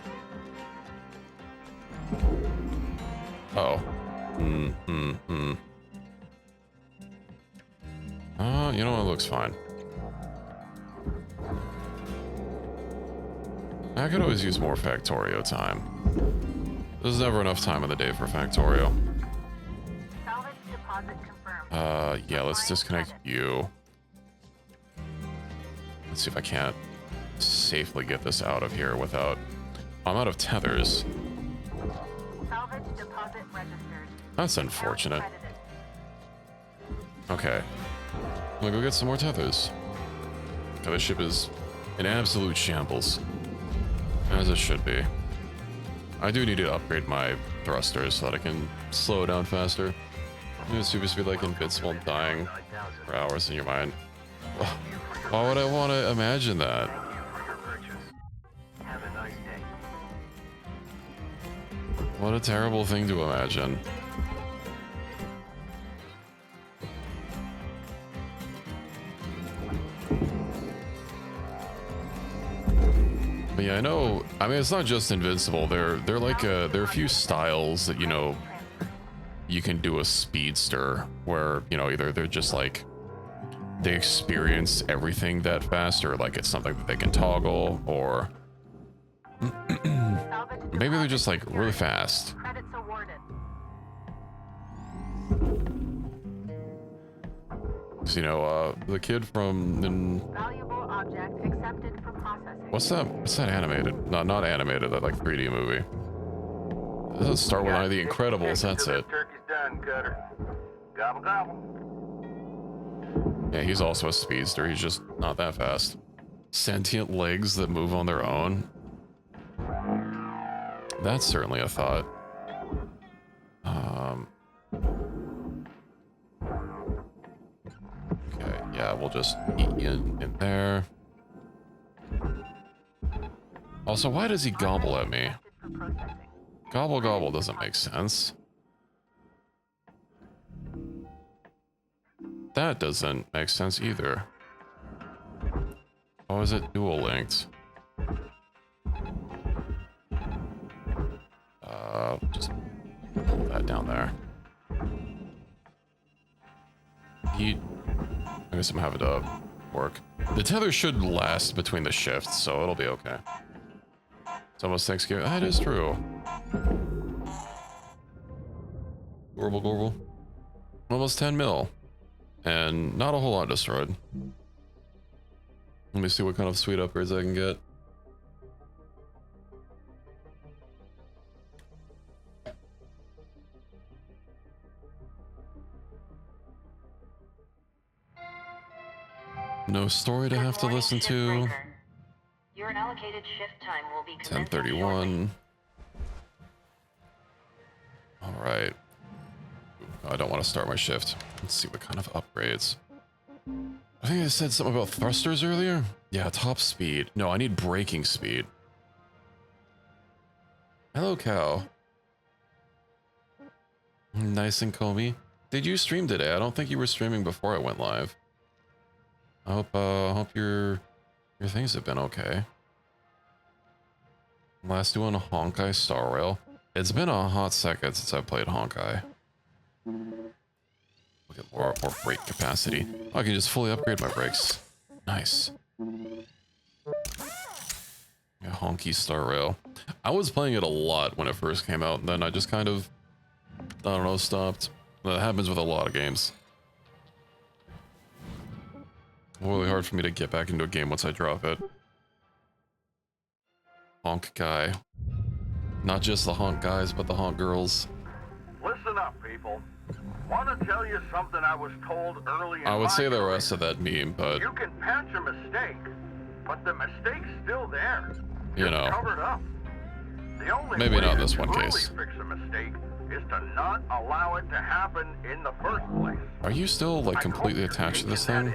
A: Oh. You know what? It looks fine. I could always use more Factorio time. There's never enough time in the day for Factorio.
E: Salvage deposit confirmed.
A: Yeah, let's disconnect you. Let's see if I can't safely get this out of here without... I'm out of tethers.
E: Salvage deposit registered.
A: That's unfortunate.
E: Account credited.
A: Okay. I'm gonna go get some more tethers. Oh, this ship is in absolute shambles. As it should be. I do need to upgrade my thrusters so that I can slow down faster. Super speed like invincible, dying for hours in your mind. Why would I want to imagine that?
F: Have a nice day.
A: What a terrible thing to imagine. But yeah, I know. I mean, it's not just invincible. They're like there are a few styles that, you know, you can do a speedster where, you know, either they're just like they experience everything that fast, or like it's something that they can toggle, or maybe they're just like really fast.
E: Credits awarded.
A: So, you know, the kid from
E: Valuable object accepted for processing.
A: what's that animated? Not animated. That like 3D movie. Does it start with one of The Incredibles? That's it.
F: Turkey's done, Cutter. Gobble gobble.
A: Yeah, he's also a speedster. He's just not that fast. Sentient legs that move on their own. That's certainly a thought. Okay, yeah, we'll just eat in there. Also, why does he gobble at me?
E: For processing.
A: Gobble gobble doesn't make sense. That doesn't make sense either. Oh, is it dual linked? Just pull that down there. I guess I'm having to work. The tether should last between the shifts, so it'll be okay. It's almost Thanksgiving. That is true. Gorble, gorble. Almost 10 mil. And not a whole lot destroyed. Let me see what kind of sweet upgrades I can get. No story to have to
B: Good morning,
A: listen to.
B: Shipbreaker. Your allocated shift time will be commencing shortly.
A: 10:31. Oh All right. I don't want to start my shift. Let's see what kind of upgrades. I think I said something about thrusters earlier. Yeah, top speed. No, I need braking speed. Hello, cow. Nice and Comey. Did you stream today? I don't think you were streaming before I went live. I hope your things have been okay. Last doing Honkai Star Rail. It's been a hot second since I played Honkai. Look at more brake capacity. I can just fully upgrade my brakes. Nice. Yeah, Honky Star Rail. I was playing it a lot when it first came out, and then I just kind of, I don't know, stopped. That happens with a lot of games. Really hard for me to get back into a game once I drop it. Honk guy. Not just the honk guys, but the honk girls.
C: Listen up, people. Want to tell you something I was told early in
A: I would say the
C: career.
A: rest of that meme, but
C: You can patch a mistake, but the mistake's still there.
A: you know,
C: Covered up. The only
A: maybe
C: way
A: not
C: to
A: this one
C: truly
A: case.
C: fix a mistake is to not allow it to happen in the first place.
A: Are you still like
C: I
A: completely
C: hope you're
A: attached to this
C: taking
A: thing?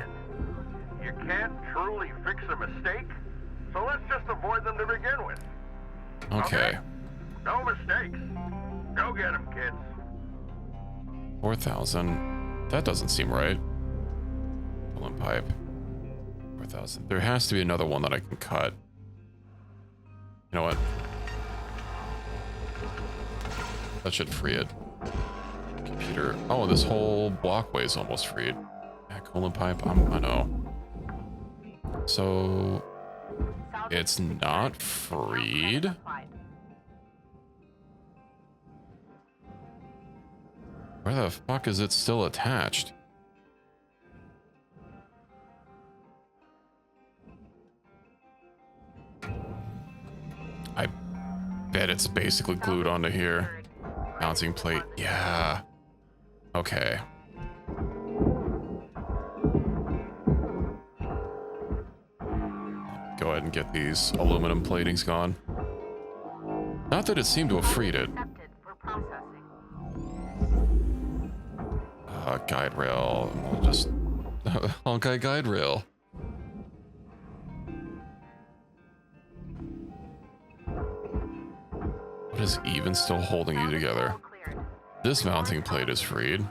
C: that in. You can't truly fix a mistake, so let's just avoid them to begin with.
A: Okay.
C: No mistakes. Go get them, kids.
A: 4,000. That doesn't seem right. Pulling pipe. 4,000. There has to be another one that I can cut. You know what? That should free it. Computer. Oh, this whole walkway is almost freed. Yeah, coolant pipe. I know. So it's not freed. Where the fuck is it still attached? I bet it's basically glued onto here. Mounting plate. Yeah. Okay. Go ahead and get these aluminum platings gone. Not that it seemed to have freed it. Guide rail. We'll just Honkai guide rail. What is even still holding you together? This mounting plate is freed.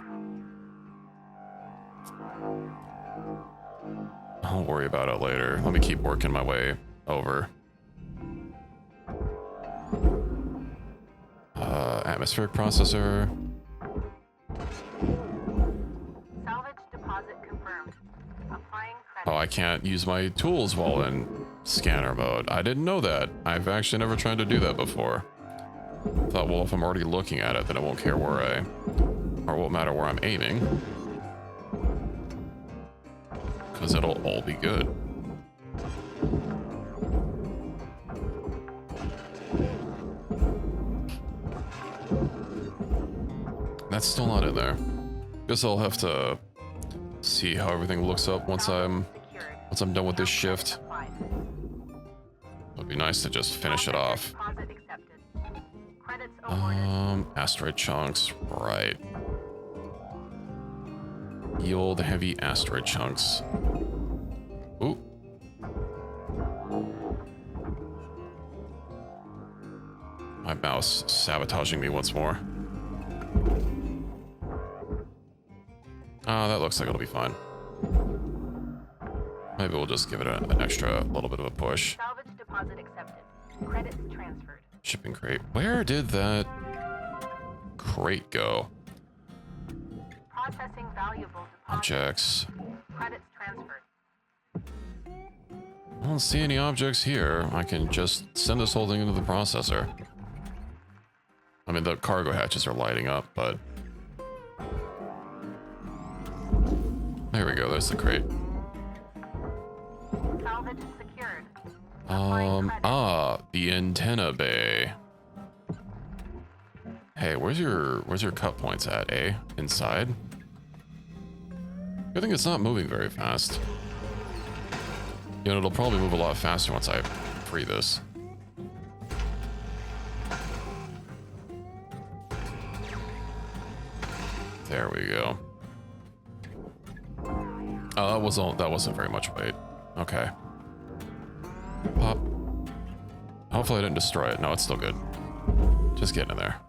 A: I'll worry about it later. Let me keep working my way over. Atmospheric processor.
E: Salvage deposit confirmed. Applying credit.
A: Oh, I can't use my tools while in scanner mode. I didn't know that. I've actually never tried to do that before. Thought, well, if I'm already looking at it, then it won't care where or it won't matter where I'm aiming. Because it'll all be good. That's still not in there. Guess I'll have to see how everything looks up once I'm done with this shift. It'd be nice to just finish it off. Asteroid chunks, right. Yield heavy asteroid chunks. Ooh. My mouse sabotaging me once more. That looks like it'll be fine. Maybe we'll just give it an extra little bit of a push.
E: Salvage deposit accepted. Credits transferred.
A: Shipping crate. Where did that crate go?
E: Processing valuable deposit.
A: Objects.
E: Credits transferred.
A: I don't see any objects here. I can just send this whole thing into the processor. I mean, the cargo hatches are lighting up, but... There we go, there's the crate.
E: Salvage secured.
A: The antenna bay. Hey, where's your cut points at, eh? Inside? I think it's not moving very fast. You know, it'll probably move a lot faster once I free this. There we go. Oh, that wasn't very much weight. Okay. Pop. Hopefully I didn't destroy it. No, it's still good. Just get in there.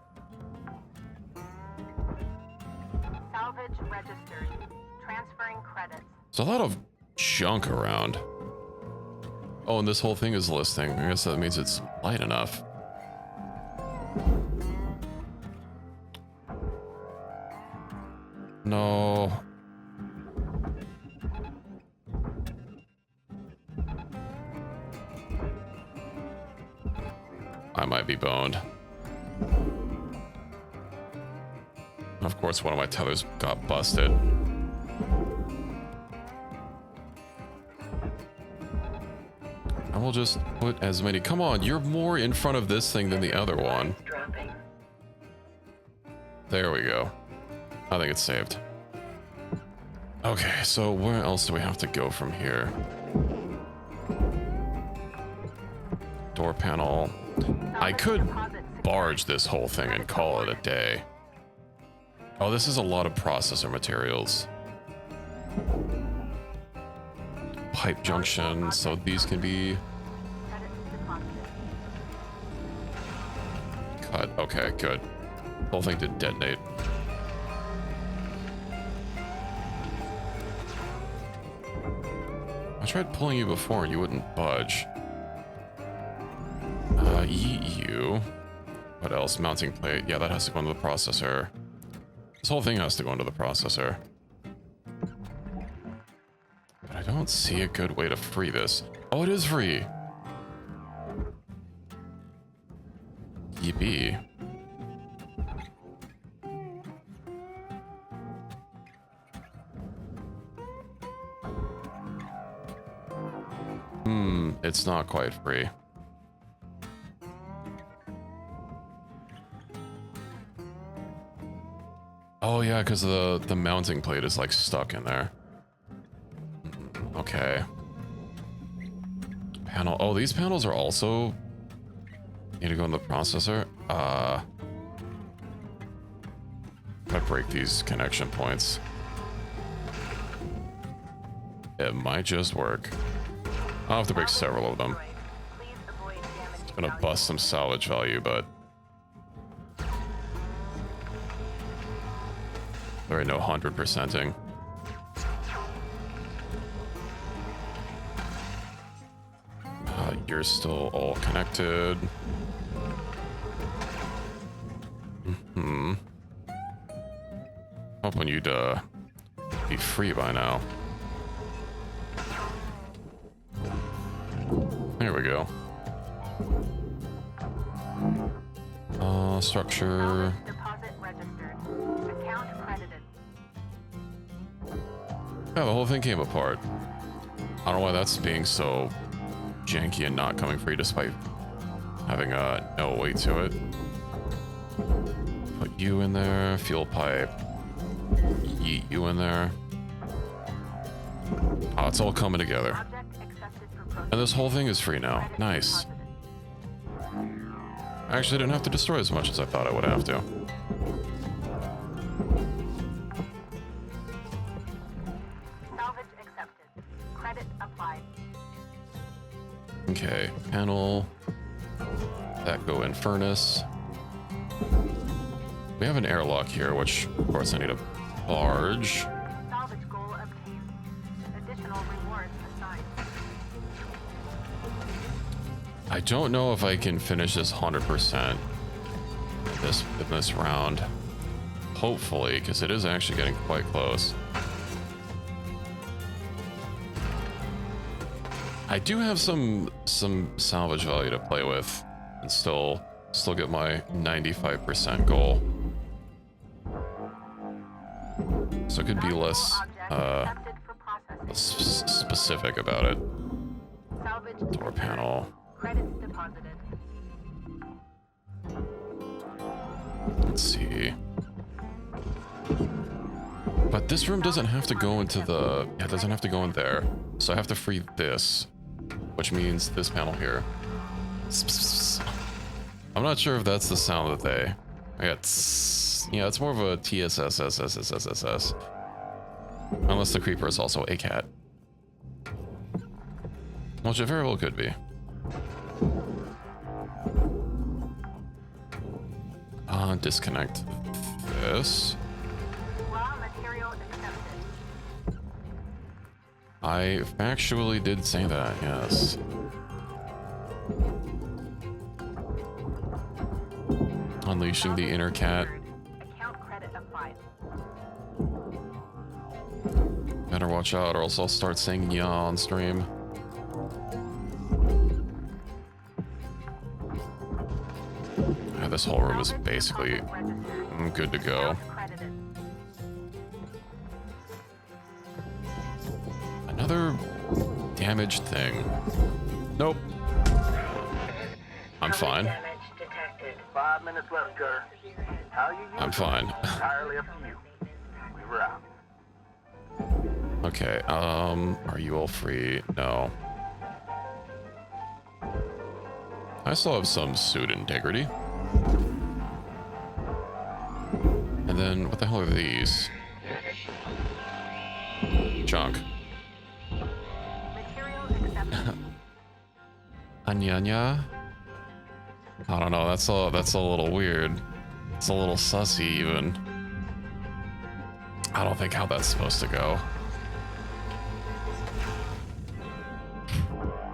E: Salvage registered. Transferring credits.
A: There's a lot of junk around. Oh, and this whole thing is listing. I guess that means it's light enough. No. I might be boned. Of course, one of my tethers got busted. I will just put as many. Come on, you're more in front of this thing than the other one. There we go. I think it's saved. Okay, so where else do we have to go from here? Door panel. I could barge this whole thing and call it a day. Oh, this is a lot of processor materials. Pipe junction, so these can be cut. Okay, good. Whole thing did detonate. I tried pulling you before and you wouldn't budge. EU. What else? Mounting plate. Yeah, that has to go into the processor. This whole thing has to go into the processor. But I don't see a good way to free this. Oh, it is free. Yippee. It's not quite free. Oh yeah, because the mounting plate is like stuck in there. Okay. Panel. Oh, these panels are also need to go in the processor. I break these connection points. It might just work. I'll have to break several of them. It's gonna bust some salvage value, but there ain't no 100%ing. You're still all connected. Hoping you'd be free by now. There we go. Structure.
E: Deposit registered. Account credited.
A: Yeah, the whole thing came apart. I don't know why that's being so janky and not coming free despite having no weight to it. Put you in there, fuel pipe. Yeet you in there. Oh, it's all coming together. And this whole thing is free now. Nice. I actually didn't have to destroy as much as I thought I would have to.
E: Salvage accepted. Credit applied.
A: Okay, panel. That go in furnace. We have an airlock here, which of course I need a barge.
E: Salvage goal obtained. Additional rewards assigned.
A: I don't know if I can finish this 100% in this round. Hopefully, because it is actually getting quite close. I do have some salvage value to play with and still get my 95% goal. So it could be less specific about it. Door panel.
E: Credits deposited.
A: Let's see. But this room doesn't have to go into the... Yeah, it doesn't have to go in there. So I have to free this, which means this panel here. I'm not sure if that's the sound that they... I got it's yeah, it's more of a TSSSSSSS. Unless the creeper is also a cat. Which it very well could be. Disconnect this.
E: Raw material accepted.
A: I factually did say that, yes. Unleashing the inner cat.
E: Account credit applied.
A: Better watch out or else I'll start saying yeah on stream. Yeah, this whole room is basically good to go. Another damaged thing. Nope. I'm fine.
D: Damage detected.
F: 5 minutes left, Cutter. How you use
A: I'm fine.
F: entirely up to you. We were out.
A: Okay, are you all free? No. I still have some suit integrity. And then, what the hell are these? Junk.
E: Material accepted.
A: Anyanya? I don't know, that's a little weird. It's a little sussy even. I don't think how that's supposed to go.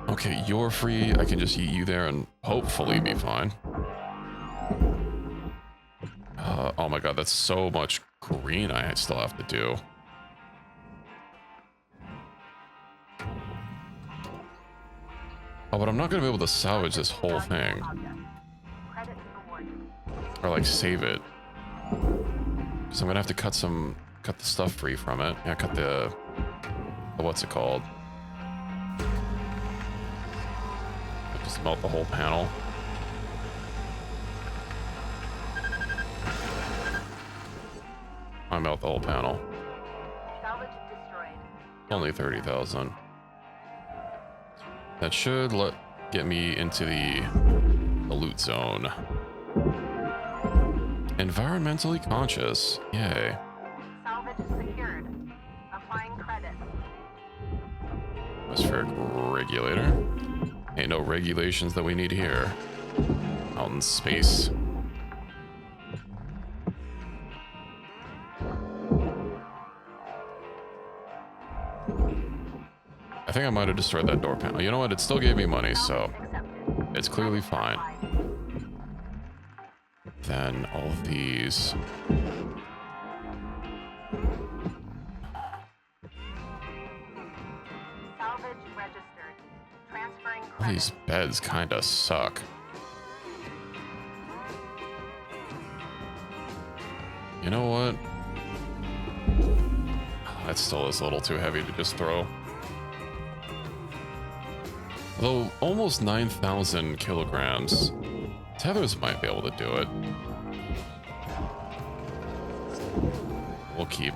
A: Okay, you're free. I can just eat you there and hopefully be fine. Oh my god, that's so much green I still have to do. Oh, but I'm not gonna be able to salvage this whole thing.
E: Credit awarded.
A: Or like save it. So I'm gonna have to cut the stuff free from it. Yeah, cut the what's it called? Just melt the whole panel. I melt the whole panel.
E: Salvage destroyed.
A: Only 30,000. That should get me into the loot zone. Environmentally conscious. Yay.
E: Salvage secured. Applying credit.
A: Atmospheric regulator. Ain't no regulations that we need here. Out in space. I think I might have destroyed that door panel. You know what? It still gave me money, so
E: Accepted.
A: it's clearly fine. Then all of these.
E: Salvage registered. Transferring
A: All
E: credit.
A: these beds kind of suck. You know what? That still is a little too heavy to just throw. Though almost 9,000 kilograms. Tethers might be able to do it. We'll keep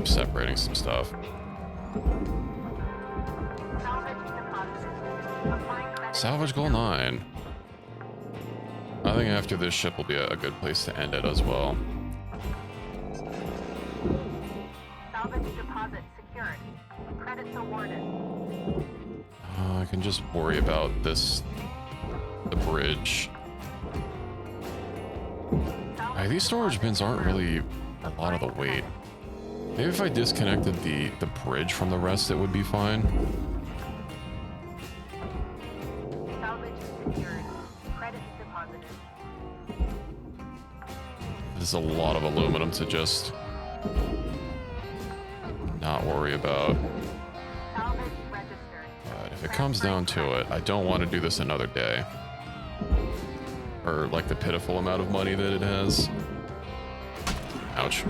A: separating some stuff.
E: Salvage deposited. Applying credit.
A: Salvage goal 9. I think after this ship will be a good place to end it as well.
E: Salvage deposit secured. Credits awarded.
A: I can just worry about the bridge. These storage bins aren't really a lot of the weight. Maybe if I disconnected the bridge from the rest, it would be fine.
E: Salvage secured. Credits deposited.
A: There's a lot of aluminum to just not worry about.
E: Salvage registered.
A: But if it comes down to it, I don't want to do this another day. Or like the pitiful amount of money that it has. Ouch.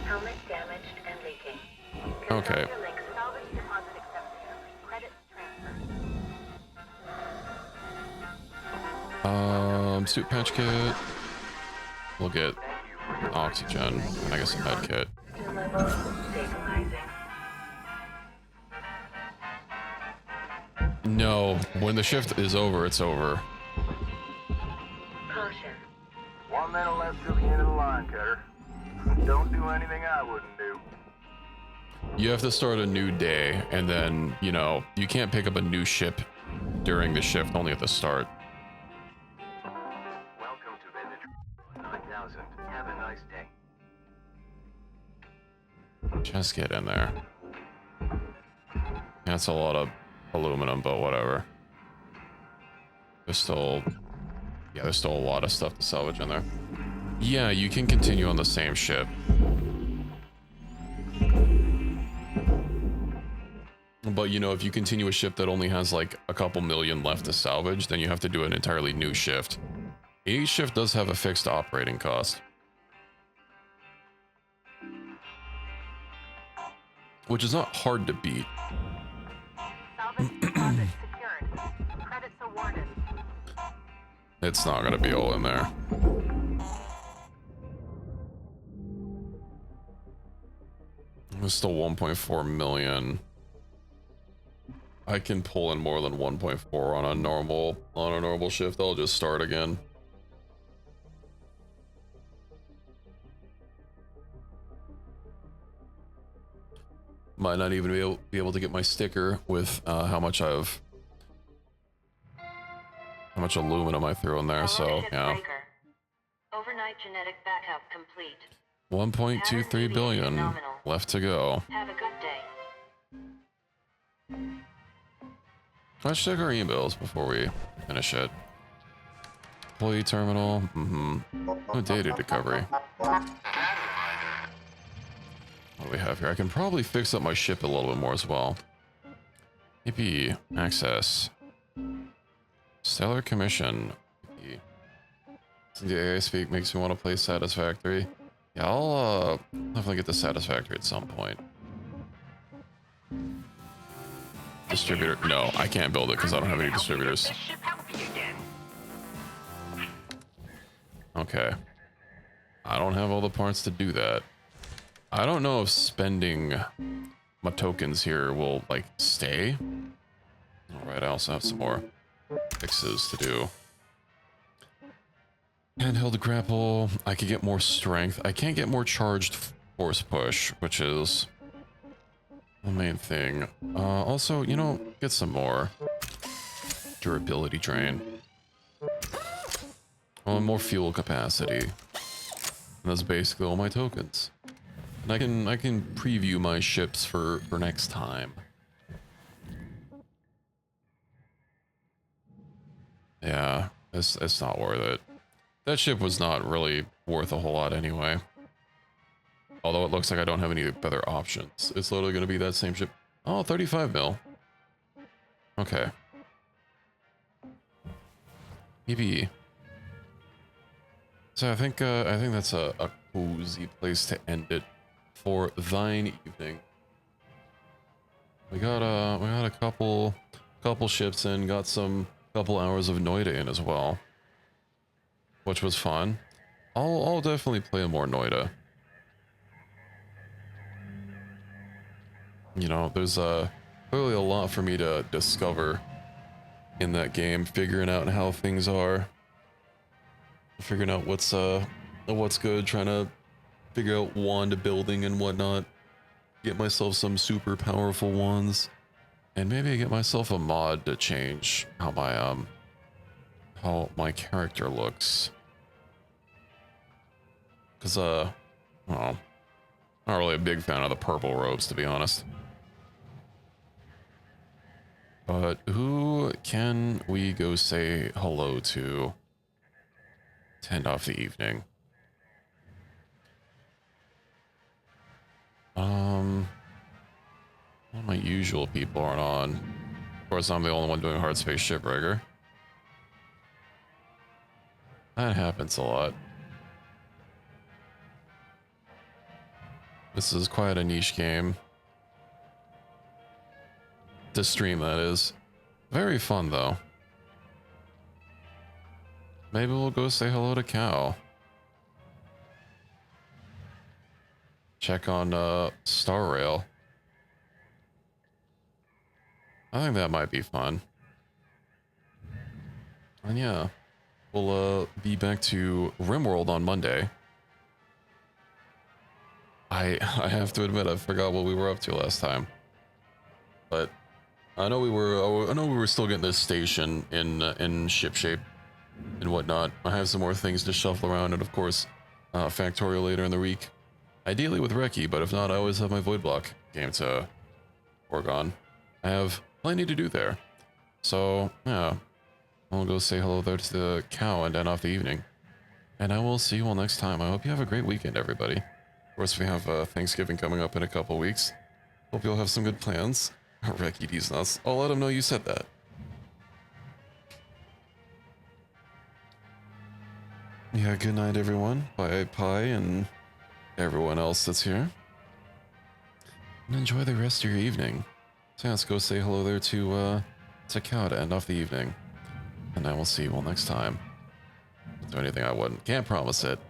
D: Helmet damaged and leaking.
A: Okay.
E: Salvage deposit accepted. Credits transferred.
A: Suit patch kit. We'll get oxygen and I guess a med kit.
D: Level stabilizing.
A: No, when the shift is over, it's over.
D: Caution.
F: 1 minute left till the end of the line, Cutter. Don't do anything I wouldn't do.
A: You have to start a new day, and then, you know, you can't pick up a new ship during the shift, only at the start.
F: Welcome to Vintage 9000. Have a nice day.
A: Just get in there. That's a lot of aluminum, but whatever. There's still a lot of stuff to salvage in there. Yeah, you can continue on the same ship. But, you know, if you continue a ship that only has like a couple million left to salvage, then you have to do an entirely new shift. Each shift does have a fixed operating cost, which is not hard to beat.
E: Salvage deposit secured. Credits awarded.
A: It's not going to be all in there. There's still 1.4 million. I can pull in more than 1.4 on a normal shift. I'll just start again. Might not even be able to get my sticker with how much aluminum I threw in there. So yeah.
B: Overnight genetic backup complete.
A: 1.23 billion left to go.
B: Have a good day.
A: Let's check our emails before we finish it. Employee terminal. No data recovery. What do we have here? I can probably fix up my ship a little bit more as well. AP access. Stellar commission. The AI speak makes me want to play Satisfactory. Yeah, I'll definitely get the Satisfactory at some point. Distributor. No, I can't build it because I don't have any distributors. Okay. I don't have all the parts to do that. I don't know if spending my tokens here will, like, stay. Alright, I also have some more fixes to do. Handheld grapple. I could get more strength. I can't get more charged force push, which is the main thing. Also, you know, get some more durability drain. Oh, and more fuel capacity. And that's basically all my tokens. And I can preview my ships for next time. Yeah, it's not worth it. That ship was not really worth a whole lot anyway. Although it looks like I don't have any better options. It's literally going to be that same ship. Oh, 35 mil. Okay. Maybe. So I think that's a cozy place to end it for thine evening. We got a couple ships in, got some couple hours of Noita in as well, which was fun. I'll definitely play more Noita. You know, there's clearly a lot for me to discover in that game, figuring out how things are, figuring out what's good, trying to figure out wand building and whatnot, get myself some super powerful wands, and maybe get myself a mod to change how my character looks. Cause well, not really a big fan of the purple robes, to be honest. But who can we go say hello to end off the evening? All my usual people aren't on. Of course, I'm the only one doing Hardspace Shipbreaker. That happens a lot. This is quite a niche game. To stream, that is. Very fun, though. Maybe we'll go say hello to Cal. Check on Star Rail. I think that might be fun. And yeah, we'll be back to Rimworld on Monday. I have to admit I forgot what we were up to last time. But I know we were still getting this station in ship shape and whatnot. I have some more things to shuffle around, and of course, Factorial later in the week. Ideally with Reki, but if not, I always have my Void Block game to work on. I have plenty to do there. So, yeah. I'll go say hello there to the cow and end off the evening. And I will see you all next time. I hope you have a great weekend, everybody. Of course, we have Thanksgiving coming up in a couple weeks. Hope you'll have some good plans. Reki D's nuts. I'll let him know you said that. Yeah, good night, everyone. Bye, Pie, and everyone else that's here. And enjoy the rest of your evening. So yeah, let's go say hello there to Cow to end off the evening. And I will see you all next time. Do anything I wouldn't. Can't promise it.